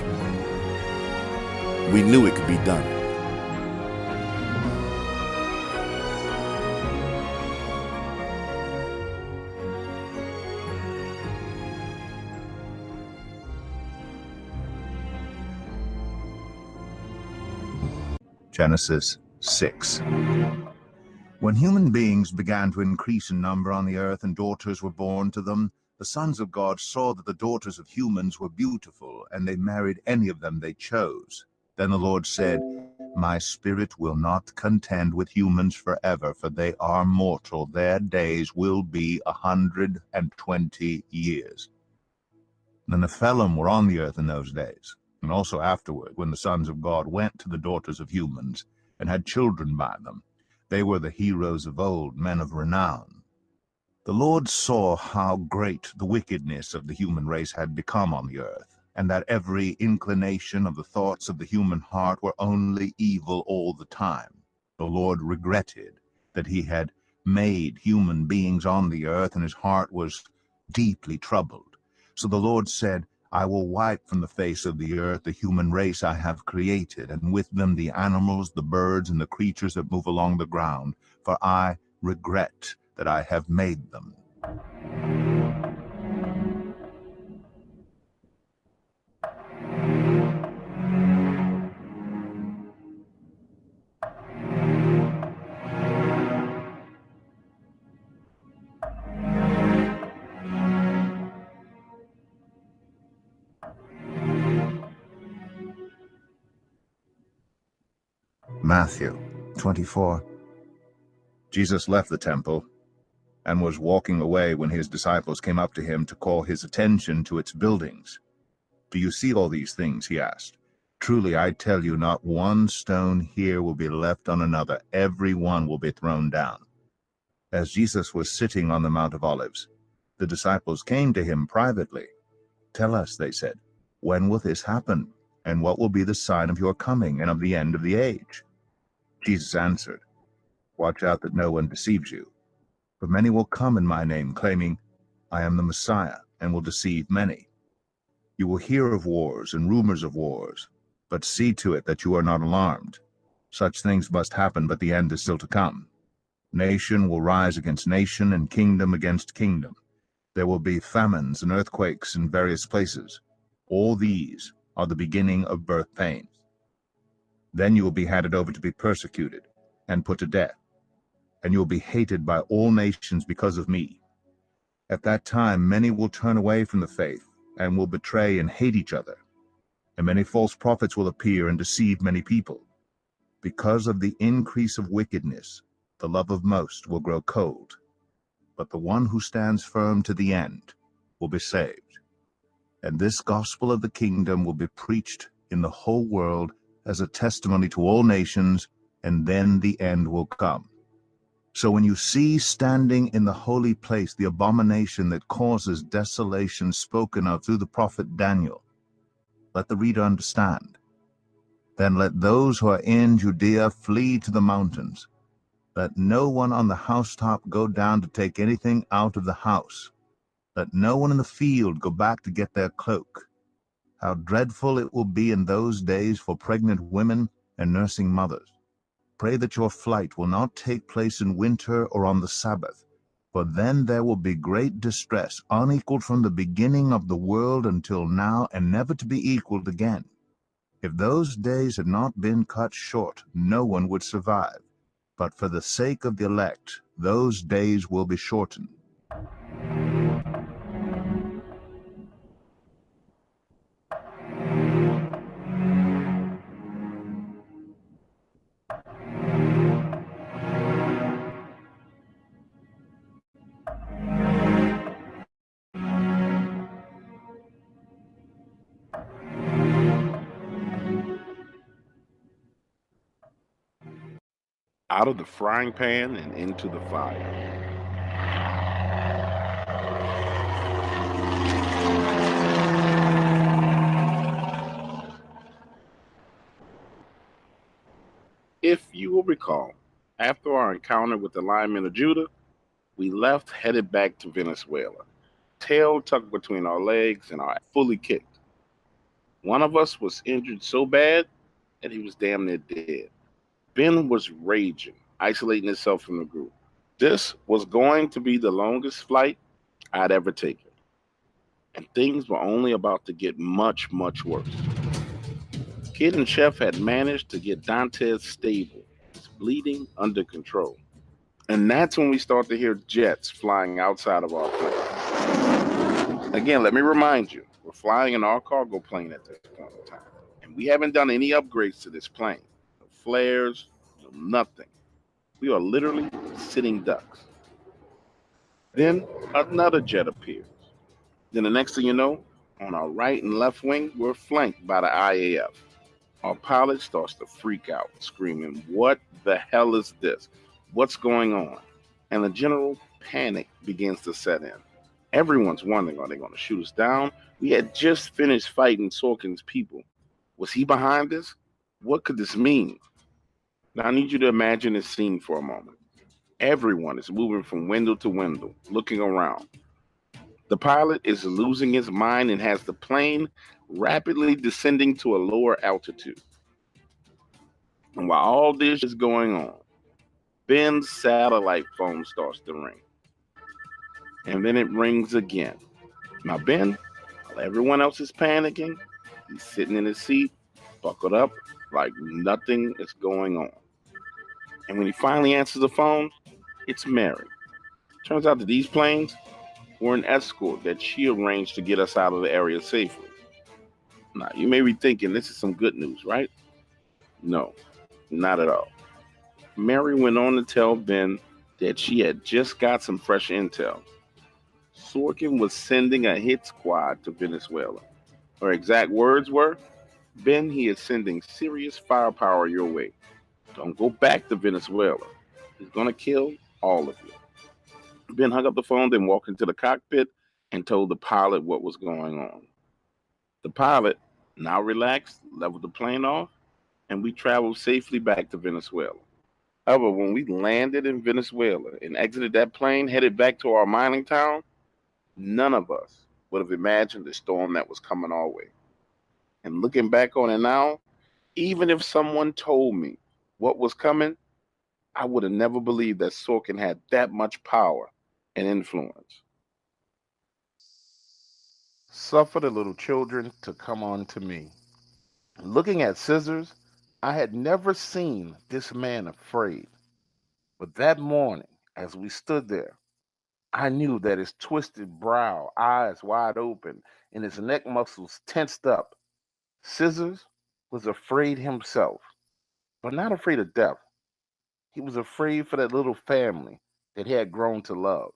we knew it could be done. Genesis 6. When human beings began to increase in number on the earth and daughters were born to them, the sons of God saw that the daughters of humans were beautiful, and they married any of them they chose. Then the Lord said, "My spirit will not contend with humans forever, for they are mortal. Their days will be 120 years. The Nephilim were on the earth in those days, and also afterward, when the sons of God went to the daughters of humans and had children by them. They were the heroes of old, men of renown. The Lord saw how great the wickedness of the human race had become on the earth, and that every inclination of the thoughts of the human heart were only evil all the time. The Lord regretted that he had made human beings on the earth, and his heart was deeply troubled. So the Lord said, I will wipe from the face of the earth the human race I have created, and with them the animals, the birds, and the creatures that move along the ground, for I regret that I have made them. Matthew 24. Jesus left the temple and was walking away when his disciples came up to him to call his attention to its buildings. Do you see all these things? He asked. Truly, I tell you, not one stone here will be left on another. Every one will be thrown down. As Jesus was sitting on the Mount of Olives, the disciples came to him privately. Tell us, they said, when will this happen? And what will be the sign of your coming and of the end of the age? Jesus answered, watch out that no one deceives you. For many will come in my name, claiming, I am the Messiah, and will deceive many. You will hear of wars and rumors of wars, but see to it that you are not alarmed. Such things must happen, but the end is still to come. Nation will rise against nation, and kingdom against kingdom. There will be famines and earthquakes in various places. All these are the beginning of birth pains. Then you will be handed over to be persecuted and put to death, and you will be hated by all nations because of me. At that time, many will turn away from the faith and will betray and hate each other. And many false prophets will appear and deceive many people. Because of the increase of wickedness, the love of most will grow cold. But the one who stands firm to the end will be saved. And this gospel of the kingdom will be preached in the whole world as a testimony to all nations, and then the end will come. So when you see standing in the holy place the abomination that causes desolation spoken of through the prophet Daniel, let the reader understand. Then let those who are in Judea flee to the mountains. Let no one on the housetop go down to take anything out of the house. Let no one in the field go back to get their cloak. How dreadful it will be in those days for pregnant women and nursing mothers. Pray that your flight will not take place in winter or on the Sabbath, for then there will be great distress, unequaled from the beginning of the world until now, and never to be equaled again. If those days had not been cut short, no one would survive. But for the sake of the elect, those days will be shortened. Out of the frying pan and into the fire. If you will recall, after our encounter with the linemen of Judah, we left headed back to Venezuela, tail tucked between our legs and our fully kicked. One of us was injured so bad that he was damn near dead. Ben was raging, isolating himself from the group. This was going to be the longest flight I'd ever taken. And things were only about to get much, much worse. Kid and Chef had managed to get Dantes stable, his bleeding under control. And that's when we start to hear jets flying outside of our plane. Again, let me remind you, we're flying in our cargo plane at this point in time. And we haven't done any upgrades to this plane. No flares, no nothing. We are literally sitting ducks. Then another jet appears. Then the next thing you know, on our right and left wing, we're flanked by the IAF. Our pilot starts to freak out, screaming, "What the hell is this? What's going on?" And the general panic begins to set in. Everyone's wondering, are they going to shoot us down? We had just finished fighting Sorkin's people. Was he behind this? What could this mean? Now I need you to imagine this scene for a moment. Everyone is moving from window to window, looking around. The pilot is losing his mind and has the plane rapidly descending to a lower altitude. And while all this is going on, Ben's satellite phone starts to ring. And then it rings again. Now, Ben, while everyone else is panicking, he's sitting in his seat, buckled up, like nothing is going on. And when he finally answers the phone, it's Mary. Turns out that these planes were an escort that she arranged to get us out of the area safely. Now, you may be thinking this is some good news, right? No, not at all. Mary went on to tell Ben that she had just got some fresh intel. Sorkin was sending a hit squad to Venezuela. Her exact words were, Ben, he is sending serious firepower your way. Don't go back to Venezuela. He's going to kill all of you. Ben hung up the phone, then walked into the cockpit and told the pilot what was going on. The pilot, now relaxed, leveled the plane off, and we traveled safely back to Venezuela. However, when we landed in Venezuela and exited that plane, headed back to our mining town, none of us would have imagined the storm that was coming our way. And looking back on it now, even if someone told me what was coming, I would have never believed that Sorkin had that much power and influence. Suffer the little children to come unto me. Looking at Scissors, I had never seen this man afraid. But that morning, as we stood there, I knew that his twisted brow, eyes wide open, and his neck muscles tensed up, Scissors was afraid himself, but not afraid of death. He was afraid for that little family that he had grown to love.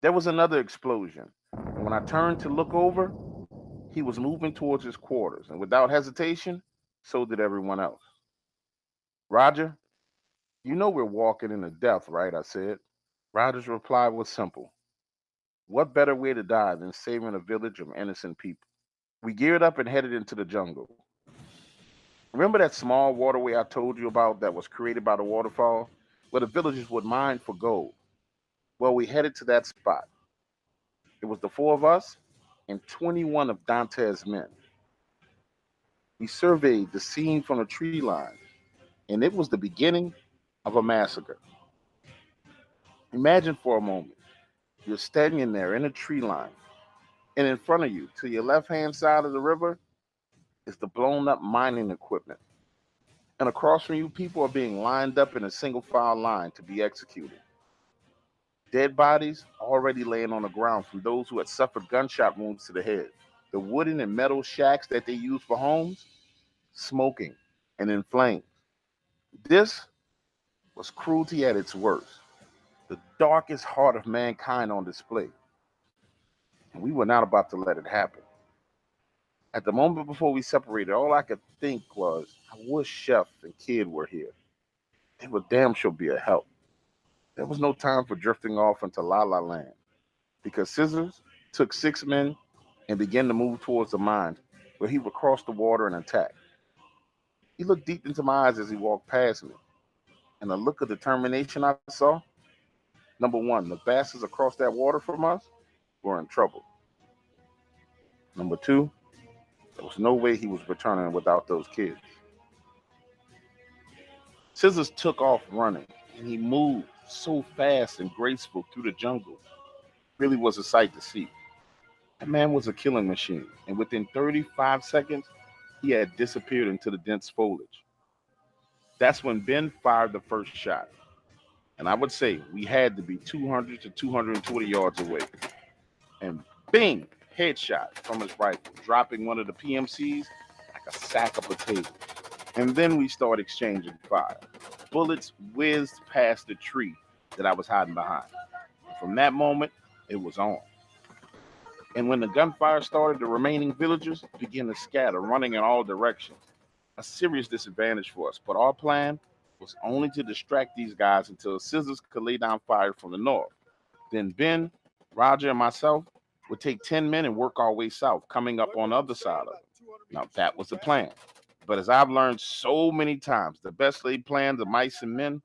There was another explosion, and when I turned to look over, he was moving towards his quarters, and without hesitation, so did everyone else. Roger, you know we're walking into death, right? I said. Roger's reply was simple. What better way to die than saving a village of innocent people? We geared up and headed into the jungle. Remember that small waterway I told you about that was created by the waterfall, where the villagers would mine for gold? Well, we headed to that spot. It was the four of us and 21 of Dante's men. We surveyed the scene from the tree line, and it was the beginning of a massacre. Imagine for a moment, you're standing there in a tree line, and in front of you, to your left-hand side of the river, is the blown-up mining equipment. And across from you, people are being lined up in a single-file line to be executed. Dead bodies already laying on the ground from those who had suffered gunshot wounds to the head. The wooden and metal shacks that they used for homes, smoking and in flames. This was cruelty at its worst, the darkest heart of mankind on display. And we were not about to let it happen. At the moment before we separated, all I could think was, I wish Chef and Kid were here. They would damn sure be a help. There was no time for drifting off into La La Land, because Scissors took 6 men and began to move towards the mine, where he would cross the water and attack. He looked deep into my eyes as he walked past me, and the look of determination I saw, number one, the bastards across that water from us were in trouble. Number two, there was no way he was returning without those kids. Scissors took off running, and he moved so fast and graceful through the jungle. Really was a sight to see. That man was a killing machine, and within 35 seconds, he had disappeared into the dense foliage. That's when Ben fired the first shot. And I would say we had to be 200 to 220 yards away. And bing, headshot from his rifle, dropping one of the PMCs like a sack of potatoes. And then we started exchanging fire. Bullets whizzed past the tree that I was hiding behind. And from that moment, it was on. And when the gunfire started, the remaining villagers began to scatter, running in all directions. A serious disadvantage for us, but our plan was only to distract these guys until Scissors could lay down fire from the north. Then Ben, Roger, and myself would take 10 men and work our way south, coming up on the other side of it. Now, that was the plan. But as I've learned so many times, the best laid plans of mice and men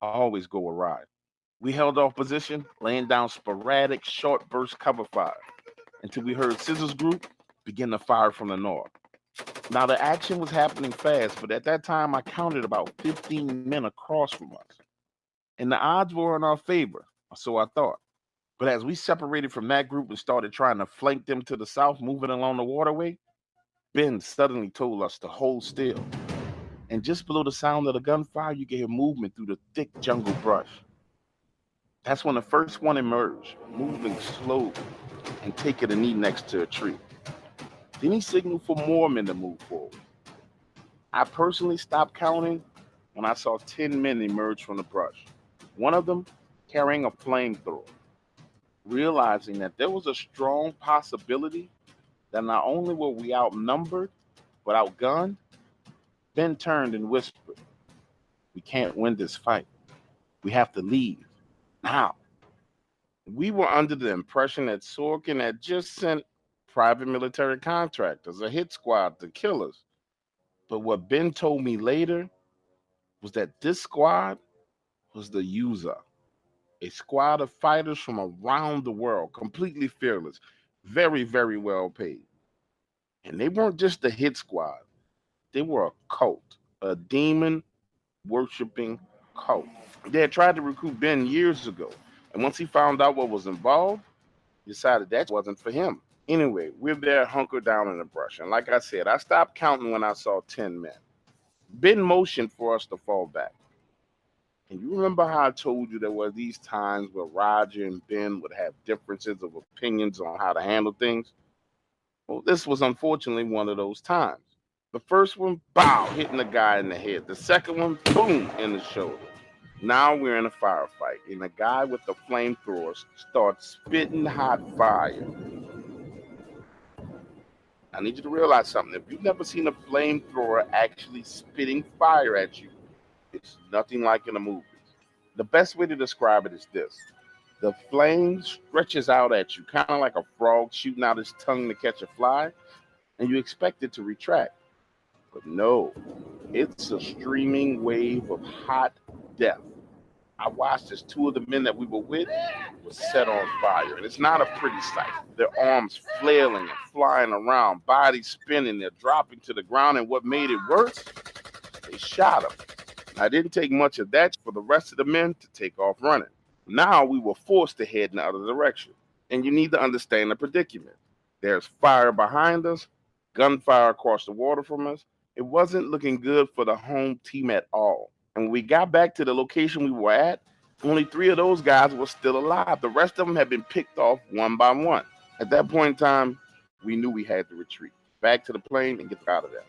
always go awry. We held our position, laying down sporadic, short burst cover fire until we heard Scissors' group begin to fire from the north. Now, the action was happening fast, but at that time, I counted about 15 men across from us. And the odds were in our favor, or so I thought. But as we separated from that group and started trying to flank them to the south, moving along the waterway, Ben suddenly told us to hold still. And just below the sound of the gunfire, you could hear movement through the thick jungle brush. That's when the first one emerged, moving slowly and taking a knee next to a tree. Then he signaled for more men to move forward. I personally stopped counting when I saw 10 men emerge from the brush, one of them carrying a flamethrower. Realizing that there was a strong possibility that not only were we outnumbered, but outgunned, Ben turned and whispered, "We can't win this fight. We have to leave now." We were under the impression that Sorkin had just sent private military contractors, a hit squad to kill us. But what Ben told me later was that this squad was the user, a squad of fighters from around the world, completely fearless, very, very well paid. And they weren't just a hit squad, they were a cult, a demon worshiping cult. They had tried to recruit Ben years ago, and once he found out what was involved, he decided that wasn't for him. Anyway, we're there hunkered down in the brush, and like I said, I stopped counting when I saw 10 men. Ben motioned for us to fall back. And you remember how I told you there were these times where Roger and Ben would have differences of opinions on how to handle things? Well, this was unfortunately one of those times. The first one, bow, hitting the guy in the head. The second one, boom, in the shoulder. Now we're in a firefight, and the guy with the flamethrower starts spitting hot fire. I need you to realize something. If you've never seen a flamethrower actually spitting fire at you, it's nothing like in the movies. The best way to describe it is this. The flame stretches out at you, kind of like a frog shooting out his tongue to catch a fly, and you expect it to retract. But no, it's a streaming wave of hot death. I watched as two of the men that we were with was set on fire, and it's not a pretty sight. Their arms flailing and flying around, bodies spinning, they're dropping to the ground, and what made it worse, they shot them. I didn't take much of that for the rest of the men to take off running. Now we were forced to head in the other direction, and you need to understand the predicament. There's fire behind us, gunfire across the water from us. It wasn't looking good for the home team at all. And when we got back to the location we were at, only 3 of those guys were still alive. The rest of them had been picked off one by one. At that point in time, we knew we had to retreat back to the plane and get out of there.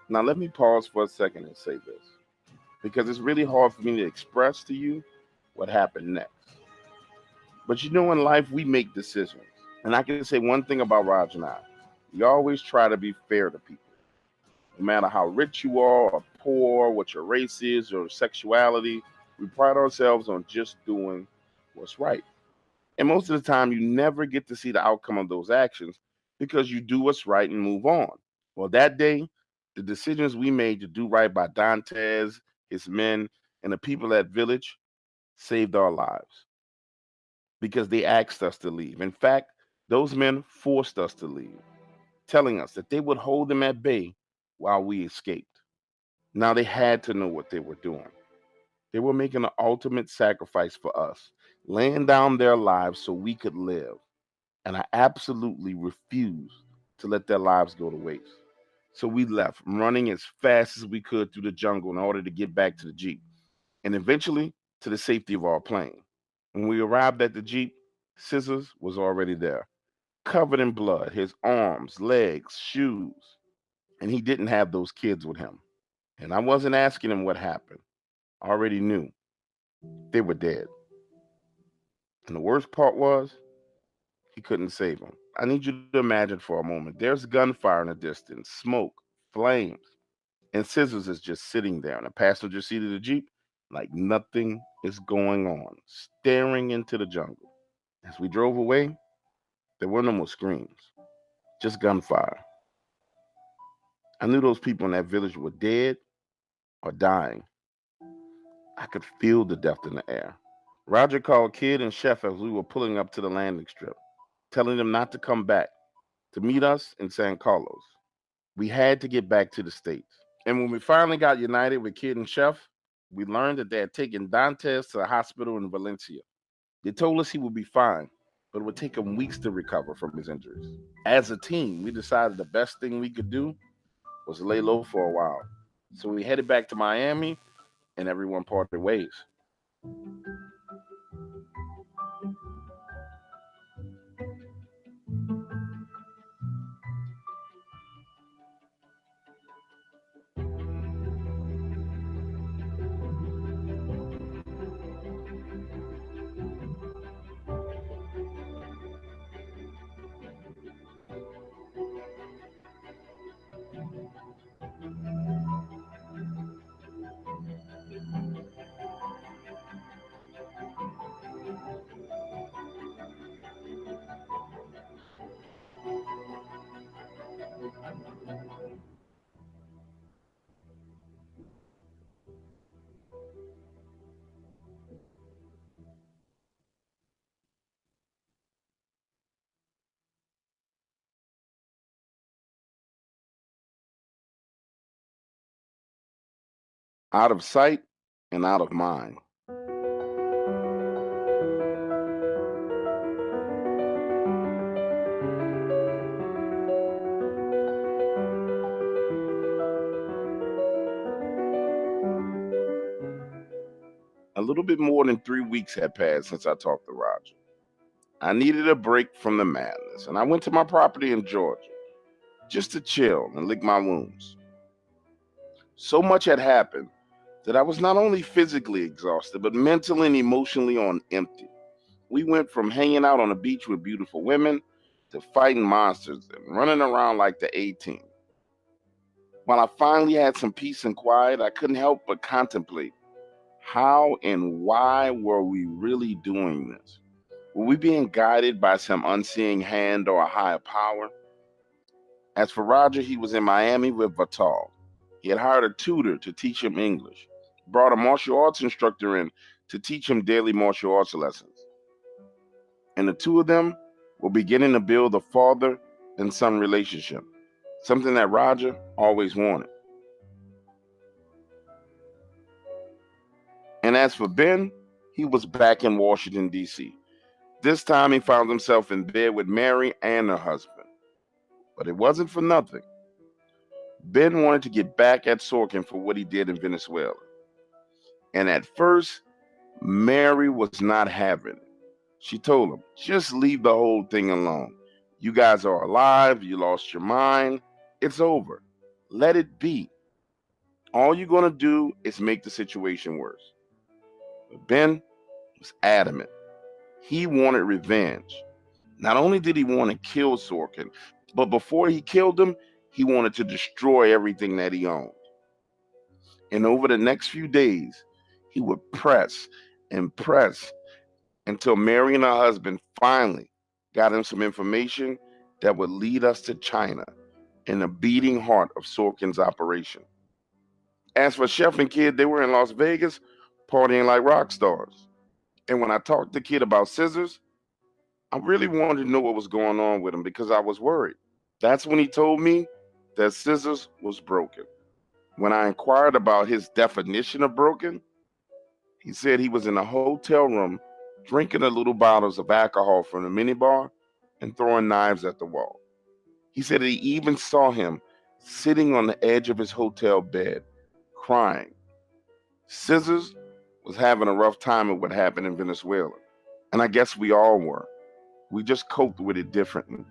Now, let me pause for a second and say this, because it's really hard for me to express to you what happened next. But you know, in life, we make decisions. And I can say one thing about Roger and I. We always try to be fair to people. No matter how rich you are or poor, what your race is or sexuality, we pride ourselves on just doing what's right. And most of the time, you never get to see the outcome of those actions because you do what's right and move on. Well, that day, the decisions we made to do right by Dantes, his men, and the people at Village saved our lives because they asked us to leave. In fact, those men forced us to leave, telling us that they would hold them at bay while we escaped. Now they had to know what they were doing. They were making an ultimate sacrifice for us, laying down their lives so we could live. And I absolutely refused to let their lives go to waste. So we left, running as fast as we could through the jungle in order to get back to the Jeep, and eventually to the safety of our plane. When we arrived at the Jeep, Scissors was already there, covered in blood, his arms, legs, shoes. And he didn't have those kids with him. And I wasn't asking him what happened. I already knew. They were dead. And the worst part was, he couldn't save them. I need you to imagine for a moment. There's gunfire in the distance, smoke, flames, and Scissors is just sitting there in the passenger seat of the Jeep like nothing is going on, staring into the jungle. As we drove away, there were no more screams, just gunfire. I knew those people in that village were dead or dying. I could feel the death in the air. Roger called Kid and Chef as we were pulling up to the landing strip, telling them not to come back, to meet us in San Carlos. We had to get back to the States. And when we finally got united with Kid and Chef, we learned that they had taken Dantes to the hospital in Valencia. They told us he would be fine, but it would take him weeks to recover from his injuries. As a team, we decided the best thing we could do was lay low for a while. So we headed back to Miami, and everyone parted ways. Out of sight and out of mind. A little bit more than 3 weeks had passed since I talked to Roger. I needed a break from the madness, and I went to my property in Georgia just to chill and lick my wounds. So much had happened that I was not only physically exhausted, but mentally and emotionally on empty. We went from hanging out on the beach with beautiful women to fighting monsters and running around like the A-Team. While I finally had some peace and quiet, I couldn't help but contemplate how and why were we really doing this? Were we being guided by some unseen hand or a higher power? As for Roger, he was in Miami with Vital. He had hired a tutor to teach him English, brought a martial arts instructor in to teach him daily martial arts lessons. And the two of them were beginning to build a father and son relationship, something that Roger always wanted. And as for Ben, he was back in Washington, D.C. This time he found himself in bed with Mary and her husband. But it wasn't for nothing. Ben wanted to get back at Sorkin for what he did in Venezuela. And at first, Mary was not having it. She told him, just leave the whole thing alone. You guys are alive, you lost your mind, it's over. Let it be. All you're going to do is make the situation worse. But Ben was adamant. He wanted revenge. Not only did he want to kill Sorkin, but before he killed him, he wanted to destroy everything that he owned. And over the next few days, he would press and press until Mary and her husband finally got him some information that would lead us to China in the beating heart of Sorkin's operation. As for Chef and Kid, they were in Las Vegas partying like rock stars. And when I talked to Kid about Scissors, I really wanted to know what was going on with him because I was worried. That's when he told me that Scissors was broken. When I inquired about his definition of broken, he said he was in a hotel room drinking the little bottles of alcohol from the minibar and throwing knives at the wall. He said he even saw him sitting on the edge of his hotel bed, crying. Scissors was having a rough time with what happened in Venezuela. And I guess we all were. We just coped with it differently.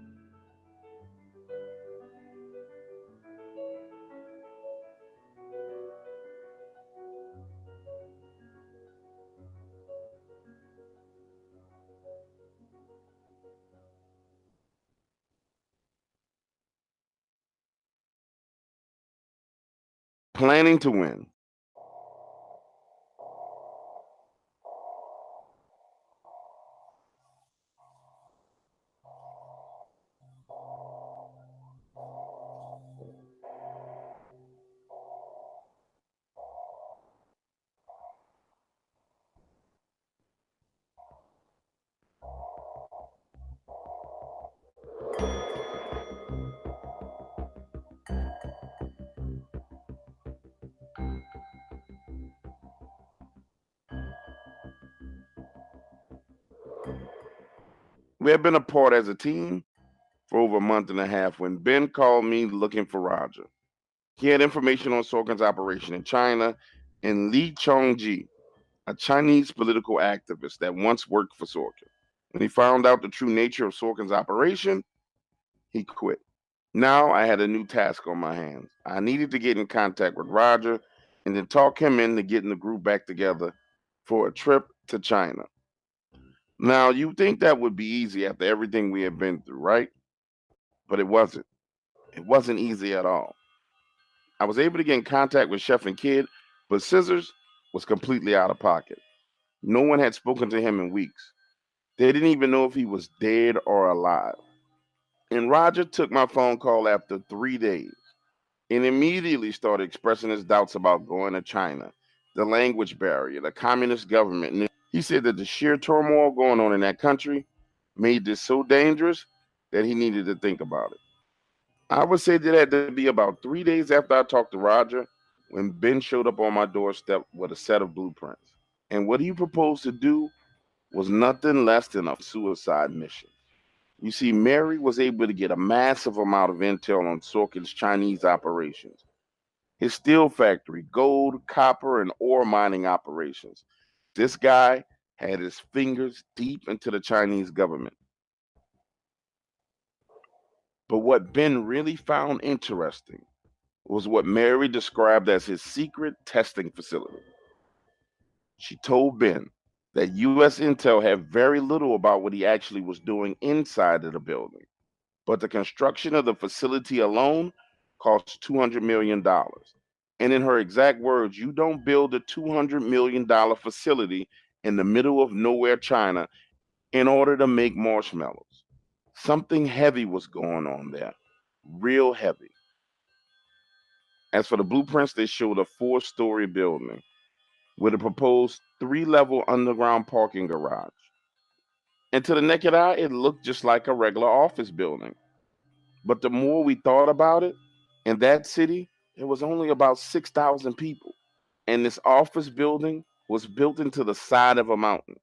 Planning to win. We had been apart as a team for over a month and a half when Ben called me looking for Roger. He had information on Sorkin's operation in China and Li Chongji, a Chinese political activist that once worked for Sorkin. When he found out the true nature of Sorkin's operation, he quit. Now I had a new task on my hands. I needed to get in contact with Roger and then talk him into getting the group back together for a trip to China. Now, you think that would be easy after everything we had been through, right? But it wasn't. It wasn't easy at all. I was able to get in contact with Chef and Kid, but Scissors was completely out of pocket. No one had spoken to him in weeks. They didn't even know if he was dead or alive. And Roger took my phone call after 3 days and immediately started expressing his doubts about going to China, the language barrier, the communist government. And he said that the sheer turmoil going on in that country made this so dangerous that he needed to think about it. I would say that had to be about 3 days after I talked to Roger when Ben showed up on my doorstep with a set of blueprints. And what he proposed to do was nothing less than a suicide mission. You see, Mary was able to get a massive amount of intel on Sorkin's Chinese operations, his steel factory, gold, copper, and ore mining operations. This guy had his fingers deep into the Chinese government. But what Ben really found interesting was what Mary described as his secret testing facility. She told Ben that U.S. intel had very little about what he actually was doing inside of the building, but the construction of the facility alone cost $200 million. And in her exact words, you don't build a $200 million facility in the middle of nowhere, China, in order to make marshmallows. Something heavy was going on there, real heavy. As for the blueprints, they showed a 4-story building with a proposed 3-level underground parking garage. And to the naked eye, it looked just like a regular office building. But the more we thought about it, in that city, there was only about 6,000 people. And this office building was built into the side of a mountain.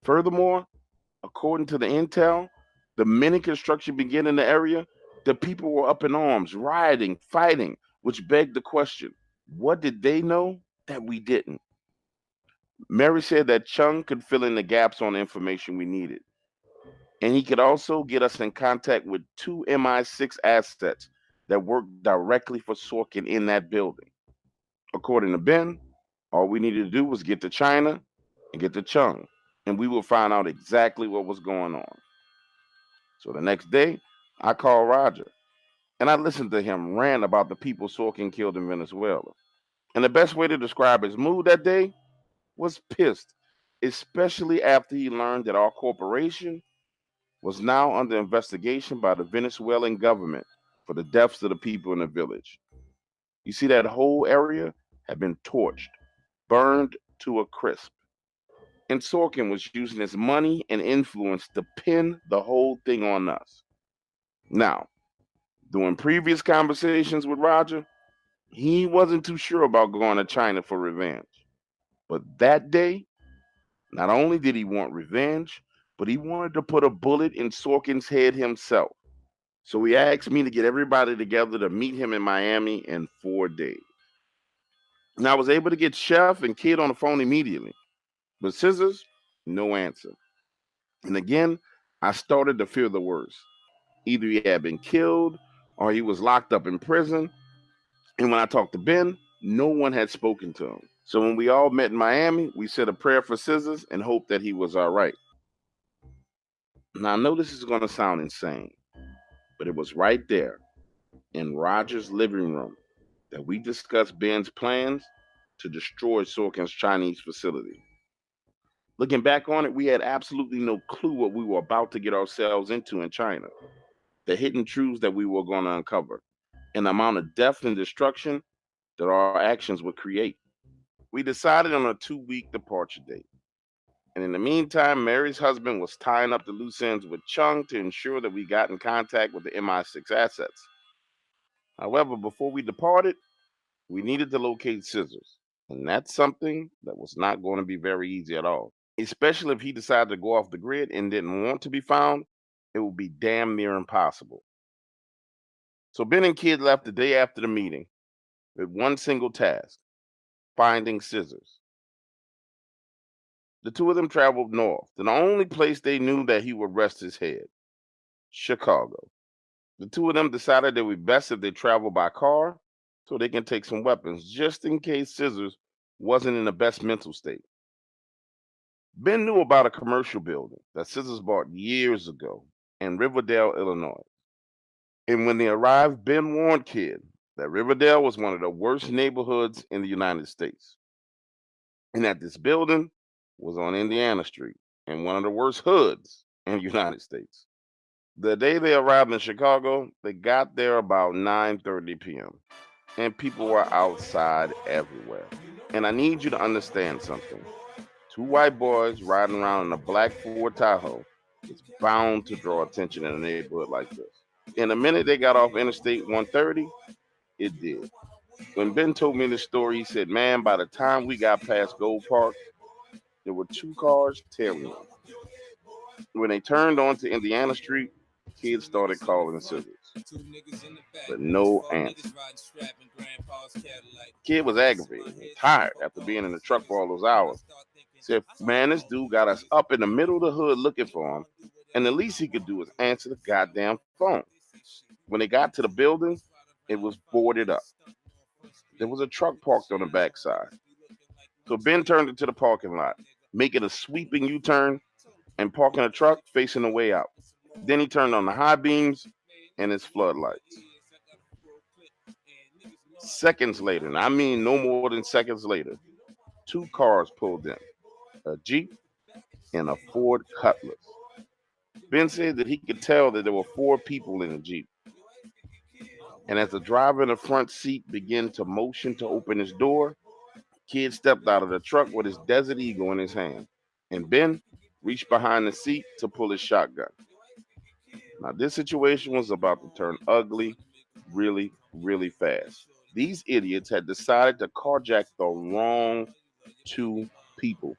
Furthermore, according to the intel, the minute construction began in the area, the people were up in arms, rioting, fighting, which begged the question, what did they know that we didn't? Mary said that Chung could fill in the gaps on the information we needed. And he could also get us in contact with 2 MI6 assets that worked directly for Sorkin in that building. According to Ben, all we needed to do was get to China and get to Chung, and we would find out exactly what was going on. So the next day, I called Roger, and I listened to him rant about the people Sorkin killed in Venezuela. And the best way to describe his mood that day was pissed, especially after he learned that our corporation was now under investigation by the Venezuelan government for the deaths of the people in the village. You see, that whole area had been torched, burned to a crisp. And Sorkin was using his money and influence to pin the whole thing on us. Now, during previous conversations with Roger, he wasn't too sure about going to China for revenge. But that day, not only did he want revenge, but he wanted to put a bullet in Sorkin's head himself. So he asked me to get everybody together to meet him in Miami in 4 days. And I was able to get Chef and Kid on the phone immediately. But Scissors, no answer. And again, I started to fear the worst. Either he had been killed or he was locked up in prison. And when I talked to Ben, no one had spoken to him. So when we all met in Miami, we said a prayer for Scissors and hoped that he was all right. Now, I know this is going to sound insane, but it was right there in Roger's living room that we discussed Ben's plans to destroy Sorkin's Chinese facility. Looking back on it, we had absolutely no clue what we were about to get ourselves into in China, the hidden truths that we were going to uncover, and the amount of death and destruction that our actions would create. We decided on a 2-week departure date. And in the meantime, Mary's husband was tying up the loose ends with Chung to ensure that we got in contact with the MI6 assets. However, before we departed, we needed to locate Scissors. And that's something that was not going to be very easy at all. especially if he decided to go off the grid and didn't want to be found, it would be damn near impossible. So Ben and Kid left the day after the meeting with one single task: finding scissors. The two of them traveled north to the only place they knew that he would rest his head: Chicago. The two of them decided it would be best if they traveled by car so they can take some weapons just in case Scissors wasn't in the best mental state. Ben knew about a commercial building that Scissors bought years ago in Riverdale, Illinois. And when they arrived, Ben warned Kid that Riverdale was one of the worst neighborhoods in the United States, and that this building was on Indiana Street and one of the worst hoods in the United States. The day they arrived in Chicago, they got there about 9:30 p.m. and people were outside everywhere. And I need you to understand something. Two white boys riding around in a black Ford Tahoe is bound to draw attention in a neighborhood like this. In the minute they got off Interstate 130, it did. When Ben told me this story, he said, man, by the time we got past Gold Park, there were two cars tailing them. When they turned onto Indiana Street, kids started calling Scissors, but no answer. Kid was aggravated and tired after being in the truck for all those hours. Said, man, this dude got us up in the middle of the hood looking for him, and the least he could do is answer the goddamn phone. When they got to the building, it was boarded up. There was a truck parked on the backside. So Ben turned into the parking lot, making a sweeping U-turn and parking a truck facing the way out. Then he turned on the high beams and his floodlights. Seconds later, and I mean no more than seconds later, two cars pulled in, a Jeep and a Ford Cutlass. Ben said that he could tell that there were four people in the Jeep. And as the driver in the front seat began to motion to open his door, Kid stepped out of the truck with his Desert Eagle in his hand. And Ben reached behind the seat to pull his shotgun. Now, this situation was about to turn ugly really, really fast. These idiots had decided to carjack the wrong two people.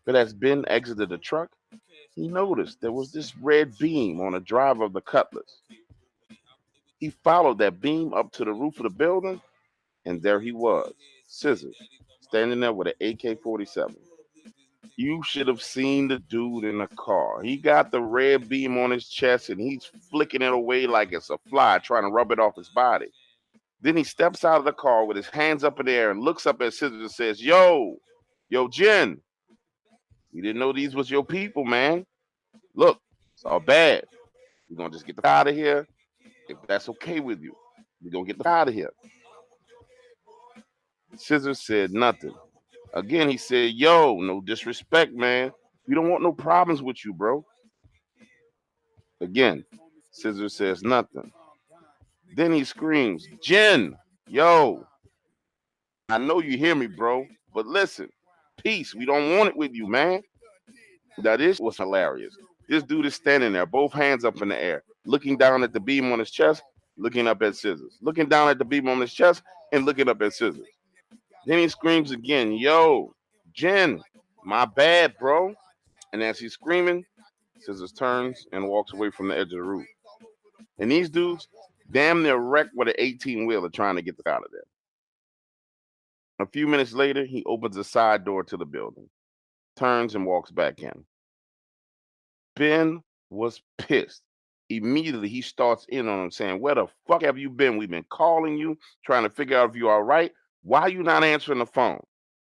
But as Ben exited the truck, he noticed there was this red beam on the driver of the Cutlass. He followed that beam up to the roof of the building, and there he was, Scissors, standing there with an AK-47. You should have seen the dude in the car. He got the red beam on his chest, and he's flicking it away like it's a fly, trying to rub it off his body. Then he steps out of the car with his hands up in the air and looks up at Scissors and says, yo, Jen, we didn't know these was your people, man. Look, it's all bad. We're going to just get the out of here. If that's okay with you, we're going to get the out of here. Scissors said nothing. Again, he said, yo, no disrespect, man. We don't want no problems with you, bro. Again, Scissors says nothing. Then he screams, Jen, yo, I know you hear me, bro, but listen, peace. We don't want it with you, man. Now, this was hilarious. This dude is standing there, both hands up in the air, looking down at the beam on his chest, looking up at Scissors, looking down at the beam on his chest, and looking up at Scissors. Then he screams again, yo, Jen, my bad, bro. And as he's screaming, Scissors turns and walks away from the edge of the roof. And these dudes damn near wrecked with an 18-wheeler trying to get out of there. A few minutes later, he opens the side door to the building, turns and walks back in. Ben was pissed. Immediately, he starts in on him saying, where the fuck have you been? We've been calling you, trying to figure out if you're all right. Why are you not answering the phone?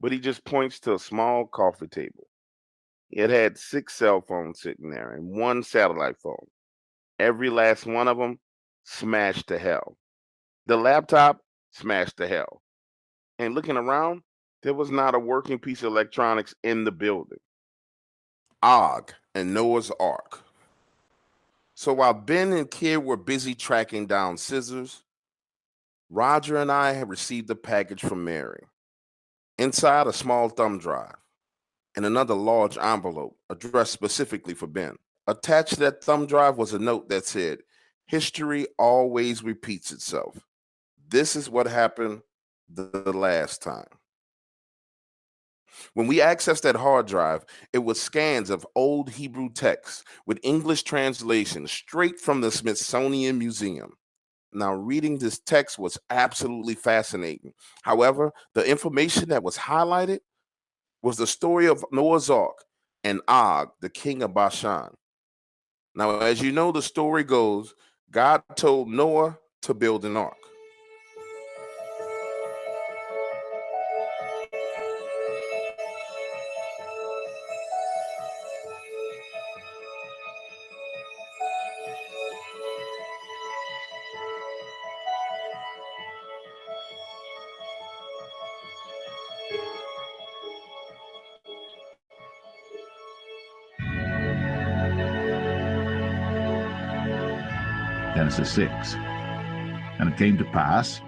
But he just points to a small coffee table. It had 6 cell phones sitting there and 1 satellite phone. Every last one of them smashed to hell. The laptop smashed to hell. And looking around, there was not a working piece of electronics in the building. Og and Noah's Ark. So while Ben and Kid were busy tracking down Scissors, Roger and I had received a package from Mary. Inside, a small thumb drive and another large envelope addressed specifically for Ben. Attached to that thumb drive was a note that said, history always repeats itself. This is what happened the last time. When we accessed that hard drive, it was scans of old Hebrew texts with English translations straight from the Smithsonian Museum. Now, reading this text was absolutely fascinating. However, the information that was highlighted was the story of Noah's Ark and Og, the king of Bashan. Now, as you know, the story goes, God told Noah to build an ark. Genesis 6. And it came to pass,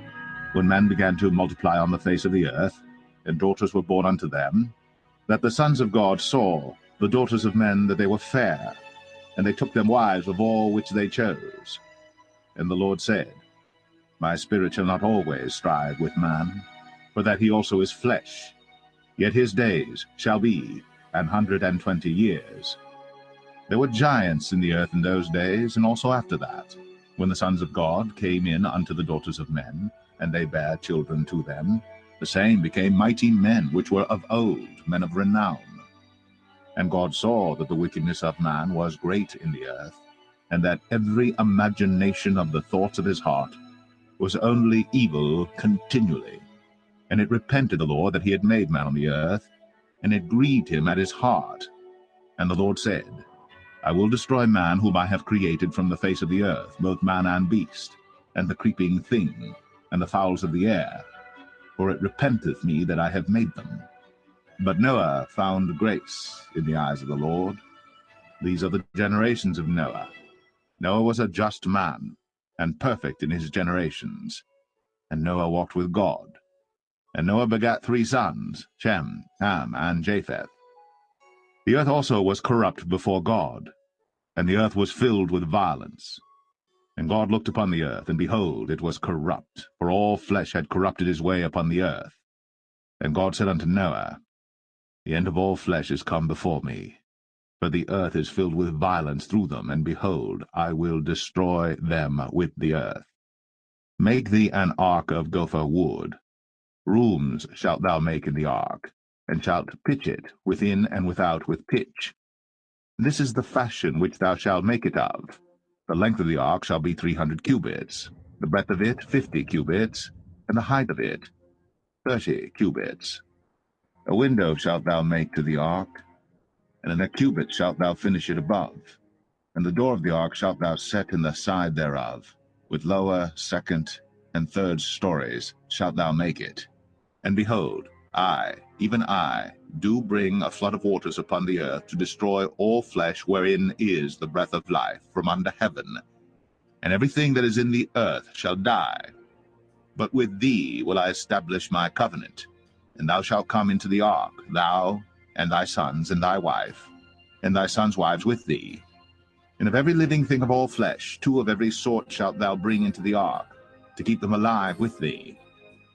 when men began to multiply on the face of the earth, and daughters were born unto them, that the sons of God saw the daughters of men that they were fair, and they took them wives of all which they chose. And the Lord said, My spirit shall not always strive with man, for that he also is flesh. Yet his days shall be 120 years. There were giants in the earth in those days, and also after that, when the sons of God came in unto the daughters of men, and they bare children to them, the same became mighty men, which were of old, men of renown. And God saw that the wickedness of man was great in the earth, and that every imagination of the thoughts of his heart was only evil continually. And it repented the Lord that he had made man on the earth, and it grieved him at his heart. And the Lord said, I will destroy man whom I have created from the face of the earth, both man and beast, and the creeping thing, and the fowls of the air, for it repenteth me that I have made them. But Noah found grace in the eyes of the Lord. These are the generations of Noah. Noah was a just man, and perfect in his generations. And Noah walked with God. And Noah begat 3 sons, Shem, Ham, and Japheth. The earth also was corrupt before God, and the earth was filled with violence. And God looked upon the earth, and behold, it was corrupt, for all flesh had corrupted his way upon the earth. And God said unto Noah, The end of all flesh is come before me, for the earth is filled with violence through them, and behold, I will destroy them with the earth. Make thee an ark of gopher wood. Rooms shalt thou make in the ark, and shalt pitch it within and without with pitch. This is the fashion which thou shalt make it of. The length of the ark shall be 300 cubits, the breadth of it 50 cubits, and the height of it 30 cubits. A window shalt thou make to the ark, and in a cubit shalt thou finish it above. And the door of the ark shalt thou set in the side thereof, with lower, second, and third stories shalt thou make it. And behold, I, even I, do bring a flood of waters upon the earth to destroy all flesh wherein is the breath of life from under heaven. And everything that is in the earth shall die. But with thee will I establish my covenant, and thou shalt come into the ark, thou, and thy sons, and thy wife, and thy sons' wives with thee. And of every living thing of all flesh, 2 of every sort shalt thou bring into the ark, to keep them alive with thee.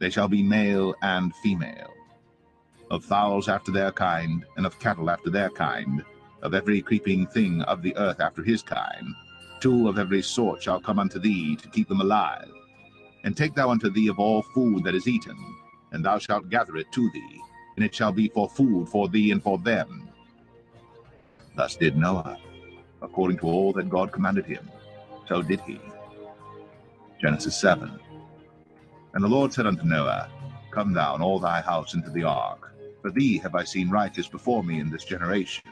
They shall be male and female. Of fowls after their kind, and of cattle after their kind, of every creeping thing of the earth after his kind, 2 of every sort shall come unto thee, to keep them alive. And take thou unto thee of all food that is eaten, and thou shalt gather it to thee, and it shall be for food for thee and for them. Thus did Noah, according to all that God commanded him, so did he. Genesis 7. And the Lord said unto Noah, Come down all thy house into the ark, for thee have I seen righteous before me in this generation.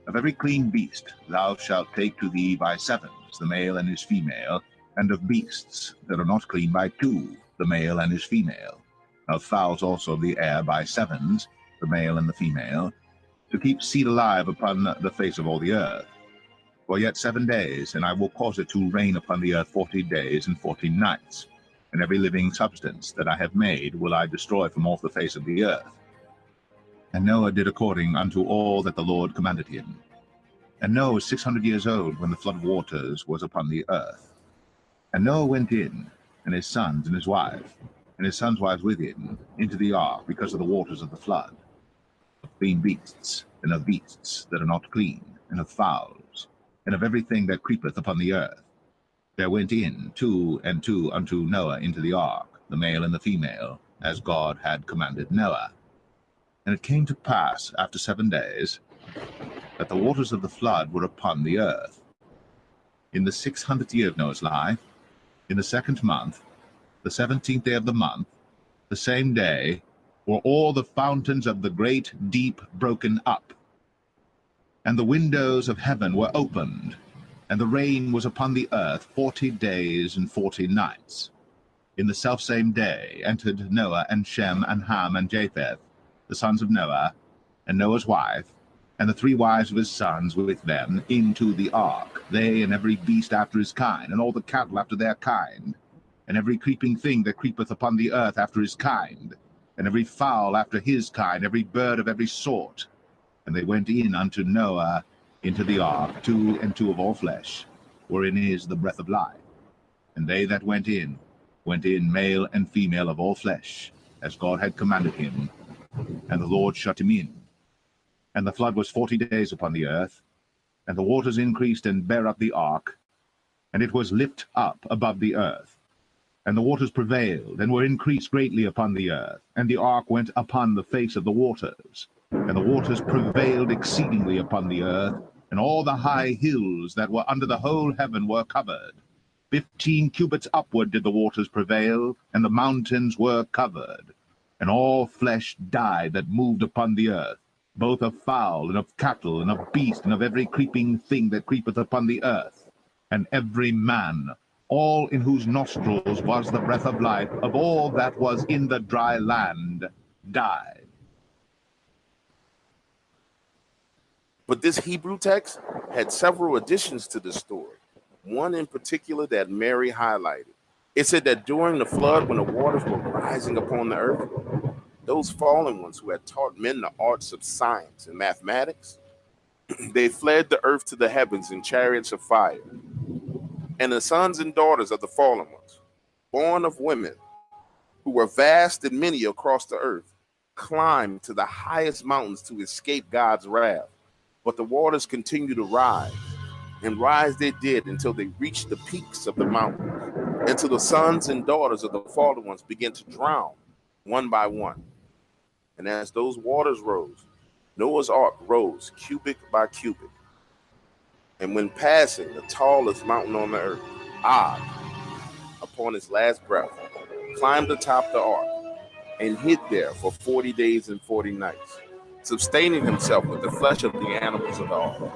Of every clean beast thou shalt take to thee by 7s, the male and his female, and of beasts that are not clean by 2, the male and his female. Of fowls also of the air by 7s, the male and the female, to keep seed alive upon the face of all the earth. For yet 7 days, and I will cause it to rain upon the earth 40 days and 40 nights. And every living substance that I have made will I destroy from off the face of the earth. And Noah did according unto all that the Lord commanded him. And Noah was 600 years old when the flood of waters was upon the earth. And Noah went in, and his sons and his wife, and his sons' wives with him, into the ark because of the waters of the flood. of clean beasts, and of beasts that are not clean, and of fowls, and of everything that creepeth upon the earth. There went in 2 and 2 unto Noah into the ark, the male and the female, as God had commanded Noah. And it came to pass after 7 days that the waters of the flood were upon the earth. In the 600th year of Noah's life, in the 2nd month, the 17th day of the month, the same day, were all the fountains of the great deep broken up, and the windows of heaven were opened, and the rain was upon the earth 40 days and 40 nights. In the selfsame day entered Noah and Shem and Ham and Japheth, the sons of Noah, and Noah's wife, and the 3 wives of his sons with them, into the ark, they and every beast after his kind, and all the cattle after their kind, and every creeping thing that creepeth upon the earth after his kind, and every fowl after his kind, every bird of every sort. And they went in unto Noah into the ark, 2 and 2 of all flesh, wherein is the breath of life. And they that went in, male and female of all flesh, as God had commanded him. And the Lord shut him in. And the flood was 40 days upon the earth, and the waters increased and bare up the ark, and it was lift up above the earth. And the waters prevailed, and were increased greatly upon the earth, and the ark went upon the face of the waters. And the waters prevailed exceedingly upon the earth, and all the high hills that were under the whole heaven were covered. 15 cubits upward did the waters prevail, and the mountains were covered. And all flesh died that moved upon the earth, both of fowl, and of cattle, and of beast, and of every creeping thing that creepeth upon the earth. And every man, all in whose nostrils was the breath of life, of all that was in the dry land, died. But this Hebrew text had several additions to the story. One in particular that Mary highlighted. It said that during the flood, when the waters were rising upon the earth, those fallen ones who had taught men the arts of science and mathematics, they fled the earth to the heavens in chariots of fire. And the sons and daughters of the fallen ones, born of women, who were vast and many across the earth, climbed to the highest mountains to escape God's wrath. But the waters continued to rise, and rise they did until they reached the peaks of the mountains, until the sons and daughters of the fallen ones began to drown one by one. And as those waters rose, Noah's ark rose cubit by cubit. And when passing the tallest mountain on the earth, Og, upon his last breath, climbed atop the ark and hid there for 40 days and 40 nights, sustaining himself with the flesh of the animals of the ark.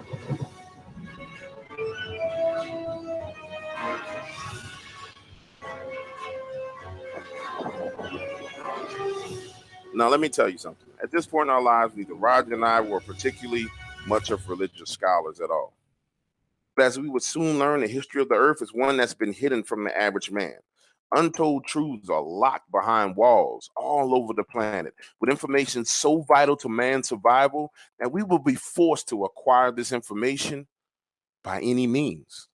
Now, let me tell you something. At this point in our lives, neither Roger and I were particularly much of religious scholars at all. But as we would soon learn, the history of the earth is one that's been hidden from the average man. Untold truths are locked behind walls all over the planet, with information so vital to man's survival that we will be forced to acquire this information by any means.